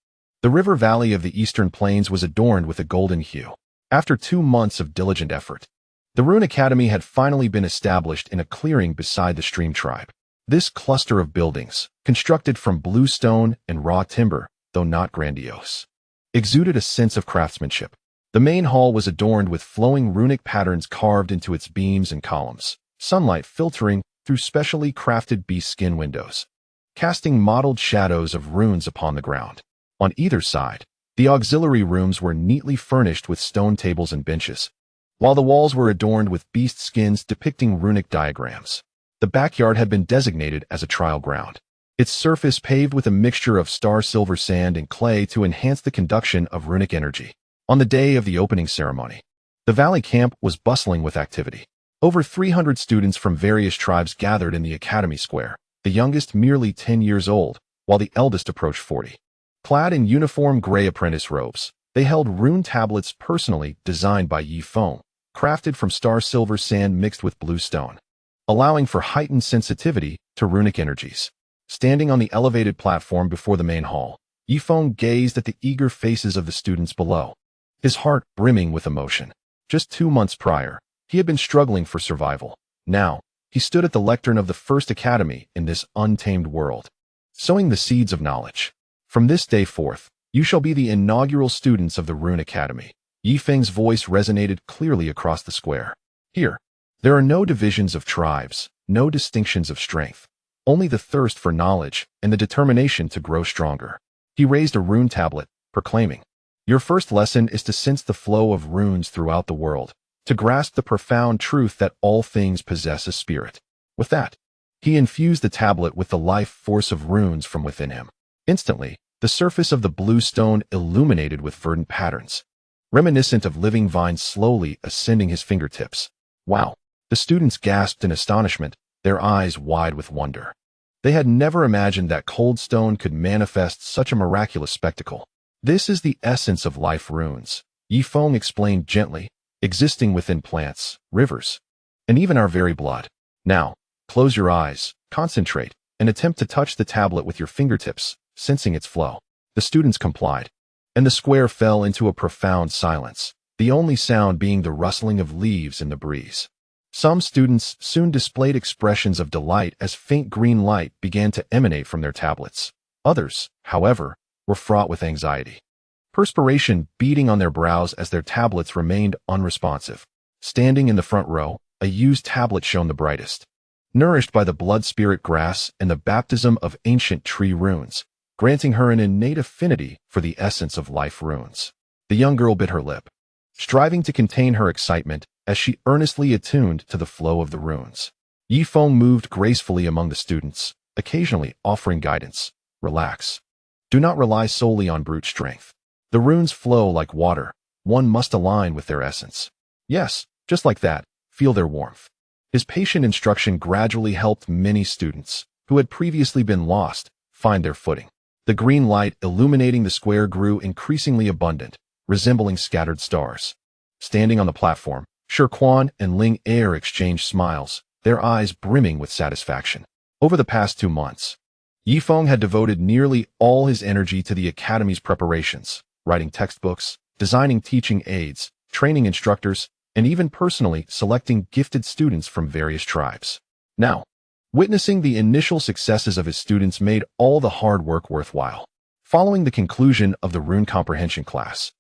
The river valley of the eastern plains was adorned with a golden hue. After 2 months of diligent effort, the Rune Academy had finally been established in a clearing beside the stream tribe. This cluster of buildings, constructed from blue stone and raw timber, though not grandiose, exuded a sense of craftsmanship. The main hall was adorned with flowing runic patterns carved into its beams and columns, sunlight filtering through specially crafted bee skin windows, casting mottled shadows of runes upon the ground. On either side, the auxiliary rooms were neatly furnished with stone tables and benches, while the walls were adorned with beast skins depicting runic diagrams. The backyard had been designated as a trial ground, its surface paved with a mixture of star silver sand and clay to enhance the conduction of runic energy. On the day of the opening ceremony, the valley camp was bustling with activity. Over 300 students from various tribes gathered in the Academy Square, the youngest merely 10 years old, while the eldest approached 40. Clad in uniform gray apprentice robes, they held rune tablets personally designed by Yifeng, crafted from star silver sand mixed with blue stone, allowing for heightened sensitivity to runic energies. Standing on the elevated platform before the main hall, Yifeng gazed at the eager faces of the students below, his heart brimming with emotion. Just 2 months prior, he had been struggling for survival. Now, he stood at the lectern of the first academy in this untamed world, sowing the seeds of knowledge. From this day forth, you shall be the inaugural students of the Rune Academy. Yifeng's voice resonated clearly across the square. Here, there are no divisions of tribes, no distinctions of strength, only the thirst for knowledge and the determination to grow stronger. He raised a rune tablet, proclaiming, "Your first lesson is to sense the flow of runes throughout the world, to grasp the profound truth that all things possess a spirit." With that, he infused the tablet with the life force of runes from within him. Instantly, the surface of the blue stone illuminated with verdant patterns, reminiscent of living vines slowly ascending his fingertips. Wow! The students gasped in astonishment, their eyes wide with wonder. They had never imagined that cold stone could manifest such a miraculous spectacle. This is the essence of life runes, Yifeng explained gently, existing within plants, rivers, and even our very blood. Now, close your eyes, concentrate, and attempt to touch the tablet with your fingertips, sensing its flow. The students complied, and the square fell into a profound silence, the only sound being the rustling of leaves in the breeze. Some students soon displayed expressions of delight as faint green light began to emanate from their tablets. Others, however, were fraught with anxiety, perspiration beading on their brows as their tablets remained unresponsive. Standing in the front row, a used tablet shone the brightest, nourished by the blood spirit grass and the baptism of ancient tree runes, granting her an innate affinity for the essence of life runes. The young girl bit her lip, striving to contain her excitement as she earnestly attuned to the flow of the runes. Yifeng moved gracefully among the students, occasionally offering guidance. Relax. Do not rely solely on brute strength. The runes flow like water. One must align with their essence. Yes, just like that, feel their warmth. His patient instruction gradually helped many students, who had previously been lost, find their footing. The green light illuminating the square grew increasingly abundant, resembling scattered stars. Standing on the platform, Shirquan and Ling Er exchanged smiles, their eyes brimming with satisfaction. Over the past 2 months, Yifeng had devoted nearly all his energy to the academy's preparations, writing textbooks, designing teaching aids, training instructors, and even personally selecting gifted students from various tribes. Now, witnessing the initial successes of his students made all the hard work worthwhile. Following the conclusion of the rune comprehension class,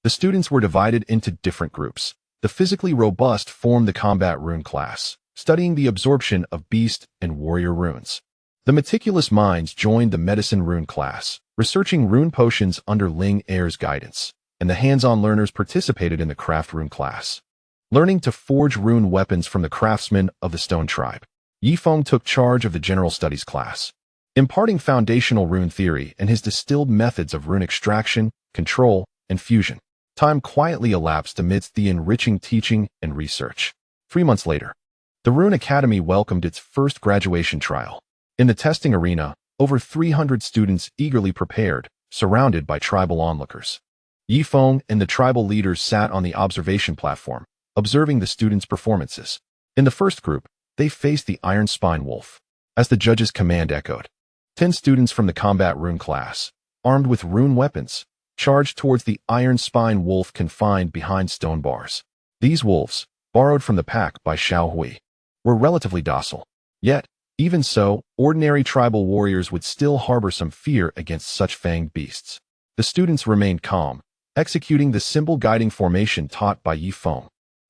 the students were divided into different groups. The physically robust formed the combat rune class, studying the absorption of beast and warrior runes. The meticulous minds joined the medicine rune class, researching rune potions under Ling Er's guidance, and the hands-on learners participated in the craft rune class, learning to forge rune weapons from the craftsmen of the stone tribe. Yifeng took charge of the general studies class, imparting foundational rune theory and his distilled methods of rune extraction, control, and fusion. Time quietly elapsed amidst the enriching teaching and research. 3 months later, the Rune Academy welcomed its first graduation trial. In the testing arena, over 300 students eagerly prepared, surrounded by tribal onlookers. Yifeng and the tribal leaders sat on the observation platform, observing the students' performances. In the first group, they faced the Iron Spine Wolf. As the judge's command echoed, 10 students from the combat rune class, armed with rune weapons, charged towards the Iron Spine Wolf confined behind stone bars. These wolves, borrowed from the pack by Xiao Hui, were relatively docile. Yet, even so, ordinary tribal warriors would still harbor some fear against such fanged beasts. The students remained calm, executing the simple guiding formation taught by Yifeng,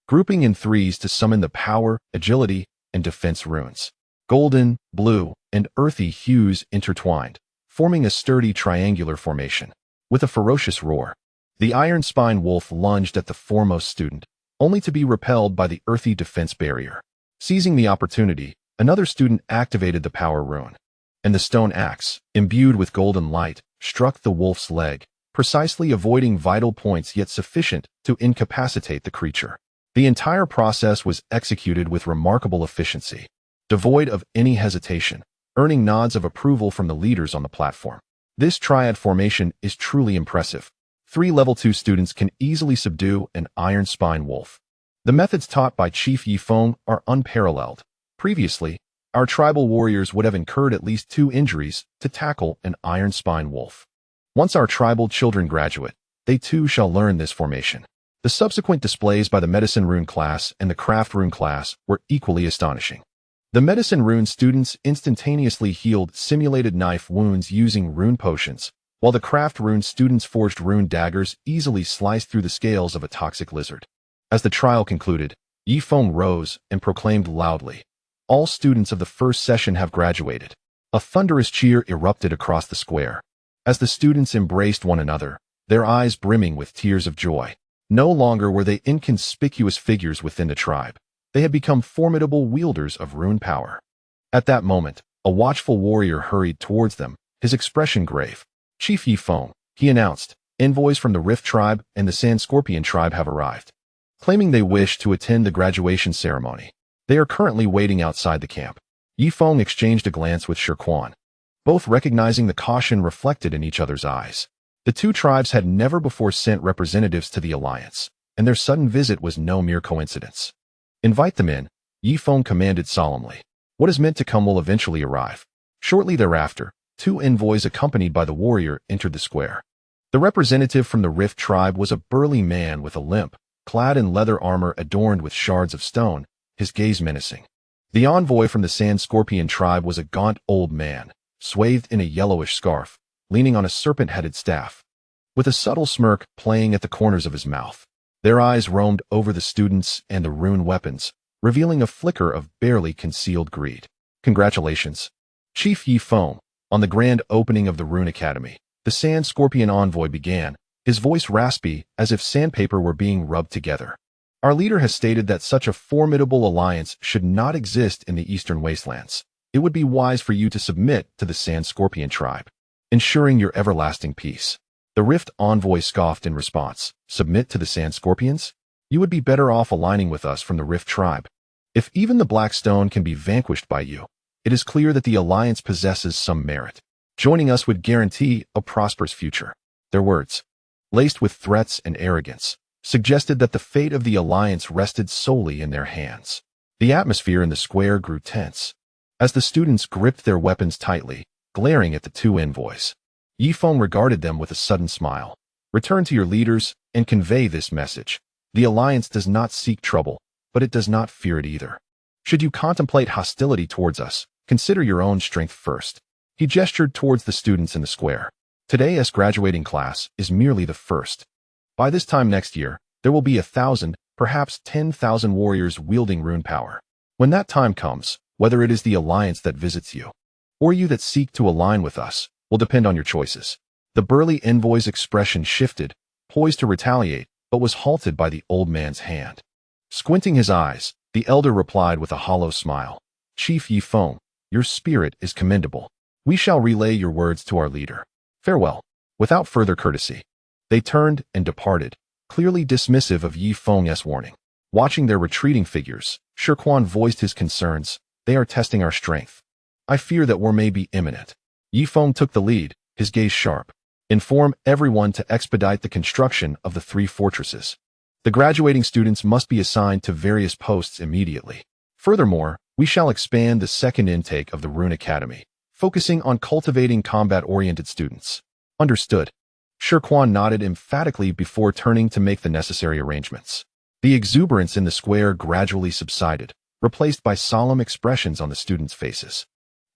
grouping in threes to summon the power, agility, and defense runes. Golden, blue, and earthy hues intertwined, forming a sturdy triangular formation. With a ferocious roar, the Iron Spine Wolf lunged at the foremost student, only to be repelled by the earthy defense barrier. Seizing the opportunity, another student activated the power rune, and the stone axe, imbued with golden light, struck the wolf's leg, precisely avoiding vital points yet sufficient to incapacitate the creature. The entire process was executed with remarkable efficiency, devoid of any hesitation, earning nods of approval from the leaders on the platform. This triad formation is truly impressive. 3 level 2 students can easily subdue an Iron Spine Wolf. The methods taught by Chief Yifeng are unparalleled. Previously, our tribal warriors would have incurred at least 2 injuries to tackle an Iron Spine Wolf. Once our tribal children graduate, they too shall learn this formation. The subsequent displays by the Medicine Rune class and the Craft Rune class were equally astonishing. The Medicine Rune students instantaneously healed simulated knife wounds using rune potions, while the Craft Rune students forged rune daggers easily sliced through the scales of a toxic lizard. As the trial concluded, Yifeng rose and proclaimed loudly, "All students of the first session have graduated." A thunderous cheer erupted across the square. As the students embraced one another, their eyes brimming with tears of joy. No longer were they inconspicuous figures within the tribe. They had become formidable wielders of rune power. At that moment, a watchful warrior hurried towards them, his expression grave. "Chief Yifeng," he announced, "envoys from the Rift tribe and the Sand Scorpion tribe have arrived, claiming they wish to attend the graduation ceremony. They are currently waiting outside the camp." Yifeng exchanged a glance with Shirquan, both recognizing the caution reflected in each other's eyes. The 2 tribes had never before sent representatives to the alliance, and their sudden visit was no mere coincidence. "Invite them in," Yifeng commanded solemnly. "What is meant to come will eventually arrive." Shortly thereafter, Two envoys accompanied by the warrior entered the square. The representative from the Rift tribe was a burly man with a limp, clad in leather armor adorned with shards of stone, his gaze menacing. The envoy from the Sand Scorpion tribe was a gaunt old man, swathed in a yellowish scarf, leaning on a serpent-headed staff, with a subtle smirk playing at the corners of his mouth. Their eyes roamed over the students and the rune weapons, revealing a flicker of barely concealed greed. Congratulations, Chief Yifeng, on the grand opening of the Rune Academy. The Sand Scorpion envoy began, his voice raspy as if sandpaper were being rubbed together. Our leader has stated that such a formidable alliance should not exist in the Eastern Wastelands. It would be wise for you to submit to the Sand Scorpion tribe, ensuring your everlasting peace. The Rift envoy scoffed in response. Submit to the Sand Scorpions? You would be better off aligning with us from the Rift tribe. If even the Black Stone can be vanquished by you, it is clear that the alliance possesses some merit. Joining us would guarantee a prosperous future. Their words, laced with threats and arrogance, suggested that the fate of the alliance rested solely in their hands. The atmosphere in the square grew tense, as the students gripped their weapons tightly, glaring at the two envoys. Yifeng regarded them with a sudden smile. Return to your leaders and convey this message. The alliance does not seek trouble, but it does not fear it either. Should you contemplate hostility towards us, consider your own strength first. He gestured towards the students in the square. Today's graduating class is merely the first. By this time next year, there will be 1,000, perhaps 10,000 warriors wielding rune power. When that time comes, whether it is the alliance that visits you, or you that seek to align with us, will depend on your choices. The burly envoy's expression shifted, poised to retaliate, but was halted by the old man's hand. Squinting his eyes, the elder replied with a hollow smile. Chief Yifeng, your spirit is commendable. We shall relay your words to our leader. Farewell. Without further courtesy, they turned and departed, clearly dismissive of Yifeng's warning. Watching their retreating figures, Shirquan voiced his concerns. They are testing our strength. I fear that war may be imminent. Yifeng took the lead, his gaze sharp. Inform everyone to expedite the construction of the 3 fortresses. The graduating students must be assigned to various posts immediately. Furthermore, we shall expand the second intake of the Rune Academy, focusing on cultivating combat-oriented students. Understood. Shirquan nodded emphatically before turning to make the necessary arrangements. The exuberance in the square gradually subsided, replaced by solemn expressions on the students' faces.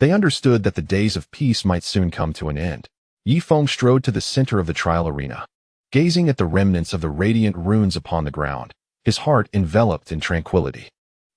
They understood that the days of peace might soon come to an end. Yifeng strode to the center of the trial arena, gazing at the remnants of the radiant runes upon the ground, his heart enveloped in tranquility.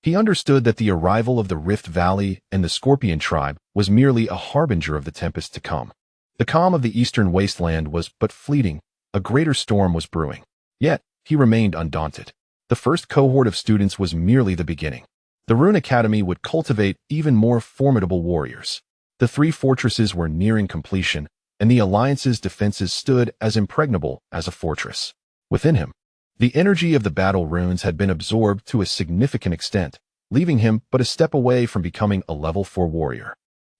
He understood that the arrival of the Rift Valley and the Scorpion tribe was merely a harbinger of the tempest to come. The calm of the eastern wasteland was but fleeting, a greater storm was brewing. Yet, he remained undaunted. The first cohort of students was merely the beginning. The Rune Academy would cultivate even more formidable warriors. The 3 fortresses were nearing completion, and the Alliance's defenses stood as impregnable as a fortress. Within him, the energy of the battle runes had been absorbed to a significant extent, leaving him but a step away from becoming a level 4 warrior.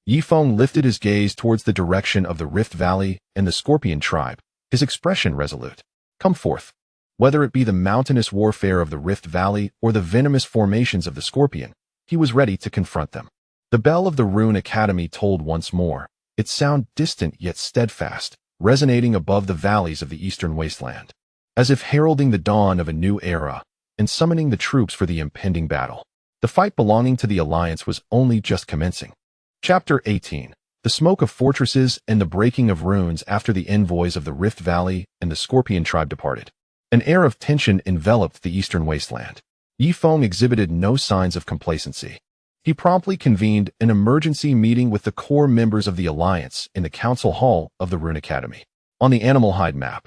Yifeng lifted his gaze towards the direction of the Rift Valley and the Scorpion tribe, his expression resolute. Come forth. Whether it be the mountainous warfare of the Rift Valley or the venomous formations of the Scorpion, he was ready to confront them. The bell of the Rune Academy tolled once more, its sound distant yet steadfast, resonating above the valleys of the eastern wasteland, as if heralding the dawn of a new era and summoning the troops for the impending battle. The fight belonging to the Alliance was only just commencing. Chapter 18. The Smoke of Fortresses and the Breaking of Runes. After the envoys of the Rift Valley and the Scorpion tribe departed, an air of tension enveloped the eastern wasteland. Yifeng exhibited no signs of complacency. He promptly convened an emergency meeting with the core members of the Alliance in the Council Hall of the Rune Academy. On the Animal Hide map,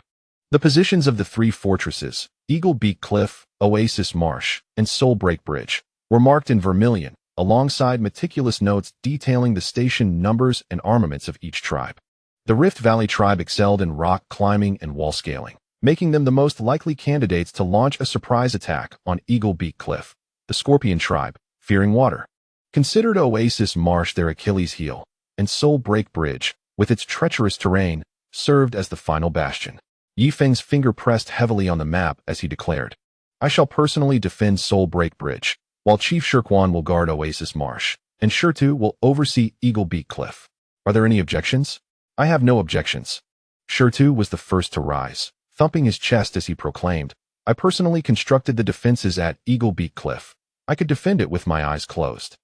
the positions of the 3 fortresses, Eagle Beak Cliff, Oasis Marsh, and Soul Break Bridge, were marked in vermilion, alongside meticulous notes detailing the station numbers and armaments of each tribe. The Rift Valley tribe excelled in rock climbing and wall scaling, making them the most likely candidates to launch a surprise attack on Eagle Beak Cliff. The Scorpion tribe, fearing water, considered Oasis Marsh their Achilles heel, and Soul Break Bridge, with its treacherous terrain, served as the final bastion. Yifeng's finger pressed heavily on the map as he declared, I shall personally defend Soul Break Bridge, while Chief Shirquan will guard Oasis Marsh, and Shirtu will oversee Eagle Beak Cliff. Are there any objections? I have no objections. Shirtu was the first to rise, thumping his chest as he proclaimed, I personally constructed the defenses at Eagle Beak Cliff. I could defend it with my eyes closed.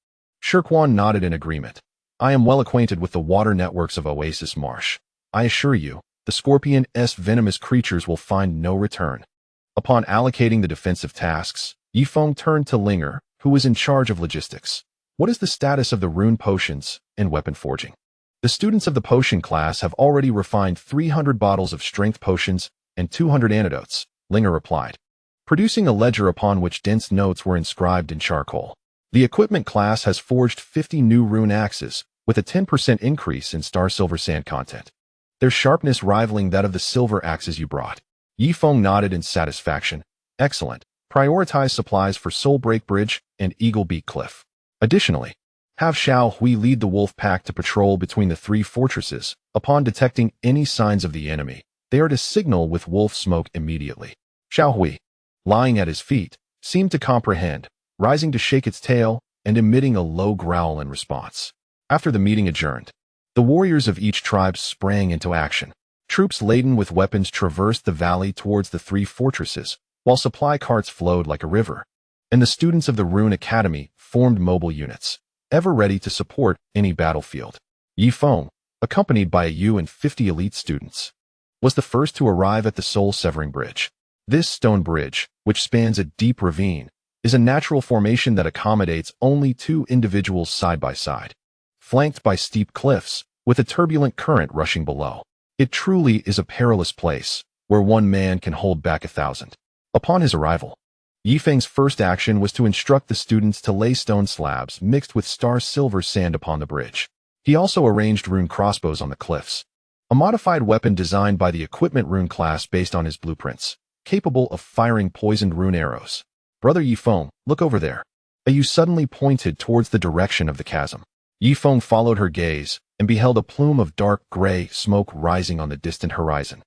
Shirkwan nodded in agreement. I am well acquainted with the water networks of Oasis Marsh. I assure you, the Scorpion's venomous creatures will find no return. Upon allocating the defensive tasks, Yifeng turned to Linger, who was in charge of logistics. What is the status of the rune potions and weapon forging? The students of the potion class have already refined 300 bottles of strength potions and 200 antidotes, Linger replied, producing a ledger upon which dense notes were inscribed in charcoal. The equipment class has forged 50 new rune axes, with a 10% increase in star silver sand content. Their sharpness rivaling that of the silver axes you brought. Yifeng nodded in satisfaction. Excellent. Prioritize supplies for Soulbreak Bridge and Eagle Beak Cliff. Additionally, have Xiao Hui lead the wolf pack to patrol between the three fortresses. Upon detecting any signs of the enemy, they are to signal with wolf smoke immediately. Xiao Hui, lying at his feet, seemed to comprehend, rising to shake its tail and emitting a low growl in response. After the meeting adjourned, the warriors of each tribe sprang into action. Troops laden with weapons traversed the valley towards the three fortresses, while supply carts flowed like a river. And the students of the Rune Academy formed mobile units, ever ready to support any battlefield. Yifeng, accompanied by a Yu and 50 elite students, was the first to arrive at the soul-severing bridge. This stone bridge, which spans a deep ravine, is a natural formation that accommodates only two individuals side by side, flanked by steep cliffs, with a turbulent current rushing below. It truly is a perilous place, where one man can hold back 1,000. Upon his arrival, Yifeng's first action was to instruct the students to lay stone slabs mixed with star silver sand upon the bridge. He also arranged rune crossbows on the cliffs, a modified weapon designed by the equipment rune class based on his blueprints, capable of firing poisoned rune arrows. Brother Yifeng, look over there. Ayu suddenly pointed towards the direction of the chasm. Yifeng followed her gaze and beheld a plume of dark gray smoke rising on the distant horizon.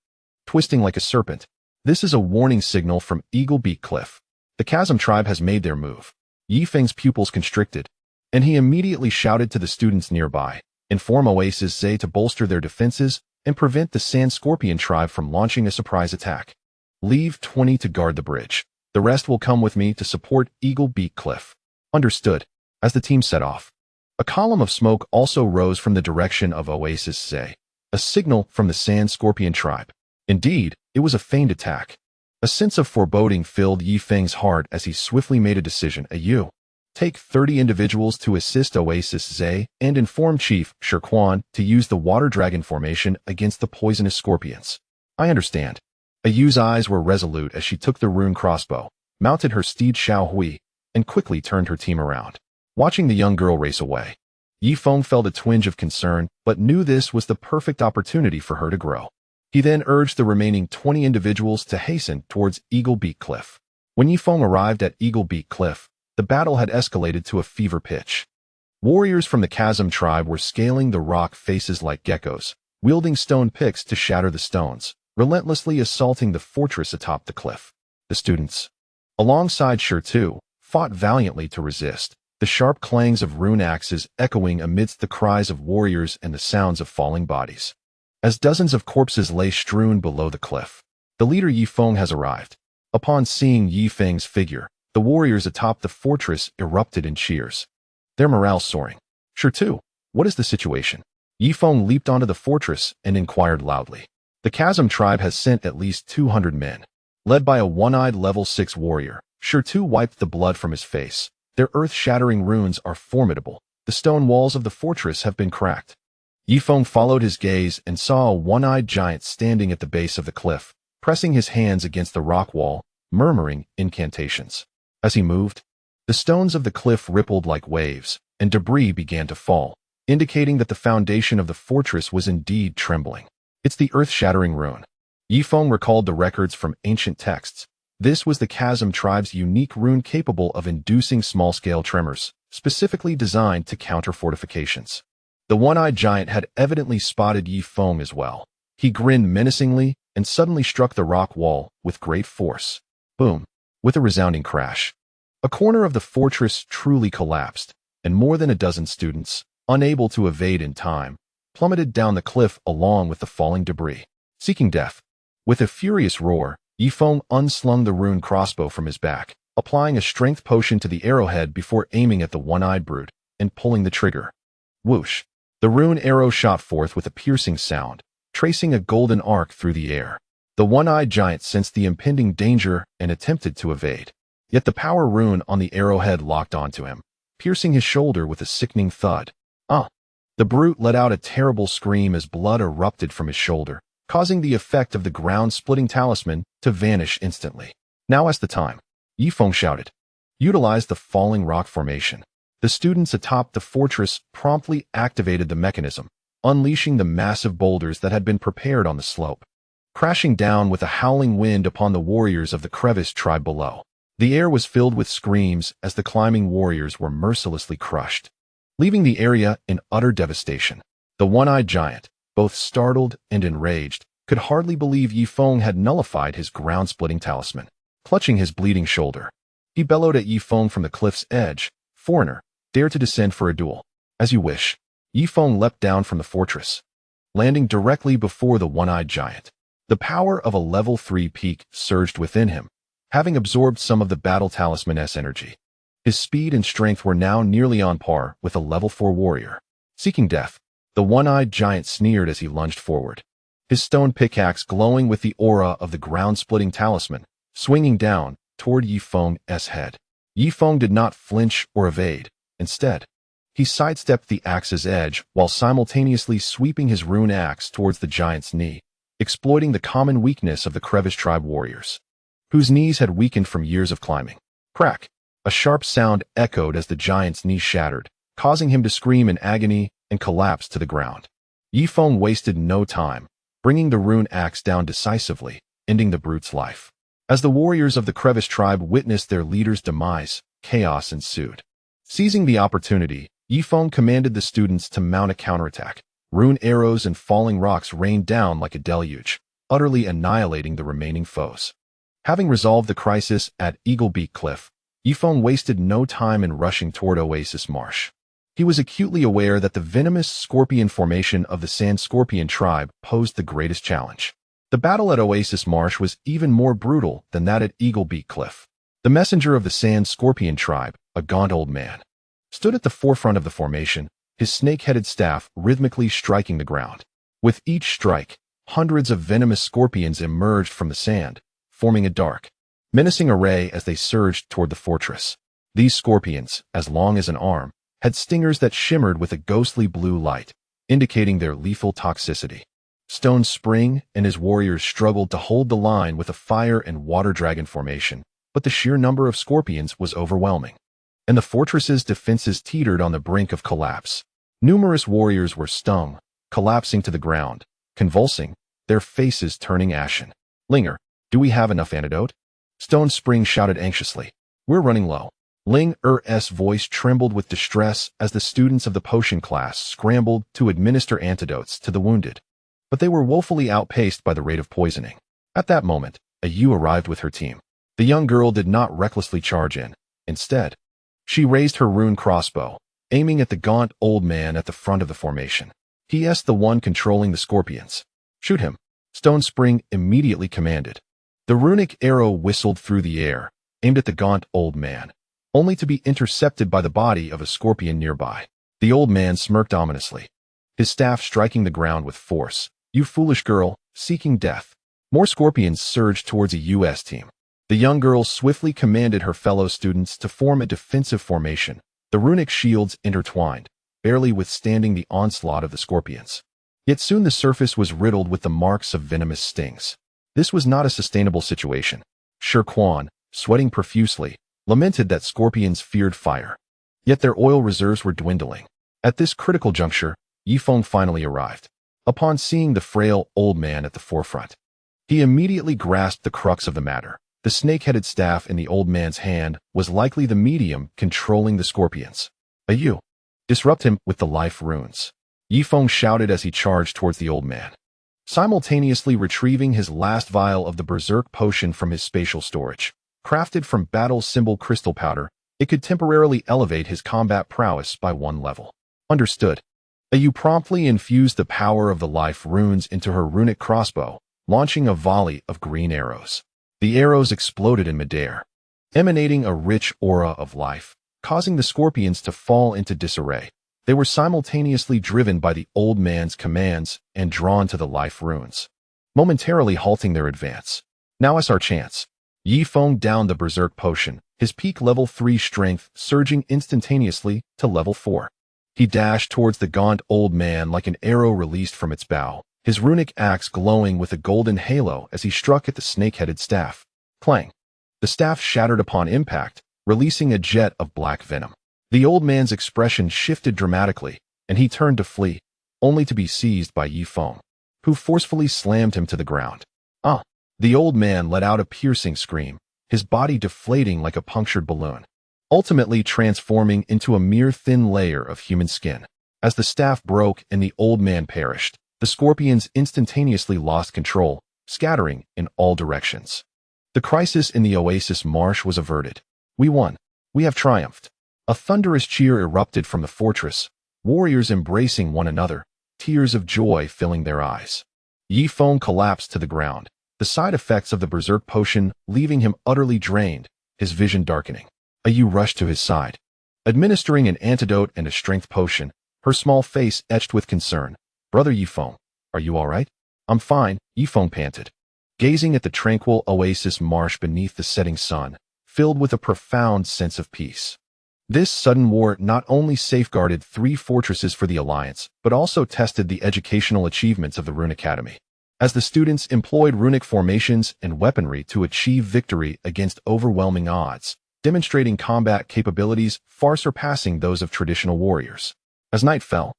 Twisting like a serpent, this is a warning signal from Eagle Beak Cliff. The Chasm tribe has made their move. Yifeng's pupils constricted, and he immediately shouted to the students nearby, inform Oasis Zay to bolster their defenses and prevent the Sand Scorpion tribe from launching a surprise attack. Leave 20 to guard the bridge. The rest will come with me to support Eagle Beak Cliff. Understood. As the team set off, a column of smoke also rose from the direction of Oasis Zay, a signal from the Sand Scorpion tribe. Indeed, it was a feigned attack. A sense of foreboding filled Yifeng's heart as he swiftly made a decision. Ayu, take 30 individuals to assist Oasis Zay and inform Chief Shirkwan to use the water dragon formation against the poisonous scorpions. I understand. Ayu's eyes were resolute as she took the rune crossbow, mounted her steed Xiao Hui, and quickly turned her team around. Watching the young girl race away, Yifeng felt a twinge of concern but knew this was the perfect opportunity for her to grow. He then urged the remaining 20 individuals to hasten towards Eagle Beak Cliff. When Yifeng arrived at Eagle Beak Cliff, the battle had escalated to a fever pitch. Warriors from the Chasm tribe were scaling the rock faces like geckos, wielding stone picks to shatter the stones, relentlessly assaulting the fortress atop the cliff. The students, alongside Shirtu, fought valiantly to resist, the sharp clangs of rune axes echoing amidst the cries of warriors and the sounds of falling bodies. As dozens of corpses lay strewn below the cliff, the leader Yifeng has arrived. Upon seeing Yifeng's figure, the warriors atop the fortress erupted in cheers, their morale soaring. Shirtu, what is the situation? Yifeng leaped onto the fortress and inquired loudly. The Chasm tribe has sent at least 200 men. Led by a one-eyed level 6 warrior, Shirtu wiped the blood from his face. Their earth-shattering runes are formidable. The stone walls of the fortress have been cracked. Yifeng followed his gaze and saw a one-eyed giant standing at the base of the cliff, pressing his hands against the rock wall, murmuring incantations. As he moved, the stones of the cliff rippled like waves, and debris began to fall, indicating that the foundation of the fortress was indeed trembling. It's the earth-shattering rune. Yifeng recalled the records from ancient texts. This was the Chasm tribe's unique rune capable of inducing small-scale tremors, specifically designed to counter fortifications. The one-eyed giant had evidently spotted Yifeng as well. He grinned menacingly and suddenly struck the rock wall with great force. Boom! With a resounding crash, a corner of the fortress truly collapsed, and more than a dozen students, unable to evade in time, plummeted down the cliff along with the falling debris. Seeking death. With a furious roar, Yifeng unslung the rune crossbow from his back, applying a strength potion to the arrowhead before aiming at the one-eyed brute and pulling the trigger. Whoosh! The rune arrow shot forth with a piercing sound, tracing a golden arc through the air. The one-eyed giant sensed the impending danger and attempted to evade. Yet the power rune on the arrowhead locked onto him, piercing his shoulder with a sickening thud. The brute let out a terrible scream as blood erupted from his shoulder, causing the effect of the ground-splitting talisman to vanish instantly. Now is the time, Yifeng shouted. Utilize the falling rock formation. The students atop the fortress promptly activated the mechanism, unleashing the massive boulders that had been prepared on the slope, crashing down with a howling wind upon the warriors of the crevice tribe below. The air was filled with screams as the climbing warriors were mercilessly crushed, leaving the area in utter devastation. The one-eyed giant, both startled and enraged, could hardly believe Yifeng had nullified his ground-splitting talisman. Clutching his bleeding shoulder, he bellowed at Yifeng from the cliff's edge, "Foreigner, dare to descend for a duel." "As you wish." Yifeng leapt down from the fortress, landing directly before the one-eyed giant. The power of a level 3 peak surged within him, having absorbed some of the battle talisman's energy. His speed and strength were now nearly on par with a level 4 warrior. Seeking death, the one-eyed giant sneered as he lunged forward, his stone pickaxe glowing with the aura of the ground-splitting talisman, swinging down toward Yifeng's head. Yifeng did not flinch or evade. Instead, he sidestepped the axe's edge while simultaneously sweeping his rune axe towards the giant's knee, exploiting the common weakness of the crevice tribe warriors, whose knees had weakened from years of climbing. Crack! A sharp sound echoed as the giant's knee shattered, causing him to scream in agony and collapse to the ground. Yifeng wasted no time, bringing the rune axe down decisively, ending the brute's life. As the warriors of the crevice tribe witnessed their leader's demise, chaos ensued. Seizing the opportunity, Yifeng commanded the students to mount a counterattack. Rune arrows and falling rocks rained down like a deluge, utterly annihilating the remaining foes. Having resolved the crisis at Eagle Beak Cliff, Yifeng wasted no time in rushing toward Oasis Marsh. He was acutely aware that the venomous scorpion formation of the Sand Scorpion tribe posed the greatest challenge. The battle at Oasis Marsh was even more brutal than that at Eagle Beak Cliff. The messenger of the Sand Scorpion tribe, a gaunt old man, stood at the forefront of the formation, his snake-headed staff rhythmically striking the ground. With each strike, hundreds of venomous scorpions emerged from the sand, forming a dark, menacing array as they surged toward the fortress. These scorpions, as long as an arm, had stingers that shimmered with a ghostly blue light, indicating their lethal toxicity. Stone Spring and his warriors struggled to hold the line with a fire and water dragon formation, but the sheer number of scorpions was overwhelming, and the fortress's defenses teetered on the brink of collapse. Numerous warriors were stung, collapsing to the ground, convulsing, their faces turning ashen. "Linger, do we have enough antidote?" Stone Spring shouted anxiously. "We're running low." Ling Er's voice trembled with distress as the students of the potion class scrambled to administer antidotes to the wounded, but they were woefully outpaced by the rate of poisoning. At that moment, a Yu arrived with her team. The young girl did not recklessly charge in. Instead, she raised her rune crossbow, aiming at the gaunt old man at the front of the formation. "He the one controlling the scorpions. Shoot him," Stone Spring immediately commanded. The runic arrow whistled through the air, aimed at the gaunt old man, only to be intercepted by the body of a scorpion nearby. The old man smirked ominously, his staff striking the ground with force. "You foolish girl, seeking death." More scorpions surged towards a US team. The young girl swiftly commanded her fellow students to form a defensive formation, the runic shields intertwined, barely withstanding the onslaught of the scorpions. Yet soon the surface was riddled with the marks of venomous stings. This was not a sustainable situation. Shi Quan, sweating profusely, lamented that scorpions feared fire. Yet their oil reserves were dwindling. At this critical juncture, Yifeng finally arrived. Upon seeing the frail old man at the forefront, he immediately grasped the crux of the matter. The snake-headed staff in the old man's hand was likely the medium controlling the scorpions. "You! Disrupt him with the life runes," Yifeng shouted as he charged towards the old man, simultaneously retrieving his last vial of the berserk potion from his spatial storage. Crafted from battle symbol crystal powder, it could temporarily elevate his combat prowess by 1 level. "Understood." Ayu promptly infused the power of the life runes into her runic crossbow, launching a volley of green arrows. The arrows exploded in midair, emanating a rich aura of life, causing the scorpions to fall into disarray. They were simultaneously driven by the old man's commands and drawn to the life runes, momentarily halting their advance. Now is our chance. Yi Feng downed the berserk potion, his peak level 3 strength surging instantaneously to level 4. He dashed towards the gaunt old man like an arrow released from its bow, his runic axe glowing with a golden halo as he struck at the snake-headed staff. Clang! The staff shattered upon impact, releasing a jet of black venom. The old man's expression shifted dramatically, and he turned to flee, only to be seized by Yi Feng, who forcefully slammed him to the ground. Ah! The old man let out a piercing scream, his body deflating like a punctured balloon, ultimately transforming into a mere thin layer of human skin. As the staff broke and the old man perished, the scorpions instantaneously lost control, scattering in all directions. The crisis in the oasis marsh was averted. We won. We have triumphed. A thunderous cheer erupted from the fortress, warriors embracing one another, tears of joy filling their eyes. Yi Feng collapsed to the ground, the side effects of the berserk potion leaving him utterly drained, his vision darkening. Ayu rushed to his side, administering an antidote and a strength potion, her small face etched with concern. Brother Yi Feng, are you all right? I'm fine, Yi Feng panted, gazing at the tranquil oasis marsh beneath the setting sun, filled with a profound sense of peace. This sudden war not only safeguarded 3 fortresses for the Alliance, but also tested the educational achievements of the Rune Academy, as the students employed runic formations and weaponry to achieve victory against overwhelming odds, demonstrating combat capabilities far surpassing those of traditional warriors. As night fell,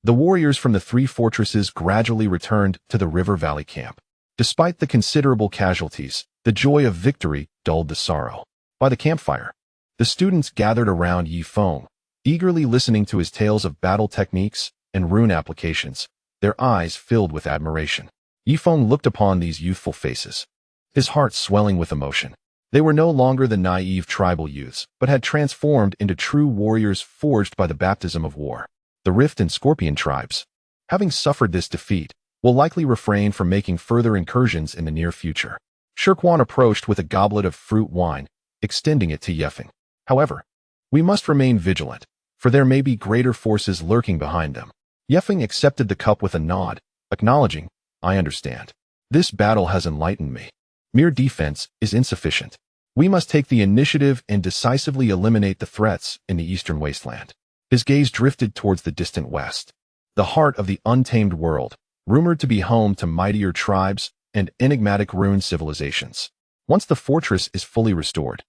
the warriors from the 3 fortresses gradually returned to the River Valley camp. Despite the considerable casualties, the joy of victory dulled the sorrow. By the campfire, the students gathered around Yi Feng, eagerly listening to his tales of battle techniques and rune applications, their eyes filled with admiration. Yi Feng looked upon these youthful faces, his heart swelling with emotion. They were no longer the naive tribal youths, but had transformed into true warriors forged by the baptism of war. The Rift and Scorpion tribes, having suffered this defeat, will likely refrain from making further incursions in the near future. Shirkwan approached with a goblet of fruit wine, extending it to Yefeng. However, we must remain vigilant, for there may be greater forces lurking behind them. Yefeng accepted the cup with a nod, acknowledging, I understand. This battle has enlightened me. Mere defense is insufficient. We must take the initiative and decisively eliminate the threats in the eastern wasteland. His gaze drifted towards the distant west, the heart of the untamed world, rumored to be home to mightier tribes and enigmatic rune civilizations. Once the fortress is fully restored,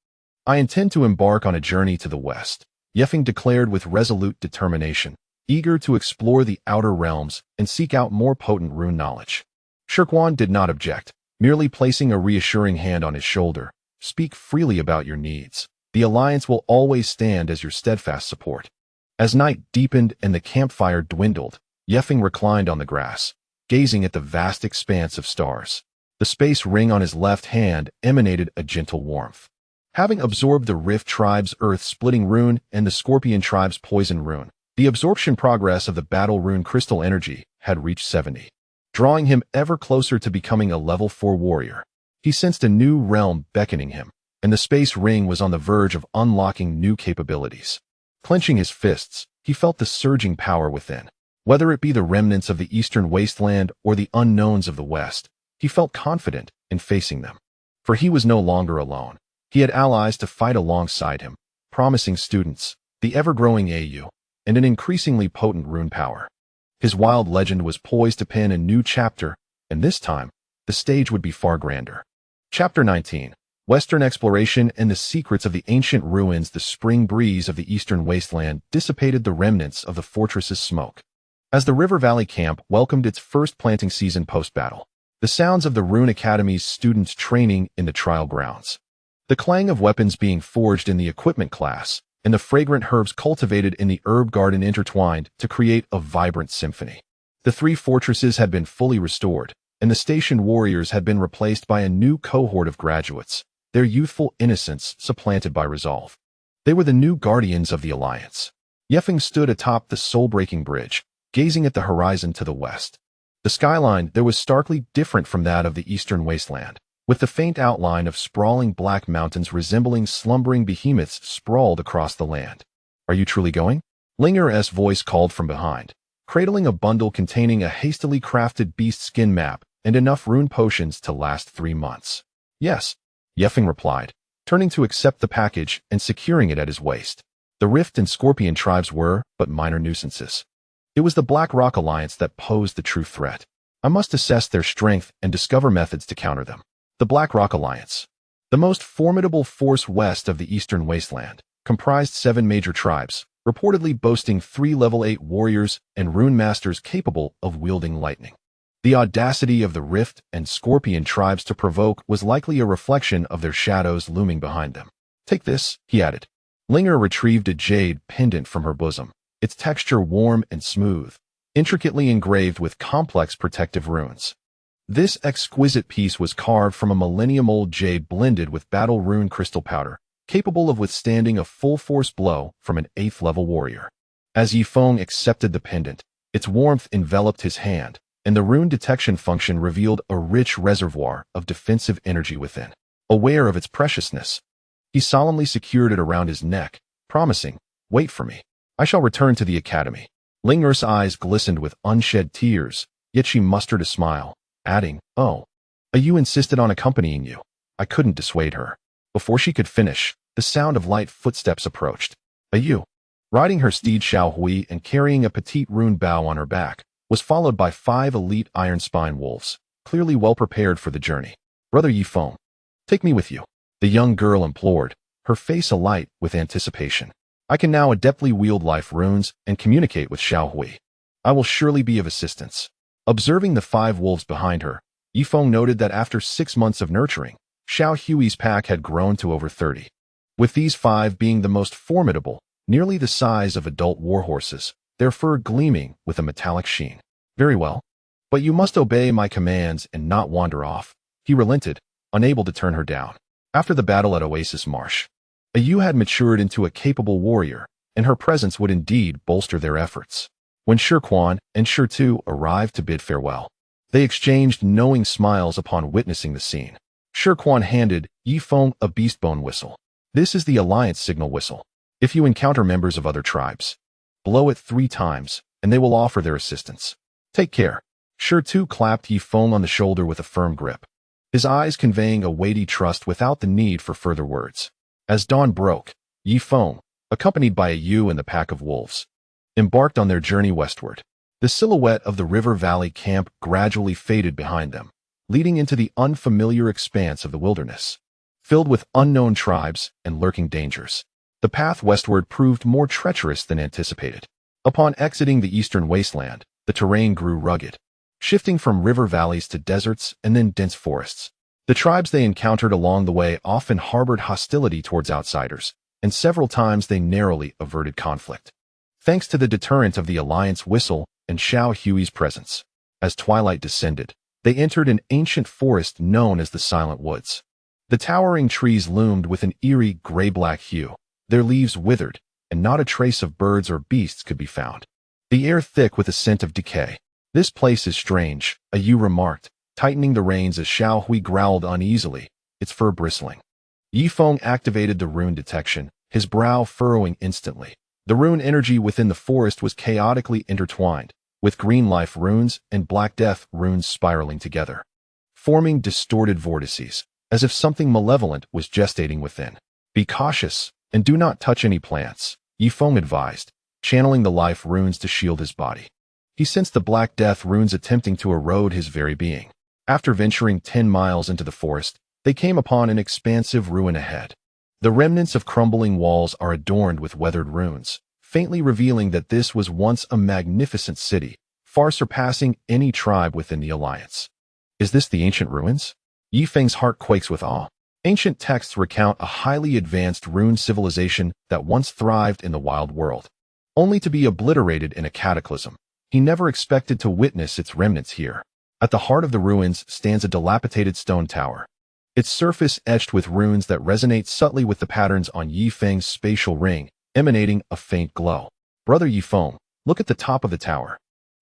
I intend to embark on a journey to the west, Yefeng declared with resolute determination, eager to explore the outer realms and seek out more potent rune knowledge. Shirkwan did not object, merely placing a reassuring hand on his shoulder. Speak freely about your needs. The Alliance will always stand as your steadfast support. As night deepened and the campfire dwindled, Yefeng reclined on the grass, gazing at the vast expanse of stars. The space ring on his left hand emanated a gentle warmth. Having absorbed the Rift tribe's earth-splitting rune and the Scorpion tribe's poison rune, the absorption progress of the battle rune crystal energy had reached 70, drawing him ever closer to becoming a level 4 warrior. He sensed a new realm beckoning him, and the space ring was on the verge of unlocking new capabilities. Clenching his fists, he felt the surging power within. Whether it be the remnants of the eastern wasteland or the unknowns of the west, he felt confident in facing them. For he was no longer alone. He had allies to fight alongside him, promising students, the ever-growing AU, and an increasingly potent rune power. His wild legend was poised to pen a new chapter, and this time, the stage would be far grander. Chapter 19. Western Exploration and the Secrets of the Ancient Ruins. The spring breeze of the eastern wasteland dissipated the remnants of the fortress's smoke. As the River Valley camp welcomed its first planting season post-battle, the sounds of the Rune Academy's students training in the trial grounds, the clang of weapons being forged in the equipment class, and the fragrant herbs cultivated in the herb garden intertwined to create a vibrant symphony. The 3 fortresses had been fully restored, and the stationed warriors had been replaced by a new cohort of graduates, their youthful innocence supplanted by resolve. They were the new guardians of the Alliance. Yefeng stood atop the soul-breaking bridge, gazing at the horizon to the west. The skyline there was starkly different from that of the eastern wasteland, with the faint outline of sprawling black mountains resembling slumbering behemoths sprawled across the land. "Are you truly going?" Linger's voice called from behind, cradling a bundle containing a hastily crafted beast skin map and enough rune potions to last 3 months. "Yes," Yefeng replied, turning to accept the package and securing it at his waist. The Rift and Scorpion tribes were but minor nuisances. It was the Black Rock Alliance that posed the true threat. I must assess their strength and discover methods to counter them. The Black Rock Alliance, the most formidable force west of the eastern wasteland, comprised 7 major tribes, reportedly boasting 3 level 8 warriors and rune masters capable of wielding lightning. The audacity of the Rift and Scorpion tribes to provoke was likely a reflection of their shadows looming behind them. "Take this," he added. Linger retrieved a jade pendant from her bosom, its texture warm and smooth, intricately engraved with complex protective runes. This exquisite piece was carved from a millennium-old jade blended with battle rune crystal powder, capable of withstanding a full-force blow from an 8th-level warrior. As Yifeng accepted the pendant, its warmth enveloped his hand, and the rune detection function revealed a rich reservoir of defensive energy within. Aware of its preciousness, he solemnly secured it around his neck, promising, "Wait for me. I shall return to the academy." Linger's eyes glistened with unshed tears, yet she mustered a smile, adding, "Oh, you insisted on accompanying you." I couldn't dissuade her. Before she could finish, the sound of light footsteps approached. Ayu, riding her steed Xiao Hui and carrying a petite rune bow on her back, was followed by 5 elite iron spine wolves, clearly well prepared for the journey. "Brother Yifeng, take me with you," the young girl implored, her face alight with anticipation. "I can now adeptly wield life runes and communicate with Xiao Hui. I will surely be of assistance." Observing the 5 wolves behind her, Yifeng noted that after 6 months of nurturing, Xiao Hui's pack had grown to over 30. With these 5 being the most formidable, nearly the size of adult warhorses, their fur gleaming with a metallic sheen. "Very well. But you must obey my commands and not wander off," he relented, unable to turn her down. After the battle at Oasis Marsh, Ayu had matured into a capable warrior, and her presence would indeed bolster their efforts. When Shirquan and Shirtu arrived to bid farewell, they exchanged knowing smiles upon witnessing the scene. Shirquan handed Yifeng a beastbone whistle. "This is the Alliance signal whistle. If you encounter members of other tribes, blow it 3 times, and they will offer their assistance. Take care." Shirtu clapped Yifeng on the shoulder with a firm grip, his eyes conveying a weighty trust without the need for further words. As dawn broke, Yifeng, accompanied by Ayu and the pack of wolves, embarked on their journey westward. The silhouette of the River Valley camp gradually faded behind them, leading into the unfamiliar expanse of the wilderness, filled with unknown tribes and lurking dangers. The path westward proved more treacherous than anticipated. Upon exiting the eastern wasteland, the terrain grew rugged, shifting from river valleys to deserts and then dense forests. The tribes they encountered along the way often harbored hostility towards outsiders, and several times they narrowly averted conflict, thanks to the deterrent of the Alliance whistle and Xiao Hui's presence. As twilight descended, they entered an ancient forest known as the Silent Woods. The towering trees loomed with an eerie gray-black hue, their leaves withered, and not a trace of birds or beasts could be found. The air thick with a scent of decay. "This place is strange," Ayu remarked, tightening the reins as Xiao Hui growled uneasily, its fur bristling. Yifeng activated the rune detection, his brow furrowing instantly. The rune energy within the forest was chaotically intertwined, with green life runes and black death runes spiraling together, forming distorted vortices, as if something malevolent was gestating within. "Be cautious, and do not touch any plants," Yifeng advised, channeling the life runes to shield his body. He sensed the black death runes attempting to erode his very being. After venturing 10 miles into the forest, they came upon an expansive ruin ahead. The remnants of crumbling walls are adorned with weathered runes, faintly revealing that this was once a magnificent city, far surpassing any tribe within the Alliance. "Is this the ancient ruins?" Yifeng's heart quakes with awe. Ancient texts recount a highly advanced rune civilization that once thrived in the wild world, only to be obliterated in a cataclysm. He never expected to witness its remnants here. At the heart of the ruins stands a dilapidated stone tower, its surface etched with runes that resonate subtly with the patterns on Yifeng's spatial ring, emanating a faint glow. "Brother Yifeng, look at the top of the tower."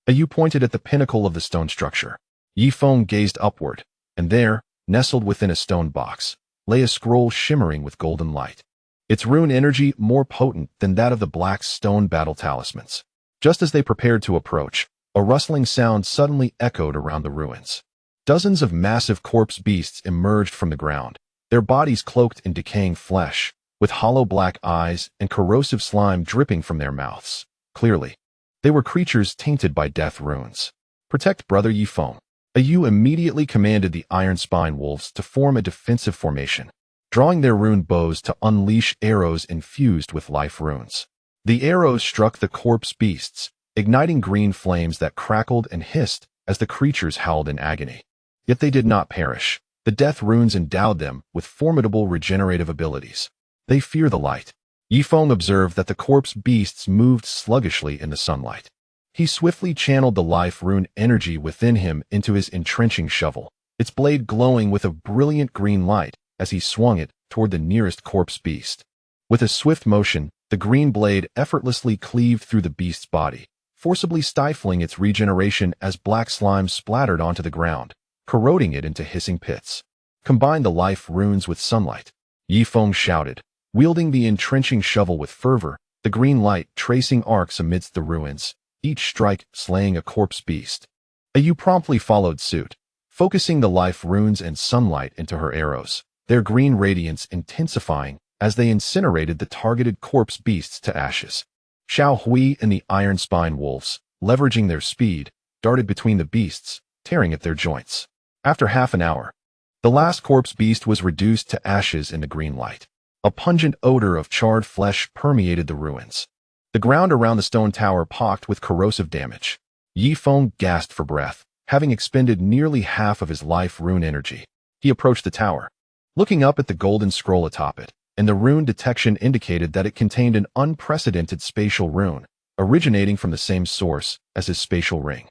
Yu pointed at the pinnacle of the stone structure. Yi Feng gazed upward, and there, nestled within a stone box, lay a scroll shimmering with golden light. Its rune energy more potent than that of the black stone battle talismans. Just as they prepared to approach, a rustling sound suddenly echoed around the ruins. Dozens of massive corpse beasts emerged from the ground, their bodies cloaked in decaying flesh, with hollow black eyes and corrosive slime dripping from their mouths. Clearly, they were creatures tainted by death runes. Protect Brother Yi Feng. Yu immediately commanded the Iron Spine Wolves to form a defensive formation, drawing their rune bows to unleash arrows infused with life runes. The arrows struck the corpse beasts, igniting green flames that crackled and hissed as the creatures howled in agony. Yet they did not perish. The death runes endowed them with formidable regenerative abilities. They fear the light. Yi Feng observed that the corpse beasts moved sluggishly in the sunlight. He swiftly channeled the life rune energy within him into his entrenching shovel, its blade glowing with a brilliant green light as he swung it toward the nearest corpse beast. With a swift motion, the green blade effortlessly cleaved through the beast's body, forcibly stifling its regeneration as black slime splattered onto the ground, corroding it into hissing pits. Combine the life runes with sunlight, Yi Feng shouted, wielding the entrenching shovel with fervor, the green light tracing arcs amidst the ruins, each strike slaying a corpse beast. Yu promptly followed suit, focusing the life runes and sunlight into her arrows, their green radiance intensifying as they incinerated the targeted corpse beasts to ashes. Xiao Hui and the Iron Spine Wolves, leveraging their speed, darted between the beasts, tearing at their joints. After half an hour, the last corpse beast was reduced to ashes in the green light. A pungent odor of charred flesh permeated the ruins. The ground around the stone tower pocked with corrosive damage. Yi Feng gasped for breath, having expended nearly half of his life rune energy. He approached the tower, looking up at the golden scroll atop it, and the rune detection indicated that it contained an unprecedented spatial rune, originating from the same source as his spatial ring.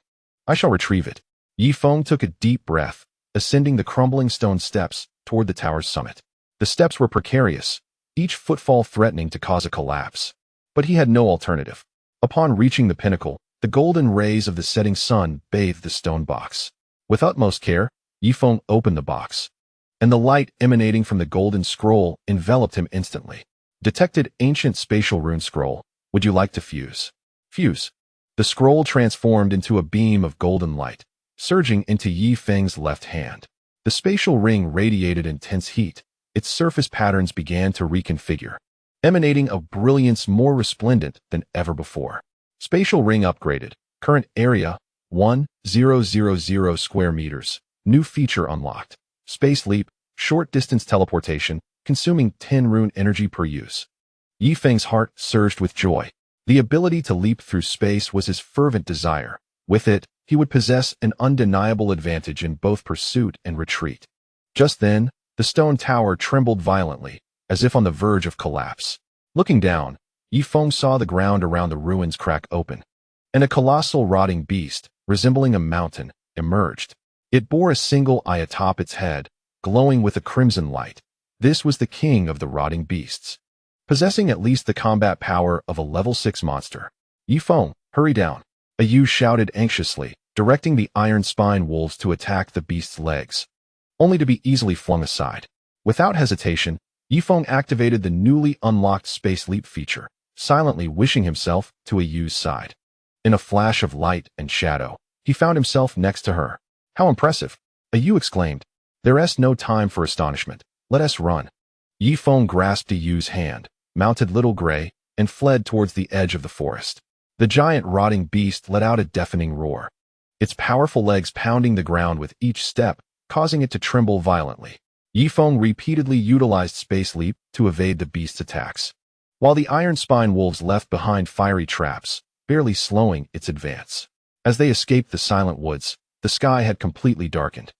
I shall retrieve it. Yi Feng took a deep breath, ascending the crumbling stone steps toward the tower's summit. The steps were precarious, each footfall threatening to cause a collapse. But he had no alternative. Upon reaching the pinnacle, the golden rays of the setting sun bathed the stone box. With utmost care, Yi Feng opened the box, and the light emanating from the golden scroll enveloped him instantly. Detected ancient spatial rune scroll. Would you like to fuse? Fuse. The scroll transformed into a beam of golden light, surging into Yi Feng's left hand. The spatial ring radiated intense heat. Its surface patterns began to reconfigure, emanating a brilliance more resplendent than ever before. Spatial ring upgraded. Current area, 1000 square meters. New feature unlocked. Space leap, short distance teleportation, consuming 10 rune energy per use. Yi Feng's heart surged with joy. The ability to leap through space was his fervent desire. With it, he would possess an undeniable advantage in both pursuit and retreat. Just then, the stone tower trembled violently, as if on the verge of collapse. Looking down, Yi Feng saw the ground around the ruins crack open, and a colossal rotting beast, resembling a mountain, emerged. It bore a single eye atop its head, glowing with a crimson light. This was the king of the rotting beasts, possessing at least the combat power of a level 6 monster. Yi Feng, hurry down, Yu shouted anxiously, directing the Iron Spine Wolves to attack the beast's legs, only to be easily flung aside. Without hesitation, Yi Feng activated the newly unlocked Space Leap feature, silently wishing himself to Yu's side. In a flash of light and shadow, he found himself next to her. How impressive! Yu exclaimed. There is no time for astonishment. Let us run. Yi Feng grasped Yu's hand, mounted Little Gray, and fled towards the edge of the forest. The giant rotting beast let out a deafening roar, its powerful legs pounding the ground with each step, causing it to tremble violently. Yi Feng repeatedly utilized Space Leap to evade the beast's attacks, while the Iron Spine Wolves left behind fiery traps, barely slowing its advance. As they escaped the silent woods, the sky had completely darkened.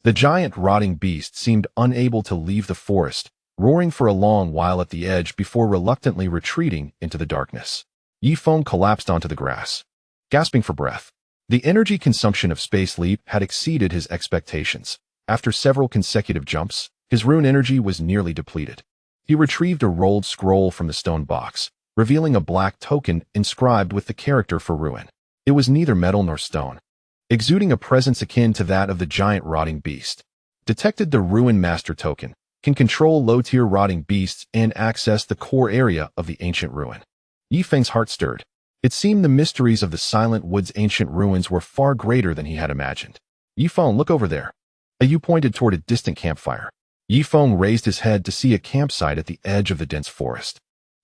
The giant rotting beast seemed unable to leave the forest, roaring for a long while at the edge before reluctantly retreating into the darkness. Yi Feng collapsed onto the grass, gasping for breath. The energy consumption of Space Leap had exceeded his expectations. After several consecutive jumps, his rune energy was nearly depleted. He retrieved a rolled scroll from the stone box, revealing a black token inscribed with the character for ruin. It was neither metal nor stone, exuding a presence akin to that of the giant rotting beast. Detected the Ruin Master token, can control low-tier rotting beasts and access the core area of the ancient ruin. Yifeng's heart stirred. It seemed the mysteries of the Silent Wood's ancient ruins were far greater than he had imagined. Yifeng, look over there. Yu pointed toward a distant campfire. Yifeng raised his head to see a campsite at the edge of the dense forest,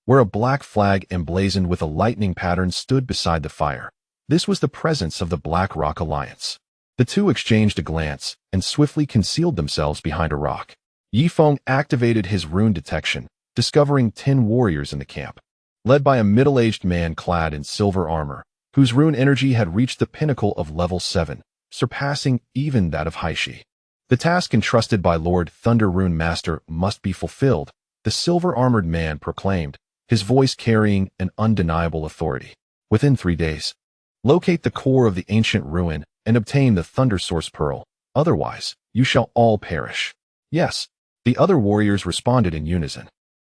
where a black flag emblazoned with a lightning pattern stood beside the fire. This was the presence of the Black Rock Alliance. The two exchanged a glance and swiftly concealed themselves behind a rock. Yifeng activated his rune detection, discovering 10 warriors in the camp, led by a middle-aged man clad in silver armor, whose rune energy had reached the pinnacle of level 7, surpassing even that of Haishi. The task entrusted by Lord Thunder Rune Master must be fulfilled, the silver-armored man proclaimed, his voice carrying an undeniable authority. Within 3 days, locate the core of the ancient ruin and obtain the Thunder Source Pearl, otherwise, you shall all perish. Yes, the other warriors responded in unison.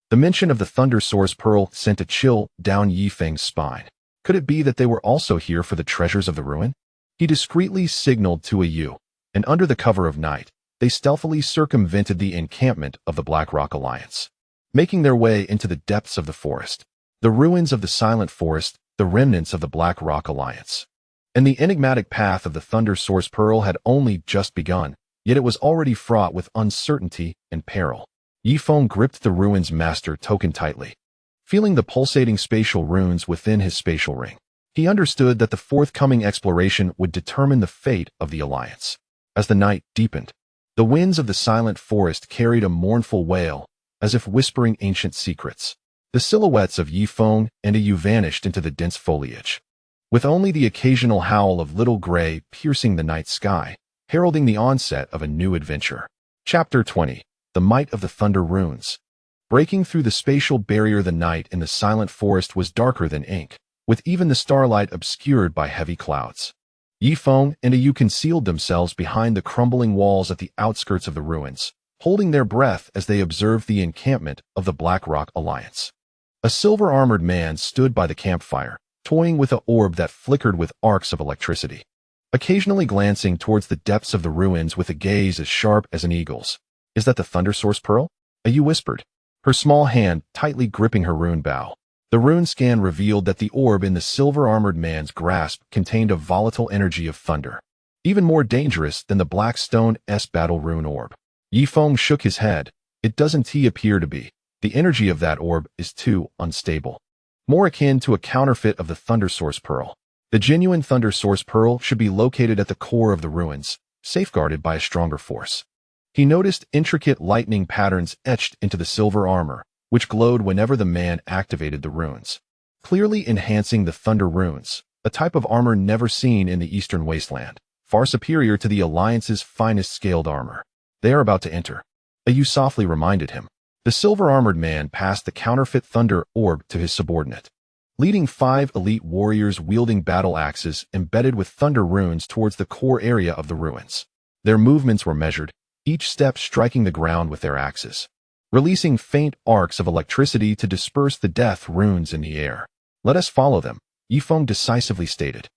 The mention of the Thunder Source Pearl sent a chill down Yifeng's spine. Could it be that they were also here for the treasures of the ruin? He discreetly signaled to a Yu, and under the cover of night, they stealthily circumvented the encampment of the Black Rock Alliance, making their way into the depths of the forest, the ruins of the Silent Forest, the remnants of the Black Rock Alliance. And the enigmatic path of the Thunder Source Pearl had only just begun, yet it was already fraught with uncertainty and peril. Yifeng gripped the Ruins Master token tightly, feeling the pulsating spatial runes within his spatial ring. He understood that the forthcoming exploration would determine the fate of the Alliance. As the night deepened, the winds of the Silent Forest carried a mournful wail, as if whispering ancient secrets. The silhouettes of Yifeng and Yu vanished into the dense foliage, with only the occasional howl of Little Gray piercing the night sky, heralding the onset of a new adventure. Chapter 20. The Might of the Thunder Runes. Breaking through the spatial barrier, the night in the Silent Forest was darker than ink, with even the starlight obscured by heavy clouds. Yifeng and Yu concealed themselves behind the crumbling walls at the outskirts of the ruins, holding their breath as they observed the encampment of the Black Rock Alliance. A silver-armored man stood by the campfire, toying with an orb that flickered with arcs of electricity, occasionally glancing towards the depths of the ruins with a gaze as sharp as an eagle's. Is that the Thunder Source Pearl? Yu whispered, her small hand tightly gripping her rune bow. The rune scan revealed that the orb in the silver-armored man's grasp contained a volatile energy of thunder, even more dangerous than the Black Stone's battle rune orb. Yifeng shook his head. It doesn't appear to be. The energy of that orb is too unstable, more akin to a counterfeit of the Thunder Source Pearl. The genuine Thunder Source Pearl should be located at the core of the ruins, safeguarded by a stronger force. He noticed intricate lightning patterns etched into the silver armor, which glowed whenever the man activated the runes, clearly enhancing the Thunder Runes, a type of armor never seen in the Eastern Wasteland, far superior to the Alliance's finest scaled armor. They are about to enter, Yu softly reminded him. The silver-armored man passed the counterfeit Thunder Orb to his subordinate, leading 5 elite warriors wielding battle axes embedded with Thunder Runes towards the core area of the ruins. Their movements were measured, each step striking the ground with their axes, releasing faint arcs of electricity to disperse the death runes in the air. Let us follow them, Yifeng decisively stated.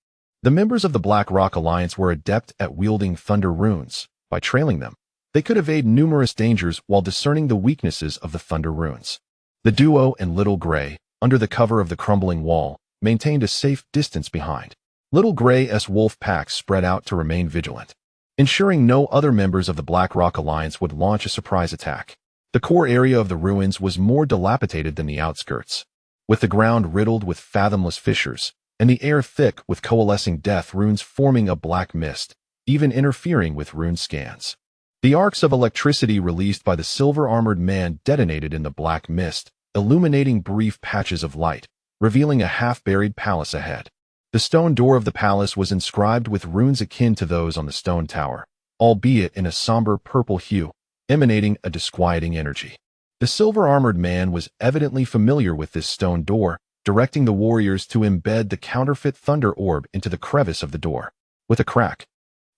The members of the Black Rock Alliance were adept at wielding Thunder Runes. By trailing them, they could evade numerous dangers while discerning the weaknesses of the Thunder Runes. The duo and Little Gray, under the cover of the crumbling wall, maintained a safe distance behind. Little Gray's wolf pack spread out to remain vigilant, ensuring no other members of the Black Rock Alliance would launch a surprise attack. The core area of the ruins was more dilapidated than the outskirts, with the ground riddled with fathomless fissures, and the air thick with coalescing death runes forming a black mist, even interfering with rune scans. The arcs of electricity released by the silver-armored man detonated in the black mist, illuminating brief patches of light, revealing a half-buried palace ahead. The stone door of the palace was inscribed with runes akin to those on the stone tower, albeit in a somber purple hue, emanating a disquieting energy. The silver-armored man was evidently familiar with this stone door, directing the warriors to embed the counterfeit Thunder Orb into the crevice of the door. With a crack,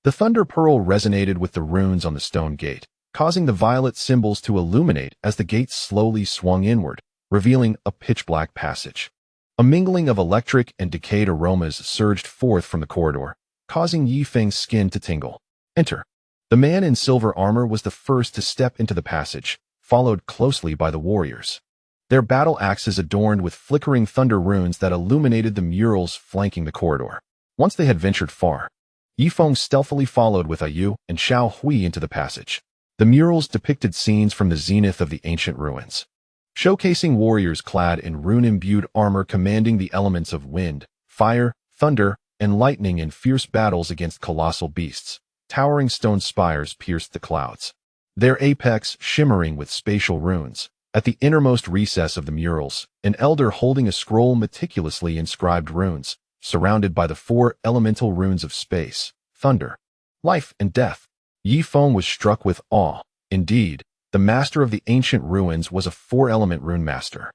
the Thunder Pearl resonated with the runes on the stone gate, causing the violet symbols to illuminate as the gate slowly swung inward, revealing a pitch-black passage. A mingling of electric and decayed aromas surged forth from the corridor, causing Yi Feng's skin to tingle. Enter. The man in silver armor was the first to step into the passage, followed closely by the warriors. Their battle axes adorned with flickering thunder runes that illuminated the murals flanking the corridor. Once they had ventured far, Yi Feng stealthily followed with Yu and Xiao Hui into the passage. The murals depicted scenes from the zenith of the ancient ruins, showcasing warriors clad in rune-imbued armor commanding the elements of wind, fire, thunder, and lightning in fierce battles against colossal beasts. Towering stone spires pierced the clouds, their apex shimmering with spatial runes. At the innermost recess of the murals, an elder holding a scroll meticulously inscribed runes, surrounded by the 4 elemental runes of space, thunder, life, and death. Yi Feng was struck with awe. Indeed, the master of the ancient ruins was a 4-element rune master.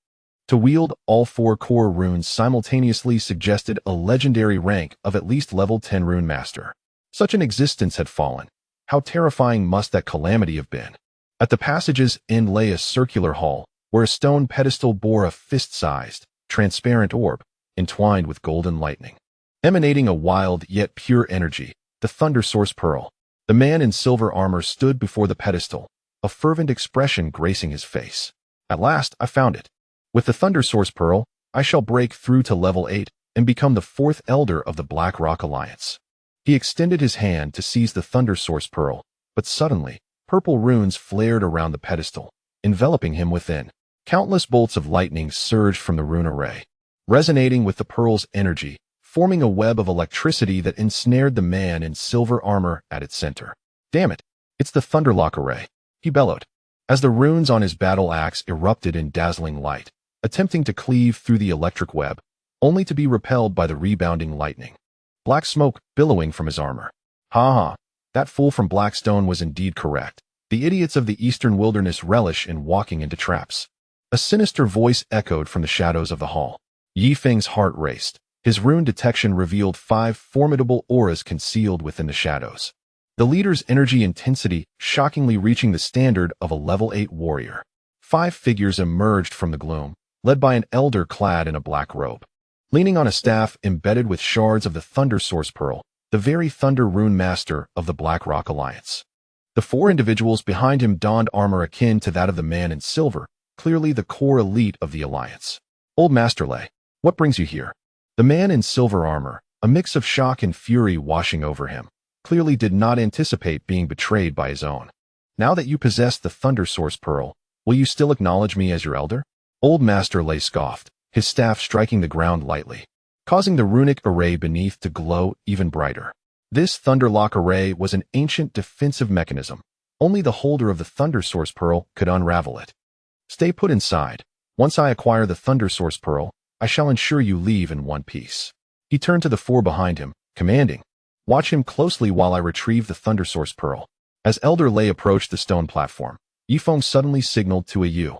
To wield all 4 core runes simultaneously suggested a legendary rank of at least level 10 rune master. Such an existence had fallen. How terrifying must that calamity have been? At the passage's end lay a circular hall, where a stone pedestal bore a fist-sized, transparent orb, entwined with golden lightning. Emanating a wild yet pure energy, the Thunder Source Pearl. The man in silver armor stood before the pedestal, a fervent expression gracing his face. At last, I found it. With the Thunder Source Pearl, I shall break through to level 8 and become the 4th elder of the Black Rock Alliance. He extended his hand to seize the Thunder Source Pearl, but suddenly, purple runes flared around the pedestal, enveloping him within. Countless bolts of lightning surged from the rune array, resonating with the pearl's energy, forming a web of electricity that ensnared the man in silver armor at its center. Damn it! It's the Thunderlock array, he bellowed, as the runes on his battle axe erupted in dazzling light, attempting to cleave through the electric web, only to be repelled by the rebounding lightning. Black smoke billowing from his armor. Ha ha, that fool from Blackstone was indeed correct. The idiots of the eastern wilderness relish in walking into traps. A sinister voice echoed from the shadows of the hall. Yi Feng's heart raced. His rune detection revealed 5 formidable auras concealed within the shadows. The leader's energy intensity shockingly reaching the standard of a level 8 warrior. 5 figures emerged from the gloom, led by an elder clad in a black robe. Leaning on a staff embedded with shards of the Thunder Source Pearl, the very Thunder Rune Master of the Black Rock Alliance. The 4 individuals behind him donned armor akin to that of the man in silver, clearly the core elite of the Alliance. Old Master Lei, what brings you here? The man in silver armor, a mix of shock and fury washing over him, clearly did not anticipate being betrayed by his own. Now that you possess the Thunder Source Pearl, will you still acknowledge me as your elder? Old Master Lei scoffed, his staff striking the ground lightly, causing the runic array beneath to glow even brighter. This Thunderlock array was an ancient defensive mechanism. Only the holder of the Thunder Source Pearl could unravel it. Stay put inside. Once I acquire the Thunder Source Pearl, I shall ensure you leave in one piece. He turned to the 4 behind him, commanding, watch him closely while I retrieve the Thunder Source Pearl. As Elder Lei approached the stone platform, Yi Feng suddenly signaled to Yu,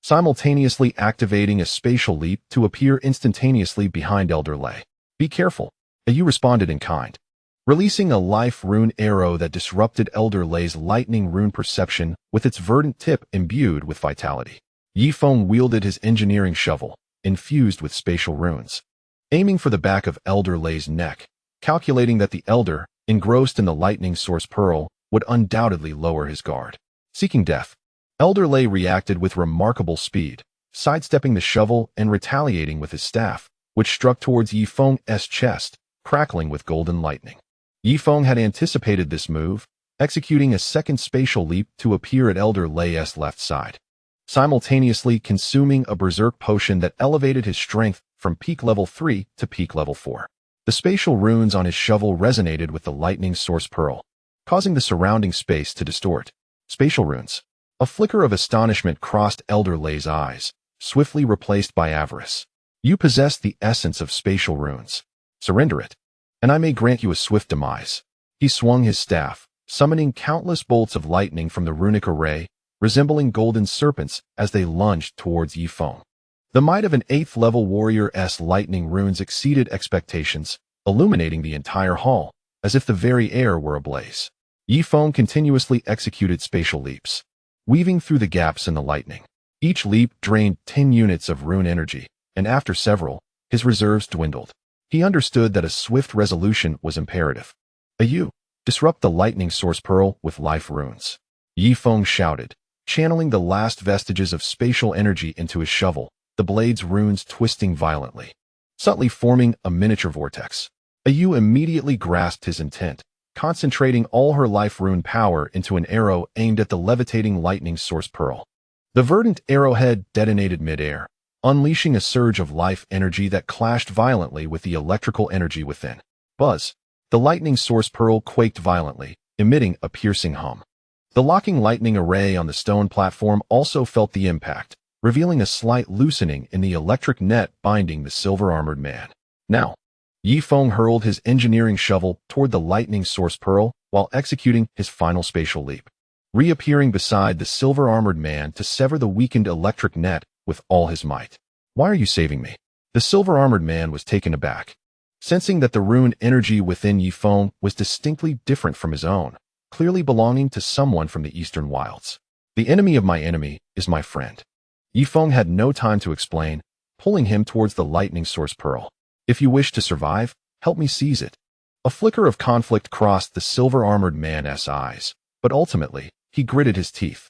simultaneously activating a spatial leap to appear instantaneously behind Elder Lei. Be careful, Yu responded in kind, releasing a life rune arrow that disrupted Elder Lei's lightning rune perception with its verdant tip imbued with vitality. Yi Feng wielded his engineering shovel, infused with spatial runes, aiming for the back of Elder Lei's neck, calculating that the elder, engrossed in the lightning source pearl, would undoubtedly lower his guard. Seeking death, Elder Lei reacted with remarkable speed, sidestepping the shovel and retaliating with his staff, which struck towards Yi Feng's chest, crackling with golden lightning. Yi Feng had anticipated this move, executing a second spatial leap to appear at Elder Lei's left side, simultaneously consuming a berserk potion that elevated his strength from peak level 3 to peak level 4. The spatial runes on his shovel resonated with the lightning source pearl, causing the surrounding space to distort. Spatial runes. A flicker of astonishment crossed Elder Lei's eyes, swiftly replaced by avarice. You possess the essence of spatial runes. Surrender it, and I may grant you a swift demise. He swung his staff, summoning countless bolts of lightning from the runic array, resembling golden serpents as they lunged towards Yi Feng. The might of an 8th level warrior's lightning runes exceeded expectations, illuminating the entire hall, as if the very air were ablaze. Yi Feng continuously executed spatial leaps, weaving through the gaps in the lightning. Each leap drained 10 units of rune energy, and after several, his reserves dwindled. He understood that a swift resolution was imperative. Disrupt the lightning source pearl with life runes. Yi Feng shouted, channeling the last vestiges of spatial energy into his shovel, the blade's runes twisting violently, subtly forming a miniature vortex. Ayu immediately grasped his intent, concentrating all her life rune power into an arrow aimed at the levitating lightning source pearl. The verdant arrowhead detonated midair, unleashing a surge of life energy that clashed violently with the electrical energy within. Buzz! The lightning source pearl quaked violently, emitting a piercing hum. The locking lightning array on the stone platform also felt the impact, revealing a slight loosening in the electric net binding the silver-armored man. Now, Yi Feng hurled his engineering shovel toward the lightning source pearl while executing his final spatial leap, reappearing beside the silver-armored man to sever the weakened electric net with all his might. Why are you saving me? The silver-armored man was taken aback, sensing that the rune energy within Yi Feng was distinctly different from his own, clearly belonging to someone from the eastern wilds. The enemy of my enemy is my friend. Yi Feng had no time to explain, pulling him towards the lightning source pearl. If you wish to survive, help me seize it. A flicker of conflict crossed the silver-armored man's eyes, but ultimately, he gritted his teeth.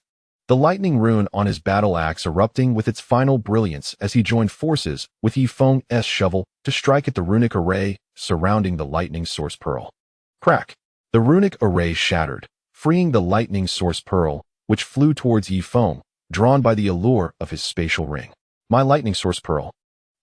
The lightning rune on his battle axe erupting with its final brilliance as he joined forces with Yi Feng's shovel to strike at the runic array surrounding the lightning source pearl. Crack! The runic array shattered, freeing the lightning source pearl, which flew towards Yi Feng, drawn by the allure of his spatial ring. My lightning source pearl.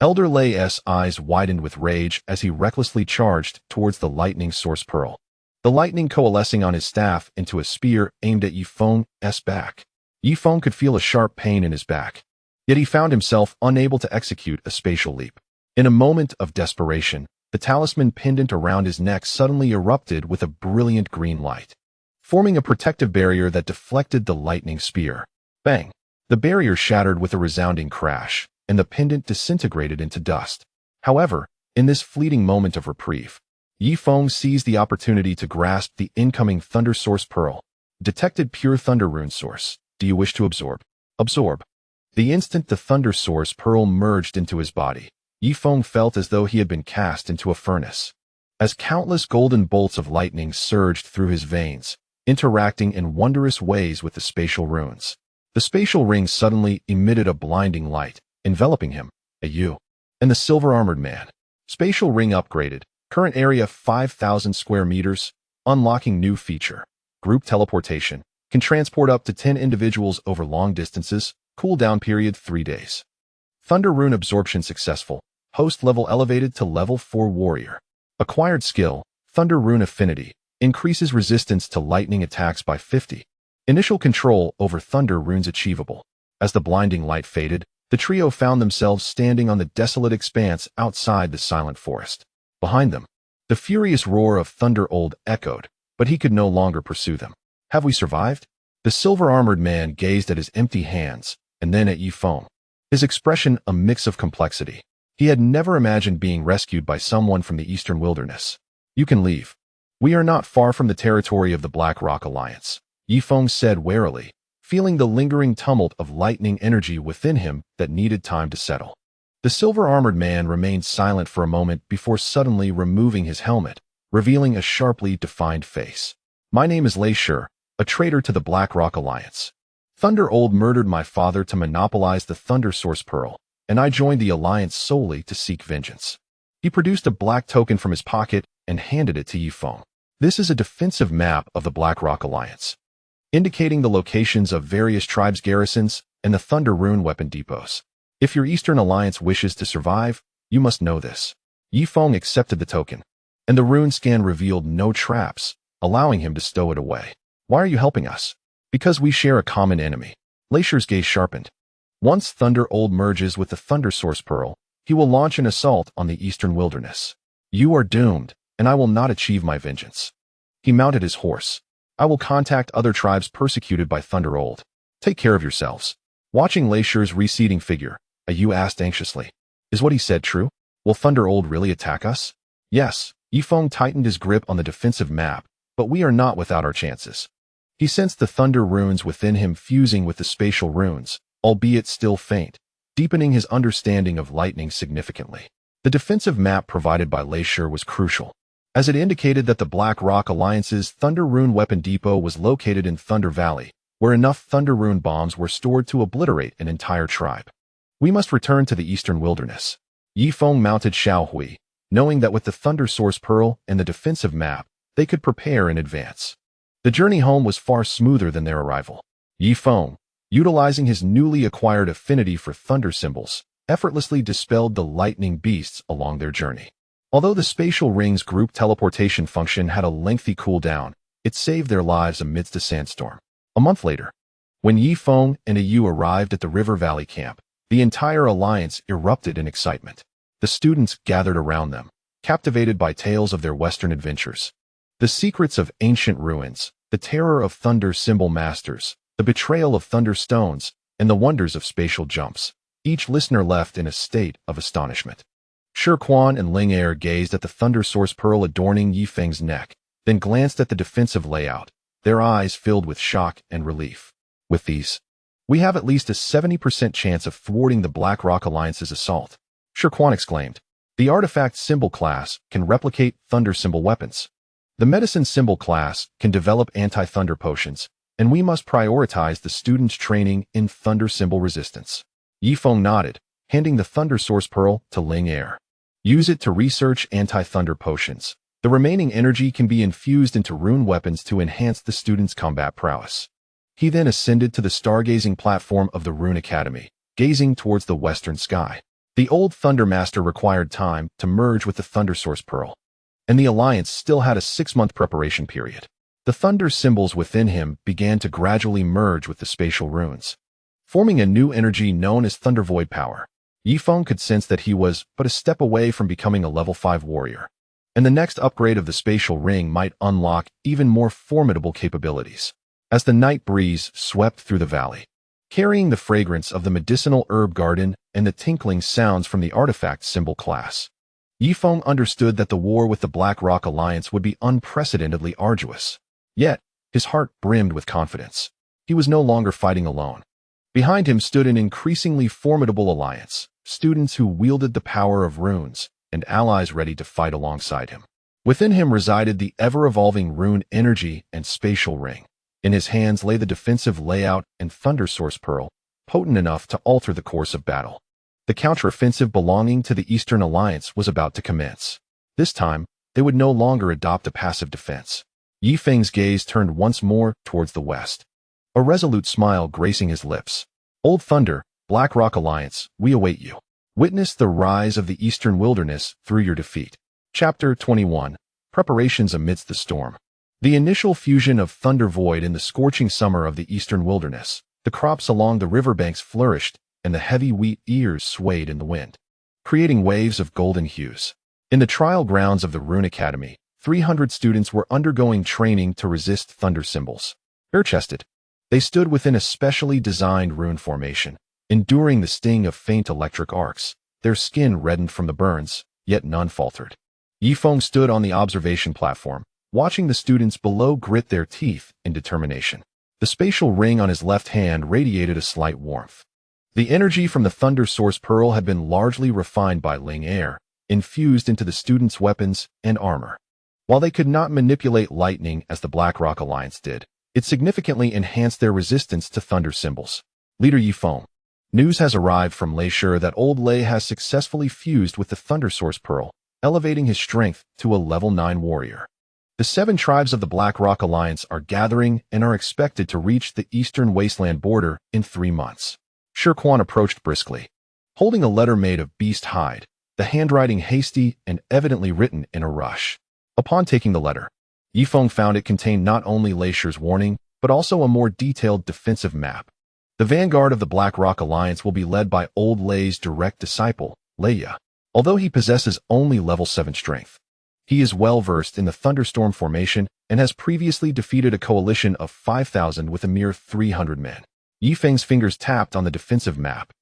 Elder Lei's eyes widened with rage as he recklessly charged towards the lightning source pearl, the lightning coalescing on his staff into a spear aimed at Yi Feng's back. Yi Feng could feel a sharp pain in his back, yet he found himself unable to execute a spatial leap. In a moment of desperation, the talisman pendant around his neck suddenly erupted with a brilliant green light, forming a protective barrier that deflected the lightning spear. Bang! The barrier shattered with a resounding crash, and the pendant disintegrated into dust. However, in this fleeting moment of reprieve, Yi Feng seized the opportunity to grasp the incoming Thunder Source Pearl. Detected pure Thunder Rune Source. Do you wish to absorb? Absorb. The instant the Thunder Source Pearl merged into his body, Yi Feng felt as though he had been cast into a furnace. As countless golden bolts of lightning surged through his veins, interacting in wondrous ways with the spatial runes, the spatial ring suddenly emitted a blinding light, enveloping him, and the silver-armored man. Spatial ring upgraded, current area 5,000 square meters, unlocking new feature. Group teleportation, can transport up to 10 individuals over long distances, cooldown period 3 days. Thunder rune absorption successful, host level elevated to level 4 warrior. Acquired skill, Thunder rune affinity, increases resistance to lightning attacks by 50. Initial control over thunder runes achievable. As the blinding light faded, the trio found themselves standing on the desolate expanse outside the silent forest. Behind them, the furious roar of Thunder echoed, but he could no longer pursue them. Have we survived? The silver-armored man gazed at his empty hands, and then at Yi Feng, his expression a mix of complexity. He had never imagined being rescued by someone from the eastern wilderness. You can leave. We are not far from the territory of the Black Rock Alliance, Yi Feng said warily, feeling the lingering tumult of lightning energy within him that needed time to settle. The silver-armored man remained silent for a moment before suddenly removing his helmet, revealing a sharply defined face. My name is Lei'Shur, a traitor to the Black Rock Alliance. Thunder murdered my father to monopolize the Thunder Source Pearl, and I joined the Alliance solely to seek vengeance. He produced a black token from his pocket and handed it to Yi Feng. This is a defensive map of the Black Rock Alliance, indicating the locations of various tribes' garrisons and the Thunder Rune weapon depots. If your Eastern Alliance wishes to survive, you must know this. Yi Feng accepted the token, and the rune scan revealed no traps, allowing him to stow it away. Why are you helping us? Because we share a common enemy. Lei'Shur's gaze sharpened. Once Thunder merges with the Thunder Source Pearl, he will launch an assault on the Eastern Wilderness. You are doomed, and I will not achieve my vengeance. He mounted his horse. I will contact other tribes persecuted by Thunder. Take care of yourselves. Watching Lei'Shur's receding figure, Ayu asked anxiously, is what he said true? Will Thunder really attack us? Yes. Yi Feng tightened his grip on the defensive map, but we are not without our chances. He sensed the thunder runes within him fusing with the spatial runes, albeit still faint, deepening his understanding of lightning significantly. The defensive map provided by Leisure was crucial, as it indicated that the Black Rock Alliance's Thunder Rune weapon depot was located in Thunder Valley, where enough Thunder Rune bombs were stored to obliterate an entire tribe. We must return to the eastern wilderness. Yifeng mounted Xiaohui, knowing that with the Thunder Source Pearl and the defensive map, they could prepare in advance. The journey home was far smoother than their arrival. Yifeng, utilizing his newly acquired affinity for thunder symbols, effortlessly dispelled the lightning beasts along their journey. Although the spatial ring's group teleportation function had a lengthy cooldown, it saved their lives amidst a sandstorm. A month later, when Yifeng and Ayu arrived at the River Valley camp, the entire alliance erupted in excitement. The students gathered around them, captivated by tales of their Western adventures. The secrets of ancient ruins, the terror of thunder symbol masters, the betrayal of thunder stones, and the wonders of spatial jumps. Each listener left in a state of astonishment. Shirquan and Ling Er gazed at the Thunder Source Pearl adorning Yifeng's neck, then glanced at the defensive layout, their eyes filled with shock and relief. With these, we have at least a 70% chance of thwarting the Black Rock Alliance's assault, Shirquan exclaimed. The artifact symbol class can replicate thunder symbol weapons. The medicine symbol class can develop anti-thunder potions, and we must prioritize the students' training in thunder symbol resistance. Yifeng nodded, handing the Thunder Source Pearl to Ling Er. Use it to research anti-thunder potions. The remaining energy can be infused into rune weapons to enhance the students' combat prowess. He then ascended to the stargazing platform of the Rune Academy, gazing towards the western sky. The old Thunder Master required time to merge with the Thunder Source Pearl, and the Alliance still had a 6-month preparation period. The thunder symbols within him began to gradually merge with the spatial runes, forming a new energy known as Thunder Void Power. Yifeng could sense that he was but a step away from becoming a level 5 warrior, and the next upgrade of the spatial ring might unlock even more formidable capabilities. As the night breeze swept through the valley, carrying the fragrance of the medicinal herb garden and the tinkling sounds from the artifact symbol class, Yifeng understood that the war with the Black Rock Alliance would be unprecedentedly arduous. Yet, his heart brimmed with confidence. He was no longer fighting alone. Behind him stood an increasingly formidable alliance, students who wielded the power of runes, and allies ready to fight alongside him. Within him resided the ever-evolving rune energy and spatial ring. In his hands lay the defensive layout and Thunder Source Pearl, potent enough to alter the course of battle. The counteroffensive belonging to the Eastern Alliance was about to commence. This time, they would no longer adopt a passive defense. Yifeng's gaze turned once more towards the west, a resolute smile gracing his lips. Old Thunder, Black Rock Alliance, we await you. Witness the rise of the Eastern Wilderness through your defeat. Chapter 21. Preparations amidst the storm. The initial fusion of Thunder Void in the scorching summer of the Eastern Wilderness, the crops along the riverbanks flourished, and the heavy wheat ears swayed in the wind, creating waves of golden hues. In the trial grounds of the Rune Academy, 300 students were undergoing training to resist thunder symbols. Bare-chested, they stood within a specially designed rune formation, enduring the sting of faint electric arcs. Their skin reddened from the burns, yet none faltered. Yifeng stood on the observation platform, watching the students below grit their teeth in determination. The spatial ring on his left hand radiated a slight warmth. The energy from the Thunder Source Pearl had been largely refined by Ling Er, infused into the students' weapons and armor. While they could not manipulate lightning as the Black Rock Alliance did, it significantly enhanced their resistance to thunder symbols. Leader Yifeng, news has arrived from Leisure that Old Lei has successfully fused with the Thunder Source Pearl, elevating his strength to a level 9 warrior. The 7 tribes of the Black Rock Alliance are gathering and are expected to reach the eastern wasteland border in 3 months. Shirquan approached briskly, holding a letter made of beast hide, the handwriting hasty and evidently written in a rush. Upon taking the letter, Yifeng found it contained not only Leisure's warning, but also a more detailed defensive map. The vanguard of the Black Rock Alliance will be led by Old Lei's direct disciple, Leia. Although he possesses only level 7 strength, he is well-versed in the thunderstorm formation and has previously defeated a coalition of 5,000 with a mere 300 men. Yifeng's fingers tapped on the defensive map.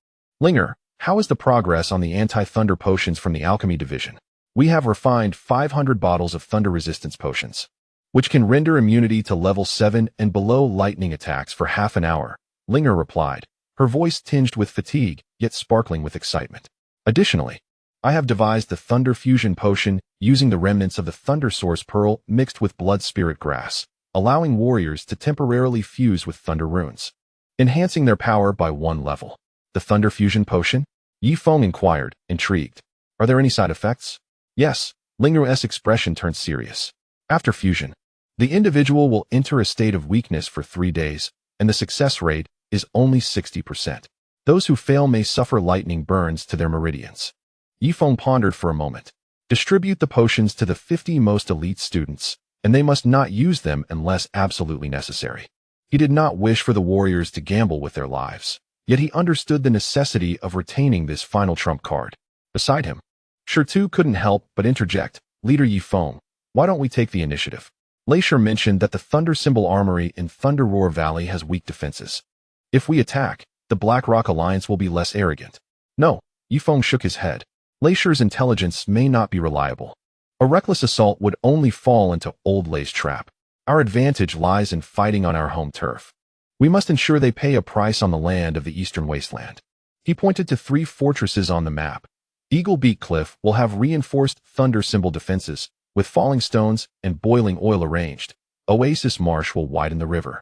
Linger, how is the progress on the anti-thunder potions from the alchemy division? We have refined 500 bottles of thunder resistance potions, which can render immunity to level 7 and below lightning attacks for half an hour, Linger replied, her voice tinged with fatigue, yet sparkling with excitement. Additionally, I have devised the Thunder Fusion Potion using the remnants of the Thunder Source Pearl mixed with Blood Spirit Grass, allowing warriors to temporarily fuse with Thunder Runes, enhancing their power by 1 level. The Thunder Fusion Potion? Yi Feng inquired, intrigued. Are there any side effects? Yes. Ling Ruo's expression turned serious. After fusion, the individual will enter a state of weakness for 3 days, and the success rate is only 60%. Those who fail may suffer lightning burns to their meridians. Yi Feng pondered for a moment. Distribute the potions to the 50 most elite students, and they must not use them unless absolutely necessary. He did not wish for the warriors to gamble with their lives, yet he understood the necessity of retaining this final trump card. Beside him, Shi couldn't help but interject. Leader Yi Feng, why don't we take the initiative? Lei Shi mentioned that the Thunder Symbol Armory in Thunder Roar Valley has weak defenses. If we attack, the Black Rock Alliance will be less arrogant. No, Yi Feng shook his head. Lei Shi's intelligence may not be reliable. A reckless assault would only fall into Old Lei's trap. Our advantage lies in fighting on our home turf. We must ensure they pay a price on the land of the Eastern Wasteland. He pointed to 3 fortresses on the map. Eagle Beak Cliff will have reinforced Thunder Symbol defenses, with falling stones and boiling oil arranged. Oasis Marsh will widen the river,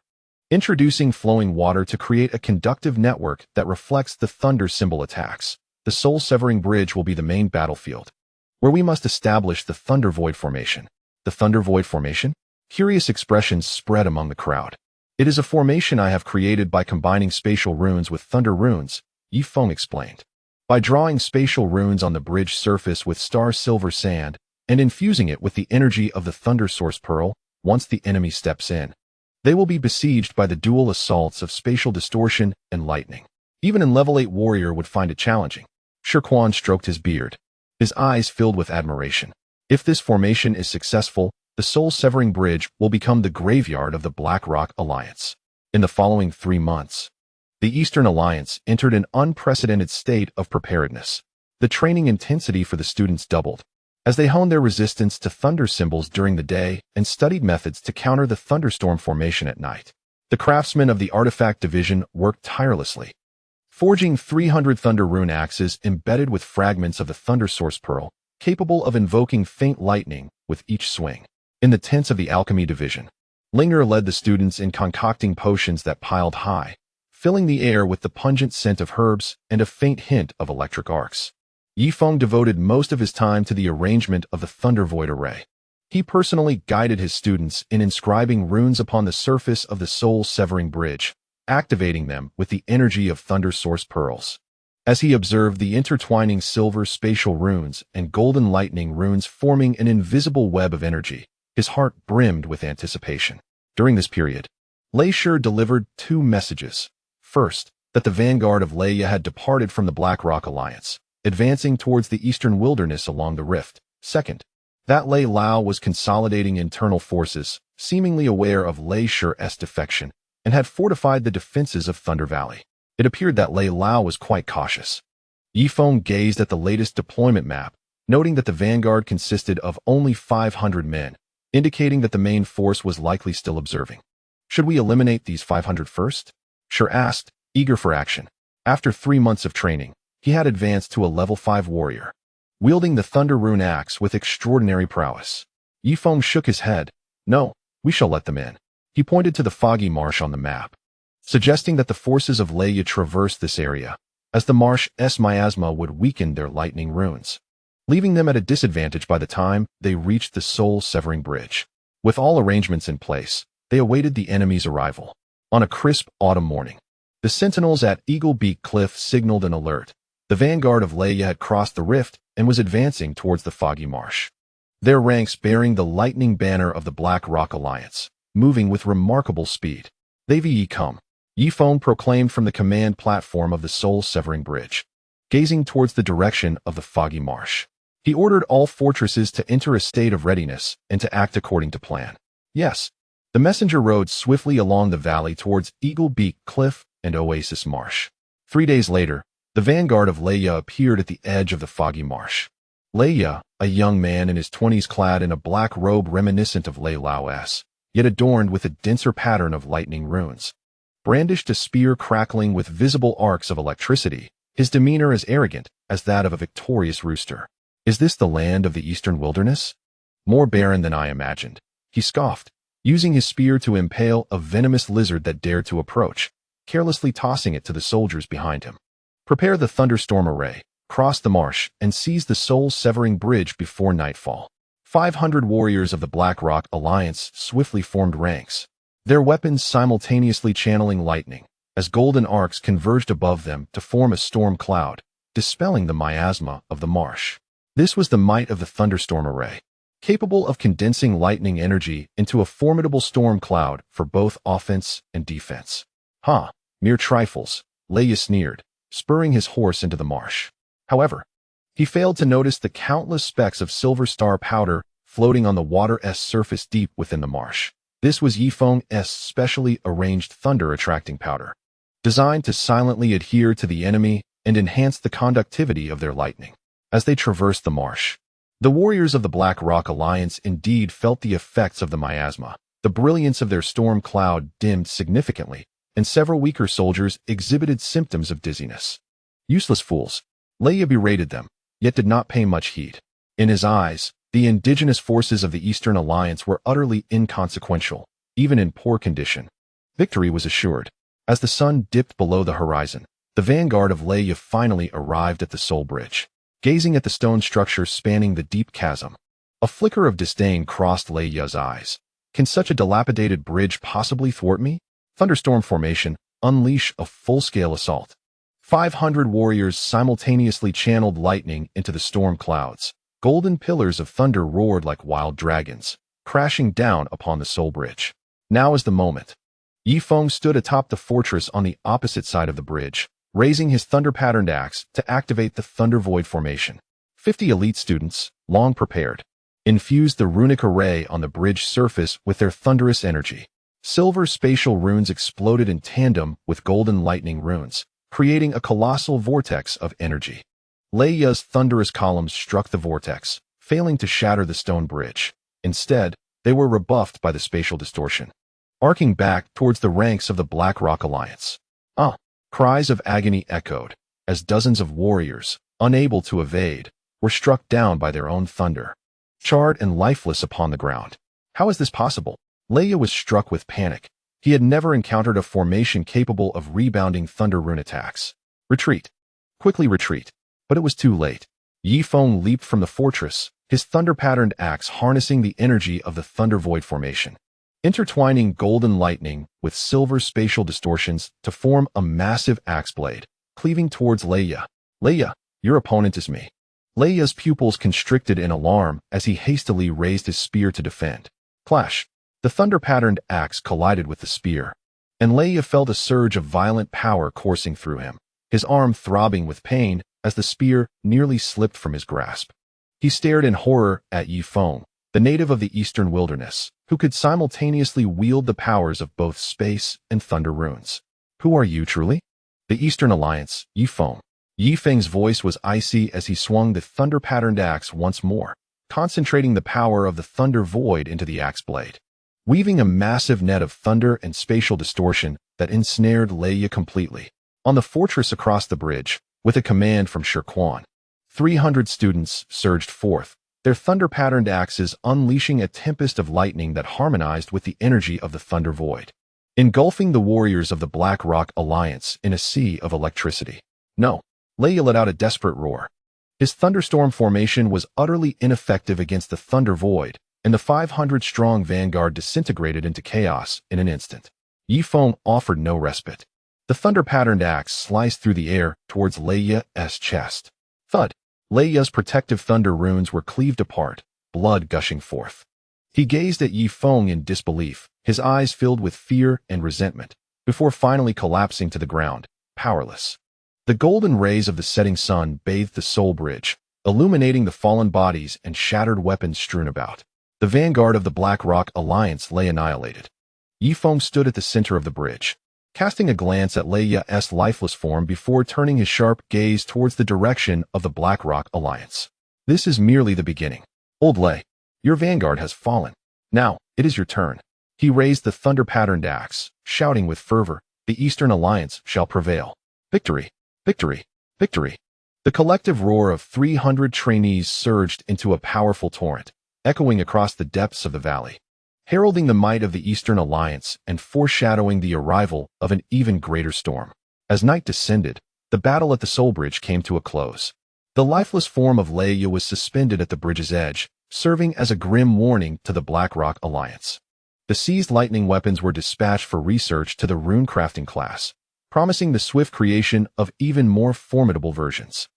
introducing flowing water to create a conductive network that reflects the Thunder Symbol attacks. The Soul-Severing Bridge will be the main battlefield, where we must establish the Thunder Void Formation. The Thunder Void Formation? Curious expressions spread among the crowd. It is a formation I have created by combining spatial runes with Thunder Runes, Yi Feng explained. By drawing spatial runes on the bridge surface with star silver sand and infusing it with the energy of the Thunder Source Pearl, once the enemy steps in, they will be besieged by the dual assaults of spatial distortion and lightning. Even a level 8 warrior would find it challenging. Shi Quan stroked his beard, his eyes filled with admiration. If this formation is successful, the Soul-Severing Bridge will become the graveyard of the Black Rock Alliance. In the following 3 months, the Eastern Alliance entered an unprecedented state of preparedness. The training intensity for the students doubled, as they honed their resistance to thunder symbols during the day and studied methods to counter the thunderstorm formation at night. The craftsmen of the Artifact Division worked tirelessly, forging 300 Thunder Rune axes embedded with fragments of the Thunder Source Pearl, capable of invoking faint lightning with each swing. In the tents of the Alchemy Division, Linger led the students in concocting potions that piled high, filling the air with the pungent scent of herbs and a faint hint of electric arcs. Yi Feng devoted most of his time to the arrangement of the Thunder Void Array. He personally guided his students in inscribing runes upon the surface of the Soul-Severing Bridge, activating them with the energy of Thunder Source Pearls. As he observed the intertwining silver spatial runes and golden lightning runes forming an invisible web of energy, his heart brimmed with anticipation. During this period, Lei Shi delivered 2 messages. First, that the vanguard of Leia had departed from the Black Rock Alliance, advancing towards the eastern wilderness along the rift. Second, that Lei Lao was consolidating internal forces, seemingly aware of Lei Shi's defection, and had fortified the defenses of Thunder Valley. It appeared that Lei Lao was quite cautious. Yi Feng gazed at the latest deployment map, noting that the vanguard consisted of only 500 men, indicating that the main force was likely still observing. Should we eliminate these 500 first? Shi asked, eager for action. After 3 months of training, he had advanced to a level 5 warrior, wielding the Thunder Rune axe with extraordinary prowess. Yi Feng shook his head. No, we shall let them in. He pointed to the foggy marsh on the map, suggesting that the forces of Leia traverse this area, as the marsh's miasma would weaken their lightning runes, leaving them at a disadvantage by the time they reached the Soul-Severing Bridge. With all arrangements in place, they awaited the enemy's arrival. On a crisp autumn morning, the sentinels at Eagle Beak Cliff signaled an alert. The vanguard of Leia had crossed the rift and was advancing towards the foggy marsh, their ranks bearing the lightning banner of the Black Rock Alliance, moving with remarkable speed. "They've come," Yi Feng proclaimed from the command platform of the Soul-Severing Bridge, gazing towards the direction of the foggy marsh. He ordered all fortresses to enter a state of readiness and to act according to plan. Yes. The messenger rode swiftly along the valley towards Eagle Beak Cliff and Oasis Marsh. 3 days later, the vanguard of Leia appeared at the edge of the foggy marsh. Leia, a young man in his 20s clad in a black robe reminiscent of Lei Lao's, yet adorned with a denser pattern of lightning runes, brandished a spear crackling with visible arcs of electricity his demeanor as arrogant as that of a victorious rooster. Is this the land of the eastern wilderness? More barren than I imagined, he scoffed, using his spear to impale a venomous lizard that dared to approach, carelessly tossing it to the soldiers behind him. Prepare the thunderstorm array, cross the marsh, and seize the soul-severing bridge before nightfall. 500 warriors of the Black Rock Alliance swiftly formed ranks, their weapons simultaneously channeling lightning, as golden arcs converged above them to form a storm cloud, dispelling the miasma of the marsh. This was the might of the thunderstorm array, capable of condensing lightning energy into a formidable storm cloud for both offense and defense. Mere trifles, Leia sneered, spurring his horse into the marsh. However, he failed to notice the countless specks of silver star powder floating on the water's surface deep within the marsh. This was Yifeng's specially arranged thunder-attracting powder, designed to silently adhere to the enemy and enhance the conductivity of their lightning. As they traversed the marsh, the warriors of the Black Rock Alliance indeed felt the effects of the miasma. The brilliance of their storm cloud dimmed significantly, and several weaker soldiers exhibited symptoms of dizziness. Useless fools, Leia berated them, yet did not pay much heed. In his eyes, the indigenous forces of the Eastern Alliance were utterly inconsequential, even in poor condition. Victory was assured. As the sun dipped below the horizon, the vanguard of Leia finally arrived at the Soul Bridge. Gazing at the stone structure spanning the deep chasm, a flicker of disdain crossed Leia's eyes. Can such a dilapidated bridge possibly thwart me? Thunderstorm formation, unleash a full-scale assault. 500 warriors simultaneously channeled lightning into the storm clouds. Golden pillars of thunder roared like wild dragons, crashing down upon the Soul Bridge. Now is the moment. Yifeng stood atop the fortress on the opposite side of the bridge, raising his thunder-patterned axe to activate the Thunder Void formation. 50 elite students, long prepared, infused the runic array on the bridge surface with their thunderous energy. Silver spatial runes exploded in tandem with golden lightning runes, creating a colossal vortex of energy. Leia's thunderous columns struck the vortex, failing to shatter the stone bridge. Instead, they were rebuffed by the spatial distortion, arcing back towards the ranks of the Black Rock Alliance. Cries of agony echoed, as dozens of warriors, unable to evade, were struck down by their own thunder, charred and lifeless upon the ground. How is this possible? Leia was struck with panic. He had never encountered a formation capable of rebounding thunder rune attacks. Retreat. Quickly retreat. But it was too late. Yifeng leaped from the fortress, his thunder-patterned axe harnessing the energy of the Thunder Void formation, intertwining golden lightning with silver spatial distortions to form a massive axe blade, cleaving towards Leia. Leia, your opponent is me. Leia's pupils constricted in alarm as he hastily raised his spear to defend. Clash. The thunder-patterned axe collided with the spear, and Leia felt a surge of violent power coursing through him, his arm throbbing with pain as the spear nearly slipped from his grasp. He stared in horror at Yifeng, the native of the Eastern Wilderness, who could simultaneously wield the powers of both space and thunder runes. Who are you truly? The Eastern Alliance, Yifeng. Yifeng's voice was icy as he swung the thunder-patterned axe once more, concentrating the power of the Thunder Void into the axe blade, weaving a massive net of thunder and spatial distortion that ensnared Leia completely. On the fortress across the bridge, with a command from Shirquan, 300 students surged forth, their thunder-patterned axes unleashing a tempest of lightning that harmonized with the energy of the Thunder Void, engulfing the warriors of the Black Rock Alliance in a sea of electricity. No, Leia let out a desperate roar. His thunderstorm formation was utterly ineffective against the Thunder Void, and the 500-strong vanguard disintegrated into chaos in an instant. Yifeng offered no respite. The thunder-patterned axe sliced through the air towards Leia's chest. Thud! Leia's protective thunder runes were cleaved apart, blood gushing forth. He gazed at Yifeng in disbelief, his eyes filled with fear and resentment, before finally collapsing to the ground, powerless. The golden rays of the setting sun bathed the Soul Bridge, illuminating the fallen bodies and shattered weapons strewn about. The vanguard of the Black Rock Alliance lay annihilated. Yifeng stood at the center of the bridge, casting a glance at Leia's lifeless form before turning his sharp gaze towards the direction of the Black Rock Alliance. This is merely the beginning. Old Lei, your vanguard has fallen. Now, it is your turn. He raised the thunder-patterned axe, shouting with fervor, the Eastern Alliance shall prevail. Victory! Victory! Victory! The collective roar of 300 trainees surged into a powerful torrent, echoing across the depths of the valley, heralding the might of the Eastern Alliance and foreshadowing the arrival of an even greater storm. As night descended, the battle at the Soul Bridge came to a close. The lifeless form of Leia was suspended at the bridge's edge, serving as a grim warning to the Blackrock Alliance. The seized lightning weapons were dispatched for research to the rune crafting class, promising the swift creation of even more formidable versions.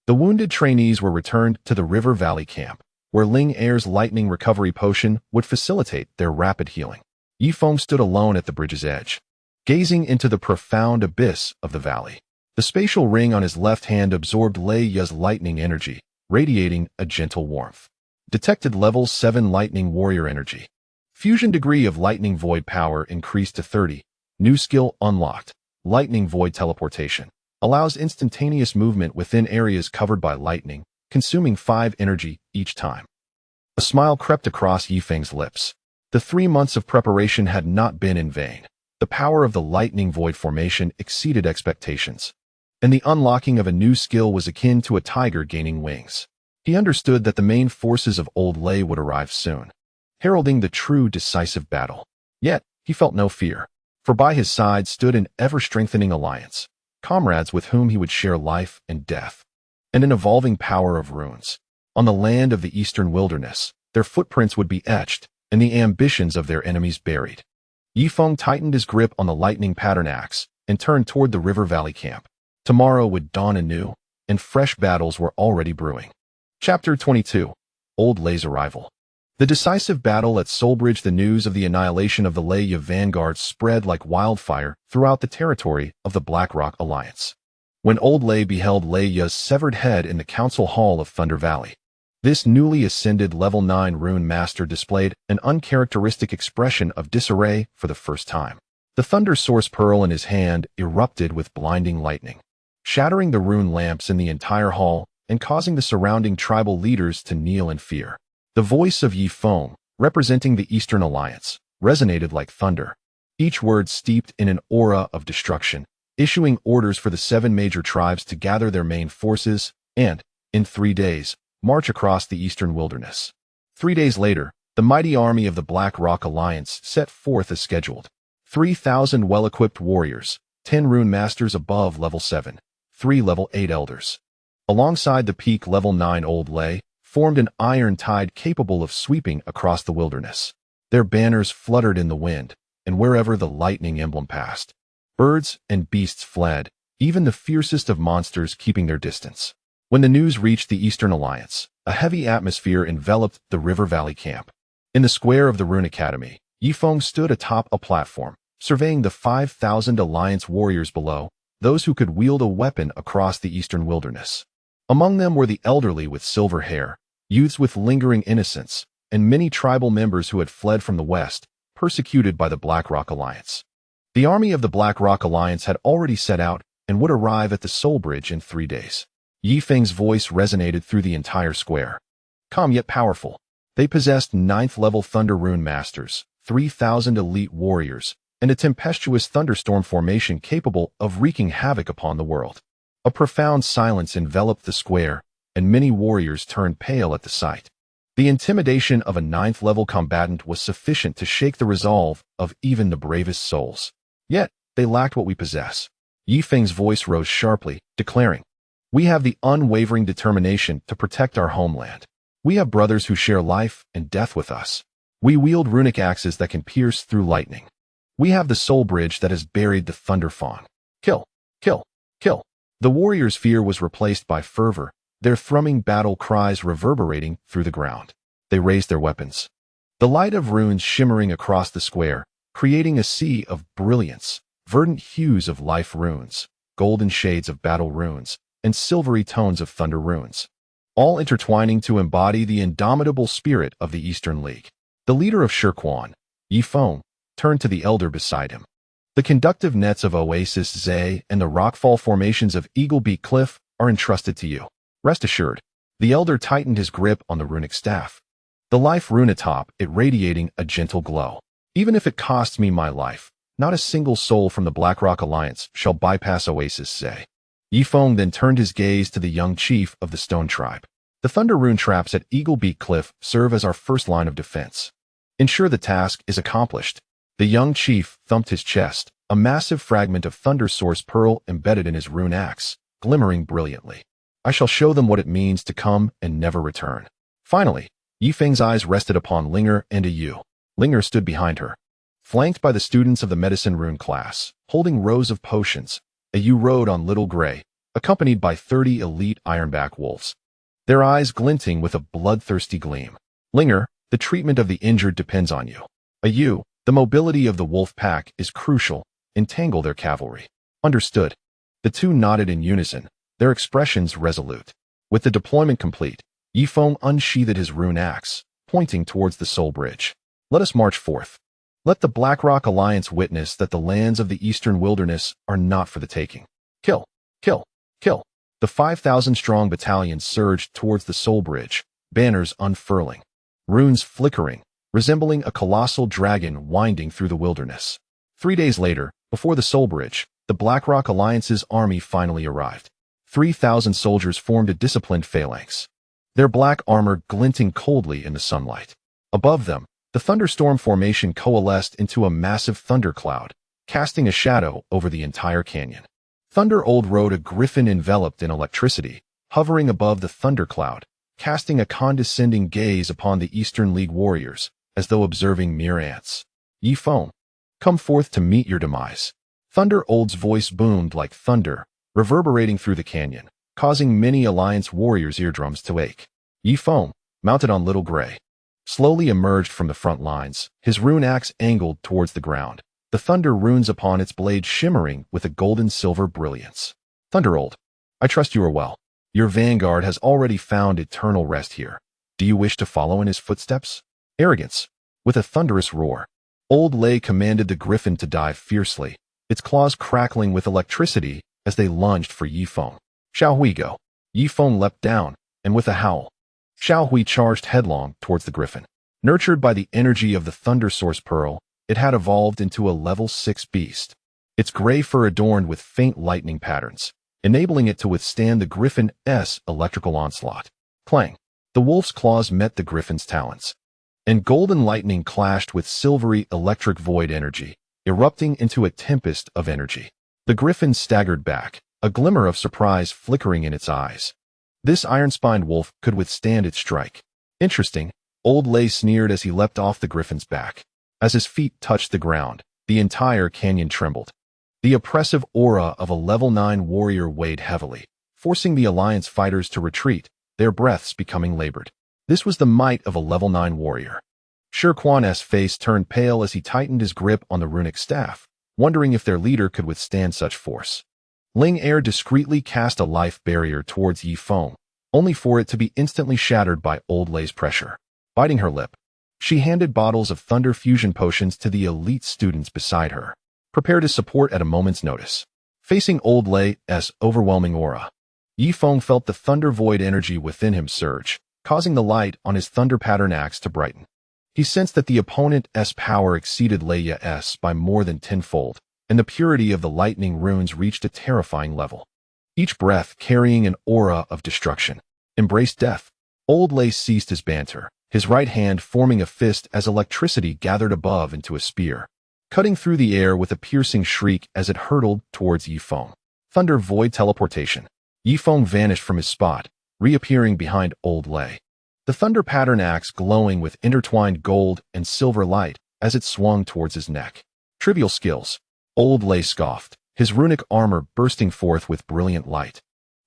The wounded trainees were returned to the River Valley camp, where Ling Air's lightning recovery potion would facilitate their rapid healing. Yifeng stood alone at the bridge's edge, gazing into the profound abyss of the valley. The spatial ring on his left hand absorbed Leia's lightning energy, radiating a gentle warmth. Detected level 7 lightning warrior energy. Fusion degree of lightning void power increased to 30. New skill unlocked. Lightning void teleportation. Allows instantaneous movement within areas covered by lightning, consuming 5 energy each time. A smile crept across Yifeng's lips. The 3 months of preparation had not been in vain. The power of the lightning void formation exceeded expectations, and the unlocking of a new skill was akin to a tiger gaining wings. He understood that the main forces of Old Lei would arrive soon, heralding the true decisive battle. Yet, he felt no fear, for by his side stood an ever-strengthening alliance, comrades with whom he would share life and death, and an evolving power of runes. On the land of the eastern wilderness, their footprints would be etched, and the ambitions of their enemies buried. Yifeng tightened his grip on the lightning pattern axe and turned toward the River Valley camp. Tomorrow would dawn anew, and fresh battles were already brewing. Chapter 22. Old Lei's Arrival. The decisive battle at Soulbridge. The news of the annihilation of the Leia vanguard spread like wildfire throughout the territory of the Blackrock Alliance. When Old Lei beheld Leia's severed head in the council hall of Thunder Valley, this newly ascended level 9 rune master displayed an uncharacteristic expression of disarray for the first time. The Thunder Source Pearl in his hand erupted with blinding lightning, shattering the rune lamps in the entire hall and causing the surrounding tribal leaders to kneel in fear. The voice of Yifeng, representing the Eastern Alliance, resonated like thunder, each word steeped in an aura of destruction, issuing orders for the 7 major tribes to gather their main forces and, in 3 days, march across the eastern wilderness. 3 days later, the mighty army of the Black Rock Alliance set forth as scheduled. 3,000 well-equipped warriors, 10 rune masters above level 7, 3 level 8 elders. Alongside the peak level 9 Old Lei, formed an iron tide capable of sweeping across the wilderness. Their banners fluttered in the wind, and wherever the lightning emblem passed, birds and beasts fled, even the fiercest of monsters keeping their distance. When the news reached the Eastern Alliance, a heavy atmosphere enveloped the River Valley camp. In the square of the Rune Academy, Yifeng stood atop a platform, surveying the 5,000 Alliance warriors below, those who could wield a weapon across the eastern wilderness. Among them were the elderly with silver hair, youths with lingering innocence, and many tribal members who had fled from the west, persecuted by the Blackrock Alliance. The army of the Blackrock Alliance had already set out and would arrive at the Soul Bridge in 3 days. Yifeng's voice resonated through the entire square. Calm yet powerful, they possessed 9th-level Thunder Rune Masters, 3,000 elite warriors, and a tempestuous thunderstorm formation capable of wreaking havoc upon the world. A profound silence enveloped the square, and many warriors turned pale at the sight. The intimidation of a 9th-level combatant was sufficient to shake the resolve of even the bravest souls. Yet, they lacked what we possess. Yifeng's voice rose sharply, declaring, "We have the unwavering determination to protect our homeland. We have brothers who share life and death with us. We wield runic axes that can pierce through lightning. We have the Soul Bridge that has buried the Thunder Fawn. Kill, kill, kill." The warriors' fear was replaced by fervor, their thrumming battle cries reverberating through the ground. They raised their weapons, the light of runes shimmering across the square, creating a sea of brilliance, verdant hues of life runes, golden shades of battle runes, and silvery tones of thunder runes, all intertwining to embody the indomitable spirit of the Eastern League. The leader of Shirquan, Yifeng, turned to the elder beside him. "The conductive nets of Oasis Zay and the rockfall formations of Eagle Beak Cliff are entrusted to you. Rest assured." The elder tightened his grip on the runic staff, the life rune atop it radiating a gentle glow. "Even if it costs me my life, not a single soul from the Blackrock Alliance shall bypass Oasis Zay." Yifeng then turned his gaze to the young chief of the Stone Tribe. The Thunder Rune traps at Eagle Beak Cliff serve as our first line of defense. Ensure the task is accomplished. The young chief thumped his chest, a massive fragment of Thunder Source Pearl embedded in his rune axe, glimmering brilliantly. I shall show them what it means to come and never return. Finally, Yifeng's eyes rested upon Linger and a Yu. Linger stood behind her, flanked by the students of the Medicine Rune class, holding rows of potions. A Yu rode on Little Gray, accompanied by 30 elite ironback wolves, their eyes glinting with a bloodthirsty gleam. Linger, the treatment of the injured depends on you. A Yu, the mobility of the wolf pack is crucial. Entangle their cavalry. Understood. The two nodded in unison, their expressions resolute. With the deployment complete, Yifeng unsheathed his rune axe, pointing towards the Soul Bridge. Let us march forth. Let the Blackrock Alliance witness that the lands of the Eastern Wilderness are not for the taking. Kill, kill, kill. The 5,000-strong battalion surged towards the Soul Bridge, banners unfurling, runes flickering, resembling a colossal dragon winding through the wilderness. 3 days later, before the Soul Bridge, the Blackrock Alliance's army finally arrived. 3,000 soldiers formed a disciplined phalanx, their black armor glinting coldly in the sunlight. Above them, the thunderstorm formation coalesced into a massive thundercloud, casting a shadow over the entire canyon. Thunder-Old rode a griffin enveloped in electricity, hovering above the thundercloud, casting a condescending gaze upon the Eastern League warriors, as though observing mere ants. Yifeng, come forth to meet your demise. Thunder-Old's voice boomed like thunder, reverberating through the canyon, causing many Alliance warriors' eardrums to ache. Yifeng, mounted on Little Gray, slowly emerged from the front lines, his rune axe angled towards the ground, the thunder runes upon its blade shimmering with a golden-silver brilliance. Thunder-Old, I trust you are well. Your vanguard has already found eternal rest here. Do you wish to follow in his footsteps? Arrogance. With a thunderous roar, Old Lay commanded the griffin to dive fiercely, its claws crackling with electricity as they lunged for Yifeng. Shall we go? Yifeng leapt down, and with a howl, Xiaohui charged headlong towards the griffin. Nurtured by the energy of the Thunder Source Pearl, it had evolved into a level 6 beast, its gray fur adorned with faint lightning patterns, enabling it to withstand the griffin's electrical onslaught. Clang! The wolf's claws met the griffin's talons, and golden lightning clashed with silvery electric void energy, erupting into a tempest of energy. The griffin staggered back, a glimmer of surprise flickering in its eyes. This iron-spined wolf could withstand its strike. Interesting, Old Lay sneered as he leapt off the griffin's back. As his feet touched the ground, the entire canyon trembled. The oppressive aura of a level 9 warrior weighed heavily, forcing the Alliance fighters to retreat, their breaths becoming labored. This was the might of a level 9 warrior. Sher Quan's face turned pale as he tightened his grip on the runic staff, wondering if their leader could withstand such force. Ling Er discreetly cast a life barrier towards Yifeng, only for it to be instantly shattered by Old Lay's pressure. Biting her lip, she handed bottles of thunder fusion potions to the elite students beside her, prepared to support at a moment's notice. Facing Old Lay's overwhelming aura, Yifeng felt the thunder void energy within him surge, causing the light on his thunder pattern axe to brighten. He sensed that the opponent's power exceeded Leia's by more than tenfold, and the purity of the lightning runes reached a terrifying level. Each breath carrying an aura of destruction. Embrace death. Old Lay ceased his banter, his right hand forming a fist as electricity gathered above into a spear, cutting through the air with a piercing shriek as it hurtled towards Yifeng. Thunder void teleportation. Yifeng vanished from his spot, reappearing behind Old Lay, the thunder pattern axe glowing with intertwined gold and silver light as it swung towards his neck. Trivial skills. Old Lay scoffed, his runic armor bursting forth with brilliant light,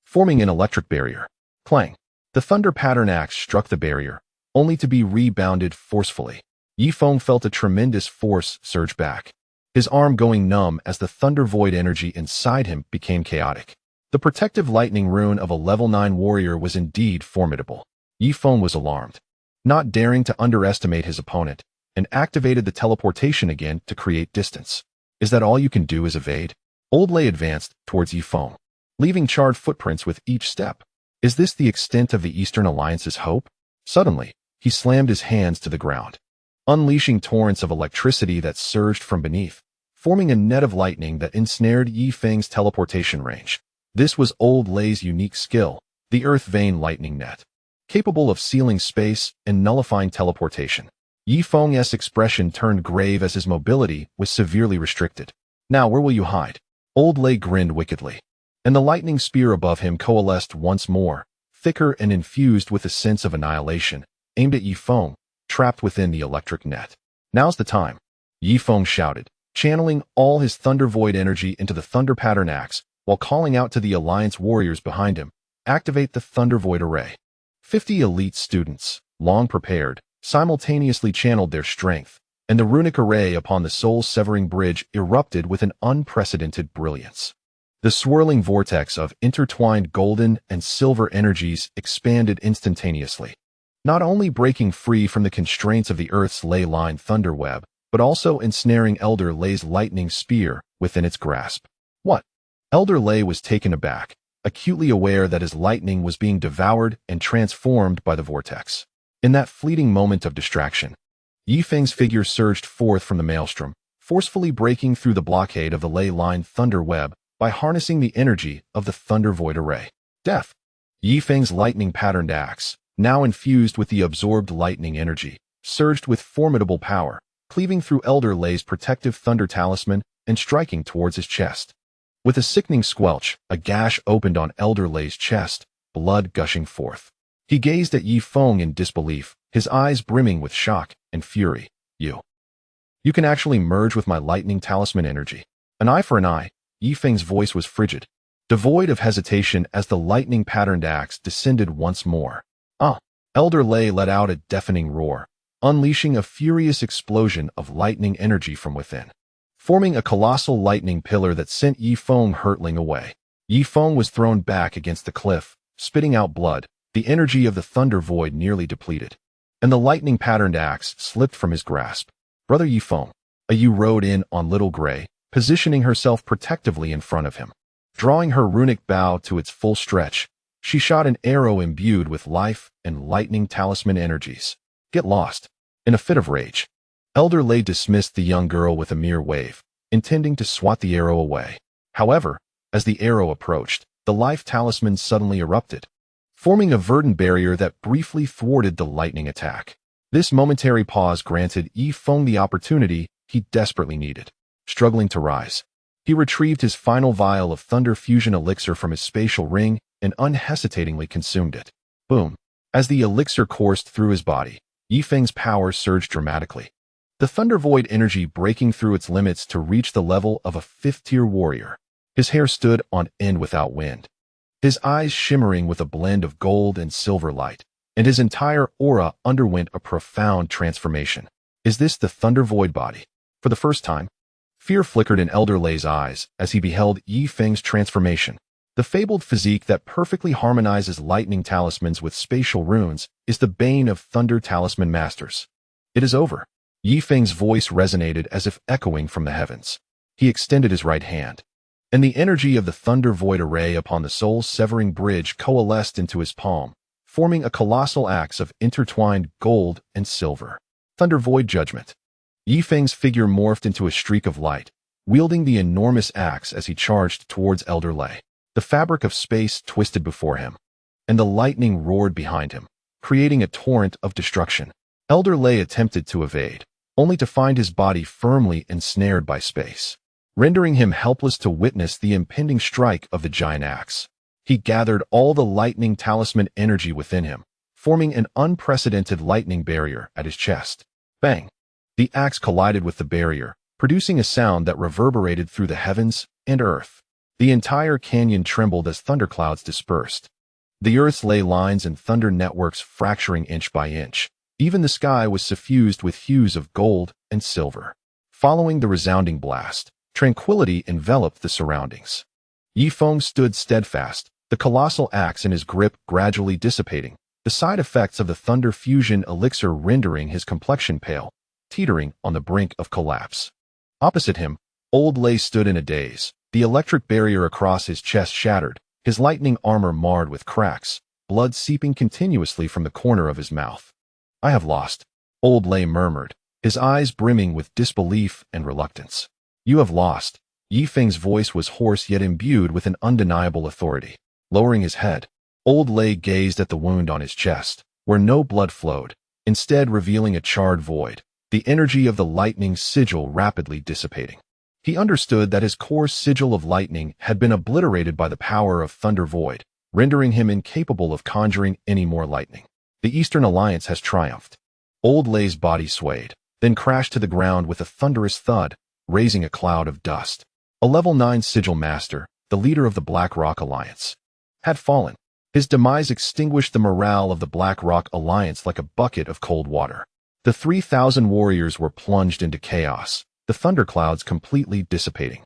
forming an electric barrier. Clang! The thunder pattern axe struck the barrier, only to be rebounded forcefully. Yifeng felt a tremendous force surge back, his arm going numb as the thunder void energy inside him became chaotic. The protective lightning rune of a level 9 warrior was indeed formidable. Yifeng was alarmed, not daring to underestimate his opponent, and activated the teleportation again to create distance. Is that all you can do is evade? Old Lay advanced towards Yifeng, leaving charred footprints with each step. Is this the extent of the Eastern Alliance's hope? Suddenly, he slammed his hands to the ground, unleashing torrents of electricity that surged from beneath, forming a net of lightning that ensnared Yifeng's teleportation range. This was Old Lei's unique skill, the Earth Vein Lightning Net, capable of sealing space and nullifying teleportation. Yi Feng's expression turned grave as his mobility was severely restricted. Now, where will you hide? Old Lei grinned wickedly, and the lightning spear above him coalesced once more, thicker and infused with a sense of annihilation, aimed at Yi Feng, trapped within the electric net. Now's the time, Yi Feng shouted, channeling all his Thunder Void energy into the Thunder Pattern Axe, while calling out to the Alliance warriors behind him, activate the Thunder Void Array. 50 elite students, long prepared, simultaneously channeled their strength, and the runic array upon the soul-severing bridge erupted with an unprecedented brilliance. The swirling vortex of intertwined golden and silver energies expanded instantaneously, not only breaking free from the constraints of the Earth's ley-line thunder web, but also ensnaring Elder Lei's lightning spear within its grasp. What? Elder Lei was taken aback, acutely aware that his lightning was being devoured and transformed by the vortex. In that fleeting moment of distraction, Yi Feng's figure surged forth from the maelstrom, forcefully breaking through the blockade of the ley-line thunder web by harnessing the energy of the Thunder Void Array. Death! Yi Feng's lightning-patterned axe, now infused with the absorbed lightning energy, surged with formidable power, cleaving through Elder Lei's protective thunder talisman and striking towards his chest. With a sickening squelch, a gash opened on Elder Lei's chest, blood gushing forth. He gazed at Yi Feng in disbelief, his eyes brimming with shock and fury. You can actually merge with my lightning talisman energy. An eye for an eye. Yi Feng's voice was frigid, devoid of hesitation as the lightning-patterned axe descended once more. Elder Lei let out a deafening roar, unleashing a furious explosion of lightning energy from within, forming a colossal lightning pillar that sent Yi Feng hurtling away. Yi Feng was thrown back against the cliff, spitting out blood, the energy of the thunder void nearly depleted, and the lightning-patterned axe slipped from his grasp. Brother Yi Feng, a Yu rode in on Little Gray, positioning herself protectively in front of him. Drawing her runic bow to its full stretch, she shot an arrow imbued with life and lightning talisman energies. Get lost. In a fit of rage, Elder Lei dismissed the young girl with a mere wave, intending to swat the arrow away. However, as the arrow approached, the life talisman suddenly erupted, forming a verdant barrier that briefly thwarted the lightning attack. This momentary pause granted Yi Feng the opportunity he desperately needed. Struggling to rise, he retrieved his final vial of Thunder Fusion elixir from his spatial ring and unhesitatingly consumed it. Boom! As the elixir coursed through his body, Yi Feng's power surged dramatically, the Thunder Void energy breaking through its limits to reach the level of a 5th-tier warrior. His hair stood on end without wind, his eyes shimmering with a blend of gold and silver light, and his entire aura underwent a profound transformation. Is this the Thunder Void body? For the first time, fear flickered in Elder Lei's eyes as he beheld Yi Feng's transformation. The fabled physique that perfectly harmonizes lightning talismans with spatial runes is the bane of Thunder Talisman Masters. It is over. Yi Feng's voice resonated as if echoing from the heavens. He extended his right hand, and the energy of the Thunder Void Array upon the soul-severing bridge coalesced into his palm, forming a colossal axe of intertwined gold and silver. Thunder Void Judgment. Yi Feng's figure morphed into a streak of light, wielding the enormous axe as he charged towards Elder Lei. The fabric of space twisted before him, and the lightning roared behind him, creating a torrent of destruction. Elder Lei attempted to evade, only to find his body firmly ensnared by space, rendering him helpless to witness the impending strike of the giant axe. He gathered all the lightning talisman energy within him, forming an unprecedented lightning barrier at his chest. Bang! The axe collided with the barrier, producing a sound that reverberated through the heavens and earth. The entire canyon trembled as thunderclouds dispersed, the Earth's ley lines and thunder networks fracturing inch by inch. Even the sky was suffused with hues of gold and silver. Following the resounding blast, tranquility enveloped the surroundings. Yi Feng stood steadfast, the colossal axe in his grip gradually dissipating, the side effects of the Thunder Fusion elixir rendering his complexion pale, teetering on the brink of collapse. Opposite him, Old Lei stood in a daze, the electric barrier across his chest shattered, his lightning armor marred with cracks, blood seeping continuously from the corner of his mouth. I have lost, Old Lei murmured, his eyes brimming with disbelief and reluctance. You have lost, Yi Feng's voice was hoarse yet imbued with an undeniable authority. Lowering his head, Old Lei gazed at the wound on his chest, where no blood flowed, instead revealing a charred void, the energy of the lightning sigil rapidly dissipating. He understood that his core sigil of lightning had been obliterated by the power of Thunder Void, rendering him incapable of conjuring any more lightning. The Eastern Alliance has triumphed. Old Lei's body swayed, then crashed to the ground with a thunderous thud, raising a cloud of dust. A level 9 sigil master, the leader of the Black Rock Alliance, had fallen. His demise extinguished the morale of the Black Rock Alliance like a bucket of cold water. The 3,000 warriors were plunged into chaos, the thunderclouds completely dissipating.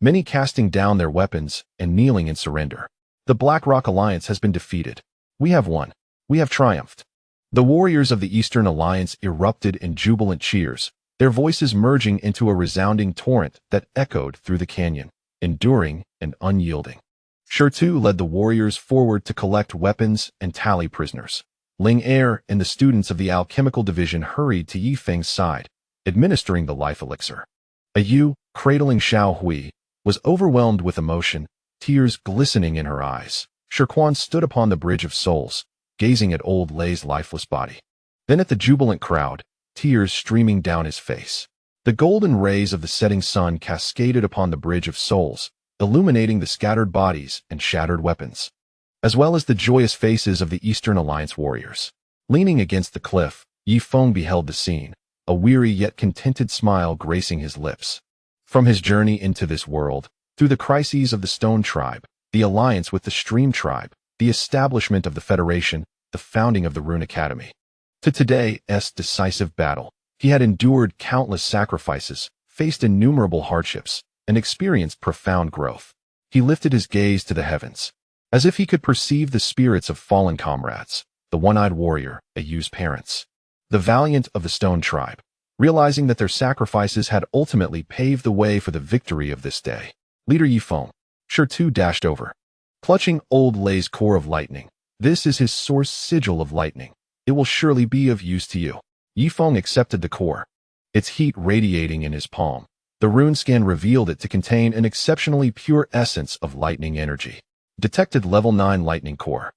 Many casting down their weapons and kneeling in surrender. The Black Rock Alliance has been defeated. We have won. We have triumphed. The warriors of the Eastern Alliance erupted in jubilant cheers, their voices merging into a resounding torrent that echoed through the canyon, enduring and unyielding. Shirtu led the warriors forward to collect weapons and tally prisoners. Ling Er and the students of the alchemical division hurried to Yi Feng's side, administering the life elixir. Yu, cradling Xiao Hui, was overwhelmed with emotion, tears glistening in her eyes. Shirquan stood upon the Bridge of Souls, gazing at Old Lei's lifeless body. Then at the jubilant crowd, tears streaming down his face. The golden rays of the setting sun cascaded upon the Bridge of Souls, illuminating the scattered bodies and shattered weapons, as well as the joyous faces of the Eastern Alliance warriors. Leaning against the cliff, Yi Feng beheld the scene, a weary yet contented smile gracing his lips. From his journey into this world, through the crises of the Stone Tribe, the alliance with the Stream Tribe, the establishment of the Federation, the founding of the Rune Academy, to today's decisive battle, he had endured countless sacrifices, faced innumerable hardships, and experienced profound growth. He lifted his gaze to the heavens, as if he could perceive the spirits of fallen comrades, the one-eyed warrior, Yu's parents, the valiant of the Stone Tribe, realizing that their sacrifices had ultimately paved the way for the victory of this day. Leader Yi Feng, Shirtu dashed over, clutching Old Lei's core of lightning. This is his source sigil of lightning. It will surely be of use to you. Yi Feng accepted the core, its heat radiating in his palm. The rune scan revealed it to contain an exceptionally pure essence of lightning energy. Detected level 9 lightning core.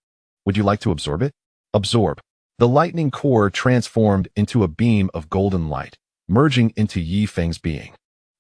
Would you like to absorb it? Absorb. The lightning core transformed into a beam of golden light, merging into Yi Feng's being.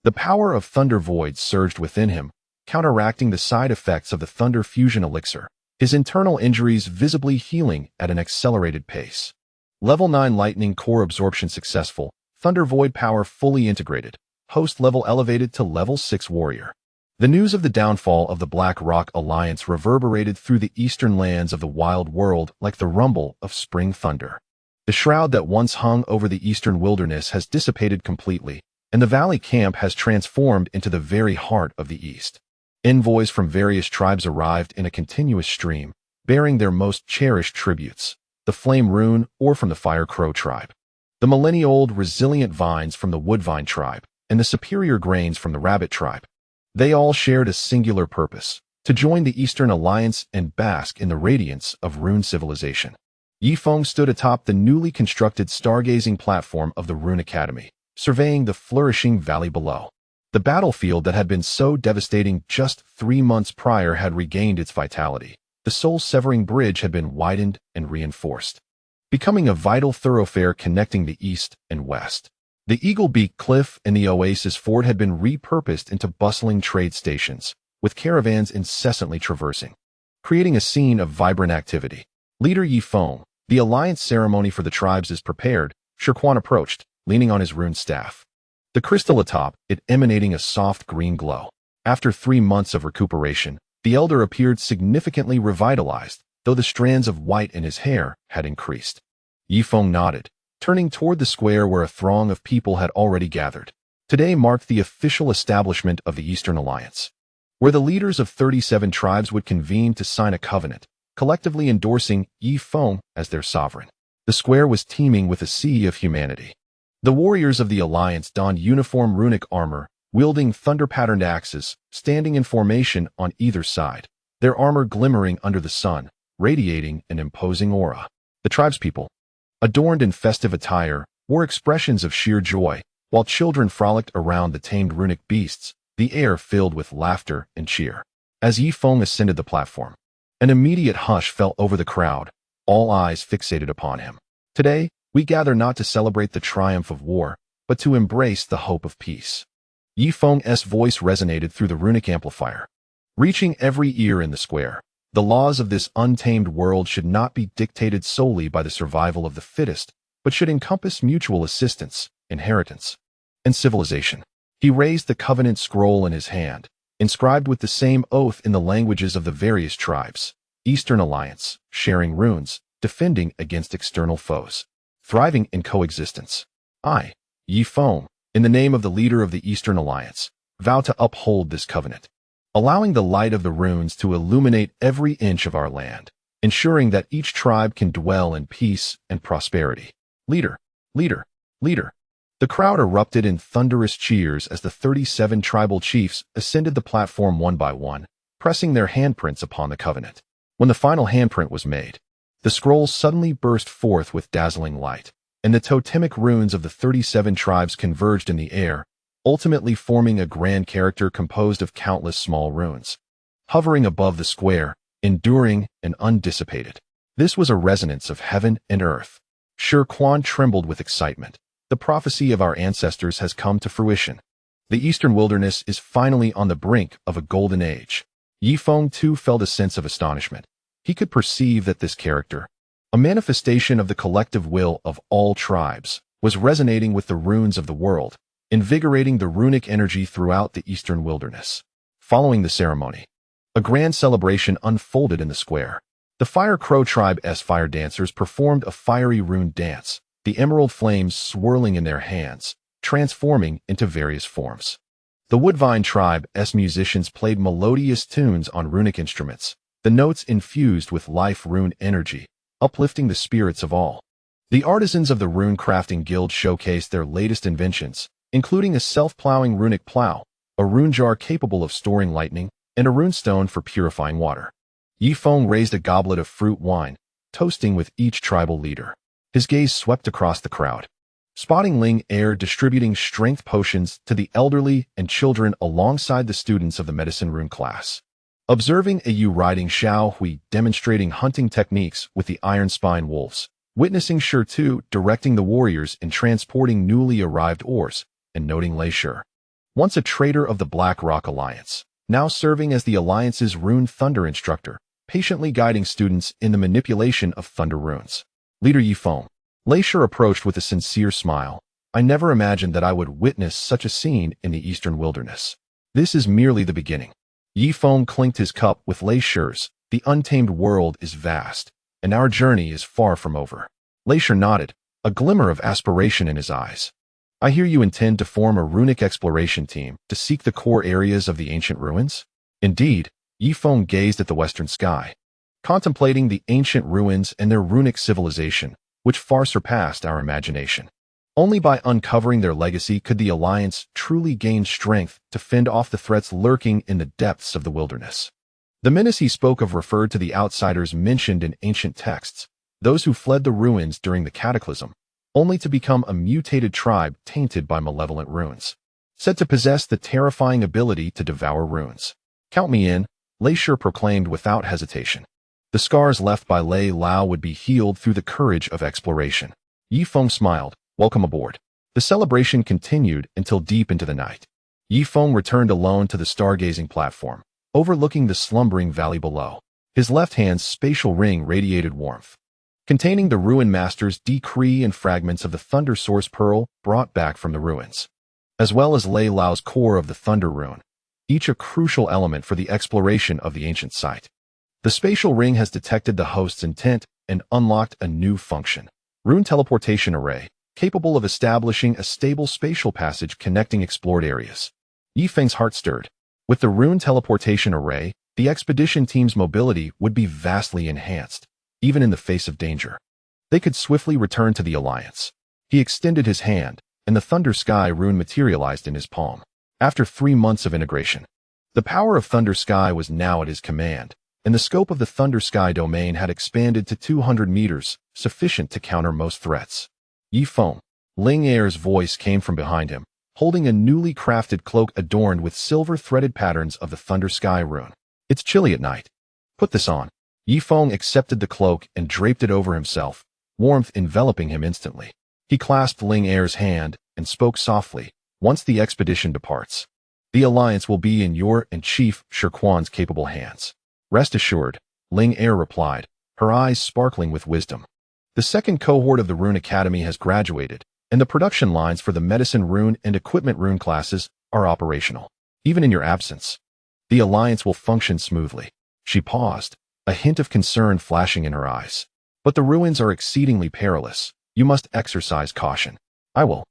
The power of Thunder Void surged within him, counteracting the side effects of the Thunder Fusion Elixir, his internal injuries visibly healing at an accelerated pace. Level 9 lightning core absorption successful, Thunder Void power fully integrated, host level elevated to level 6 warrior. The news of the downfall of the Black Rock Alliance reverberated through the eastern lands of the wild world like the rumble of spring thunder. The shroud that once hung over the eastern wilderness has dissipated completely, and the valley camp has transformed into the very heart of the east. Envoys from various tribes arrived in a continuous stream, bearing their most cherished tributes, the Flame Rune or from the Fire Crow tribe, the millennia-old resilient vines from the Woodvine tribe, and the superior grains from the Rabbit tribe. They all shared a singular purpose, to join the Eastern Alliance and bask in the radiance of Rune civilization. Yi Feng stood atop the newly constructed stargazing platform of the Rune Academy, surveying the flourishing valley below. The battlefield that had been so devastating just 3 months prior had regained its vitality. The soul-severing bridge had been widened and reinforced, becoming a vital thoroughfare connecting the east and west. The Eagle Beak Cliff and the Oasis Ford had been repurposed into bustling trade stations, with caravans incessantly traversing, creating a scene of vibrant activity. Leader Yi Feng, the alliance ceremony for the tribes is prepared. Shirquan approached, leaning on his rune staff, the crystal atop it emanating a soft green glow. After 3 months of recuperation, the elder appeared significantly revitalized, though the strands of white in his hair had increased. Yi Feng nodded, turning toward the square where a throng of people had already gathered. Today marked the official establishment of the Eastern Alliance, where the leaders of 37 tribes would convene to sign a covenant, collectively endorsing Yi Feng as their sovereign. The square was teeming with a sea of humanity. The warriors of the Alliance donned uniform runic armor, wielding thunder-patterned axes, standing in formation on either side, their armor glimmering under the sun, radiating an imposing aura. The tribespeople, adorned in festive attire, wore expressions of sheer joy, while children frolicked around the tamed runic beasts, the air filled with laughter and cheer. As Yi Feng ascended the platform, an immediate hush fell over the crowd, all eyes fixated upon him. Today, we gather not to celebrate the triumph of war, but to embrace the hope of peace. Yi Feng's voice resonated through the runic amplifier, reaching every ear in the square. The laws of this untamed world should not be dictated solely by the survival of the fittest, but should encompass mutual assistance, inheritance, and civilization. He raised the covenant scroll in his hand, inscribed with the same oath in the languages of the various tribes. Eastern Alliance, sharing runes, defending against external foes, thriving in coexistence. I, Yi Feng, in the name of the leader of the Eastern Alliance, vow to uphold this covenant, allowing the light of the runes to illuminate every inch of our land, ensuring that each tribe can dwell in peace and prosperity. Leader, leader, leader. The crowd erupted in thunderous cheers as the 37 tribal chiefs ascended the platform one by one, pressing their handprints upon the covenant. When the final handprint was made, the scroll suddenly burst forth with dazzling light, and the totemic runes of the 37 tribes converged in the air, ultimately forming a grand character composed of countless small runes, hovering above the square, enduring and undissipated. This was a resonance of heaven and earth. Shi Quan trembled with excitement. The prophecy of our ancestors has come to fruition. The Eastern Wilderness is finally on the brink of a golden age. Yi Feng too felt a sense of astonishment. He could perceive that this character, a manifestation of the collective will of all tribes, was resonating with the runes of the world, invigorating the runic energy throughout the Eastern Wilderness. Following the ceremony, a grand celebration unfolded in the square. The Fire Crow tribe's fire dancers performed a fiery rune dance, the emerald flames swirling in their hands, transforming into various forms. The Woodvine tribe's musicians played melodious tunes on runic instruments, the notes infused with life rune energy, uplifting the spirits of all. The artisans of the Rune Crafting Guild showcased their latest inventions, including a self-plowing runic plow, a rune jar capable of storing lightning, and a rune stone for purifying water. Yi Feng raised a goblet of fruit wine, toasting with each tribal leader. His gaze swept across the crowd, spotting Ling Er distributing strength potions to the elderly and children alongside the students of the medicine rune class. Observing a Yu riding Xiao Hui demonstrating hunting techniques with the iron spine wolves, witnessing Shi Tu directing the warriors in transporting newly arrived ores, and noting Lei Shi, once a traitor of the Black Rock Alliance, now serving as the Alliance's rune thunder instructor, patiently guiding students in the manipulation of thunder runes. Leader Yi Feng, Lei Shi approached with a sincere smile. I never imagined that I would witness such a scene in the Eastern Wilderness. This is merely the beginning. Yi Feng clinked his cup with Lei Shi's. The untamed world is vast, and our journey is far from over. Lei Shi nodded, a glimmer of aspiration in his eyes. I hear you intend to form a runic exploration team to seek the core areas of the ancient ruins? Indeed, Yi Feng gazed at the western sky, contemplating the ancient ruins and their runic civilization, which far surpassed our imagination. Only by uncovering their legacy could the Alliance truly gain strength to fend off the threats lurking in the depths of the wilderness. The menace he spoke of referred to the outsiders mentioned in ancient texts, those who fled the ruins during the cataclysm, only to become a mutated tribe tainted by malevolent runes, said to possess the terrifying ability to devour runes. Count me in, Lei Shi proclaimed without hesitation. The scars left by Lei Lao would be healed through the courage of exploration. Yi Feng smiled. Welcome aboard. The celebration continued until deep into the night. Yi Feng returned alone to the stargazing platform, overlooking the slumbering valley below. His left hand's spatial ring radiated warmth, containing the Ruin Master's decree and fragments of the Thunder Source Pearl brought back from the ruins, as well as Lei Lao's core of the Thunder Rune, each a crucial element for the exploration of the ancient site. The spatial ring has detected the host's intent and unlocked a new function. Rune Teleportation Array, capable of establishing a stable spatial passage connecting explored areas. Yi Feng's heart stirred. With the Rune Teleportation Array, the expedition team's mobility would be vastly enhanced, even in the face of danger. They could swiftly return to the Alliance. He extended his hand, and the Thunder Sky rune materialized in his palm. After 3 months of integration, the power of Thunder Sky was now at his command, and the scope of the Thunder Sky domain had expanded to 200 meters, sufficient to counter most threats. Yi Feng, Ling Er's voice came from behind him. holding a newly crafted cloak adorned with silver-threaded patterns of the Thunder Sky rune. It's chilly at night. Put this on. Yifeng accepted the cloak and draped it over himself, warmth enveloping him instantly. He clasped Ling Er's hand and spoke softly, once the expedition departs, the alliance will be in your and Chief Shirquan's capable hands. Rest assured, Ling Er replied, her eyes sparkling with wisdom. The second cohort of the Rune Academy has graduated, and the production lines for the Medicine Rune and Equipment Rune classes are operational. Even in your absence, the alliance will function smoothly. She paused, a hint of concern flashing in her eyes. But the ruins are exceedingly perilous. You must exercise caution. I will.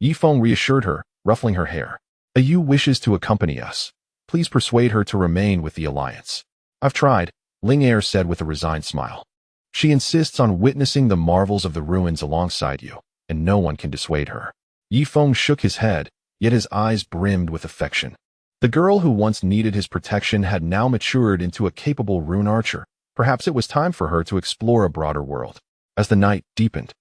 Yifeng reassured her, ruffling her hair. A Yu wishes to accompany us. Please persuade her to remain with the alliance. I've tried, Ling Er said with a resigned smile. She insists on witnessing the marvels of the ruins alongside you, and no one can dissuade her. Yifeng shook his head, yet his eyes brimmed with affection. The girl who once needed his protection had now matured into a capable rune archer. Perhaps it was time for her to explore a broader world. As the night deepened,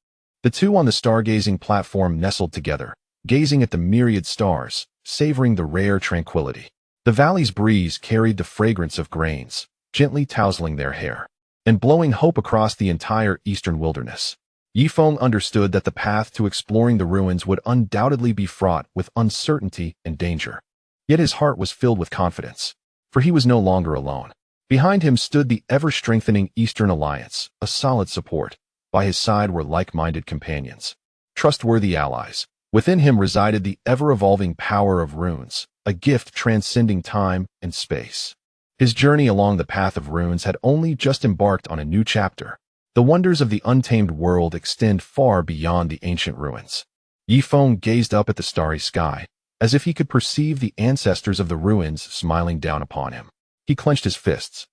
the two on the stargazing platform nestled together, gazing at the myriad stars, savoring the rare tranquility. The valley's breeze carried the fragrance of grains, gently tousling their hair, and blowing hope across the entire eastern wilderness. Yifeng understood that the path to exploring the ruins would undoubtedly be fraught with uncertainty and danger. Yet his heart was filled with confidence, for he was no longer alone. Behind him stood the ever-strengthening Eastern Alliance, a solid support. By his side were like-minded companions, trustworthy allies. Within him resided the ever-evolving power of runes, a gift transcending time and space. His journey along the path of runes had only just embarked on a new chapter. The wonders of the untamed world extend far beyond the ancient ruins. Yifeng gazed up at the starry sky, as if he could perceive the ancestors of the ruins smiling down upon him. He clenched his fists,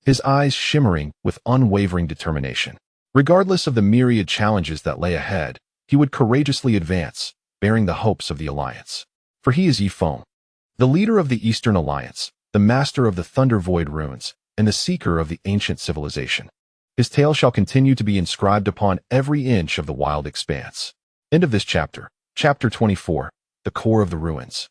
his eyes shimmering with unwavering determination. Regardless of the myriad challenges that lay ahead, he would courageously advance, bearing the hopes of the Alliance. For he is Yifeng, the leader of the Eastern Alliance, the master of the Thunder Void runes, and the seeker of the ancient civilization. His tale shall continue to be inscribed upon every inch of the wild expanse. End of this chapter. Chapter 24. The Core of the Ruins.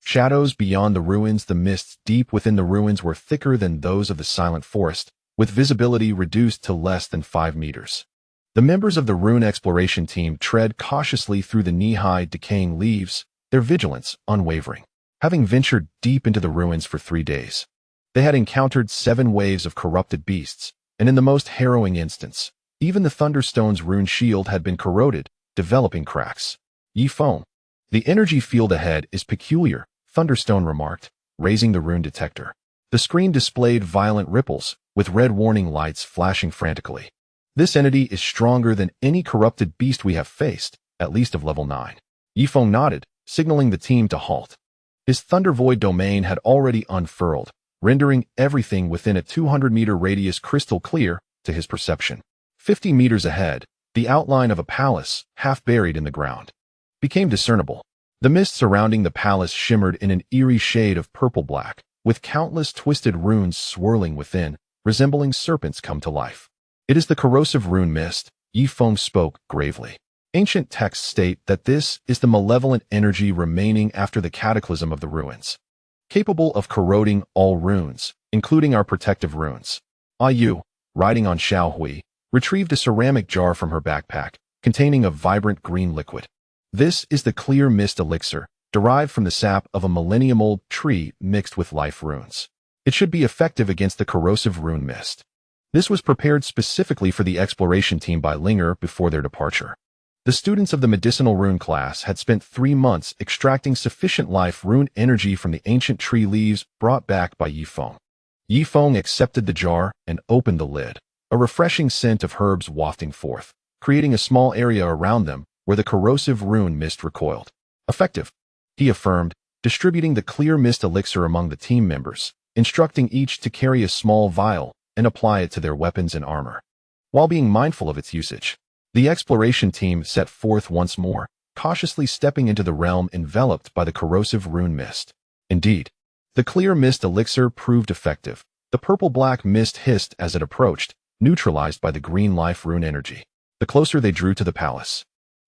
Shadows beyond the ruins. The mists deep within the ruins were thicker than those of the silent forest, with visibility reduced to less than 5 meters. The members of the rune exploration team tread cautiously through the knee-high decaying leaves, their vigilance unwavering. Having ventured deep into the ruins for 3 days, they had encountered 7 waves of corrupted beasts, and in the most harrowing instance, even the Thunderstone's rune shield had been corroded, developing cracks. Yifeng, the energy field ahead is peculiar, Thunderstone remarked, raising the rune detector. The screen displayed violent ripples, with red warning lights flashing frantically. This entity is stronger than any corrupted beast we have faced, at least of level 9. Yifeng nodded, signaling the team to halt. His Thunder Void domain had already unfurled, rendering everything within a 200-meter radius crystal clear to his perception. 50 meters ahead, the outline of a palace, half buried in the ground, became discernible. The mist surrounding the palace shimmered in an eerie shade of purple-black, with countless twisted runes swirling within, resembling serpents come to life. It is the corrosive rune mist, Yifeng spoke gravely. Ancient texts state that this is the malevolent energy remaining after the cataclysm of the ruins, capable of corroding all runes, including our protective runes. Yu, riding on Xiaohui, retrieved a ceramic jar from her backpack, containing a vibrant green liquid. This is the clear mist elixir, derived from the sap of a millennium-old tree mixed with life runes. It should be effective against the corrosive rune mist. This was prepared specifically for the exploration team by Linger before their departure. The students of the medicinal rune class had spent 3 months extracting sufficient life rune energy from the ancient tree leaves brought back by Yifeng. Yifeng accepted the jar and opened the lid, a refreshing scent of herbs wafting forth, creating a small area around them where the corrosive rune mist recoiled. Effective, he affirmed, distributing the clear mist elixir among the team members, instructing each to carry a small vial and apply it to their weapons and armor. While being mindful of its usage, the exploration team set forth once more, cautiously stepping into the realm enveloped by the corrosive rune mist. Indeed, the clear mist elixir proved effective. The purple-black mist hissed as it approached, neutralized by the green life rune energy. The closer they drew to the palace,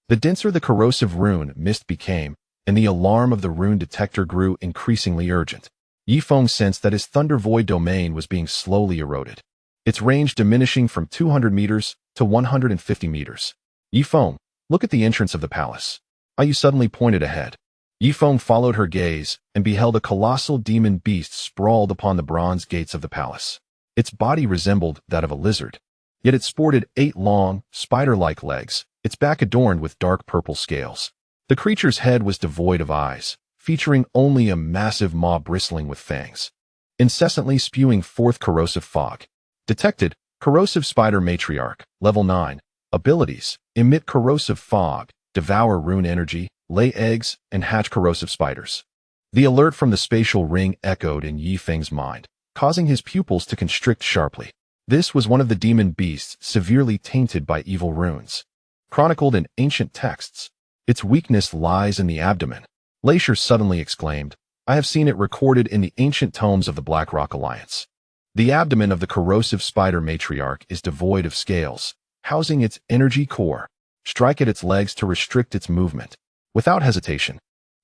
the denser the corrosive rune mist became, and the alarm of the rune detector grew increasingly urgent. Yifeng sensed that his Thunder Void domain was being slowly eroded, its range diminishing from 200 meters to 150 meters. Yifeng, look at the entrance of the palace. Ayu suddenly pointed ahead. Yifeng followed her gaze and beheld a colossal demon beast sprawled upon the bronze gates of the palace. Its body resembled that of a lizard, yet it sported 8 long, spider-like legs, its back adorned with dark purple scales. The creature's head was devoid of eyes, featuring only a massive maw bristling with fangs, incessantly spewing forth corrosive fog. Detected, Corrosive Spider Matriarch, Level 9. Abilities: Emit corrosive fog, devour rune energy, lay eggs, and hatch corrosive spiders. The alert from the spatial ring echoed in Yifeng's mind, causing his pupils to constrict sharply. This was one of the demon beasts severely tainted by evil runes. Chronicled in ancient texts, its weakness lies in the abdomen. Glacier suddenly exclaimed, I have seen it recorded in the ancient tomes of the Blackrock Alliance. The abdomen of the corrosive spider matriarch is devoid of scales, housing its energy core. Strike at its legs to restrict its movement. Without hesitation,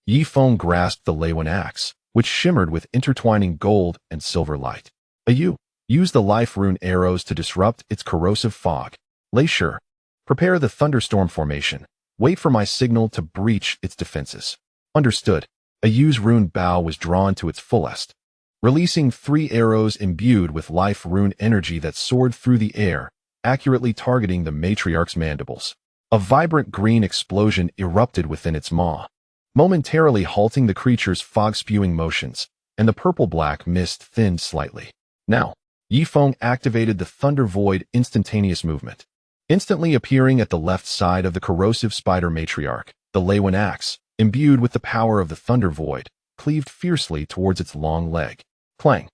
Yifeng grasped the Lei Wen axe, which shimmered with intertwining gold and silver light. Ayu, use the life rune arrows to disrupt its corrosive fog. Glacier, prepare the thunderstorm formation. Wait for my signal to breach its defenses. Understood. Ayu's rune bow was drawn to its fullest, releasing 3 arrows imbued with life rune energy that soared through the air, accurately targeting the matriarch's mandibles. A vibrant green explosion erupted within its maw, momentarily halting the creature's fog-spewing motions, and the purple-black mist thinned slightly. Now, Yifeng activated the Thunder Void instantaneous movement, instantly appearing at the left side of the corrosive spider matriarch. The Lei Wen axe, imbued with the power of the Thunder Void, cleaved fiercely towards its long leg. Clang!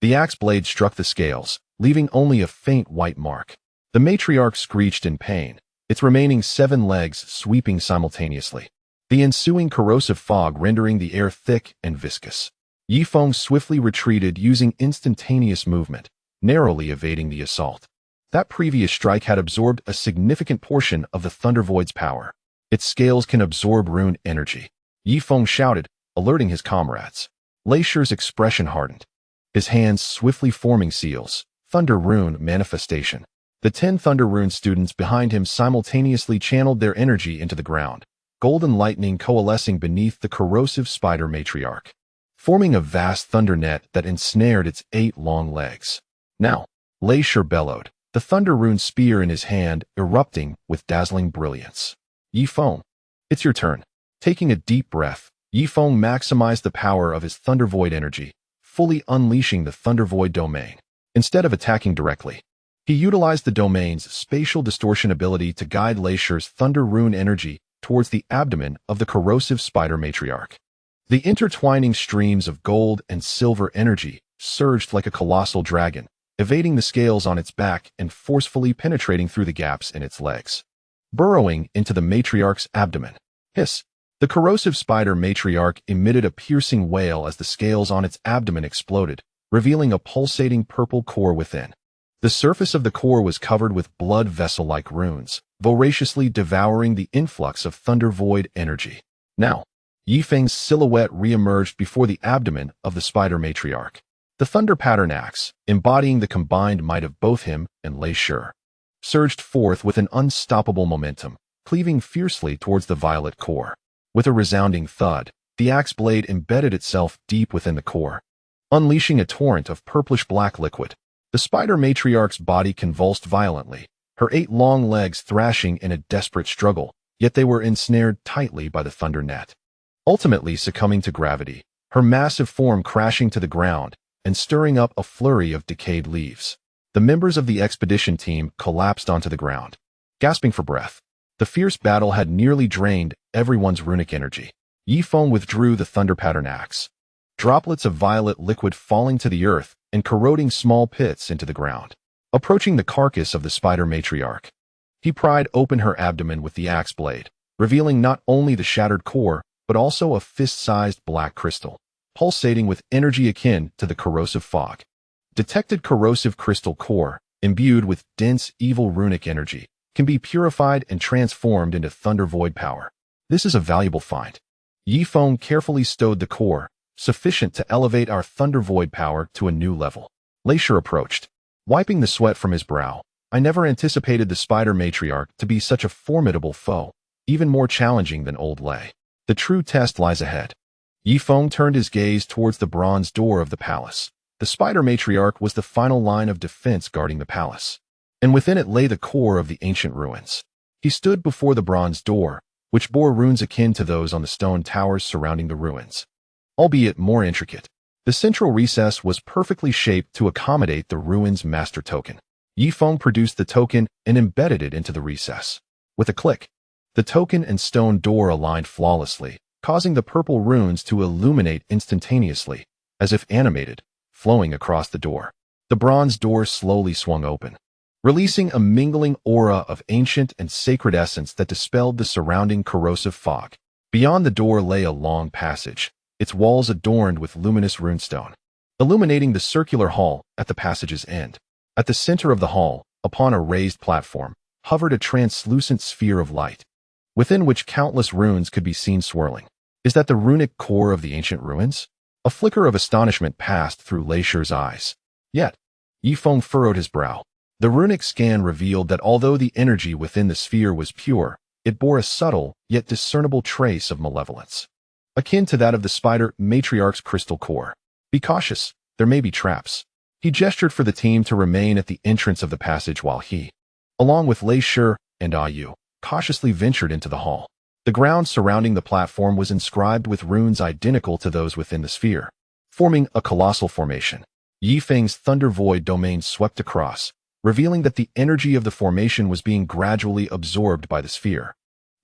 The axe blade struck the scales, leaving only a faint white mark. The matriarch screeched in pain, its remaining 7 legs sweeping simultaneously, the ensuing corrosive fog rendering the air thick and viscous. Yifeng swiftly retreated using instantaneous movement, narrowly evading the assault. That previous strike had absorbed a significant portion of the Thunder Void's power. Its scales can absorb rune energy. Yifeng shouted, alerting his comrades. Glacier's expression hardened, his hands swiftly forming seals. Thunder Rune Manifestation. The 10 Thunder Rune students behind him simultaneously channeled their energy into the ground, golden lightning coalescing beneath the corrosive spider matriarch, forming a vast thunder net that ensnared its 8 long legs. Now, Glacier bellowed, the Thunder Rune spear in his hand erupting with dazzling brilliance. Yifeng, it's your turn. Taking a deep breath, Yifeng maximized the power of his Thunder Void energy, fully unleashing the Thunder Void domain. Instead of attacking directly, he utilized the domain's spatial distortion ability to guide Glacier's Thunder Rune energy towards the abdomen of the corrosive spider matriarch. The intertwining streams of gold and silver energy surged like a colossal dragon, evading the scales on its back and forcefully penetrating through the gaps in its legs, burrowing into the matriarch's abdomen. Hiss! The corrosive spider matriarch emitted a piercing wail as the scales on its abdomen exploded, revealing a pulsating purple core within. The surface of the core was covered with blood vessel-like runes, voraciously devouring the influx of Thunder Void energy. Now, Yifeng's silhouette re-emerged before the abdomen of the spider matriarch. The thunder pattern axe, embodying the combined might of both him and Glacier, surged forth with an unstoppable momentum, cleaving fiercely towards the violet core. With a resounding thud, the axe blade embedded itself deep within the core, unleashing a torrent of purplish-black liquid. The spider matriarch's body convulsed violently, her 8 long legs thrashing in a desperate struggle, yet they were ensnared tightly by the thunder net. Ultimately succumbing to gravity, her massive form crashing to the ground and stirring up a flurry of decayed leaves. The members of the expedition team collapsed onto the ground, gasping for breath. The fierce battle had nearly drained everyone's runic energy. Yifeng withdrew the thunder pattern axe, droplets of violet liquid falling to the earth and corroding small pits into the ground. Approaching the carcass of the spider matriarch, he pried open her abdomen with the axe blade, revealing not only the shattered core, but also a fist-sized black crystal, pulsating with energy akin to the corrosive fog. Detected corrosive crystal core, imbued with dense evil runic energy, can be purified and transformed into Thunder Void power. This is a valuable find. Yi Feng carefully stowed the core, sufficient to elevate our Thunder Void power to a new level. Lei Shi approached, wiping the sweat from his brow. I never anticipated the Spider Matriarch to be such a formidable foe, even more challenging than old Lei. The true test lies ahead. Yi Feng turned his gaze towards the bronze door of the palace. The Spider Matriarch was the final line of defense guarding the palace, and within it lay the core of the ancient ruins. He stood before the bronze door, which bore runes akin to those on the stone towers surrounding the ruins, albeit more intricate. The central recess was perfectly shaped to accommodate the ruins' master token. Yi Feng produced the token and embedded it into the recess. With a click, the token and stone door aligned flawlessly, causing the purple runes to illuminate instantaneously, as if animated, flowing across the door. The bronze door slowly swung open, releasing a mingling aura of ancient and sacred essence that dispelled the surrounding corrosive fog. Beyond the door lay a long passage, its walls adorned with luminous runestone, illuminating the circular hall at the passage's end. At the center of the hall, upon a raised platform, hovered a translucent sphere of light, within which countless runes could be seen swirling. Is that the runic core of the ancient ruins? A flicker of astonishment passed through Lei Shi's eyes. Yet, Yi Feng furrowed his brow. The runic scan revealed that although the energy within the sphere was pure, it bore a subtle, yet discernible trace of malevolence, akin to that of the Spider Matriarch's crystal core. Be cautious, there may be traps. He gestured for the team to remain at the entrance of the passage while he, along with Lei Shi and Ayu, cautiously ventured into the hall. The ground surrounding the platform was inscribed with runes identical to those within the sphere, forming a colossal formation. Yi Feng's Thunder Void domain swept across, revealing that the energy of the formation was being gradually absorbed by the sphere.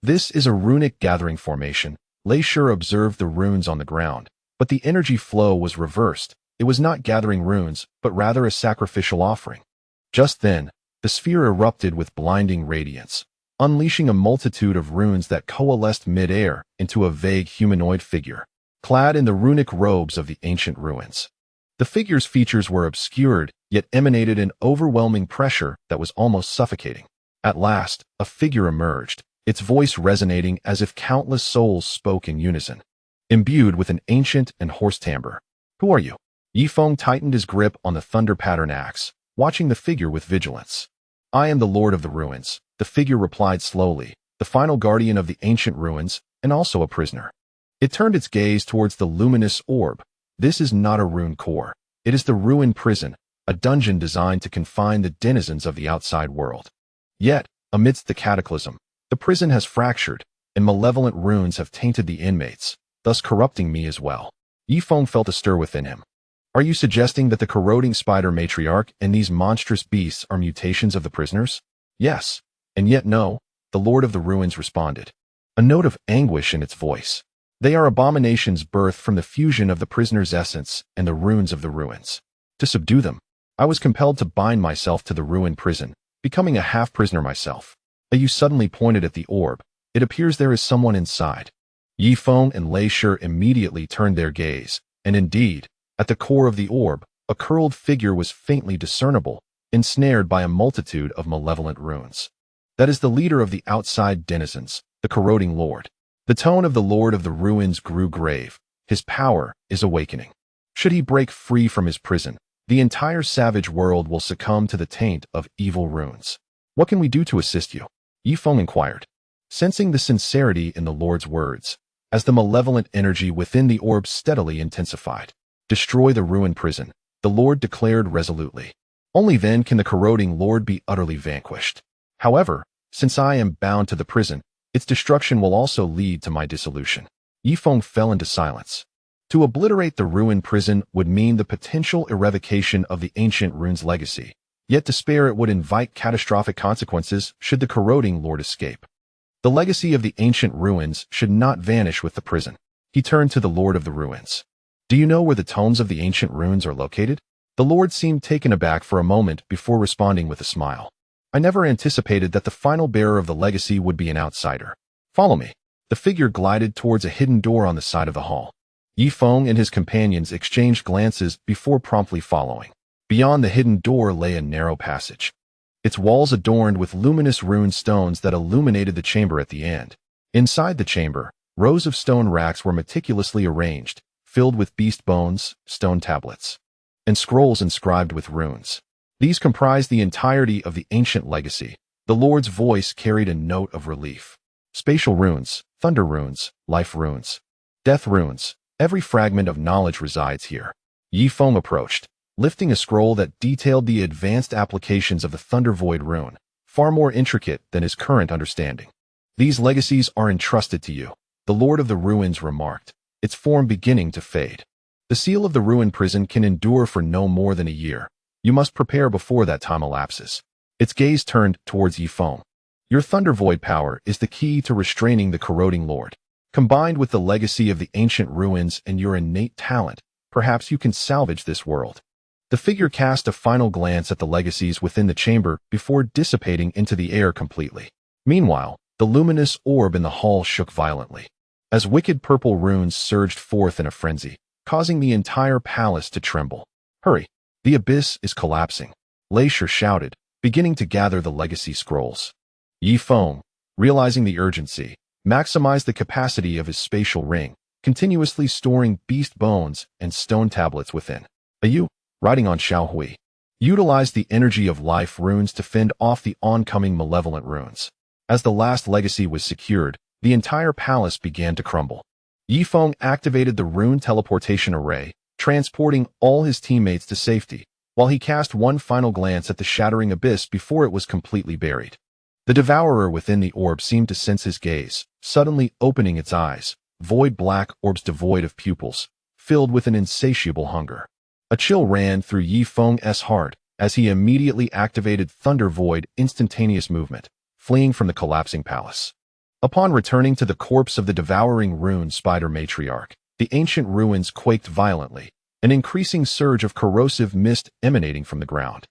This is a runic gathering formation. Lei Shi observed the runes on the ground, but the energy flow was reversed. It was not gathering runes, but rather a sacrificial offering. Just then, the sphere erupted with blinding radiance, unleashing a multitude of runes that coalesced mid-air into a vague humanoid figure, clad in the runic robes of the ancient ruins. The figure's features were obscured, yet emanated an overwhelming pressure that was almost suffocating. At last, a figure emerged, its voice resonating as if countless souls spoke in unison, imbued with an ancient and hoarse timbre. Who are you? Yi Feng tightened his grip on the thunder pattern axe, watching the figure with vigilance. I am the Lord of the Ruins, the figure replied slowly, the final guardian of the ancient ruins, and also a prisoner. It turned its gaze towards the luminous orb. This is not a rune core. It is the ruin prison, a dungeon designed to confine the denizens of the outside world. Yet, amidst the cataclysm, the prison has fractured, and malevolent runes have tainted the inmates, thus corrupting me as well. Yi Feng felt a stir within him. Are you suggesting that the corroding Spider Matriarch and these monstrous beasts are mutations of the prisoners? Yes, and yet no, the Lord of the Ruins responded, a note of anguish in its voice. They are abominations birthed from the fusion of the prisoner's essence and the runes of the ruins. To subdue them, I was compelled to bind myself to the ruined prison, becoming a half-prisoner myself. Ayu suddenly pointed at the orb. It appears there is someone inside. Yi Feng and Lei Shi immediately turned their gaze, and indeed, at the core of the orb, a curled figure was faintly discernible, ensnared by a multitude of malevolent runes. That is the leader of the outside denizens, the corroding lord. The tone of the Lord of the Ruins grew grave. His power is awakening. Should he break free from his prison, the entire savage world will succumb to the taint of evil runes. What can we do to assist you? Yi Feng inquired, sensing the sincerity in the Lord's words, as the malevolent energy within the orb steadily intensified. Destroy the ruined prison, the Lord declared resolutely. Only then can the corroding Lord be utterly vanquished. However, since I am bound to the prison, its destruction will also lead to my dissolution. Yi Feng fell into silence. To obliterate the ruined prison would mean the potential eradication of the ancient rune's legacy, yet to spare it would invite catastrophic consequences should the corroding Lord escape. The legacy of the ancient ruins should not vanish with the prison. He turned to the Lord of the Ruins. Do you know where the tomes of the ancient runes are located? The Lord seemed taken aback for a moment before responding with a smile. I never anticipated that the final bearer of the legacy would be an outsider. Follow me. The figure glided towards a hidden door on the side of the hall. Yi Feng and his companions exchanged glances before promptly following. Beyond the hidden door lay a narrow passage, its walls adorned with luminous rune stones that illuminated the chamber at the end. Inside the chamber, Rows of stone racks were meticulously arranged, filled with beast bones, stone tablets, and scrolls inscribed with runes. These comprised the entirety of the ancient legacy. The Lord's voice carried a note of relief. Spatial runes, thunder runes, life runes, death runes. Every fragment of knowledge resides here. Yi Feng approached, lifting a scroll that detailed the advanced applications of the Thunder Void rune, far more intricate than his current understanding. These legacies are entrusted to you, the Lord of the Ruins remarked, its form beginning to fade. The seal of the ruin prison can endure for no more than a year. You must prepare before that time elapses. Its gaze turned towards Yi Feng. Your Thunder Void power is the key to restraining the corroding Lord. Combined with the legacy of the ancient ruins and your innate talent, perhaps you can salvage this world. The figure cast a final glance at the legacies within the chamber before dissipating into the air completely. Meanwhile, the luminous orb in the hall shook violently, as wicked purple runes surged forth in a frenzy, causing the entire palace to tremble. Hurry! The abyss is collapsing, Lei Shi shouted, beginning to gather the legacy scrolls. Yi Feng, realizing the urgency, maximized the capacity of his spatial ring, continuously storing beast bones and stone tablets within. You, riding on Xiaohui, utilized the energy of life runes to fend off the oncoming malevolent runes. As the last legacy was secured, the entire palace began to crumble. Yi Feng activated the rune teleportation array, transporting all his teammates to safety, while he cast one final glance at the shattering abyss before it was completely buried. The devourer within the orb seemed to sense his gaze, suddenly opening its eyes, void black orbs devoid of pupils, filled with an insatiable hunger. A chill ran through Yi Feng's heart as he immediately activated Thunder Void instantaneous movement, fleeing from the collapsing palace. Upon returning to the corpse of the devouring rune spider matriarch, the ancient ruins quaked violently, an increasing surge of corrosive mist emanating from the ground.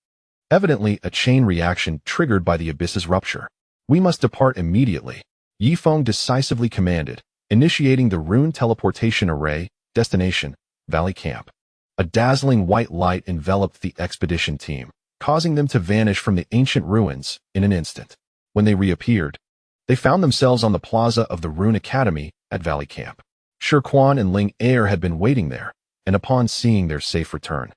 Evidently a chain reaction triggered by the abyss's rupture. We must depart immediately, Yi Feng decisively commanded, initiating the rune teleportation array, destination, Valley Camp. A dazzling white light enveloped the expedition team, causing them to vanish from the ancient ruins in an instant. When they reappeared, they found themselves on the plaza of the Rune Academy at Valley Camp. Shi Quan and Ling Er had been waiting there, and upon seeing their safe return,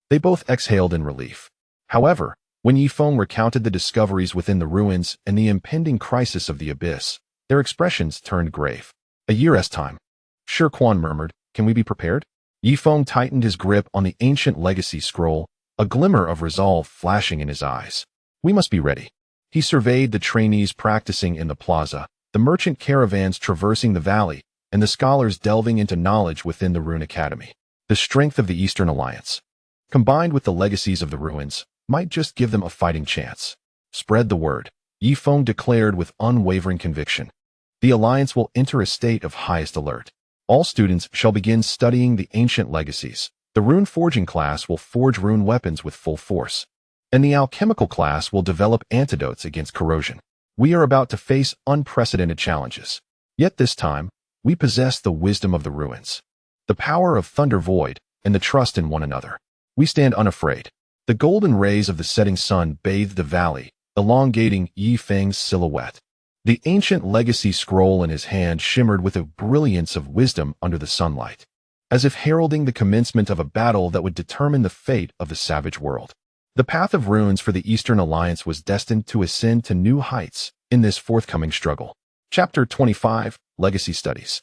they both exhaled in relief. However, when Yi Feng recounted the discoveries within the ruins and the impending crisis of the abyss, their expressions turned grave. A year's time, Shi Quan murmured, "Can we be prepared?" Yi Feng tightened his grip on the ancient legacy scroll, a glimmer of resolve flashing in his eyes. "We must be ready." He surveyed the trainees practicing in the plaza, the merchant caravans traversing the valley, and the scholars delving into knowledge within the Rune Academy. The strength of the Eastern Alliance, combined with the legacies of the ruins, might just give them a fighting chance. "Spread the word," Yi Feng declared with unwavering conviction. "The Alliance will enter a state of highest alert. All students shall begin studying the ancient legacies. The rune forging class will forge rune weapons with full force, and the alchemical class will develop antidotes against corrosion. We are about to face unprecedented challenges. Yet this time, we possess the wisdom of the ruins, the power of Thunder Void, and the trust in one another. We stand unafraid." The golden rays of the setting sun bathed the valley, elongating Yi Feng's silhouette. The ancient legacy scroll in his hand shimmered with a brilliance of wisdom under the sunlight, as if heralding the commencement of a battle that would determine the fate of the savage world. The path of runes for the Eastern Alliance was destined to ascend to new heights in this forthcoming struggle. Chapter 25, Legacy Studies.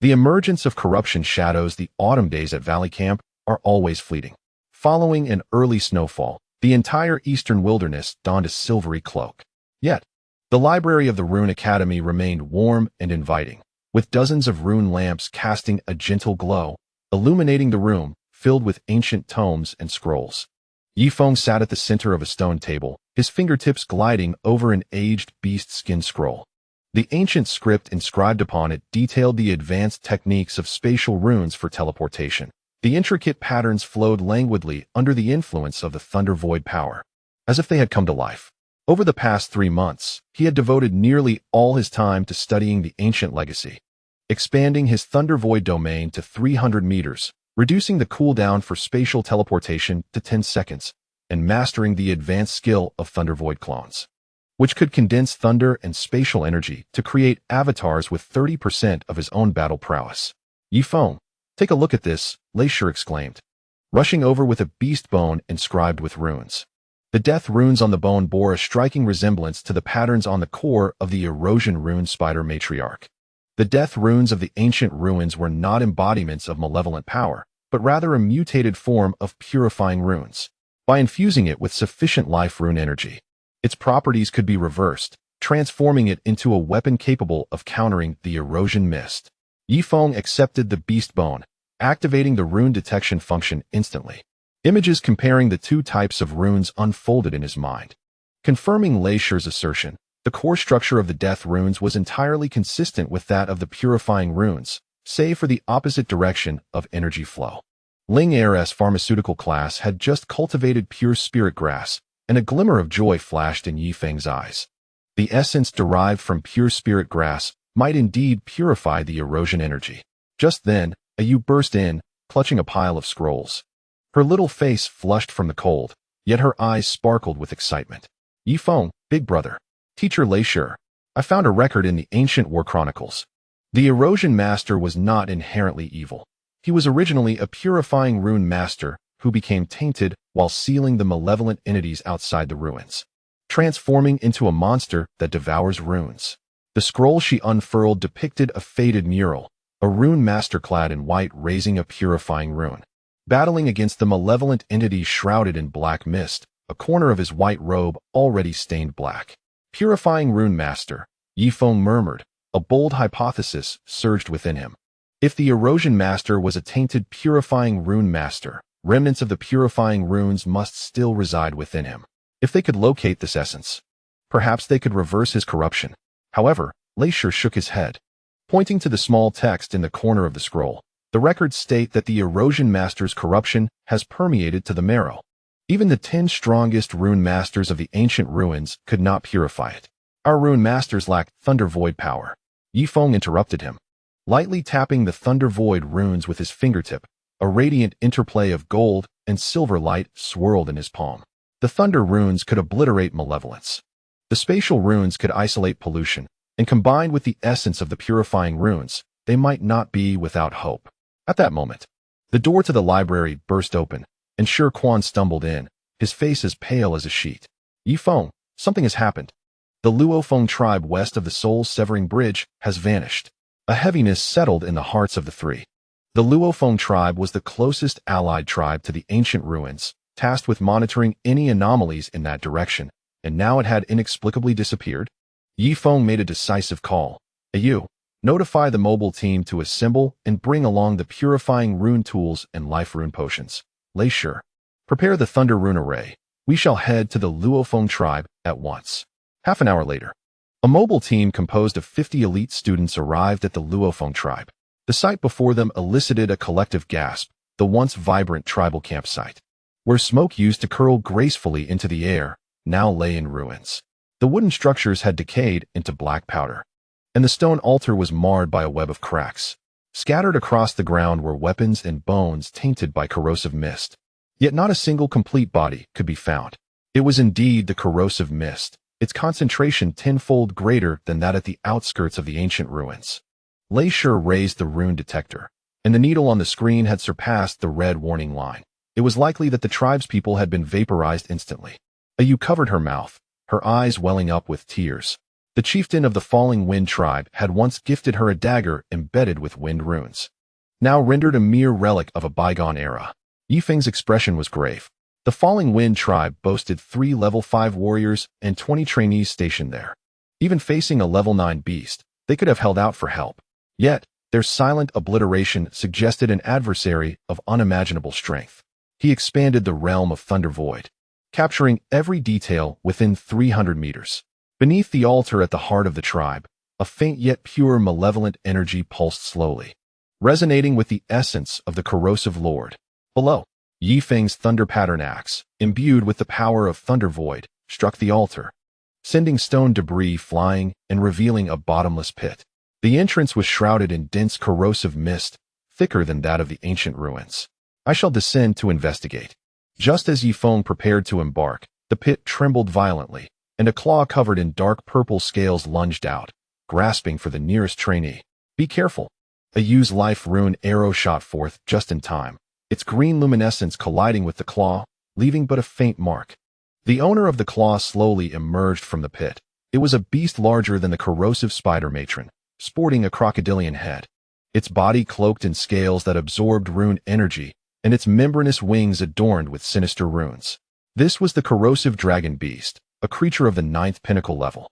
The emergence of corruption shadows. The autumn days at Valley Camp are always fleeting. Following an early snowfall, the entire eastern wilderness donned a silvery cloak. Yet, the library of the Rune Academy remained warm and inviting, with dozens of rune lamps casting a gentle glow, illuminating the room filled with ancient tomes and scrolls. Yi Feng sat at the center of a stone table, his fingertips gliding over an aged beast-skin scroll. The ancient script inscribed upon it detailed the advanced techniques of spatial runes for teleportation. The intricate patterns flowed languidly under the influence of the Thunder Void power, as if they had come to life. Over the past 3 months, he had devoted nearly all his time to studying the ancient legacy, expanding his Thunder Void domain to 300 meters, reducing the cooldown for spatial teleportation to 10 seconds, and mastering the advanced skill of Thunder Void clones. which could condense thunder and spatial energy to create avatars with 30% of his own battle prowess. Yifeng, take a look at this, Lei Shi exclaimed, rushing over with a beast bone inscribed with runes. The death runes on the bone bore a striking resemblance to the patterns on the core of the erosion rune spider matriarch. The death runes of the ancient ruins were not embodiments of malevolent power, but rather a mutated form of purifying runes. By infusing it with sufficient life rune energy, its properties could be reversed, transforming it into a weapon capable of countering the erosion mist. Yifeng accepted the beast bone, activating the rune detection function instantly. Images comparing the two types of runes unfolded in his mind. Confirming Lei Shi's assertion, the core structure of the death runes was entirely consistent with that of the purifying runes, save for the opposite direction of energy flow. Ling Er's pharmaceutical class had just cultivated pure spirit grass, and a glimmer of joy flashed in Yifeng's eyes. The essence derived from pure spirit grass might indeed purify the erosion energy. Just then, Yu burst in, clutching a pile of scrolls. Her little face flushed from the cold, yet her eyes sparkled with excitement. Yifeng, big brother. Teacher Lei Shi, I found a record in the ancient war chronicles. The erosion master was not inherently evil. He was originally a purifying rune master who became tainted while sealing the malevolent entities outside the ruins, transforming into a monster that devours runes. The scroll she unfurled depicted a faded mural, a rune master clad in white raising a purifying rune, battling against the malevolent entity shrouded in black mist, a corner of his white robe already stained black. Purifying rune master, Yifeng murmured. A bold hypothesis surged within him. If the erosion master was a tainted purifying rune master, remnants of the purifying runes must still reside within him. If they could locate this essence, perhaps they could reverse his corruption. However, Lei Shi shook his head. Pointing to the small text in the corner of the scroll, the records state that the erosion master's corruption has permeated to the marrow. Even the 10 strongest rune masters of the ancient ruins could not purify it. Our rune masters lack Thunder Void power. Yifeng interrupted him. Lightly tapping the Thunder Void runes with his fingertip, a radiant interplay of gold and silver light swirled in his palm. The Thunder runes could obliterate malevolence. The spatial runes could isolate pollution, and combined with the essence of the purifying runes, they might not be without hope. At that moment, the door to the library burst open, and Shi Quan stumbled in, his face as pale as a sheet. Yifeng, something has happened. The Luofeng tribe west of the soul-severing bridge has vanished. A heaviness settled in the hearts of the three. The Luofeng tribe was the closest allied tribe to the ancient ruins, tasked with monitoring any anomalies in that direction, and now it had inexplicably disappeared. Yifeng made a decisive call. Yu, notify the mobile team to assemble and bring along the purifying rune tools and life rune potions. Lei Shi, prepare the thunder rune array. We shall head to the Luofeng tribe at once. Half an hour later, a mobile team composed of 50 elite students arrived at the Luofeng tribe. The sight before them elicited a collective gasp, the once vibrant tribal campsite, where smoke used to curl gracefully into the air, now lay in ruins. The wooden structures had decayed into black powder, and the stone altar was marred by a web of cracks. Scattered across the ground were weapons and bones tainted by corrosive mist. Yet not a single complete body could be found. It was indeed the corrosive mist, its concentration tenfold greater than that at the outskirts of the ancient ruins. Lei Shi raised the rune detector, and the needle on the screen had surpassed the red warning line. It was likely that the tribespeople had been vaporized instantly. Yu covered her mouth, her eyes welling up with tears. The chieftain of the Falling Wind tribe had once gifted her a dagger embedded with wind runes, now rendered a mere relic of a bygone era. Yifeng's expression was grave. The Falling Wind tribe boasted 3 level 5 warriors and 20 trainees stationed there. Even facing a level 9 beast, they could have held out for help. Yet, their silent obliteration suggested an adversary of unimaginable strength. He expanded the realm of Thunder Void, capturing every detail within 300 meters. Beneath the altar at the heart of the tribe, a faint yet pure malevolent energy pulsed slowly, resonating with the essence of the corrosive lord. Below, Yifeng's thunder pattern axe, imbued with the power of Thunder Void, struck the altar, sending stone debris flying and revealing a bottomless pit. The entrance was shrouded in dense corrosive mist, thicker than that of the ancient ruins. I shall descend to investigate. Just as Yifeng prepared to embark, the pit trembled violently, and a claw covered in dark purple scales lunged out, grasping for the nearest trainee. "Be careful." A U's life rune arrow shot forth just in time, its green luminescence colliding with the claw, leaving but a faint mark. The owner of the claw slowly emerged from the pit. It was a beast larger than the corrosive spider matron, sporting a crocodilian head. Its body cloaked in scales that absorbed rune energy, and its membranous wings adorned with sinister runes. This was the corrosive dragon beast, a creature of the 9th pinnacle level.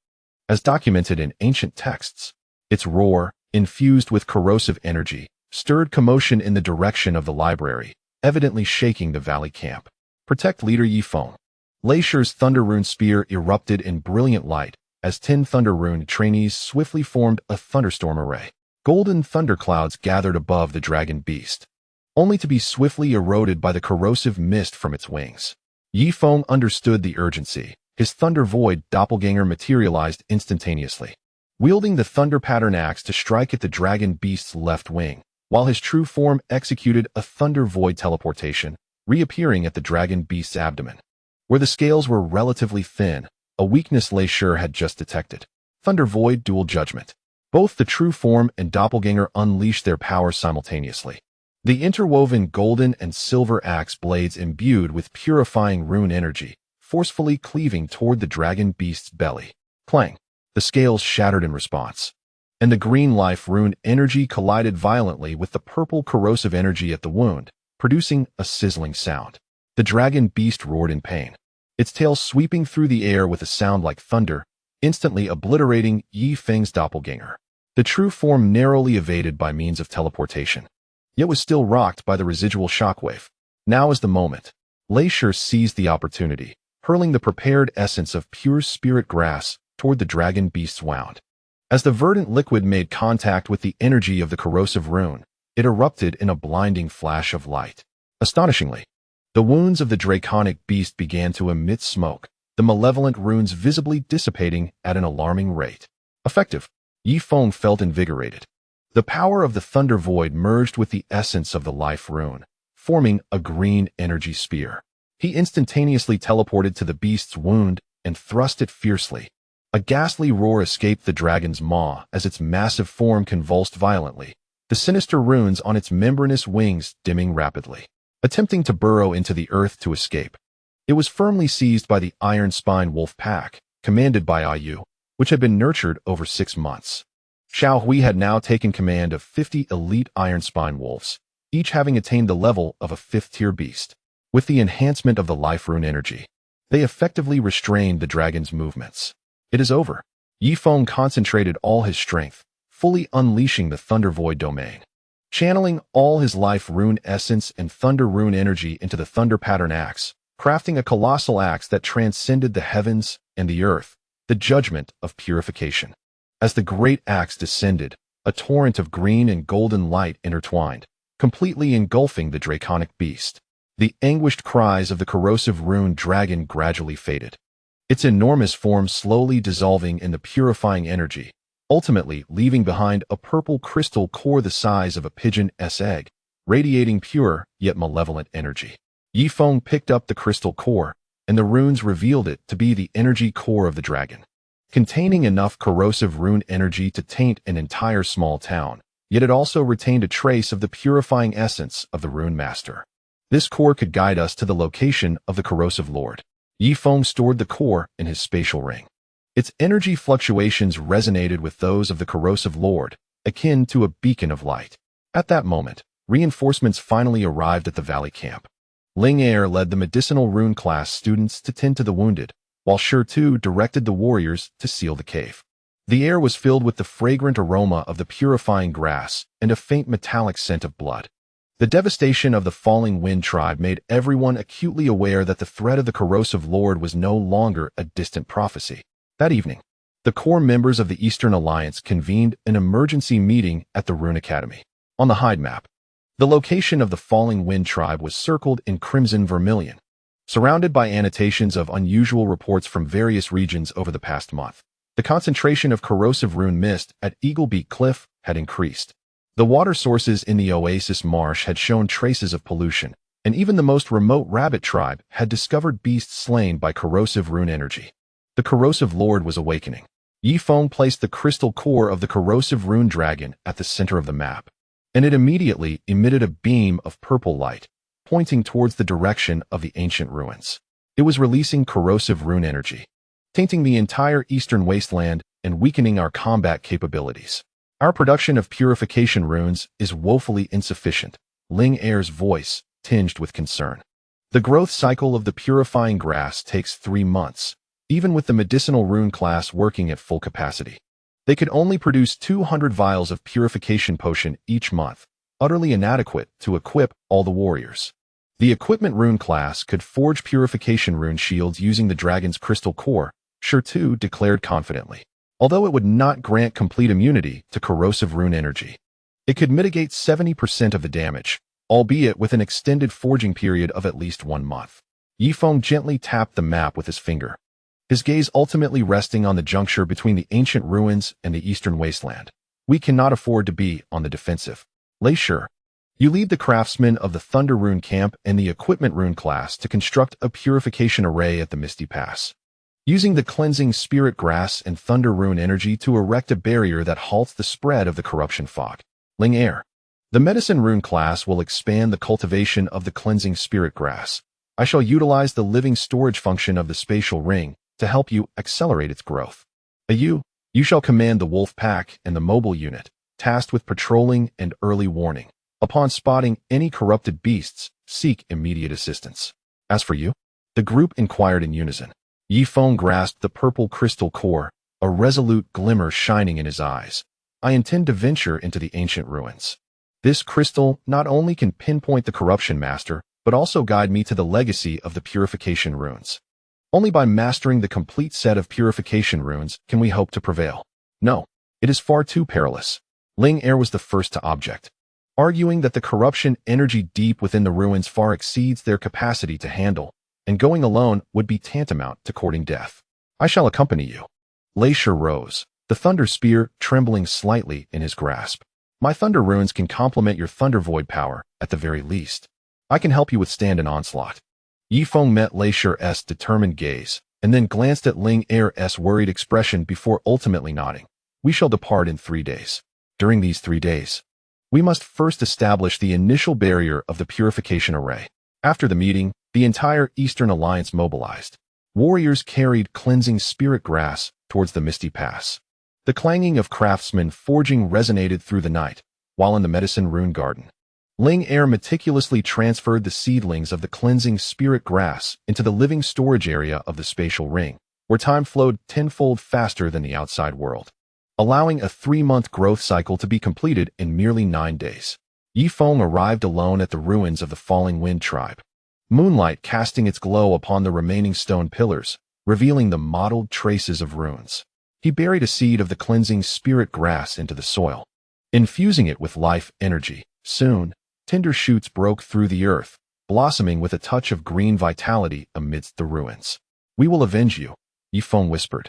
As documented in ancient texts, its roar, infused with corrosive energy, stirred commotion in the direction of the library, evidently shaking the valley camp. "Protect Leader Yifeng." Lei Shi's Thunder Rune spear erupted in brilliant light as 10 Thunder Rune trainees swiftly formed a thunderstorm array. Golden thunderclouds gathered above the dragon beast, only to be swiftly eroded by the corrosive mist from its wings. Yifeng understood the urgency. His Thunder Void doppelganger materialized instantaneously, wielding the thunder pattern axe to strike at the dragon beast's left wing, while his true form executed a Thunder Void teleportation, reappearing at the dragon beast's abdomen, where the scales were relatively thin, a weakness Lei Shi had just detected. Thunder Void Dual Judgment. Both the true form and doppelganger unleashed their power simultaneously. The interwoven golden and silver axe blades imbued with purifying rune energy, forcefully cleaving toward the dragon beast's belly. Clang! The scales shattered in response, and the green life rune energy collided violently with the purple corrosive energy at the wound, producing a sizzling sound. The dragon beast roared in pain, its tail sweeping through the air with a sound like thunder, instantly obliterating Yifeng's doppelganger. The true form narrowly evaded by means of teleportation, yet was still rocked by the residual shockwave. Now is the moment. Lei Shi seized the opportunity, hurling the prepared essence of pure spirit grass toward the dragon beast's wound. As the verdant liquid made contact with the energy of the corrosive rune, it erupted in a blinding flash of light. Astonishingly, the wounds of the draconic beast began to emit smoke, the malevolent runes visibly dissipating at an alarming rate. Effective. Yifeng felt invigorated. The power of the Thunder Void merged with the essence of the life rune, forming a green energy spear. He instantaneously teleported to the beast's wound and thrust it fiercely. A ghastly roar escaped the dragon's maw as its massive form convulsed violently, the sinister runes on its membranous wings dimming rapidly, attempting to burrow into the earth to escape. It was firmly seized by the Iron Spine Wolf Pack, commanded by Ayu, which had been nurtured over 6 months. Xiao Hui had now taken command of 50 elite Iron Spine Wolves, each having attained the level of a 5th-tier beast. With the enhancement of the life rune energy, they effectively restrained the dragon's movements. It is over. Yifeng concentrated all his strength, fully unleashing the Thunder Void domain. Channeling all his life rune essence and thunder rune energy into the thunder pattern axe, crafting a colossal axe that transcended the heavens and the earth, the judgment of purification. As the great axe descended, a torrent of green and golden light intertwined, completely engulfing the draconic beast. The anguished cries of the corrosive rune dragon gradually faded, its enormous form slowly dissolving in the purifying energy, ultimately leaving behind a purple crystal core the size of a pigeon's egg, radiating pure yet malevolent energy. Yifeng picked up the crystal core, and the runes revealed it to be the energy core of the dragon, containing enough corrosive rune energy to taint an entire small town, yet it also retained a trace of the purifying essence of the rune master. This core could guide us to the location of the corrosive lord. Yifeng stored the core in his spatial ring. Its energy fluctuations resonated with those of the corrosive lord, akin to a beacon of light. At that moment, reinforcements finally arrived at the valley camp. Ling Er led the medicinal rune class students to tend to the wounded, while Shi Tu directed the warriors to seal the cave. The air was filled with the fragrant aroma of the purifying grass and a faint metallic scent of blood. The devastation of the Falling Wind tribe made everyone acutely aware that the threat of the corrosive lord was no longer a distant prophecy. That evening, the core members of the Eastern Alliance convened an emergency meeting at the Rune Academy. On the hide map, the location of the Falling Wind tribe was circled in crimson vermilion, surrounded by annotations of unusual reports from various regions over the past month. The concentration of corrosive rune mist at Eaglebeak Cliff had increased. The water sources in the Oasis Marsh had shown traces of pollution, and even the most remote rabbit tribe had discovered beasts slain by corrosive rune energy. The corrosive lord was awakening. Yifeng placed the crystal core of the corrosive rune dragon at the center of the map, and it immediately emitted a beam of purple light, pointing towards the direction of the ancient ruins. It was releasing corrosive rune energy, tainting the entire eastern wasteland and weakening our combat capabilities. Our production of purification runes is woefully insufficient, Ling Er's voice tinged with concern. The growth cycle of the purifying grass takes 3 months, even with the medicinal rune class working at full capacity. They could only produce 200 vials of purification potion each month, utterly inadequate to equip all the warriors. The equipment rune class could forge purification rune shields using the dragon's crystal core, Shirtu declared confidently. Although it would not grant complete immunity to corrosive rune energy, it could mitigate 70% of the damage, albeit with an extended forging period of at least 1 month. Yifeng gently tapped the map with his finger, his gaze ultimately resting on the juncture between the ancient ruins and the eastern wasteland. We cannot afford to be on the defensive. Lei Shi, you lead the craftsmen of the Thunder Rune Camp and the Equipment Rune class to construct a purification array at the Misty Pass, using the cleansing spirit grass and thunder rune energy to erect a barrier that halts the spread of the corruption fog. Ling Er, the medicine rune class will expand the cultivation of the cleansing spirit grass. I shall utilize the living storage function of the spatial ring to help you accelerate its growth. You shall command the wolf pack and the mobile unit, tasked with patrolling and early warning. Upon spotting any corrupted beasts, seek immediate assistance. As for you, the group inquired in unison. Yifeng grasped the purple crystal core, a resolute glimmer shining in his eyes. I intend to venture into the ancient ruins. This crystal not only can pinpoint the corruption master, but also guide me to the legacy of the purification runes. Only by mastering the complete set of purification runes can we hope to prevail. No, it is far too perilous. Ling Er was the first to object, arguing that the corruption energy deep within the ruins far exceeds their capacity to handle, and going alone would be tantamount to courting death. I shall accompany you. Lei Shi rose, the thunder spear trembling slightly in his grasp. My thunder runes can complement your thunder void power, at the very least. I can help you withstand an onslaught. Yifeng met Lei Shi's determined gaze, and then glanced at Ling Er's worried expression before ultimately nodding. We shall depart in 3 days. During these 3 days, we must first establish the initial barrier of the purification array. After the meeting, the entire Eastern Alliance mobilized. Warriors carried cleansing spirit grass towards the Misty Pass. The clanging of craftsmen forging resonated through the night, while in the medicine rune garden, Ling Er meticulously transferred the seedlings of the cleansing spirit grass into the living storage area of the spatial ring, where time flowed tenfold faster than the outside world, allowing a 3-month growth cycle to be completed in merely 9 days. Yifeng arrived alone at the ruins of the Falling Wind tribe, moonlight casting its glow upon the remaining stone pillars, revealing the mottled traces of runes. He buried a seed of the cleansing spirit grass into the soil, infusing it with life energy. Soon, tender shoots broke through the earth, blossoming with a touch of green vitality amidst the ruins. We will avenge you, Yifeng whispered,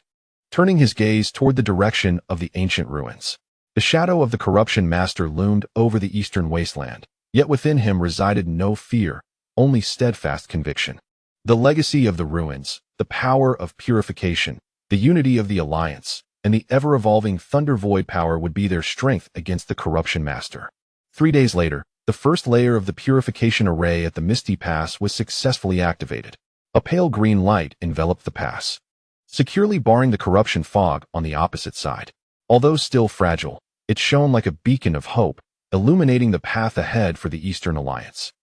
turning his gaze toward the direction of the ancient ruins. The shadow of the corruption master loomed over the eastern wasteland, yet within him resided no fear, only steadfast conviction. The legacy of the ruins, the power of purification, the unity of the alliance, and the ever-evolving thunder void power would be their strength against the corruption master. 3 days later, the first layer of the purification array at the Misty Pass was successfully activated. A pale green light enveloped the pass, securely barring the corruption fog on the opposite side. Although still fragile, it shone like a beacon of hope, illuminating the path ahead for the Eastern Alliance.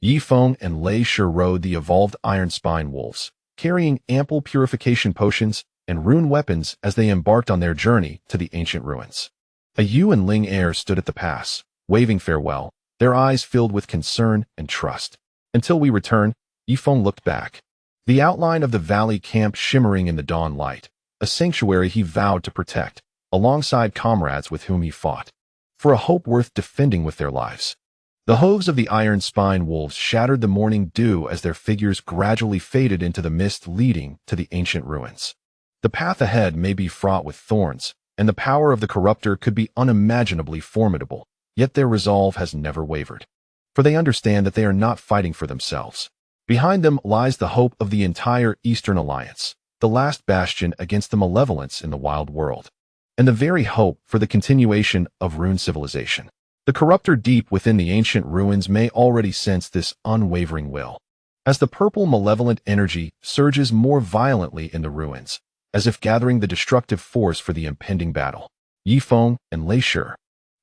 Yifeng and Lei Shi rode the evolved Iron Spine wolves, carrying ample purification potions and rune weapons as they embarked on their journey to the ancient ruins. Yu and Ling Er stood at the pass, waving farewell, their eyes filled with concern and trust. Until we return, Yifeng looked back, the outline of the valley camp shimmering in the dawn light, a sanctuary he vowed to protect, alongside comrades with whom he fought, for a hope worth defending with their lives. The hooves of the Iron Spine wolves shattered the morning dew as their figures gradually faded into the mist leading to the ancient ruins. The path ahead may be fraught with thorns, and the power of the corruptor could be unimaginably formidable, yet their resolve has never wavered. For they understand that they are not fighting for themselves. Behind them lies the hope of the entire Eastern Alliance, the last bastion against the malevolence in the wild world, and the very hope for the continuation of rune civilization. The corruptor deep within the ancient ruins may already sense this unwavering will. As the purple malevolent energy surges more violently in the ruins, as if gathering the destructive force for the impending battle, Yifeng and Lei Shi,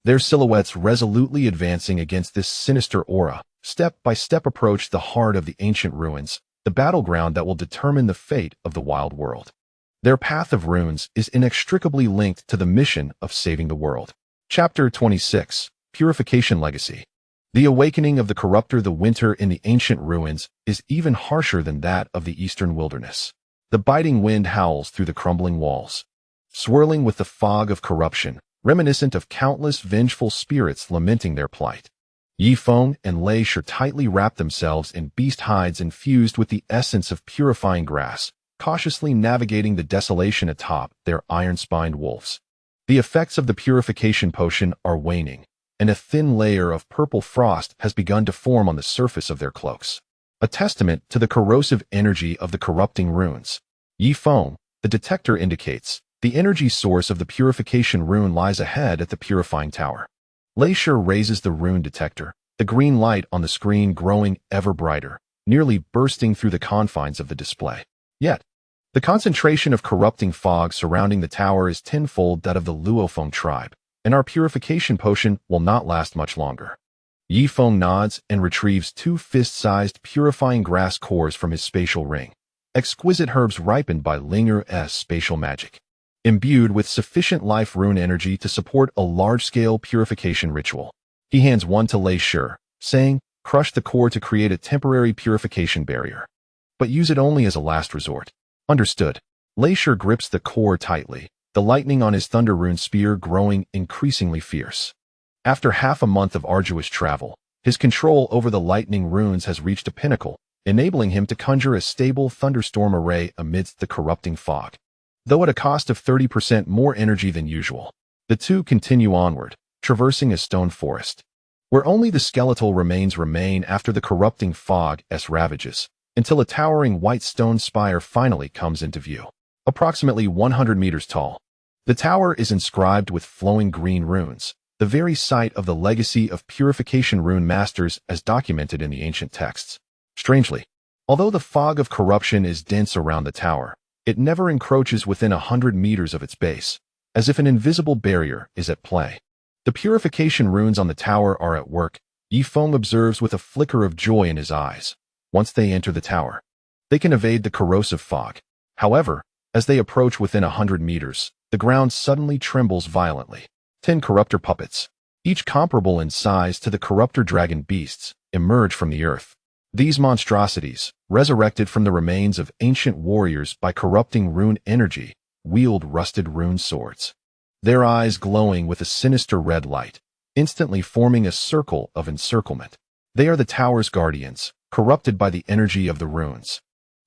their silhouettes resolutely advancing against this sinister aura, step by step approach the heart of the ancient ruins, the battleground that will determine the fate of the wild world. Their path of runes is inextricably linked to the mission of saving the world. Chapter 26. Purification Legacy. The awakening of the corruptor. The winter in the ancient ruins is even harsher than that of the eastern wilderness. The biting wind howls through the crumbling walls, swirling with the fog of corruption, reminiscent of countless vengeful spirits lamenting their plight. Yifeng and Lei Shi tightly wrap themselves in beast hides infused with the essence of purifying grass, cautiously navigating the desolation atop their iron-spined wolves. The effects of the purification potion are waning, and a thin layer of purple frost has begun to form on the surface of their cloaks, a testament to the corrosive energy of the corrupting runes. Yifeng, the detector indicates, the energy source of the purification rune lies ahead at the purifying tower. Lei Shi raises the rune detector, the green light on the screen growing ever brighter, nearly bursting through the confines of the display. Yet, the concentration of corrupting fog surrounding the tower is tenfold that of the Luofeng tribe, and our purification potion will not last much longer. Yifeng nods and retrieves 2 fist-sized purifying grass cores from his spatial ring, exquisite herbs ripened by Ling'er's spatial magic, imbued with sufficient life rune energy to support a large-scale purification ritual. He hands one to Lei Shi, saying, "Crush the core to create a temporary purification barrier, but use it only as a last resort." Understood. Lei Shi grips the core tightly, the lightning on his thunder rune spear growing increasingly fierce. After half a month of arduous travel, his control over the lightning runes has reached a pinnacle, enabling him to conjure a stable thunderstorm array amidst the corrupting fog. Though at a cost of 30% more energy than usual, the two continue onward, traversing a stone forest, where only the skeletal remains remain after the corrupting fog's ravages, until a towering white stone spire finally comes into view. Approximately 100 meters tall, the tower is inscribed with flowing green runes, the very site of the legacy of purification rune masters as documented in the ancient texts. Strangely, although the fog of corruption is dense around the tower, it never encroaches within 100 meters of its base, as if an invisible barrier is at play. The purification runes on the tower are at work, Yifeng observes with a flicker of joy in his eyes. Once they enter the tower, they can evade the corrosive fog. However, as they approach within 100 meters, the ground suddenly trembles violently. 10 corruptor puppets, each comparable in size to the corruptor dragon beasts, emerge from the earth. These monstrosities, resurrected from the remains of ancient warriors by corrupting rune energy, wield rusted rune swords, their eyes glowing with a sinister red light, instantly forming a circle of encirclement. They are the tower's guardians, corrupted by the energy of the runes.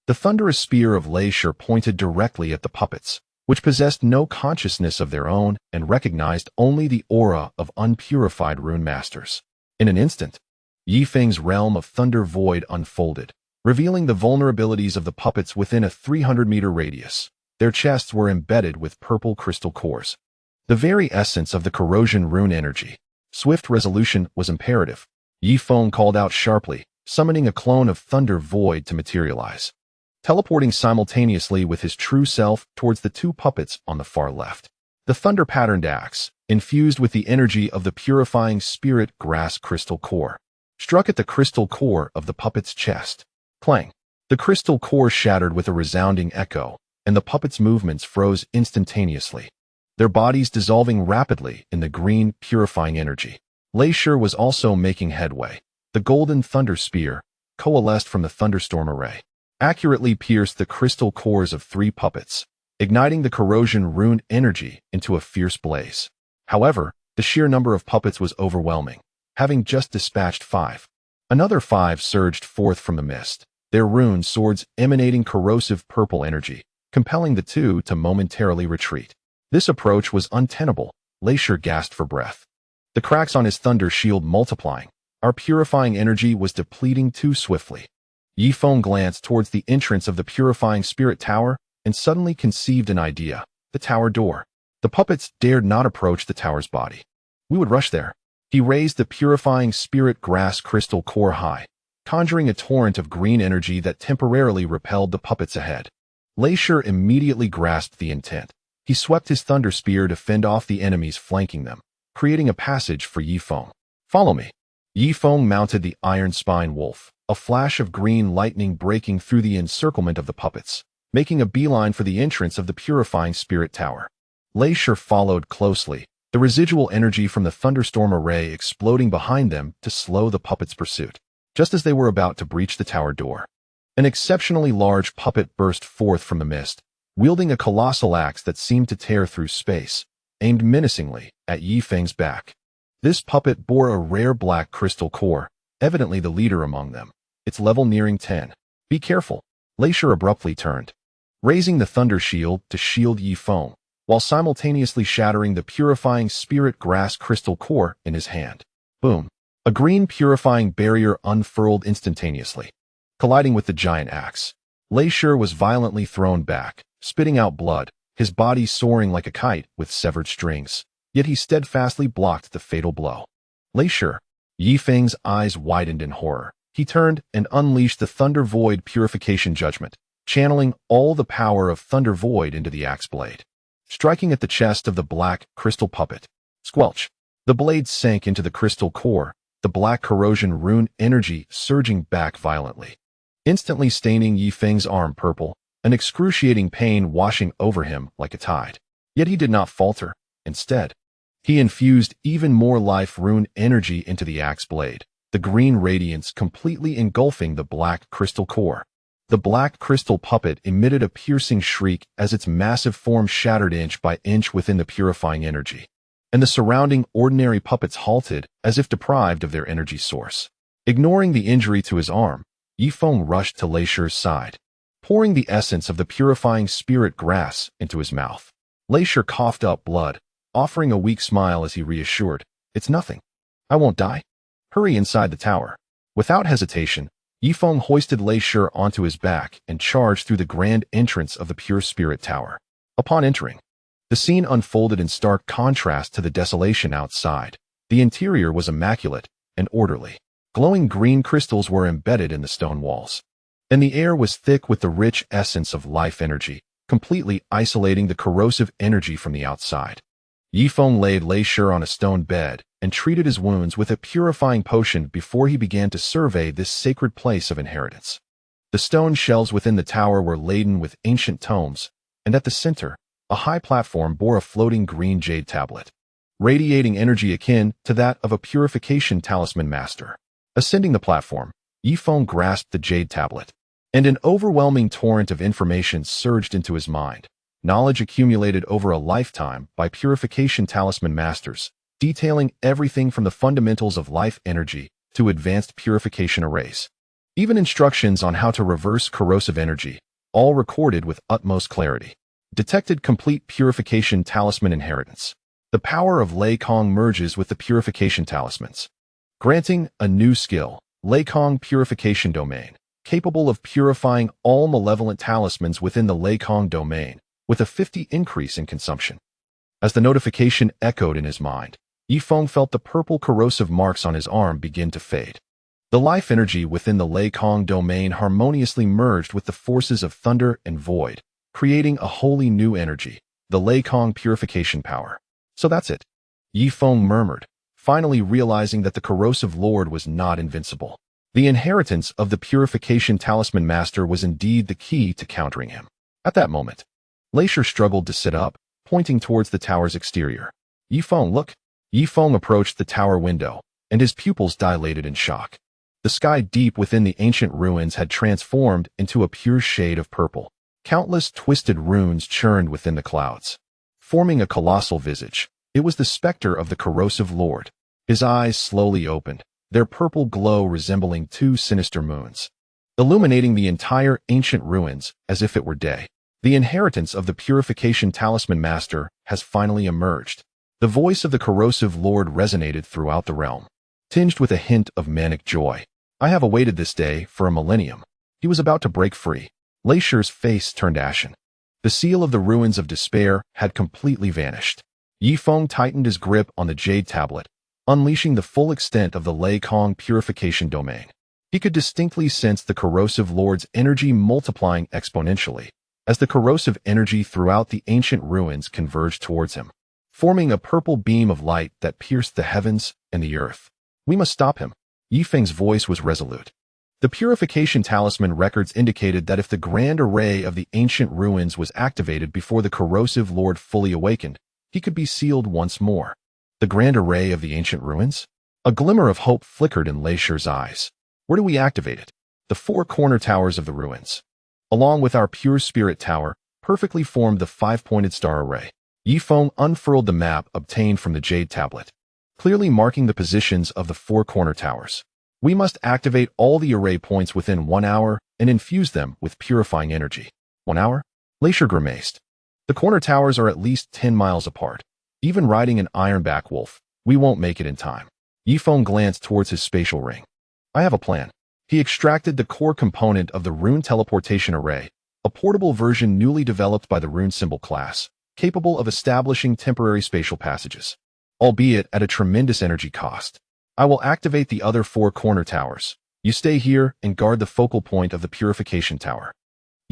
The thunderous spear of Lei Shi pointed directly at the puppets, which possessed no consciousness of their own and recognized only the aura of unpurified rune masters. In an instant, Yifeng's realm of thunder void unfolded, revealing the vulnerabilities of the puppets within a 300-meter radius. Their chests were embedded with purple crystal cores, the very essence of the corrosion rune energy. Swift resolution was imperative. Yifeng called out sharply, summoning a clone of thunder void to materialize, teleporting simultaneously with his true self towards the 2 puppets on the far left. The thunder-patterned axe, infused with the energy of the purifying spirit grass crystal core, struck at the crystal core of the puppet's chest. Clang! The crystal core shattered with a resounding echo, and the puppets' movements froze instantaneously, their bodies dissolving rapidly in the green, purifying energy. Lei Shi was also making headway. The golden thunder spear, coalesced from the thunderstorm array, accurately pierced the crystal cores of 3 puppets, igniting the corrosion rune energy into a fierce blaze. However, the sheer number of puppets was overwhelming, having just dispatched 5. Another 5 surged forth from the mist, their rune swords emanating corrosive purple energy, compelling the 2 to momentarily retreat. This approach was untenable. Lei Shi gasped for breath, the cracks on his thunder shield multiplying. Our purifying energy was depleting too swiftly. Yifeng glanced towards the entrance of the purifying spirit tower and suddenly conceived an idea: the tower door. The puppets dared not approach the tower's body. We would rush there. He raised the purifying spirit grass crystal core high, conjuring a torrent of green energy that temporarily repelled the puppets ahead. Leisure immediately grasped the intent. He swept his thunder spear to fend off the enemies flanking them, creating a passage for Yifeng. Follow me. Yifeng mounted the iron spine wolf, a flash of green lightning breaking through the encirclement of the puppets, making a beeline for the entrance of the purifying spirit tower. Leisure followed closely, the residual energy from the thunderstorm array exploding behind them to slow the puppets' pursuit. Just as they were about to breach the tower door, an exceptionally large puppet burst forth from the mist, wielding a colossal axe that seemed to tear through space, aimed menacingly at Yifeng's back. This puppet bore a rare black crystal core, evidently the leader among them, its level nearing 10. Be careful. Leisure abruptly turned, raising the thunder shield to shield Yifeng, while simultaneously shattering the purifying spirit grass crystal core in his hand. Boom. A green purifying barrier unfurled instantaneously, colliding with the giant axe. Leisure was violently thrown back, spitting out blood, his body soaring like a kite with severed strings. Yet he steadfastly blocked the fatal blow. Leisure. Yifeng's eyes widened in horror. He turned and unleashed the Thunder Void Purification Judgment, channeling all the power of Thunder Void into the axe blade, striking at the chest of the black crystal puppet. Squelch. The blade sank into the crystal core, the black corrosion rune energy surging back violently, instantly staining Yifeng's arm purple, an excruciating pain washing over him like a tide. Yet he did not falter. Instead, he infused even more life rune energy into the axe blade, the green radiance completely engulfing the black crystal core. The black crystal puppet emitted a piercing shriek as its massive form shattered inch by inch within the purifying energy, and the surrounding ordinary puppets halted as if deprived of their energy source. Ignoring the injury to his arm, Yifeng rushed to Leisure's side, pouring the essence of the purifying spirit grass into his mouth. Leisure coughed up blood, offering a weak smile as he reassured, "It's nothing. I won't die. Hurry inside the tower." Without hesitation, Yifeng hoisted Leisure onto his back and charged through the grand entrance of the Pure Spirit Tower. Upon entering, the scene unfolded in stark contrast to the desolation outside. The interior was immaculate and orderly. Glowing green crystals were embedded in the stone walls, and the air was thick with the rich essence of life energy, completely isolating the corrosive energy from the outside. Yifeng laid Leisure on a stone bed and treated his wounds with a purifying potion before he began to survey this sacred place of inheritance. The stone shelves within the tower were laden with ancient tomes, and at the center, a high platform bore a floating green jade tablet, radiating energy akin to that of a purification talisman master. Ascending the platform, Yifeng grasped the jade tablet, and an overwhelming torrent of information surged into his mind. Knowledge accumulated over a lifetime by purification talisman masters, detailing everything from the fundamentals of life energy to advanced purification arrays. Even instructions on how to reverse corrosive energy, all recorded with utmost clarity. Detected complete purification talisman inheritance. The power of Lei Kong merges with the purification talismans, granting a new skill, Lei Kong Purification Domain, capable of purifying all malevolent talismans within the Lei Kong domain, with a 50 increase in consumption. As the notification echoed in his mind, Yifeng felt the purple corrosive marks on his arm begin to fade. The life energy within the Lei Kong domain harmoniously merged with the forces of thunder and void, creating a wholly new energy, the Lei Kong purification power. So that's it, Yifeng murmured, finally realizing that the corrosive lord was not invincible. The inheritance of the purification talisman master was indeed the key to countering him. At that moment, Leisure struggled to sit up, pointing towards the tower's exterior. "Yifeng, look." Yifeng approached the tower window, and his pupils dilated in shock. The sky deep within the ancient ruins had transformed into a pure shade of purple. Countless twisted runes churned within the clouds, forming a colossal visage. It was the specter of the corrosive lord. His eyes slowly opened, their purple glow resembling two sinister moons, illuminating the entire ancient ruins as if it were day. The inheritance of the purification talisman master has finally emerged. The voice of the corrosive lord resonated throughout the realm, tinged with a hint of manic joy. "I have awaited this day for a millennium." He was about to break free. Leisure's face turned ashen. The seal of the ruins of despair had completely vanished. Yifeng tightened his grip on the jade tablet, unleashing the full extent of the Lei Kong purification domain. He could distinctly sense the corrosive lord's energy multiplying exponentially, as the corrosive energy throughout the ancient ruins converged towards him, forming a purple beam of light that pierced the heavens and the earth. We must stop him. Yifeng's voice was resolute. The purification talisman records indicated that if the grand array of the ancient ruins was activated before the corrosive lord fully awakened, he could be sealed once more. The grand array of the ancient ruins? A glimmer of hope flickered in Lei Shi's eyes. Where do we activate it? The four corner towers of the ruins. Along with our pure spirit tower, perfectly formed the five-pointed star array. Yifeng unfurled the map obtained from the jade tablet, clearly marking the positions of the four corner towers. We must activate all the array points within 1 hour and infuse them with purifying energy. 1 hour? Lei Shi grimaced. The corner towers are at least 10 miles apart. Even riding an ironback wolf, we won't make it in time. Yifeng glanced towards his spatial ring. I have a plan. He extracted the core component of the rune teleportation array, a portable version newly developed by the rune symbol class, capable of establishing temporary spatial passages, albeit at a tremendous energy cost. I will activate the other four corner towers. You stay here and guard the focal point of the purification tower.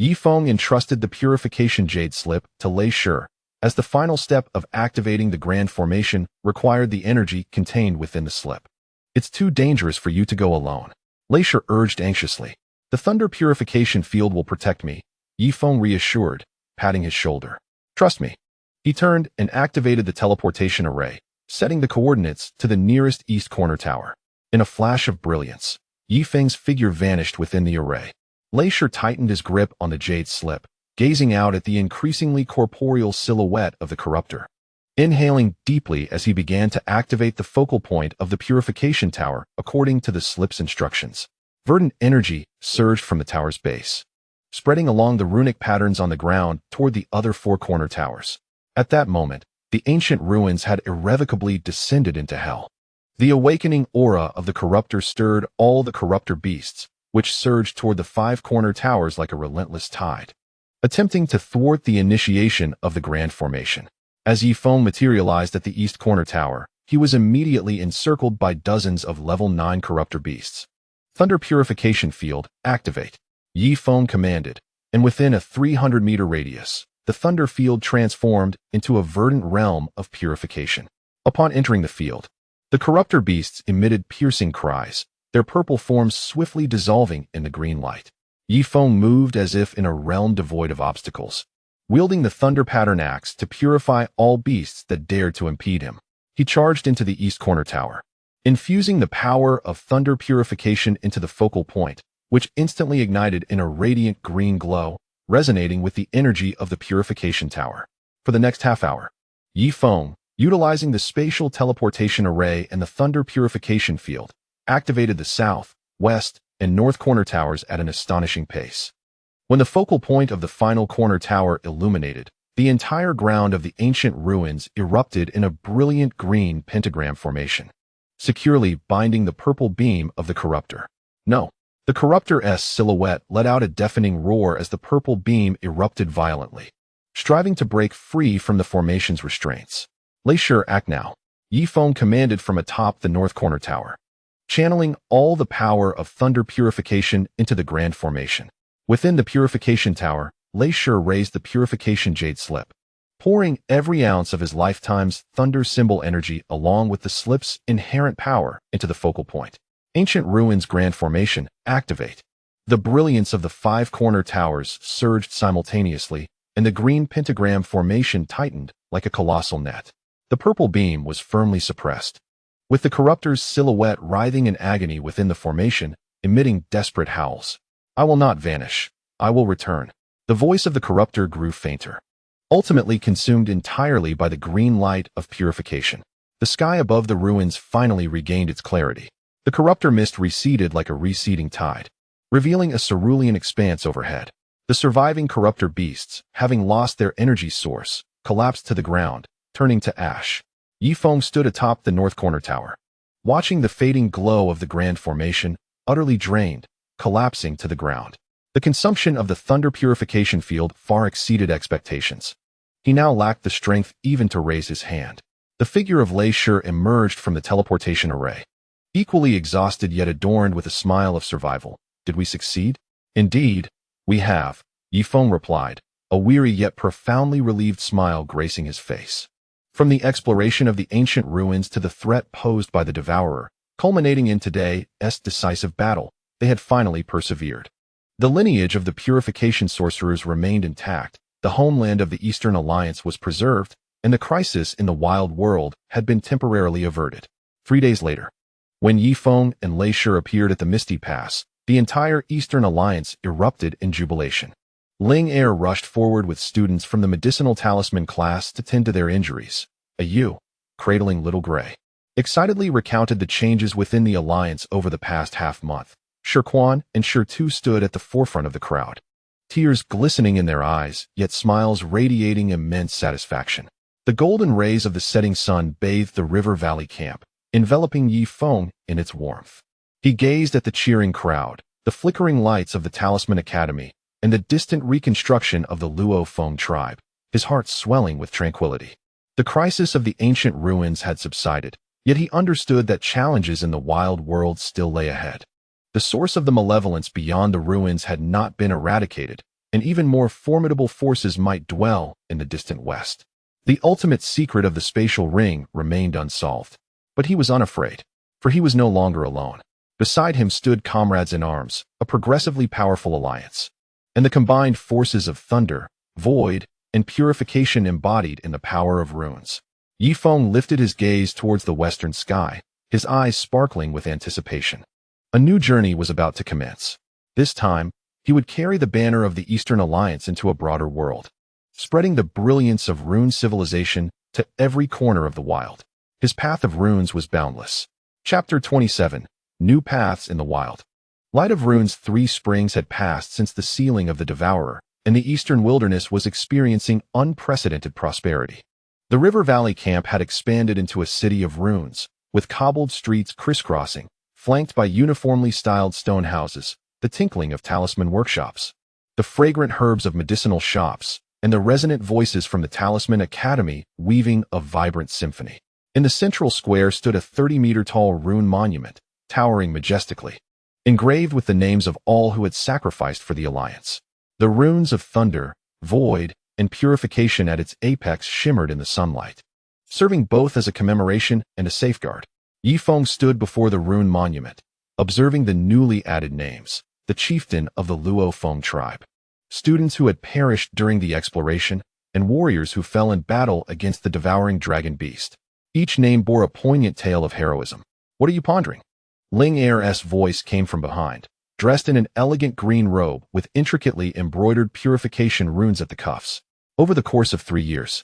Yifeng entrusted the purification jade slip to Lei Shi, as the final step of activating the grand formation required the energy contained within the slip. It's too dangerous for you to go alone, Lei Shi urged anxiously. The thunder purification field will protect me, Yifeng reassured, patting his shoulder. Trust me. He turned and activated the teleportation array, setting the coordinates to the nearest east corner tower. In a flash of brilliance, Yifeng's figure vanished within the array. Lei Shi tightened his grip on the jade slip, gazing out at the increasingly corporeal silhouette of the corruptor. Inhaling deeply as he began to activate the focal point of the purification tower according to the slip's instructions. Verdant energy surged from the tower's base, spreading along the runic patterns on the ground toward the other four corner towers. At that moment, the ancient ruins had irrevocably descended into hell. The awakening aura of the corruptor stirred all the corruptor beasts, which surged toward the five corner towers like a relentless tide, attempting to thwart the initiation of the grand formation. As Yifeng materialized at the east corner tower, he was immediately encircled by dozens of level 9 corruptor beasts. Thunder purification field, activate, Yifeng commanded, and within a 300-meter radius, the thunder field transformed into a verdant realm of purification. Upon entering the field, the corruptor beasts emitted piercing cries, their purple forms swiftly dissolving in the green light. Yifeng moved as if in a realm devoid of obstacles, wielding the thunder pattern axe to purify all beasts that dared to impede him. He charged into the east corner tower, infusing the power of thunder purification into the focal point, which instantly ignited in a radiant green glow, resonating with the energy of the purification tower. For the next half hour, Yifeng, utilizing the spatial teleportation array and the thunder purification field, activated the south, west, and north corner towers at an astonishing pace. When the focal point of the final corner tower illuminated, the entire ground of the ancient ruins erupted in a brilliant green pentagram formation, securely binding the purple beam of the corruptor. No, the corruptor's silhouette let out a deafening roar as the purple beam erupted violently, striving to break free from the formation's restraints. Lei Shi, act now, Yifeng commanded from atop the north corner tower, channeling all the power of thunder purification into the grand formation. Within the purification tower, Lei Shi raised the purification jade slip, pouring every ounce of his lifetime's thunder symbol energy along with the slip's inherent power into the focal point. Ancient ruins grand formation, activate. The brilliance of the five corner towers surged simultaneously, and the green pentagram formation tightened like a colossal net. The purple beam was firmly suppressed, with the corruptor's silhouette writhing in agony within the formation, emitting desperate howls. I will not vanish. I will return. The voice of the corruptor grew fainter, ultimately consumed entirely by the green light of purification. The sky above the ruins finally regained its clarity. The corruptor mist receded like a receding tide, revealing a cerulean expanse overhead. The surviving corruptor beasts, having lost their energy source, collapsed to the ground, turning to ash. Yifeng stood atop the north corner tower, watching the fading glow of the grand formation, utterly drained, collapsing to the ground. The consumption of the Thunder Purification Field far exceeded expectations. He now lacked the strength even to raise his hand. The figure of Lei Shi emerged from the teleportation array. Equally exhausted yet adorned with a smile of survival. Did we succeed? Indeed, we have, Yifeng replied, a weary yet profoundly relieved smile gracing his face. From the exploration of the ancient ruins to the threat posed by the Devourer, culminating in today's decisive battle, they had finally persevered. The lineage of the purification sorcerers remained intact, the homeland of the Eastern Alliance was preserved, and the crisis in the wild world had been temporarily averted. 3 days later, when Yifeng and Lei Shi appeared at the Misty Pass, the entire Eastern Alliance erupted in jubilation. Ling Er rushed forward with students from the medicinal talisman class to tend to their injuries. Yu, cradling little Gray, excitedly recounted the changes within the alliance over the past half-month. Shirquan and Shirtu stood at the forefront of the crowd, tears glistening in their eyes, yet smiles radiating immense satisfaction. The golden rays of the setting sun bathed the River Valley camp, enveloping Yifeng in its warmth. He gazed at the cheering crowd, the flickering lights of the Talisman Academy, and the distant reconstruction of the Luo Feng tribe, his heart swelling with tranquility. The crisis of the ancient ruins had subsided, yet he understood that challenges in the wild world still lay ahead. The source of the malevolence beyond the ruins had not been eradicated, and even more formidable forces might dwell in the distant west. The ultimate secret of the spatial ring remained unsolved. But he was unafraid, for he was no longer alone. Beside him stood comrades in arms, a progressively powerful alliance, and the combined forces of thunder, void, and purification embodied in the power of runes. Yifeng lifted his gaze towards the western sky, his eyes sparkling with anticipation. A new journey was about to commence. This time, he would carry the banner of the Eastern Alliance into a broader world, spreading the brilliance of rune civilization to every corner of the wild. His path of runes was boundless. Chapter 27, New Paths in the Wild. Light of Runes 3 springs had passed since the sealing of the Devourer, and the Eastern Wilderness was experiencing unprecedented prosperity. The River Valley camp had expanded into a city of runes, with cobbled streets crisscrossing, flanked by uniformly styled stone houses, the tinkling of talisman workshops, the fragrant herbs of medicinal shops, and the resonant voices from the Talisman Academy weaving a vibrant symphony. In the central square stood a 30-meter-tall rune monument, towering majestically, engraved with the names of all who had sacrificed for the Alliance. The runes of thunder, void, and purification at its apex shimmered in the sunlight, serving both as a commemoration and a safeguard. Yifeng stood before the rune monument, observing the newly added names, the chieftain of the Luo Feng tribe, students who had perished during the exploration, and warriors who fell in battle against the devouring dragon beast. Each name bore a poignant tale of heroism. What are you pondering? Ling Er's voice came from behind, dressed in an elegant green robe with intricately embroidered purification runes at the cuffs. Over the course of 3 years,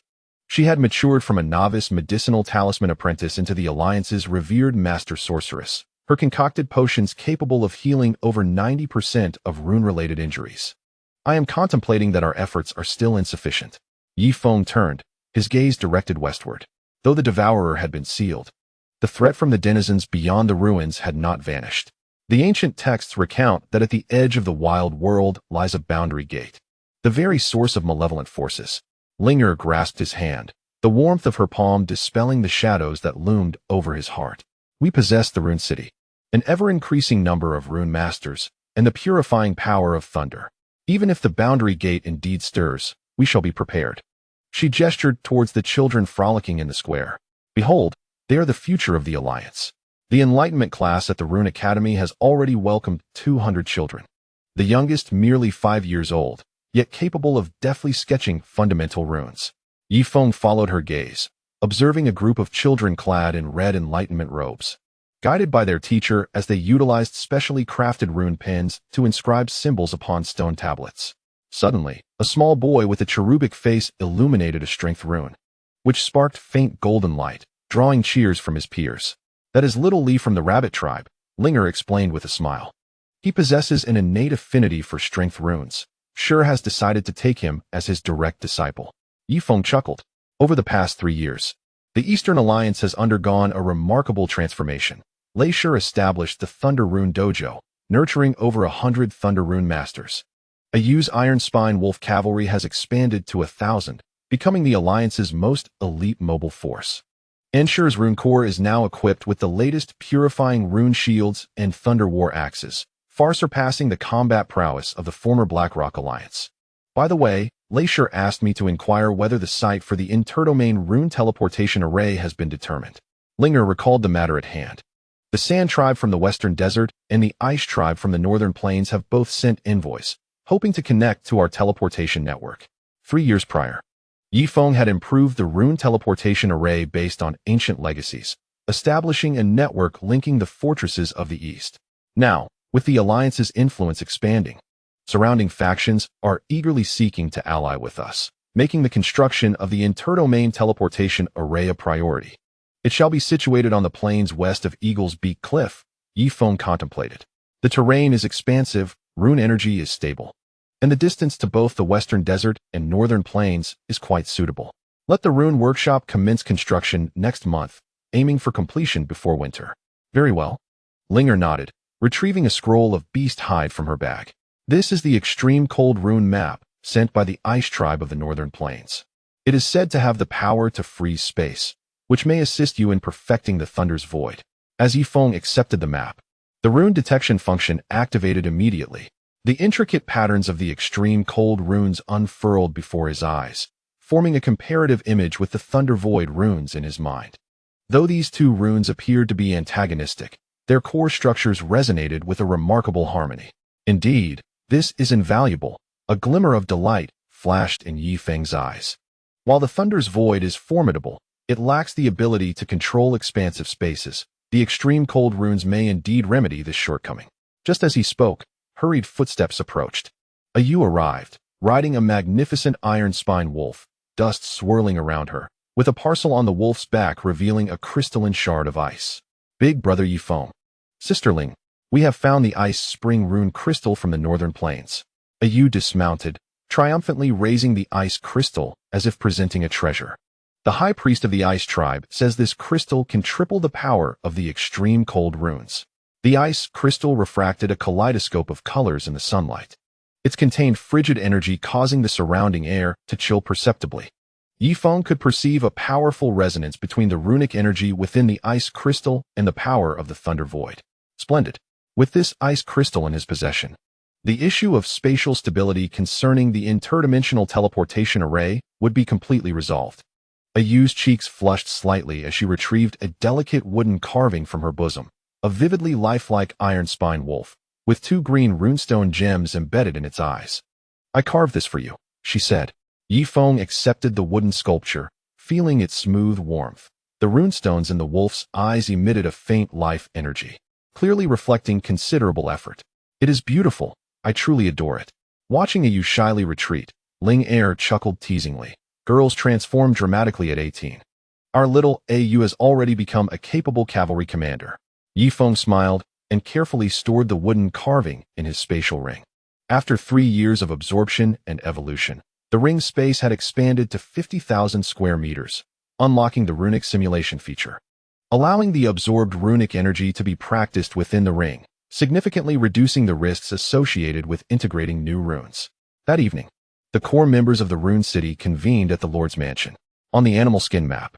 she had matured from a novice medicinal talisman apprentice into the Alliance's revered master sorceress, her concocted potions capable of healing over 90% of rune-related injuries. I am contemplating that our efforts are still insufficient. Yifeng turned, his gaze directed westward. Though the Devourer had been sealed, the threat from the denizens beyond the ruins had not vanished. The ancient texts recount that at the edge of the wild world lies a boundary gate, the very source of malevolent forces. Linger grasped his hand, the warmth of her palm dispelling the shadows that loomed over his heart. We possess the Rune City, an ever-increasing number of rune masters, and the purifying power of thunder. Even if the boundary gate indeed stirs, we shall be prepared. She gestured towards the children frolicking in the square. Behold, they are the future of the Alliance. The Enlightenment class at the Rune Academy has already welcomed 200 children, the youngest merely 5 years old, yet capable of deftly sketching fundamental runes. Yifeng followed her gaze, observing a group of children clad in red Enlightenment robes, guided by their teacher as they utilized specially crafted rune pens to inscribe symbols upon stone tablets. Suddenly, a small boy with a cherubic face illuminated a strength rune, which sparked faint golden light, drawing cheers from his peers. That is little Lee from the rabbit tribe, Linger explained with a smile. He possesses an innate affinity for strength runes. Sure has decided to take him as his direct disciple. Yifeng chuckled. Over the past 3 years, the Eastern Alliance has undergone a remarkable transformation. Lei Shi established the Thunder Rune Dojo, nurturing over 100 Thunder Rune masters. Ayu's Iron Spine Wolf cavalry has expanded to 1,000, becoming the Alliance's most elite mobile force. Enshure's Rune Corps is now equipped with the latest purifying rune shields and Thunder War axes, far surpassing the combat prowess of the former Blackrock Alliance. By the way, Leisure asked me to inquire whether the site for the Interdomain rune teleportation array has been determined. Linger recalled the matter at hand. The Sand Tribe from the Western Desert and the Ice Tribe from the Northern Plains have both sent envoys, hoping to connect to our teleportation network. 3 years prior, Yifeng had improved the rune teleportation array based on ancient legacies, establishing a network linking the fortresses of the East. Now, with the Alliance's influence expanding, surrounding factions are eagerly seeking to ally with us, making the construction of the Interdomain teleportation array a priority. It shall be situated on the plains west of Eagle's Beak Cliff, Yifeng contemplated. The terrain is expansive, rune energy is stable, and the distance to both the Western Desert and Northern Plains is quite suitable. Let the Rune Workshop commence construction next month, aiming for completion before winter. Very well. Linger nodded, retrieving a scroll of beast hide from her bag. This is the Extreme Cold Rune map sent by the Ice Tribe of the Northern Plains. It is said to have the power to freeze space, which may assist you in perfecting the Thunder's Void. As Yifeng accepted the map, the rune detection function activated immediately. The intricate patterns of the extreme cold runes unfurled before his eyes, forming a comparative image with the Thunder Void runes in his mind. Though these two runes appeared to be antagonistic, their core structures resonated with a remarkable harmony. Indeed, this is invaluable. A glimmer of delight flashed in Yifeng's eyes. While the Thunder's Void is formidable, it lacks the ability to control expansive spaces. The extreme cold runes may indeed remedy this shortcoming. Just as he spoke, hurried footsteps approached. Ayu arrived, riding a magnificent iron spine wolf, dust swirling around her, with a parcel on the wolf's back revealing a crystalline shard of ice. Big brother Yifeng. Sisterling, we have found the ice spring rune crystal from the Northern Plains. Ayu dismounted, triumphantly raising the ice crystal as if presenting a treasure. The High Priest of the Ice Tribe says this crystal can triple the power of the extreme cold runes. The ice crystal refracted a kaleidoscope of colors in the sunlight. It contained frigid energy causing the surrounding air to chill perceptibly. Yifeng could perceive a powerful resonance between the runic energy within the ice crystal and the power of the Thunder Void. Splendid. With this ice crystal in his possession, the issue of spatial stability concerning the interdimensional teleportation array would be completely resolved. Ayu's cheeks flushed slightly as she retrieved a delicate wooden carving from her bosom, a vividly lifelike iron spine wolf, with 2 green runestone gems embedded in its eyes. I carved this for you, she said. Yifeng accepted the wooden sculpture, feeling its smooth warmth. The runestones in the wolf's eyes emitted a faint life energy, clearly reflecting considerable effort. It is beautiful. I truly adore it. Watching Ayu shyly retreat, Ling Er chuckled teasingly. Girls transform dramatically at 18. Our little Ayu has already become a capable cavalry commander. Yifeng smiled and carefully stored the wooden carving in his spatial ring. After 3 years of absorption and evolution, the ring's space had expanded to 50,000 square meters, unlocking the runic simulation feature, allowing the absorbed runic energy to be practiced within the ring, significantly reducing the risks associated with integrating new runes. That evening, the core members of the Rune City convened at the Lord's Mansion. On the animal skin map,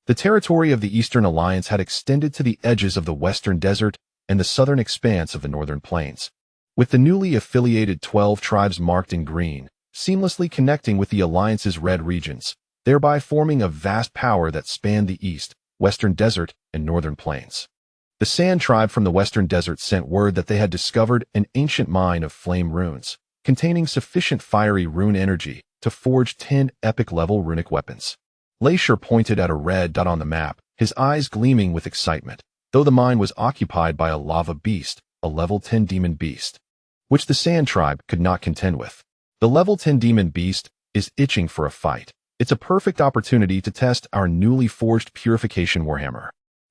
the territory of the Eastern Alliance had extended to the edges of the Western Desert and the southern expanse of the Northern Plains, with the newly affiliated 12 tribes marked in green, seamlessly connecting with the Alliance's red regions, thereby forming a vast power that spanned the East, Western Desert, and Northern Plains. The Sand Tribe from the Western Desert sent word that they had discovered an ancient mine of flame runes, containing sufficient fiery rune energy to forge 10 epic-level runic weapons. Leisure pointed at a red dot on the map, his eyes gleaming with excitement, though the mine was occupied by a lava beast, a level 10 demon beast, which the Sand Tribe could not contend with. The level 10 demon beast is itching for a fight. It's a perfect opportunity to test our newly forged purification warhammer.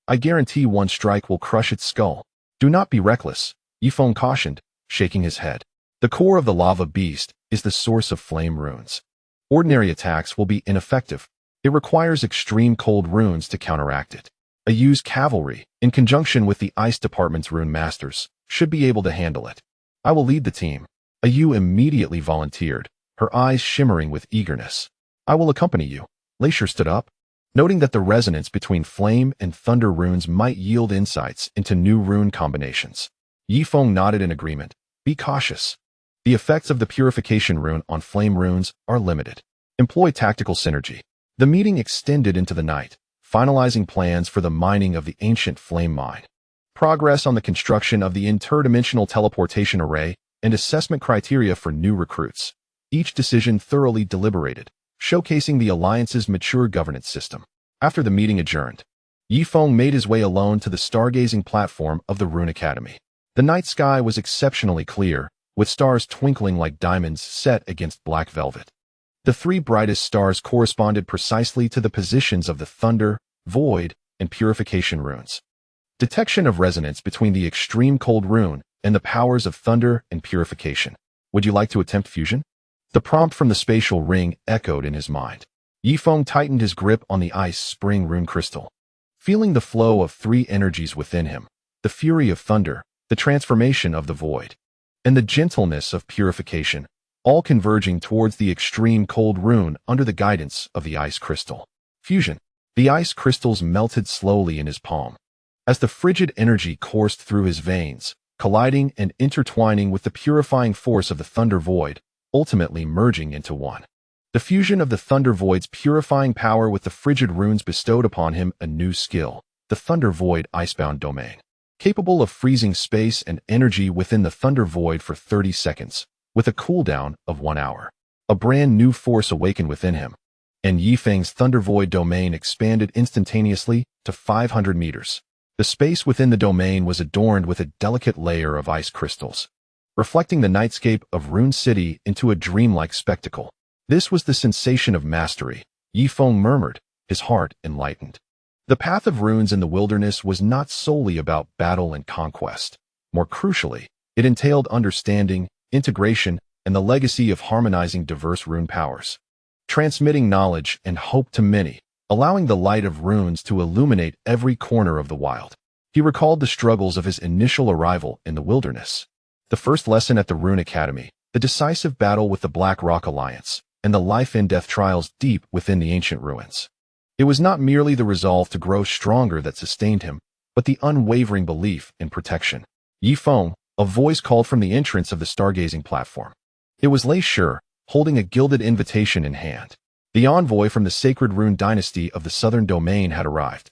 I guarantee one strike will crush its skull. Do not be reckless, Yifeng cautioned, shaking his head. The core of the lava beast is the source of flame runes. Ordinary attacks will be ineffective. It requires extreme cold runes to counteract it. Ayu's cavalry, in conjunction with the Ice Department's rune masters, should be able to handle it. I will lead the team. A Yu immediately volunteered, her eyes shimmering with eagerness. I will accompany you. Leisure stood up, noting that the resonance between flame and thunder runes might yield insights into new rune combinations. Yifeng nodded in agreement. Be cautious. The effects of the purification rune on flame runes are limited. Employ tactical synergy. The meeting extended into the night, finalizing plans for the mining of the ancient flame mine. Progress on the construction of the interdimensional teleportation array and assessment criteria for new recruits. Each decision thoroughly deliberated, showcasing the Alliance's mature governance system. After the meeting adjourned, Yifeng made his way alone to the stargazing platform of the Rune Academy. The night sky was exceptionally clear, with stars twinkling like diamonds set against black velvet. The three brightest stars corresponded precisely to the positions of the Thunder, Void, and Purification runes. Detection of resonance between the extreme cold rune and the powers of Thunder and Purification. Would you like to attempt fusion? The prompt from the spatial ring echoed in his mind. Yifeng tightened his grip on the ice spring rune crystal. Feeling the flow of three energies within him, the fury of Thunder, the transformation of the Void, and the gentleness of Purification, all converging towards the extreme cold rune under the guidance of the ice crystal. Fusion. The ice crystals melted slowly in his palm. As the frigid energy coursed through his veins, colliding and intertwining with the purifying force of the Thunder Void, ultimately merging into one. The fusion of the Thunder Void's purifying power with the frigid runes bestowed upon him a new skill, the Thunder Void Icebound Domain. Capable of freezing space and energy within the Thunder Void for 30 seconds, with a cooldown of 1 hour. A brand new force awakened within him, and Yifeng's Thunder Void domain expanded instantaneously to 500 meters. The space within the domain was adorned with a delicate layer of ice crystals, reflecting the nightscape of Rune City into a dreamlike spectacle. This was the sensation of mastery, Yifeng murmured, his heart enlightened. The path of runes in the wilderness was not solely about battle and conquest. More crucially, it entailed understanding, integration, and the legacy of harmonizing diverse rune powers. Transmitting knowledge and hope to many, allowing the light of runes to illuminate every corner of the wild. He recalled the struggles of his initial arrival in the wilderness. The first lesson at the Rune Academy, the decisive battle with the Black Rock Alliance, and the life-and-death trials deep within the ancient ruins. It was not merely the resolve to grow stronger that sustained him, but the unwavering belief in protection. Yifeng, a voice called from the entrance of the stargazing platform. It was Lei Shi, holding a gilded invitation in hand. The envoy from the Sacred Rune Dynasty of the Southern Domain had arrived,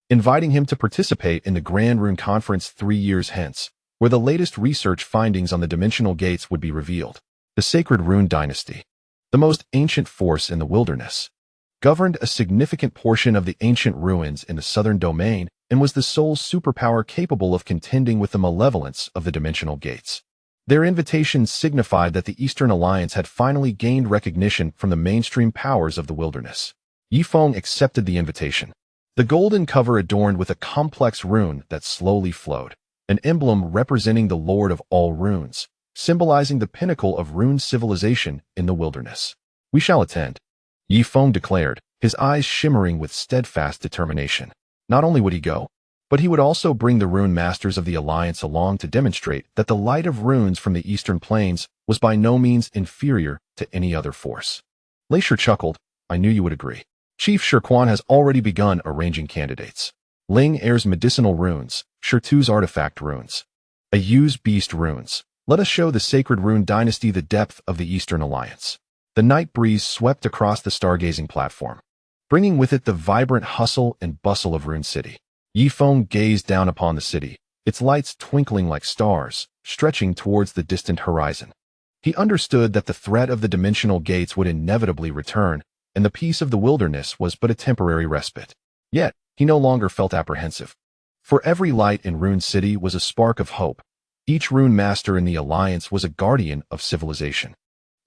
inviting him to participate in the Grand Rune Conference 3 years hence, where the latest research findings on the dimensional gates would be revealed. The Sacred Rune Dynasty, the most ancient force in the wilderness, governed a significant portion of the ancient ruins in the Southern Domain and was the sole superpower capable of contending with the malevolence of the dimensional gates. Their invitation signified that the Eastern Alliance had finally gained recognition from the mainstream powers of the wilderness. Yifeng accepted the invitation. The golden cover adorned with a complex rune that slowly flowed, an emblem representing the Lord of all runes, symbolizing the pinnacle of rune civilization in the wilderness. We shall attend, Yifeng declared, his eyes shimmering with steadfast determination. Not only would he go, but he would also bring the rune masters of the Alliance along to demonstrate that the light of runes from the Eastern Plains was by no means inferior to any other force. Lei Shi chuckled, I knew you would agree. Chief Shirquan has already begun arranging candidates. Ling Air's medicinal runes, Shirtu's artifact runes, Ayu's beast runes. Let us show the Sacred Rune Dynasty the depth of the Eastern Alliance. The night breeze swept across the stargazing platform, bringing with it the vibrant hustle and bustle of Rune City. Yifeng gazed down upon the city, its lights twinkling like stars, stretching towards the distant horizon. He understood that the threat of the dimensional gates would inevitably return, and the peace of the wilderness was but a temporary respite. Yet, he no longer felt apprehensive. For every light in Rune City was a spark of hope. Each rune master in the Alliance was a guardian of civilization.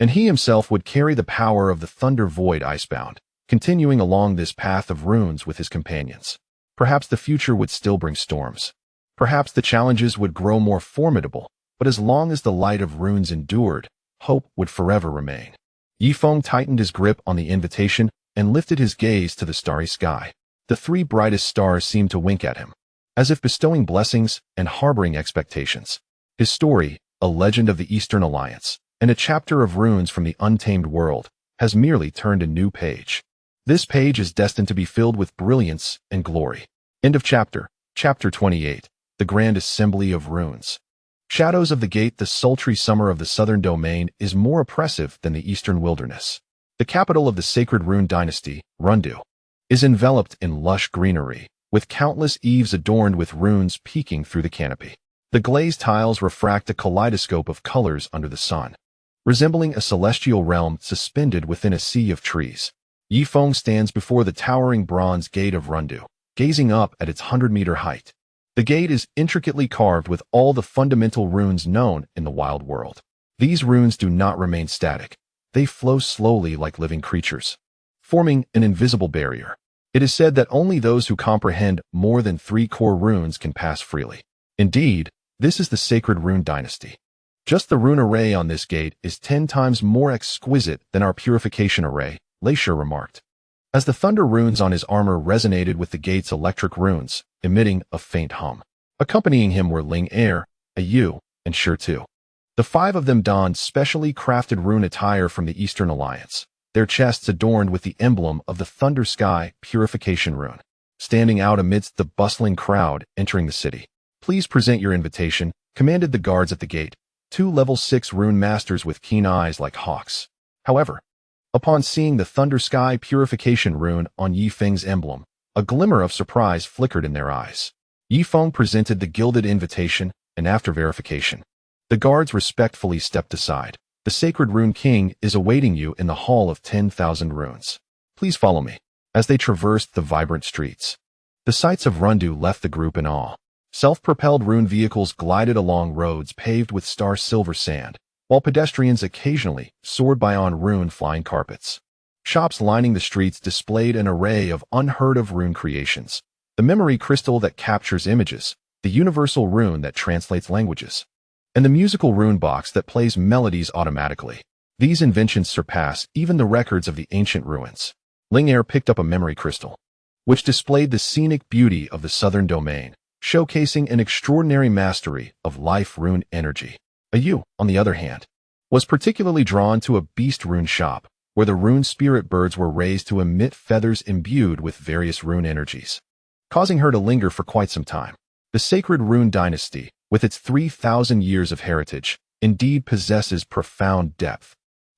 And he himself would carry the power of the Thunder Void Icebound, continuing along this path of runes with his companions. Perhaps the future would still bring storms. Perhaps the challenges would grow more formidable, but as long as the light of runes endured, hope would forever remain. Yifeng tightened his grip on the invitation and lifted his gaze to the starry sky. The 3 brightest stars seemed to wink at him, as if bestowing blessings and harboring expectations. His story, a legend of the Eastern Alliance, and a chapter of runes from the untamed world has merely turned a new page. This page is destined to be filled with brilliance and glory. End of chapter. Chapter 28. The Grand Assembly of Runes. Shadows of the Gate. The sultry summer of the southern domain is more oppressive than the eastern wilderness. The capital of the sacred rune dynasty, Rundu, is enveloped in lush greenery, with countless eaves adorned with runes peeking through the canopy. The glazed tiles refract a kaleidoscope of colors under the sun, resembling a celestial realm suspended within a sea of trees. Yifeng stands before the towering bronze gate of Rundu, gazing up at its 100-meter height. The gate is intricately carved with all the fundamental runes known in the wild world. These runes do not remain static. They flow slowly like living creatures, forming an invisible barrier. It is said that only those who comprehend more than 3 core runes can pass freely. Indeed, this is the sacred rune dynasty. Just the rune array on this gate is 10 times more exquisite than our purification array, Leisure remarked, as the thunder runes on his armor resonated with the gate's electric runes, emitting a faint hum. Accompanying him were Ling Er, Ayu, and Shi Tu. The 5 of them donned specially crafted rune attire from the Eastern Alliance, their chests adorned with the emblem of the Thunder Sky Purification rune, standing out amidst the bustling crowd entering the city. Please present your invitation, commanded the guards at the gate, 2 level 6 rune masters with keen eyes like hawks. However, upon seeing the Thunder Sky Purification rune on Yifeng's emblem, a glimmer of surprise flickered in their eyes. Yifeng presented the gilded invitation, and after verification, the guards respectfully stepped aside. The Sacred Rune King is awaiting you in the Hall of 10,000 Runes. Please follow me. As they traversed the vibrant streets, the sights of Rundu left the group in awe. Self-propelled rune vehicles glided along roads paved with star-silver sand, while pedestrians occasionally soared by on rune flying carpets. Shops lining the streets displayed an array of unheard-of rune creations: the memory crystal that captures images, the universal rune that translates languages, and the musical rune box that plays melodies automatically. These inventions surpass even the records of the ancient ruins. Ling Er picked up a memory crystal, which displayed the scenic beauty of the southern domain, showcasing an extraordinary mastery of life rune energy. Ayu, on the other hand, was particularly drawn to a beast rune shop, where the rune spirit birds were raised to emit feathers imbued with various rune energies, causing her to linger for quite some time. The Sacred Rune Dynasty, with its 3,000 years of heritage, indeed possesses profound depth.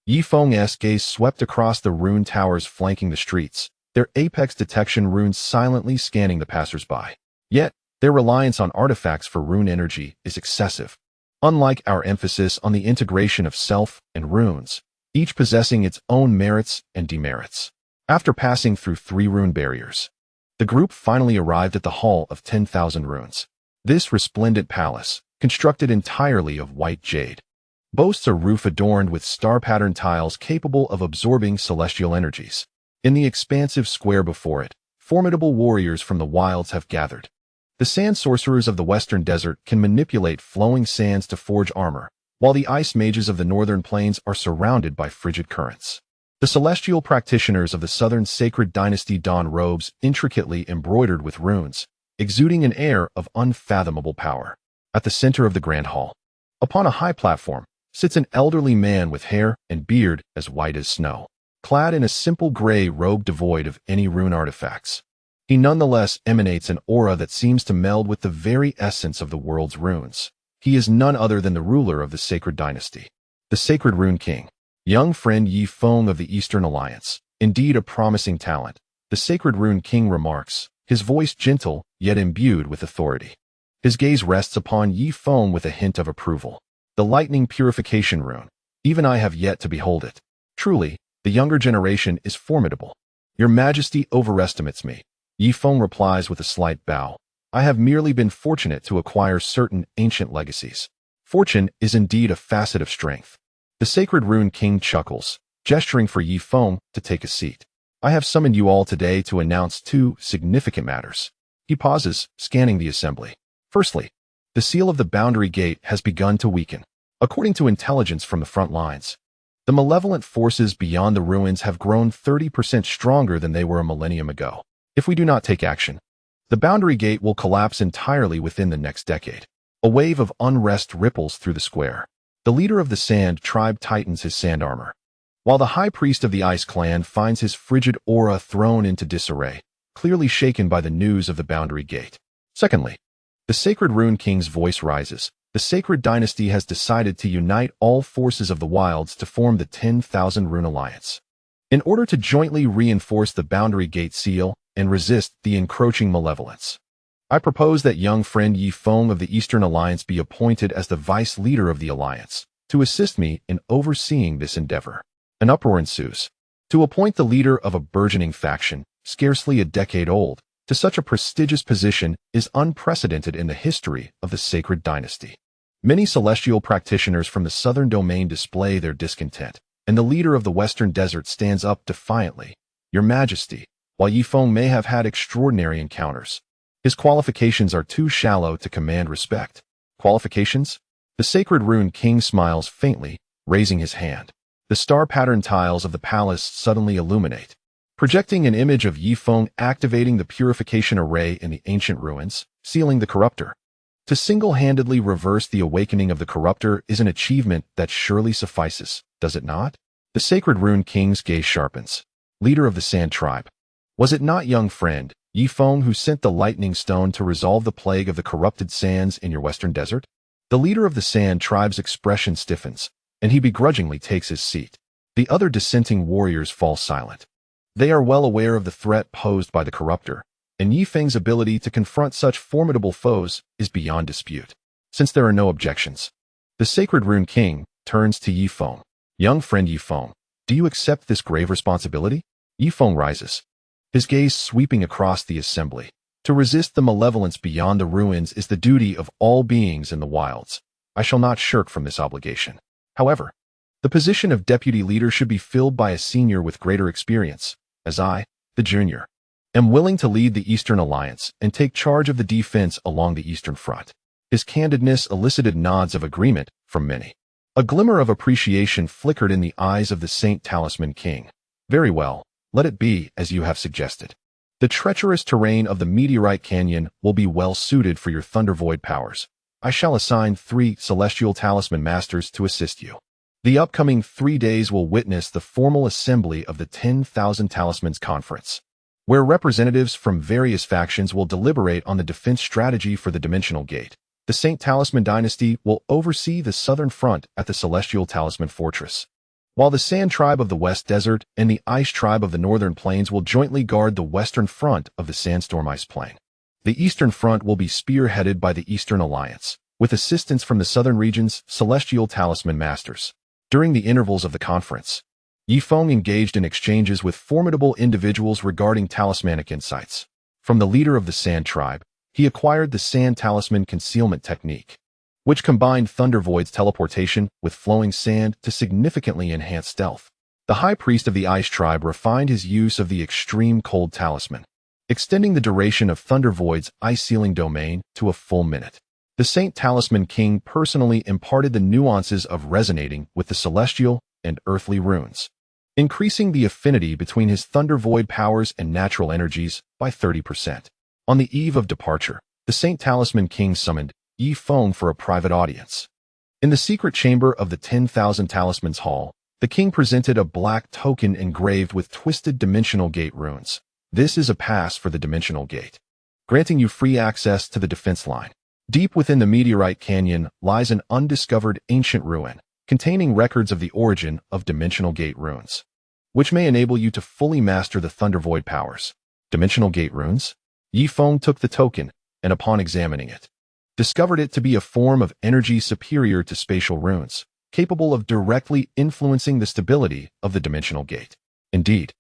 Yifeng's gaze swept across the rune towers flanking the streets, their apex detection runes silently scanning the passers-by. Yet, their reliance on artifacts for rune energy is excessive. Unlike our emphasis on the integration of self and runes, each possessing its own merits and demerits. After passing through 3 rune barriers, the group finally arrived at the Hall of 10,000 Runes. This resplendent palace, constructed entirely of white jade, boasts a roof adorned with star-patterned tiles capable of absorbing celestial energies. In the expansive square before it, formidable warriors from the wilds have gathered. The sand sorcerers of the western desert can manipulate flowing sands to forge armor, while the ice mages of the northern plains are surrounded by frigid currents. The celestial practitioners of the southern sacred dynasty don robes intricately embroidered with runes, exuding an air of unfathomable power. At the center of the grand hall, upon a high platform, sits an elderly man with hair and beard as white as snow, clad in a simple gray robe devoid of any rune artifacts. He nonetheless emanates an aura that seems to meld with the very essence of the world's runes. He is none other than the ruler of the sacred dynasty, the Sacred Rune King. Young friend Yifeng of the Eastern Alliance, indeed a promising talent, the Sacred Rune King remarks, his voice gentle yet imbued with authority. His gaze rests upon Yifeng with a hint of approval. The lightning purification rune, even I have yet to behold it. Truly, the younger generation is formidable. Your Majesty overestimates me. Yifeng replies with a slight bow. I have merely been fortunate to acquire certain ancient legacies. Fortune is indeed a facet of strength. The Sacred Rune King chuckles, gesturing for Yifeng to take a seat. I have summoned you all today to announce 2 significant matters. He pauses, scanning the assembly. Firstly, the seal of the boundary gate has begun to weaken. According to intelligence from the front lines, the malevolent forces beyond the ruins have grown 30% stronger than they were a millennium ago. If we do not take action, the boundary gate will collapse entirely within the next decade. A wave of unrest ripples through the square. The leader of the Sand tribe tightens his sand armor, while the high priest of the Ice clan finds his frigid aura thrown into disarray, clearly shaken by the news of the Boundary Gate. Secondly, the Sacred Rune King's voice rises. The Sacred Dynasty has decided to unite all forces of the Wilds to form the 10,000 Rune Alliance. In order to jointly reinforce the Boundary Gate seal and resist the encroaching malevolence, I propose that young friend Yi Feng of the Eastern Alliance be appointed as the vice leader of the Alliance to assist me in overseeing this endeavor. An uproar ensues. To appoint the leader of a burgeoning faction, scarcely a decade old, to such a prestigious position is unprecedented in the history of the Sacred Dynasty. Many celestial practitioners from the southern domain display their discontent, and the leader of the Western Desert stands up defiantly. Your Majesty, while Yi Feng may have had extraordinary encounters, his qualifications are too shallow to command respect. Qualifications? The Sacred Rune King smiles faintly, raising his hand. The star-patterned tiles of the palace suddenly illuminate, projecting an image of Yi Feng activating the purification array in the ancient ruins, sealing the corruptor. To single-handedly reverse the awakening of the corruptor is an achievement that surely suffices, does it not? The Sacred Rune King's gaze sharpens. Leader of the Sand Tribe. Was it not young friend, Yi Feng, who sent the lightning stone to resolve the plague of the corrupted sands in your western desert? The leader of the Sand Tribe's expression stiffens, and he begrudgingly takes his seat. The other dissenting warriors fall silent. They are well aware of the threat posed by the corruptor, and Yi Feng's ability to confront such formidable foes is beyond dispute. Since there are no objections, the Sacred Rune King turns to Yi Feng. Young friend Yi Feng, do you accept this grave responsibility? Yi Feng rises, his gaze sweeping across the assembly. To resist the malevolence beyond the ruins is the duty of all beings in the wilds. I shall not shirk from this obligation. However, the position of deputy leader should be filled by a senior with greater experience, as I, the junior, am willing to lead the Eastern Alliance and take charge of the defense along the Eastern Front. His candidness elicited nods of agreement from many. A glimmer of appreciation flickered in the eyes of the Saint Talisman King. Very well, let it be as you have suggested. The treacherous terrain of the Meteorite Canyon will be well suited for your Thunder Void powers. I shall assign 3 Celestial Talisman Masters to assist you. The upcoming 3 days will witness the formal assembly of the 10,000 Talismans Conference, where representatives from various factions will deliberate on the defense strategy for the Dimensional Gate. The Saint Talisman Dynasty will oversee the southern front at the Celestial Talisman Fortress, while the Sand Tribe of the West Desert and the Ice Tribe of the Northern Plains will jointly guard the western front of the Sandstorm Ice Plain. The Eastern Front will be spearheaded by the Eastern Alliance, with assistance from the southern region's Celestial Talisman Masters. During the intervals of the conference, Yi Feng engaged in exchanges with formidable individuals regarding talismanic insights. From the leader of the Sand Tribe, he acquired the Sand Talisman Concealment Technique, which combined Thunder Void's teleportation with flowing sand to significantly enhance stealth. The High Priest of the Ice Tribe refined his use of the Extreme Cold Talisman, extending the duration of Thunder Void's ice-sealing domain to a full minute. The Saint Talisman King personally imparted the nuances of resonating with the celestial and earthly runes, increasing the affinity between his Thunder Void powers and natural energies by 30%. On the eve of departure, the Saint Talisman King summoned Yi Feng for a private audience. In the secret chamber of the 10,000 Talismans Hall, the king presented a black token engraved with twisted Dimensional Gate runes. This is a pass for the Dimensional Gate, granting you free access to the defense line. Deep within the Meteorite Canyon lies an undiscovered ancient ruin, containing records of the origin of Dimensional Gate runes, which may enable you to fully master the Thunder Void powers. Dimensional Gate runes? Yi Feng took the token, and upon examining it, discovered it to be a form of energy superior to spatial runes, capable of directly influencing the stability of the Dimensional Gate. Indeed,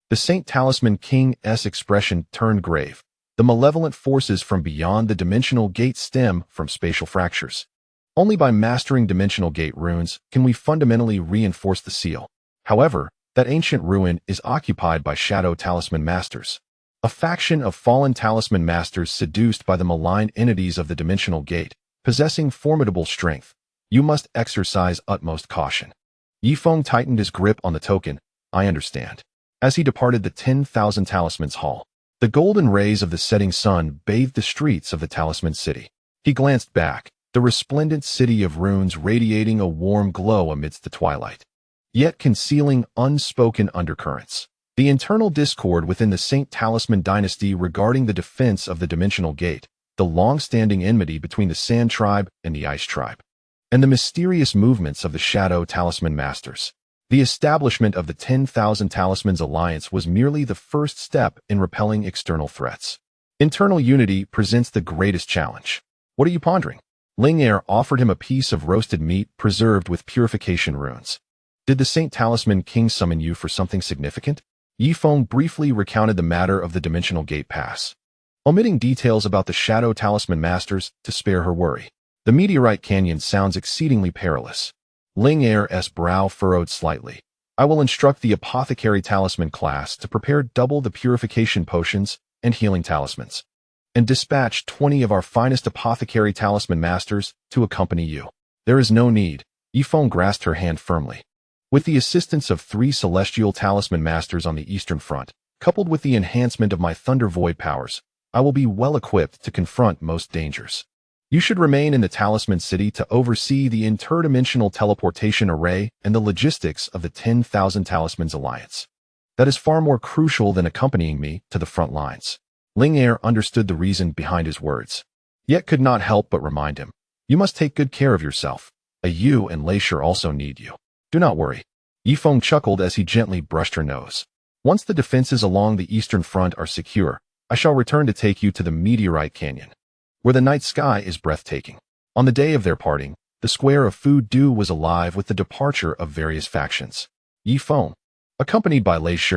the Saint Talisman King's expression turned grave. The malevolent forces from beyond the Dimensional Gate stem from spatial fractures. Only by mastering Dimensional Gate runes can we fundamentally reinforce the seal. However, that ancient ruin is occupied by Shadow Talisman Masters, a faction of fallen Talisman Masters seduced by the malign entities of the Dimensional Gate, possessing formidable strength. You must exercise utmost caution. Yi Feng tightened his grip on the token. I understand. As he departed the 10,000 Talismans Hall, the golden rays of the setting sun bathed the streets of the Talisman City. He glanced back, the resplendent city of runes radiating a warm glow amidst the twilight, yet concealing unspoken undercurrents. The internal discord within the Saint Talisman dynasty regarding the defense of the Dimensional Gate, the long-standing enmity between the Sand Tribe and the Ice Tribe, and the mysterious movements of the Shadow Talisman Masters. The establishment of the 10,000 Talismans Alliance was merely the first step in repelling external threats. Internal unity presents the greatest challenge. What are you pondering? Ling Er offered him a piece of roasted meat preserved with purification runes. Did the Saint Talisman King summon you for something significant? Yifeng briefly recounted the matter of the Dimensional Gate Pass, omitting details about the Shadow Talisman Masters to spare her worry. The Meteorite Canyon sounds exceedingly perilous. Ling Er's brow furrowed slightly. I will instruct the Apothecary Talisman class to prepare double the purification potions and healing talismans, and dispatch 20 of our finest Apothecary Talisman Masters to accompany you. There is no need. Yifeng grasped her hand firmly. With the assistance of 3 Celestial Talisman Masters on the Eastern Front, coupled with the enhancement of my Thunder Void powers, I will be well equipped to confront most dangers. You should remain in the Talisman City to oversee the interdimensional teleportation array and the logistics of the 10,000 Talismans Alliance. That is far more crucial than accompanying me to the front lines. Ling Er understood the reason behind his words, yet could not help but remind him. You must take good care of yourself. You and Lei Shi also need you. Do not worry. Yifeng chuckled as he gently brushed her nose. Once the defenses along the Eastern Front are secure, I shall return to take you to the Meteorite Canyon, where the night sky is breathtaking. On the day of their parting, the square of Fu Du was alive with the departure of various factions. Yifeng, accompanied by Lei Shi,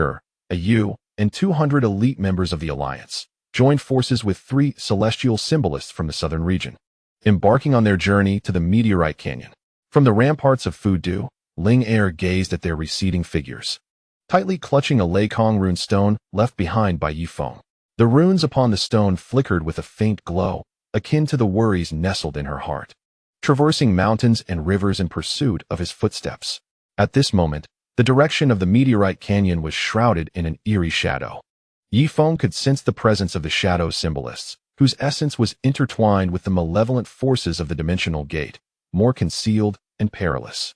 Yu, and 200 elite members of the Alliance, joined forces with 3 celestial symbolists from the southern region, embarking on their journey to the Meteorite Canyon. From the ramparts of Fu Du, Ling Er gazed at their receding figures, tightly clutching a Lei Kong rune stone left behind by Yifeng. The runes upon the stone flickered with a faint glow, akin to the worries nestled in her heart, traversing mountains and rivers in pursuit of his footsteps. At this moment, the direction of the Meteorite Canyon was shrouded in an eerie shadow. Yifeng could sense the presence of the shadow symbolists, whose essence was intertwined with the malevolent forces of the Dimensional Gate, more concealed and perilous.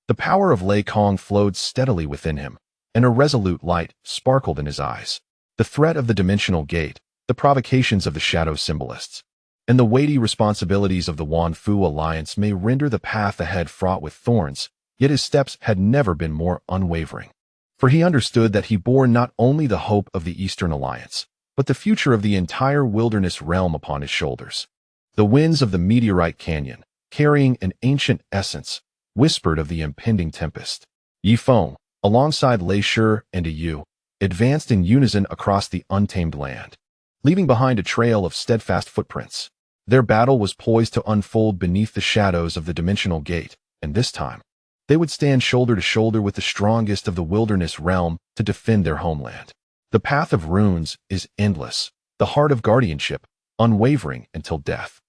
The power of Lei Kong flowed steadily within him, and a resolute light sparkled in his eyes. The threat of the Dimensional Gate, the provocations of the Shadow Symbolists, and the weighty responsibilities of the Wan Fu Alliance may render the path ahead fraught with thorns, yet his steps had never been more unwavering. For he understood that he bore not only the hope of the Eastern Alliance, but the future of the entire wilderness realm upon his shoulders. The winds of the Meteorite Canyon, carrying an ancient essence, whispered of the impending tempest. Yifeng, alongside Lei Shi and Yu, advanced in unison across the untamed land, leaving behind a trail of steadfast footprints. Their battle was poised to unfold beneath the shadows of the Dimensional Gate, and this time, they would stand shoulder to shoulder with the strongest of the wilderness realm to defend their homeland. The path of runes is endless, the heart of guardianship, unwavering until death.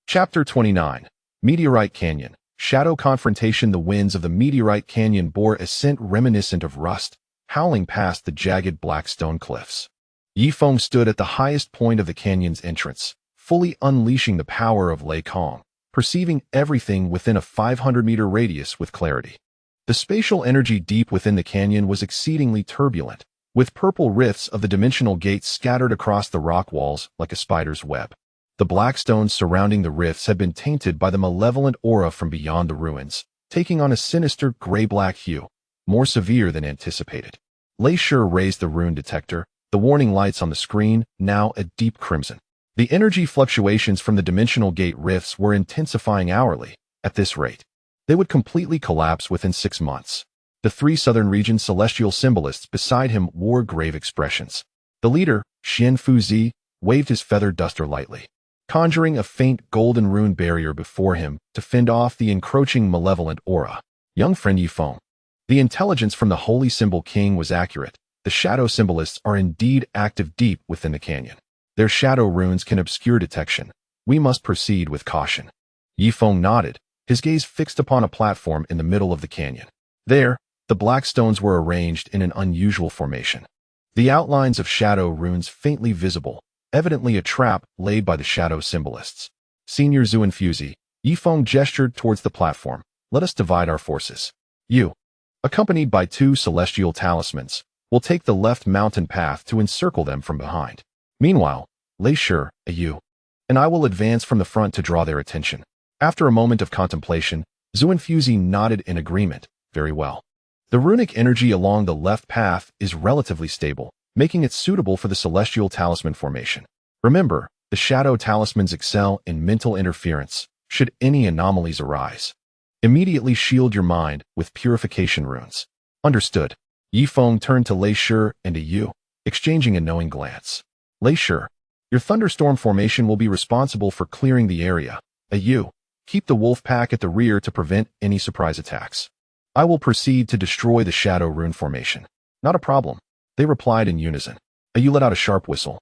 Chapter 29. Meteorite Canyon. Shadow confrontation. The winds of the Meteorite Canyon bore a scent reminiscent of rust, howling past the jagged black stone cliffs. Yifeng stood at the highest point of the canyon's entrance, fully unleashing the power of Lei Kong, perceiving everything within a 500-meter radius with clarity. The spatial energy deep within the canyon was exceedingly turbulent, with purple rifts of the Dimensional Gate scattered across the rock walls like a spider's web. The black stones surrounding the rifts had been tainted by the malevolent aura from beyond the ruins, taking on a sinister gray-black hue, more severe than anticipated. Lei Shi raised the rune detector, the warning lights on the screen now a deep crimson. The energy fluctuations from the Dimensional Gate rifts were intensifying hourly. At this rate, they would completely collapse within 6 months. The 3 southern region celestial symbolists beside him wore grave expressions. The leader, Xian Fuzi, waved his feather duster lightly, conjuring a faint golden rune barrier before him to fend off the encroaching malevolent aura. Young friend Yifeng, the intelligence from the Holy Symbol King was accurate. The shadow symbolists are indeed active deep within the canyon. Their shadow runes can obscure detection. We must proceed with caution. Yifeng nodded, his gaze fixed upon a platform in the middle of the canyon. There, the black stones were arranged in an unusual formation, the outlines of shadow runes faintly visible, evidently a trap laid by the shadow symbolists. Senior Zhuan Fuzi, Yifeng gestured towards the platform. Let us divide our forces. You, accompanied by 2 celestial talismans, will take the left mountain path to encircle them from behind. Meanwhile, Lei Shi, you, and I will advance from the front to draw their attention. After a moment of contemplation, Zuinfuzi nodded in agreement. Very well. The runic energy along the left path is relatively stable, making it suitable for the celestial talisman formation. Remember, the shadow talismans excel in mental interference, should any anomalies arise. Immediately shield your mind with purification runes. Understood. Yifeng turned to Lei Shi and to Yu, exchanging a knowing glance. Lei Shi, your thunderstorm formation will be responsible for clearing the area. Yu, keep the wolf pack at the rear to prevent any surprise attacks. I will proceed to destroy the shadow rune formation. Not a problem. They replied in unison. Yu let out a sharp whistle,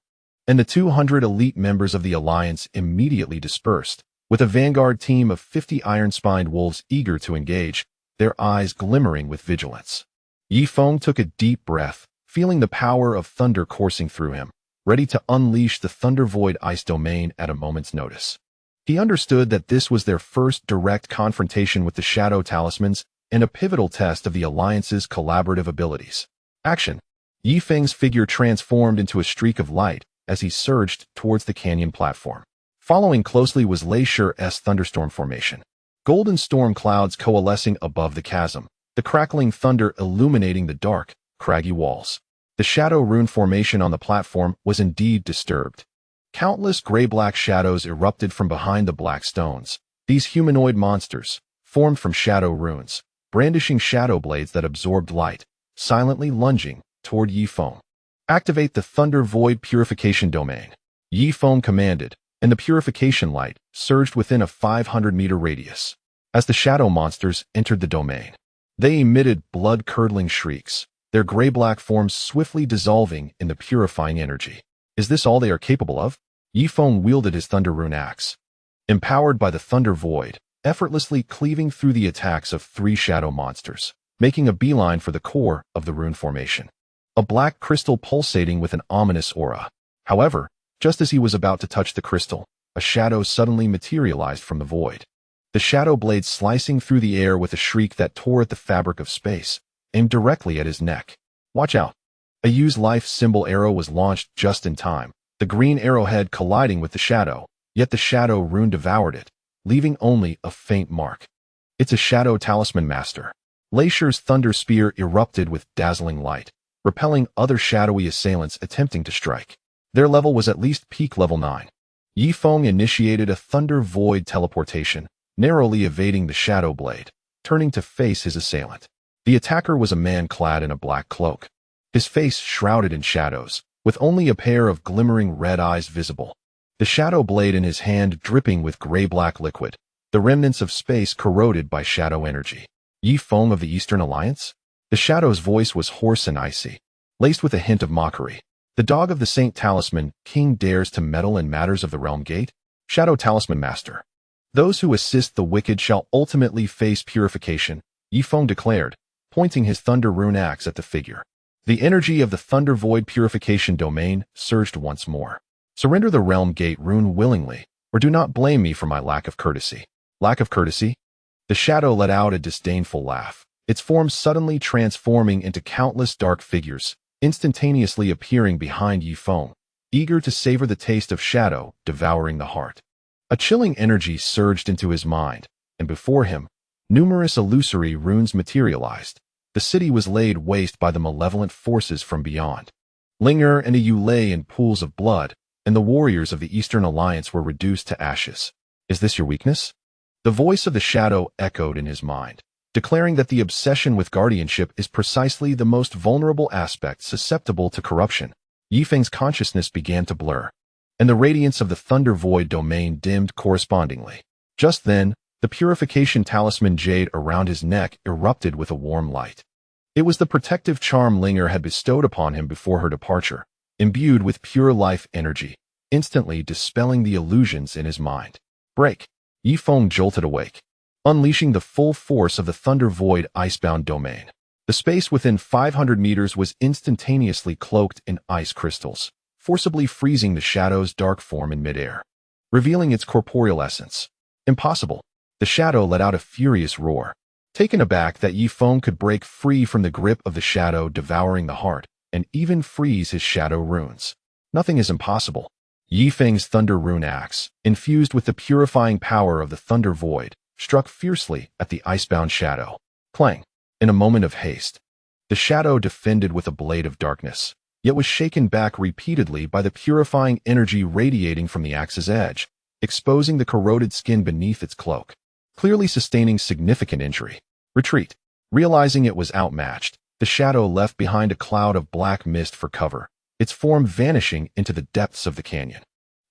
and the 200 elite members of the alliance immediately dispersed, with a vanguard team of 50 iron-spined wolves eager to engage, their eyes glimmering with vigilance. Yifeng took a deep breath, feeling the power of thunder coursing through him, ready to unleash the Thunder Void Ice Domain at a moment's notice. He understood that this was their first direct confrontation with the Shadow Talismans and a pivotal test of the Alliance's collaborative abilities. Action! Yifeng's figure transformed into a streak of light as he surged towards the canyon platform. Following closely was Lei Shi's thunderstorm formation. Golden storm clouds coalescing above the chasm, the crackling thunder illuminating the dark, craggy walls. The shadow rune formation on the platform was indeed disturbed. Countless gray-black shadows erupted from behind the black stones. These humanoid monsters, formed from shadow runes, brandishing shadow blades that absorbed light, silently lunging toward Yifeng. Activate the Thunder Void Purification Domain. Yifeng commanded, and the purification light surged within a 500-meter radius. As the shadow monsters entered the domain, they emitted blood-curdling shrieks, their gray-black forms swiftly dissolving in the purifying energy. Is this all they are capable of? Yifeng wielded his Thunder Rune Axe, empowered by the Thunder Void, effortlessly cleaving through the attacks of 3 shadow monsters, making a beeline for the core of the rune formation. A black crystal pulsating with an ominous aura. However, just as he was about to touch the crystal, a shadow suddenly materialized from the void. The shadow blade slicing through the air with a shriek that tore at the fabric of space, aimed directly at his neck. Watch out! A Yu's life symbol arrow was launched just in time, the green arrowhead colliding with the shadow, yet the shadow rune devoured it, leaving only a faint mark. It's a shadow talisman master. Lei Shi's thunder spear erupted with dazzling light, repelling other shadowy assailants attempting to strike. Their level was at least peak level 9. Yifeng initiated a Thunder Void teleportation, narrowly evading the shadow blade, turning to face his assailant. The attacker was a man clad in a black cloak, his face shrouded in shadows, with only a pair of glimmering red eyes visible. The shadow blade in his hand dripping with gray-black liquid, the remnants of space corroded by shadow energy. Yifeng of the Eastern Alliance? The shadow's voice was hoarse and icy, laced with a hint of mockery. The dog of the Saint Talisman, King dares to meddle in matters of the Realm Gate? Shadow Talisman Master. Those who assist the wicked shall ultimately face purification, Yifeng declared, pointing his Thunder Rune Axe at the figure. The energy of the Thunder Void Purification Domain surged once more. Surrender the Realm Gate rune willingly, or do not blame me for my lack of courtesy. Lack of courtesy? The shadow let out a disdainful laugh, its form suddenly transforming into countless dark figures, instantaneously appearing behind Yifeng, eager to savor the taste of shadow devouring the heart. A chilling energy surged into his mind, and before him, numerous illusory runes materialized. The city was laid waste by the malevolent forces from beyond. Linger and Yu lay in pools of blood, and the warriors of the Eastern Alliance were reduced to ashes. Is this your weakness? The voice of the shadow echoed in his mind, declaring that the obsession with guardianship is precisely the most vulnerable aspect susceptible to corruption. Yifeng's consciousness began to blur, and the radiance of the Thunder Void domain dimmed correspondingly. Just then, the purification talisman jade around his neck erupted with a warm light. It was the protective charm Linger had bestowed upon him before her departure, imbued with pure life energy, instantly dispelling the illusions in his mind. Break! Yifeng jolted awake, unleashing the full force of the Thunder Void icebound domain. The space within 500 meters was instantaneously cloaked in ice crystals, forcibly freezing the shadow's dark form in midair, revealing its corporeal essence. Impossible. The shadow let out a furious roar. Taken aback that Yi Feng could break free from the grip of the shadow devouring the heart, and even freeze his shadow runes. Nothing is impossible. Yi Feng's Thunder Rune Axe, infused with the purifying power of the Thunder Void, struck fiercely at the icebound shadow. Clang! In a moment of haste, the shadow defended with a blade of darkness, yet was shaken back repeatedly by the purifying energy radiating from the axe's edge, exposing the corroded skin beneath its cloak, clearly sustaining significant injury. Retreat. Realizing it was outmatched, the shadow left behind a cloud of black mist for cover, its form vanishing into the depths of the canyon.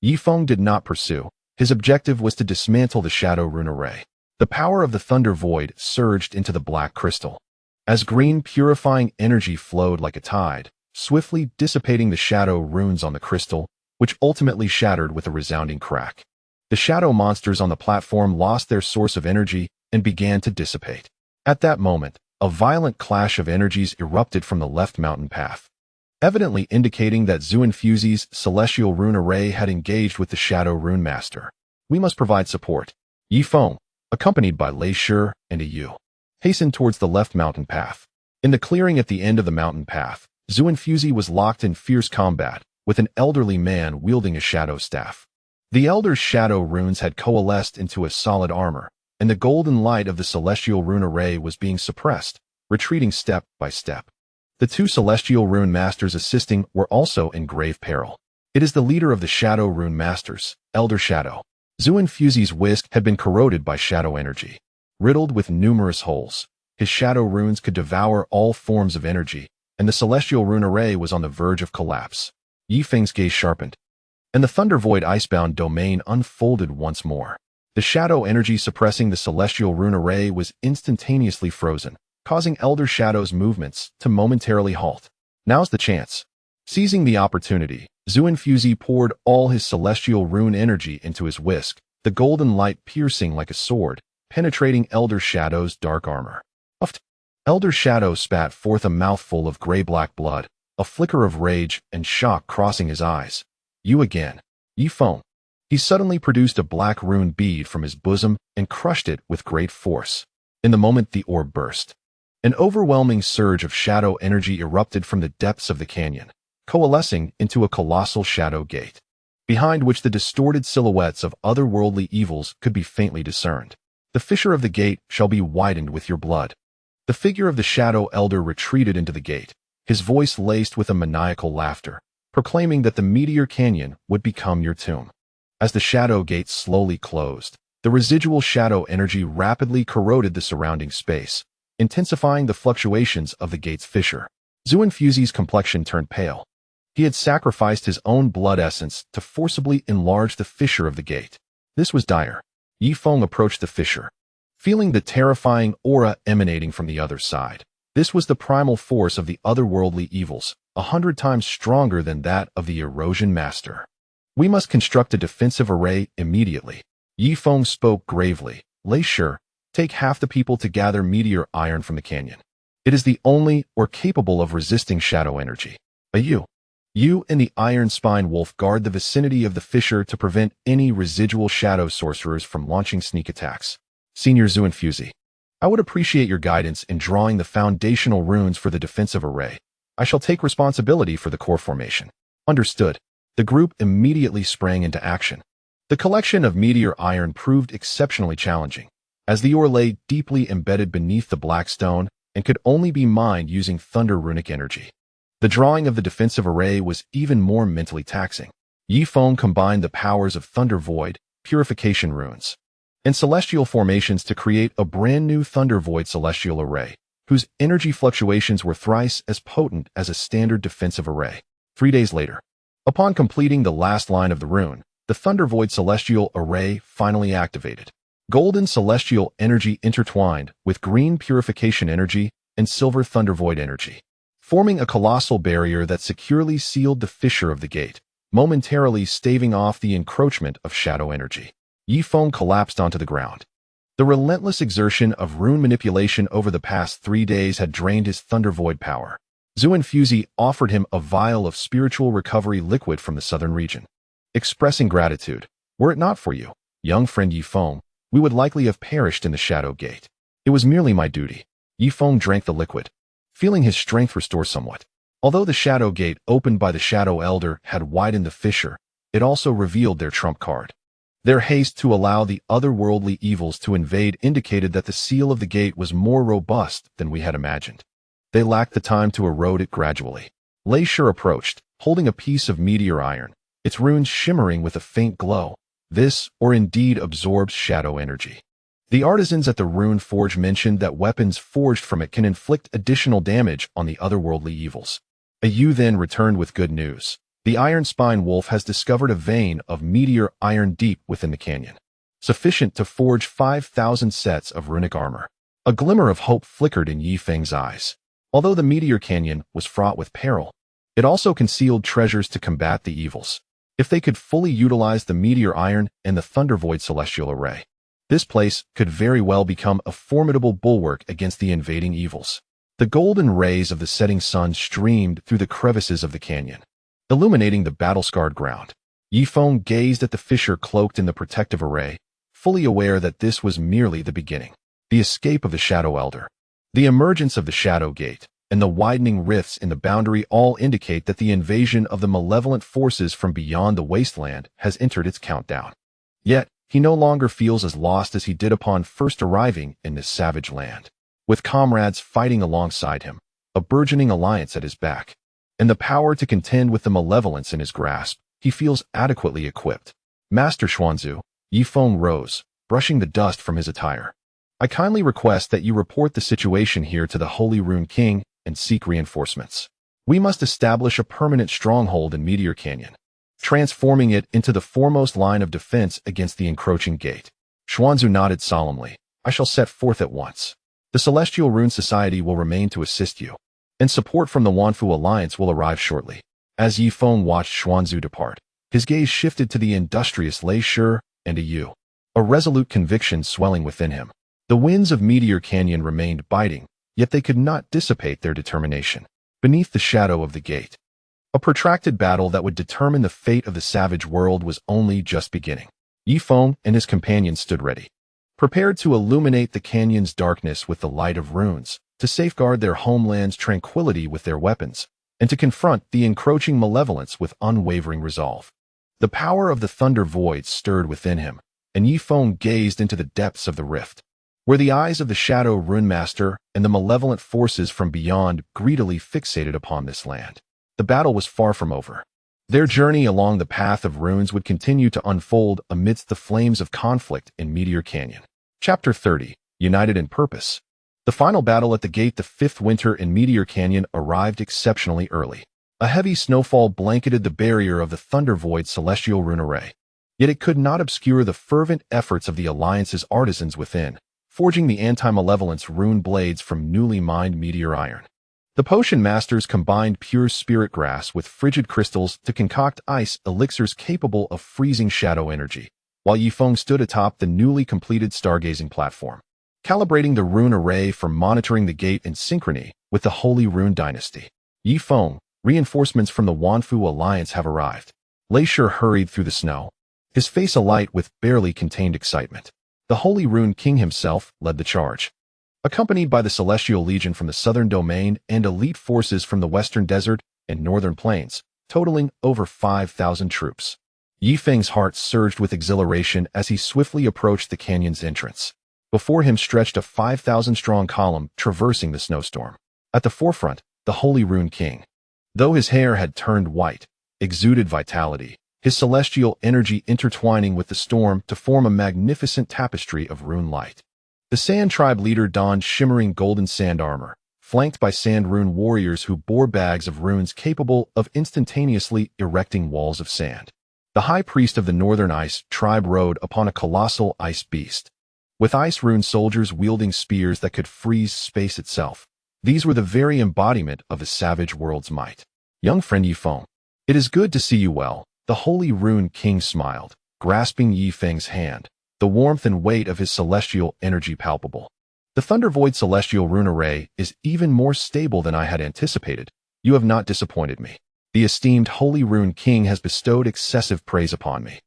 Yi Feng did not pursue. His objective was to dismantle the shadow rune array. The power of the Thunder Void surged into the black crystal. As green purifying energy flowed like a tide, swiftly dissipating the shadow runes on the crystal, which ultimately shattered with a resounding crack. The shadow monsters on the platform lost their source of energy and began to dissipate. At that moment, a violent clash of energies erupted from the left mountain path, evidently indicating that Zhuan Fuzi's celestial rune array had engaged with the shadow rune master. We must provide support. Yi Feng, accompanied by Lei Shi and Yu, hastened towards the left mountain path. In the clearing at the end of the mountain path, Zhuan Fuzi was locked in fierce combat, with an elderly man wielding a shadow staff. The elder's shadow runes had coalesced into a solid armor, and the golden light of the celestial rune array was being suppressed, retreating step by step. The two celestial rune masters assisting were also in grave peril. It is the leader of the shadow rune masters, Elder Shadow. Zhuan Fuzi's whisk had been corroded by shadow energy. Riddled with numerous holes, his shadow runes could devour all forms of energy, and the celestial rune array was on the verge of collapse. Yi Feng's gaze sharpened, and the Thunder Void icebound domain unfolded once more. The shadow energy suppressing the celestial rune array was instantaneously frozen, causing Elder Shadow's movements to momentarily halt. Now's the chance. Seizing the opportunity, Zhuan Fuzi poured all his celestial rune energy into his whisk, the golden light piercing like a sword, penetrating Elder Shadow's dark armor. Elder Shadow spat forth a mouthful of gray-black blood, a flicker of rage and shock crossing his eyes. You again. Yi Feng. He suddenly produced a black rune bead from his bosom and crushed it with great force. In the moment the orb burst, an overwhelming surge of shadow energy erupted from the depths of the canyon, coalescing into a colossal shadow gate, behind which the distorted silhouettes of otherworldly evils could be faintly discerned. The fissure of the gate shall be widened with your blood. The figure of the shadow elder retreated into the gate, his voice laced with a maniacal laughter, proclaiming that the meteor canyon would become your tomb. As the shadow gate slowly closed, the residual shadow energy rapidly corroded the surrounding space, intensifying the fluctuations of the gate's fissure. Zhuan Fuzi's complexion turned pale. He had sacrificed his own blood essence to forcibly enlarge the fissure of the gate. This was dire. Yi Feng approached the fissure, feeling the terrifying aura emanating from the other side. This was the primal force of the otherworldly evils, 100 times stronger than that of the erosion master. We must construct a defensive array immediately. Yi Feng spoke gravely. Lei Shi, take half the people to gather meteor iron from the canyon. It is the only or capable of resisting shadow energy. You and the Iron Spine Wolf guard the vicinity of the fissure to prevent any residual shadow sorcerers from launching sneak attacks. Senior Zhuan Fuzi, I would appreciate your guidance in drawing the foundational runes for the defensive array. I shall take responsibility for the core formation. Understood. The group immediately sprang into action. The collection of meteor iron proved exceptionally challenging, as the ore lay deeply embedded beneath the black stone and could only be mined using thunder runic energy. The drawing of the defensive array was even more mentally taxing. Yi Feng combined the powers of Thunder Void, Purification Runes, and Celestial Formations to create a brand new Thunder Void Celestial Array, whose energy fluctuations were thrice as potent as a standard defensive array. 3 days later, upon completing the last line of the rune, the Thunder Void Celestial Array finally activated. Golden Celestial Energy intertwined with green Purification Energy and silver Thunder Void Energy, forming a colossal barrier that securely sealed the fissure of the gate, momentarily staving off the encroachment of shadow energy. Yi Feng collapsed onto the ground. The relentless exertion of rune manipulation over the past 3 days had drained his Thunder Void power. Zhuan Fuzi offered him a vial of spiritual recovery liquid from the southern region. Expressing gratitude, were it not for you, young friend Yi Feng, we would likely have perished in the Shadow Gate. It was merely my duty. Yifeng drank the liquid, feeling his strength restore somewhat. Although the Shadow Gate opened by the Shadow Elder had widened the fissure, it also revealed their trump card. Their haste to allow the otherworldly evils to invade indicated that the seal of the gate was more robust than we had imagined. They lacked the time to erode it gradually. Lei Shi approached, holding a piece of meteor iron, its runes shimmering with a faint glow. This, or indeed, absorbs shadow energy. The artisans at the rune forge mentioned that weapons forged from it can inflict additional damage on the otherworldly evils. Ayu then returned with good news. The Iron Spine Wolf has discovered a vein of meteor iron deep within the canyon, sufficient to forge 5,000 sets of runic armor. A glimmer of hope flickered in Yifeng's eyes. Although the meteor canyon was fraught with peril, it also concealed treasures to combat the evils. If they could fully utilize the meteor iron and the Thundervoid celestial array, this place could very well become a formidable bulwark against the invading evils. The golden rays of the setting sun streamed through the crevices of the canyon, illuminating the battle-scarred ground. Yifeng gazed at the fissure cloaked in the protective array, fully aware that this was merely the beginning. The escape of the Shadow Elder, the emergence of the Shadow Gate, and the widening rifts in the boundary all indicate that the invasion of the malevolent forces from beyond the wasteland has entered its countdown. Yet, he no longer feels as lost as he did upon first arriving in this savage land. With comrades fighting alongside him, a burgeoning alliance at his back, and the power to contend with the malevolence in his grasp, he feels adequately equipped. Master Xuanzu, Yifeng rose, brushing the dust from his attire. I kindly request that you report the situation here to the Holy Rune King and seek reinforcements. We must establish a permanent stronghold in Meteor Canyon, transforming it into the foremost line of defense against the encroaching gate. Xuanzu nodded solemnly. I shall set forth at once. The Celestial Rune Society will remain to assist you, and support from the Wanfu Alliance will arrive shortly. As Yifeng watched Xuanzu depart, his gaze shifted to the industrious Lei Shi and Ayu, a resolute conviction swelling within him. The winds of Meteor Canyon remained biting, yet they could not dissipate their determination. Beneath the shadow of the gate, a protracted battle that would determine the fate of the savage world was only just beginning. Yifeng and his companions stood ready, prepared to illuminate the canyon's darkness with the light of runes, to safeguard their homeland's tranquility with their weapons, and to confront the encroaching malevolence with unwavering resolve. The power of the Thunder Void stirred within him, and Yifeng gazed into the depths of the rift, where the eyes of the Shadow Rune Master and the malevolent forces from beyond greedily fixated upon this land. The battle was far from over. Their journey along the path of runes would continue to unfold amidst the flames of conflict in Meteor Canyon. Chapter 30, United in Purpose. The final battle at the gate, the fifth winter in Meteor Canyon, arrived exceptionally early. A heavy snowfall blanketed the barrier of the Thunder Void celestial rune array, yet it could not obscure the fervent efforts of the Alliance's artisans within, forging the anti-malevolence rune blades from newly mined meteor iron. The potion masters combined pure spirit grass with frigid crystals to concoct ice elixirs capable of freezing shadow energy, while Yifeng stood atop the newly completed stargazing platform, calibrating the rune array for monitoring the gate in synchrony with the Holy Rune Dynasty. Yifeng, reinforcements from the Wanfu Alliance have arrived. Lei Shi hurried through the snow, his face alight with barely contained excitement. The Holy Rune King himself led the charge, accompanied by the Celestial Legion from the Southern Domain and elite forces from the Western Desert and Northern Plains, totaling over 5,000 troops. Yifeng's heart surged with exhilaration as he swiftly approached the canyon's entrance. Before him stretched a 5,000-strong column traversing the snowstorm. At the forefront, the Holy Rune King. Though his hair had turned white, exuded vitality, his celestial energy intertwining with the storm to form a magnificent tapestry of rune light. The Sand Tribe leader donned shimmering golden sand armor, flanked by sand rune warriors who bore bags of runes capable of instantaneously erecting walls of sand. The High Priest of the Northern Ice Tribe rode upon a colossal ice beast, with ice rune soldiers wielding spears that could freeze space itself. These were the very embodiment of the savage world's might. Young friend Yifeng, it is good to see you well. The Holy Rune King smiled, grasping Yifeng's hand, the warmth and weight of his celestial energy palpable. The Thunder Void celestial rune array is even more stable than I had anticipated. You have not disappointed me. The esteemed Holy Rune King has bestowed excessive praise upon me.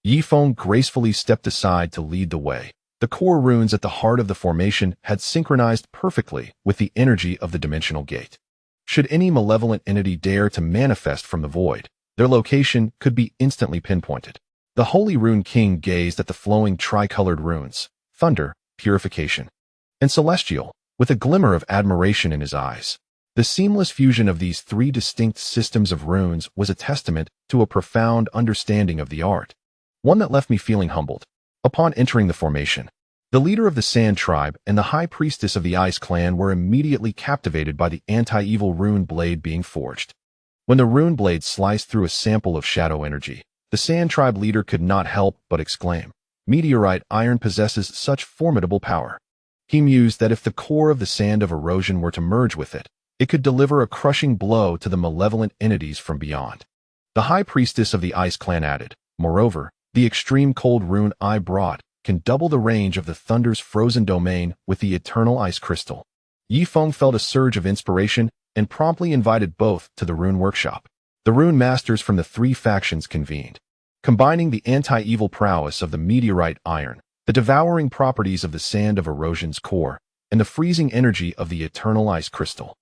Yifeng gracefully stepped aside to lead the way, The core runes at the heart of the formation had synchronized perfectly with the energy of the dimensional gate. Should any malevolent entity dare to manifest from the void, their location could be instantly pinpointed. The Holy Rune King gazed at the flowing tricolored runes, thunder, purification, and celestial, with a glimmer of admiration in his eyes. The seamless fusion of these three distinct systems of runes was a testament to a profound understanding of the art, one that left me feeling humbled. Upon entering the formation, the leader of the Sand Tribe and the High Priestess of the Ice Clan were immediately captivated by the anti-evil rune blade being forged. When the rune blade sliced through a sample of shadow energy, the Sand Tribe leader could not help but exclaim, "Meteorite iron possesses such formidable power." He mused that if the core of the Sand of Erosion were to merge with it, it could deliver a crushing blow to the malevolent entities from beyond. The High Priestess of the Ice Clan added, "Moreover, the extreme cold rune I brought can double the range of the Thunder's frozen domain with the eternal ice crystal." Yifeng felt a surge of inspiration and promptly invited both to the rune workshop. The rune masters from the three factions convened, combining the anti-evil prowess of the meteorite iron, the devouring properties of the Sand of Erosion's core, and the freezing energy of the eternal ice crystal.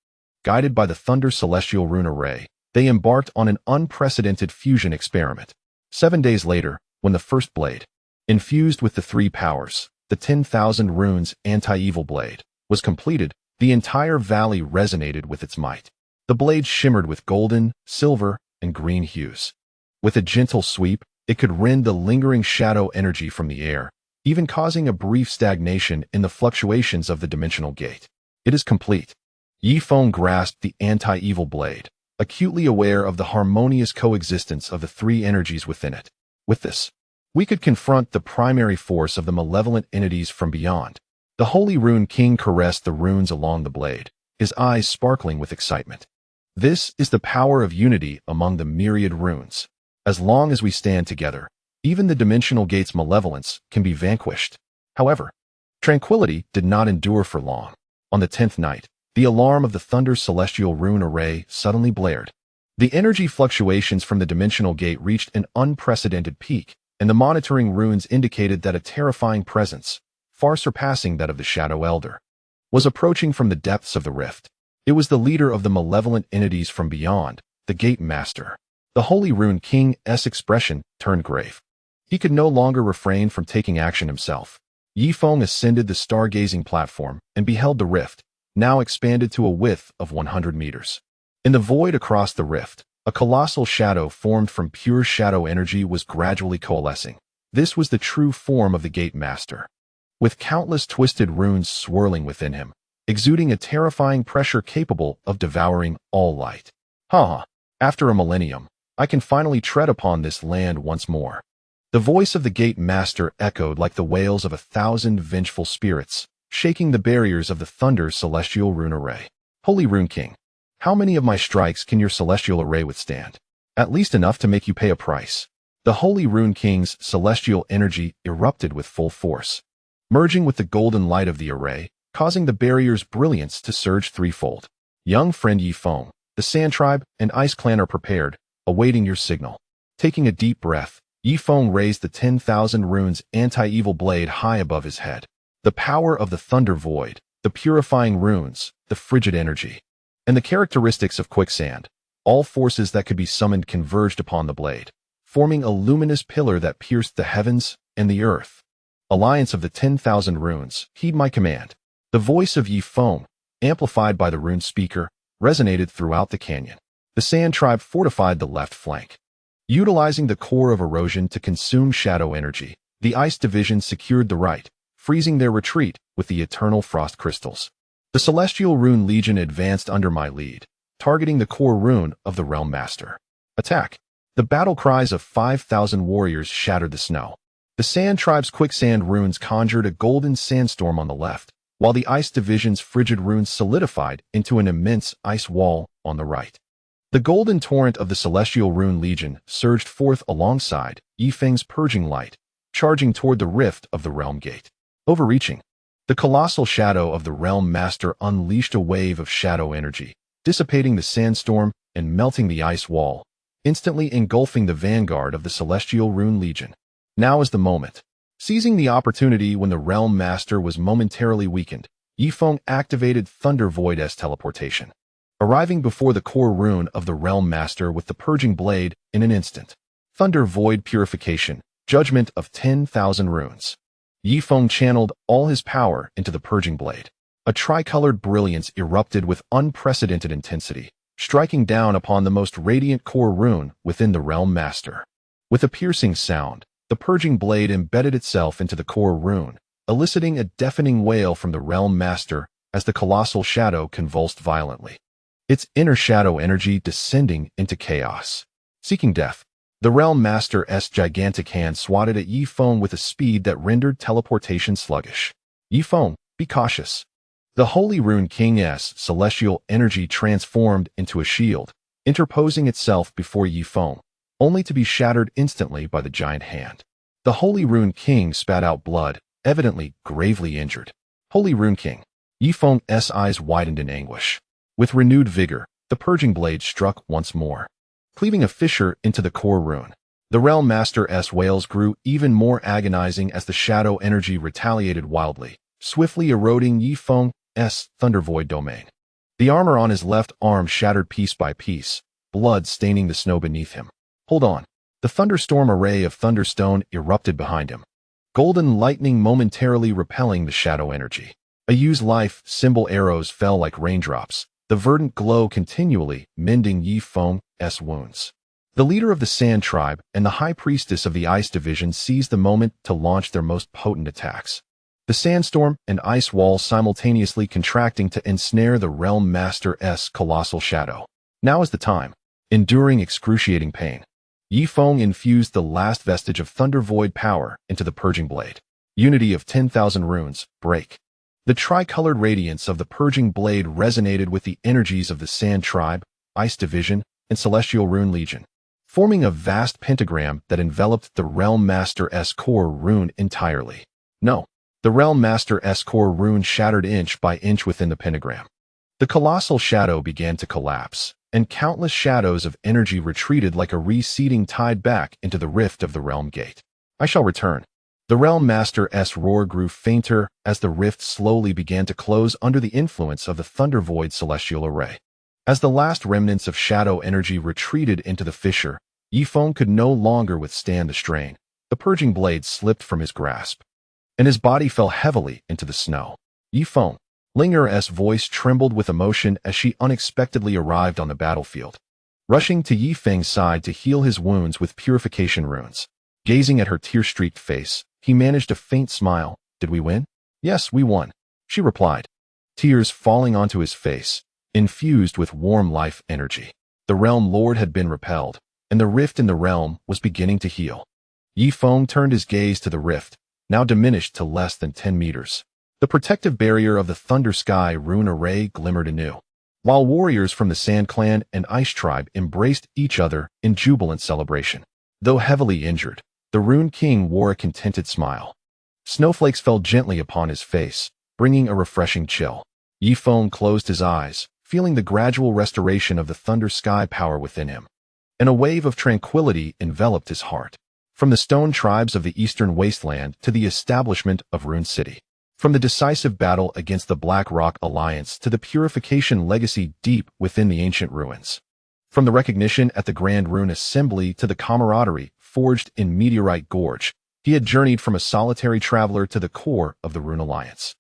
Guided by the Thunder Celestial Rune Array, they embarked on an unprecedented fusion experiment. 7 days later, when the first blade, infused with the three powers, the 10,000 runes anti-evil blade, was completed, the entire valley resonated with its might. The blade shimmered with golden, silver, and green hues. With a gentle sweep, it could rend the lingering shadow energy from the air, even causing a brief stagnation in the fluctuations of the dimensional gate. It is complete. Yifeng grasped the anti-evil blade, acutely aware of the harmonious coexistence of the three energies within it. With this, we could confront the primary force of the malevolent entities from beyond. The Holy Rune King caressed the runes along the blade, his eyes sparkling with excitement. This is the power of unity among the myriad runes. As long as we stand together, even the dimensional gate's malevolence can be vanquished. However, tranquility did not endure for long. On the 10th night, the alarm of the Thunder Celestial Rune Array suddenly blared. The energy fluctuations from the dimensional gate reached an unprecedented peak, and the monitoring runes indicated that a terrifying presence, far surpassing that of the Shadow Elder, was approaching from the depths of the rift. It was the leader of the malevolent entities from beyond, the Gate Master. The Holy Rune King's expression turned grave. He could no longer refrain from taking action himself. Yifeng ascended the stargazing platform and beheld the rift, now expanded to a width of 100 meters. In the void across the rift, a colossal shadow formed from pure shadow energy was gradually coalescing. This was the true form of the Gate Master, with countless twisted runes swirling within him, exuding a terrifying pressure capable of devouring all light. After a millennium, I can finally tread upon this land once more. The voice of the Gate Master echoed like the wails of 1,000 vengeful spirits, shaking the barriers of the Thunder Celestial Rune Array. Holy Rune King, how many of my strikes can your celestial array withstand? At least enough to make you pay a price. The Holy Rune King's celestial energy erupted with full force, merging with the golden light of the array, causing the barrier's brilliance to surge threefold. Young friend Yifeng, the Sand Tribe and Ice Clan are prepared, awaiting your signal. Taking a deep breath, Yifeng raised the 10,000 runes anti-evil blade high above his head. The power of the Thunder Void, the purifying runes, the frigid energy, and the characteristics of quicksand, all forces that could be summoned converged upon the blade, forming a luminous pillar that pierced the heavens and the earth. Alliance of the 10,000 runes, heed my command. The voice of Yifeng, amplified by the rune speaker, resonated throughout the canyon. The Sand Tribe fortified the left flank, utilizing the core of erosion to consume shadow energy. The Ice Division secured the right, freezing their retreat with the eternal frost crystals. The Celestial Rune Legion advanced under my lead, targeting the core rune of the Realm Master. Attack! The battle cries of 5,000 warriors shattered the snow. The Sand Tribe's quicksand runes conjured a golden sandstorm on the left, while the Ice Division's frigid runes solidified into an immense ice wall on the right. The golden torrent of the Celestial Rune Legion surged forth alongside Yifeng's purging light, charging toward the rift of the Realm Gate. Overreaching, the colossal shadow of the Realm Master unleashed a wave of shadow energy, dissipating the sandstorm and melting the ice wall, instantly engulfing the vanguard of the Celestial Rune Legion. Now is the moment. Seizing the opportunity when the Realm Master was momentarily weakened, Yifeng activated Thunder Void's teleportation, arriving before the core rune of the Realm Master with the Purging Blade in an instant. Thunder Void Purification, Judgment of 10,000 Runes. Yifeng channeled all his power into the Purging Blade. A tricolored brilliance erupted with unprecedented intensity, striking down upon the most radiant core rune within the Realm Master. With a piercing sound, the Purging Blade embedded itself into the core rune, eliciting a deafening wail from the Realm Master as the colossal shadow convulsed violently, its inner shadow energy descending into chaos. Seeking death, the Realm Master's gigantic hand swatted at Yifeng with a speed that rendered teleportation sluggish. Yifeng, be cautious. The Holy Rune King's celestial energy transformed into a shield, interposing itself before Yifeng, only to be shattered instantly by the giant hand. The Holy Rune King spat out blood, evidently gravely injured. Holy Rune King. Yifeng's eyes widened in anguish. With renewed vigor, the Purging Blade struck once more, cleaving a fissure into the core rune. The Realm Master's wails grew even more agonizing as the shadow energy retaliated wildly, swiftly eroding Yifeng's Thunder Void domain. The armor on his left arm shattered piece by piece, blood staining the snow beneath him. Hold on. The thunderstorm array of thunderstone erupted behind him, golden lightning momentarily repelling the shadow energy. A Yu's life symbol arrows fell like raindrops, the verdant glow continually mending Yifeng's wounds. The leader of the Sand Tribe and the High Priestess of the Ice Division seized the moment to launch their most potent attacks. The sandstorm and ice wall simultaneously contracting to ensnare the Realm Master's colossal shadow. Now is the time. Enduring excruciating pain, Yifeng infused the last vestige of Thunder Void power into the Purging Blade. Unity of 10,000 runes, break. The tricolored radiance of the Purging Blade resonated with the energies of the Sand Tribe, Ice Division, and Celestial Rune Legion, forming a vast pentagram that enveloped the Realm Master's core rune entirely. No, the Realm Master's core rune shattered inch by inch within the pentagram. The colossal shadow began to collapse, and countless shadows of energy retreated like a receding tide back into the rift of the Realm Gate. I shall return. The Realm Master's roar grew fainter as the rift slowly began to close under the influence of the Thunder Void celestial array. As the last remnants of shadow energy retreated into the fissure, Yifeng could no longer withstand the strain. The Purging Blade slipped from his grasp, and his body fell heavily into the snow. Yifeng. Linger's voice trembled with emotion as she unexpectedly arrived on the battlefield, rushing to Yifeng's side to heal his wounds with purification runes. Gazing at her tear-streaked face, he managed a faint smile. Did we win? Yes, we won, she replied, tears falling onto his face, infused with warm life energy. The Realm Lord had been repelled, and the rift in the realm was beginning to heal. Yifeng turned his gaze to the rift, now diminished to less than 10 meters. The protective barrier of the Thunder Sky rune array glimmered anew, while warriors from the Sand Clan and Ice Tribe embraced each other in jubilant celebration. Though heavily injured, the Rune King wore a contented smile. Snowflakes fell gently upon his face, bringing a refreshing chill. Yifeng closed his eyes, feeling the gradual restoration of the Thunder Sky power within him, and a wave of tranquility enveloped his heart. From the stone tribes of the Eastern Wasteland to the establishment of Rune City, from the decisive battle against the Black Rock Alliance to the purification legacy deep within the ancient ruins, from the recognition at the Grand Rune Assembly to the camaraderie forged in Meteorite Gorge, he had journeyed from a solitary traveler to the core of the Rune Alliance,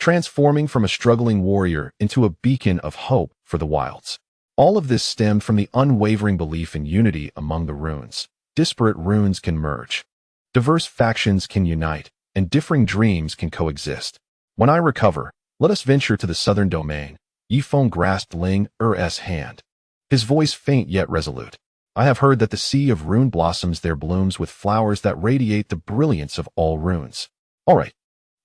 transforming from a struggling warrior into a beacon of hope for the wilds. All of this stemmed from the unwavering belief in unity among the runes. Disparate runes can merge, diverse factions can unite, and differing dreams can coexist. When I recover, let us venture to the southern domain. Yifeng grasped Linger's hand, his voice faint yet resolute. I have heard that the Sea of Rune blossoms there blooms with flowers that radiate the brilliance of all runes. All right.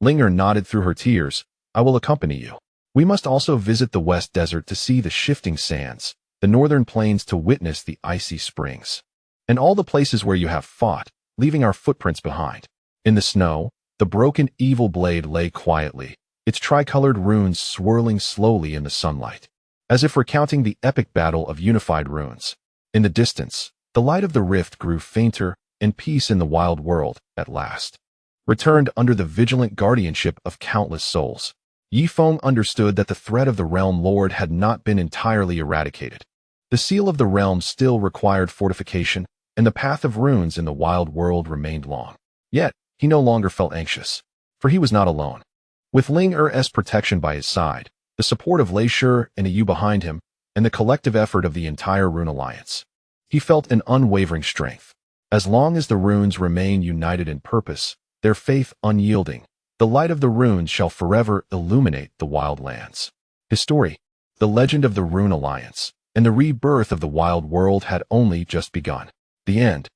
Linger nodded through her tears. I will accompany you. We must also visit the West Desert to see the shifting sands, the northern plains to witness the icy springs, and all the places where you have fought, leaving our footprints behind. In the snow, the broken evil blade lay quietly, its tricolored runes swirling slowly in the sunlight, as if recounting the epic battle of unified runes. In the distance, the light of the rift grew fainter, and peace in the wild world, at last. returned under the vigilant guardianship of countless souls. Yi Feng understood that the threat of the Realm Lord had not been entirely eradicated. The seal of the realm still required fortification, and the path of runes in the wild world remained long. Yet, he no longer felt anxious, for he was not alone. With Ling Er's protection by his side, the support of Lei Shi and Yu behind him, and the collective effort of the entire Rune Alliance, he felt an unwavering strength. As long as the runes remain united in purpose, their faith unyielding, the light of the runes shall forever illuminate the wild lands. His story, the legend of the Rune Alliance, and the rebirth of the wild world had only just begun. The end.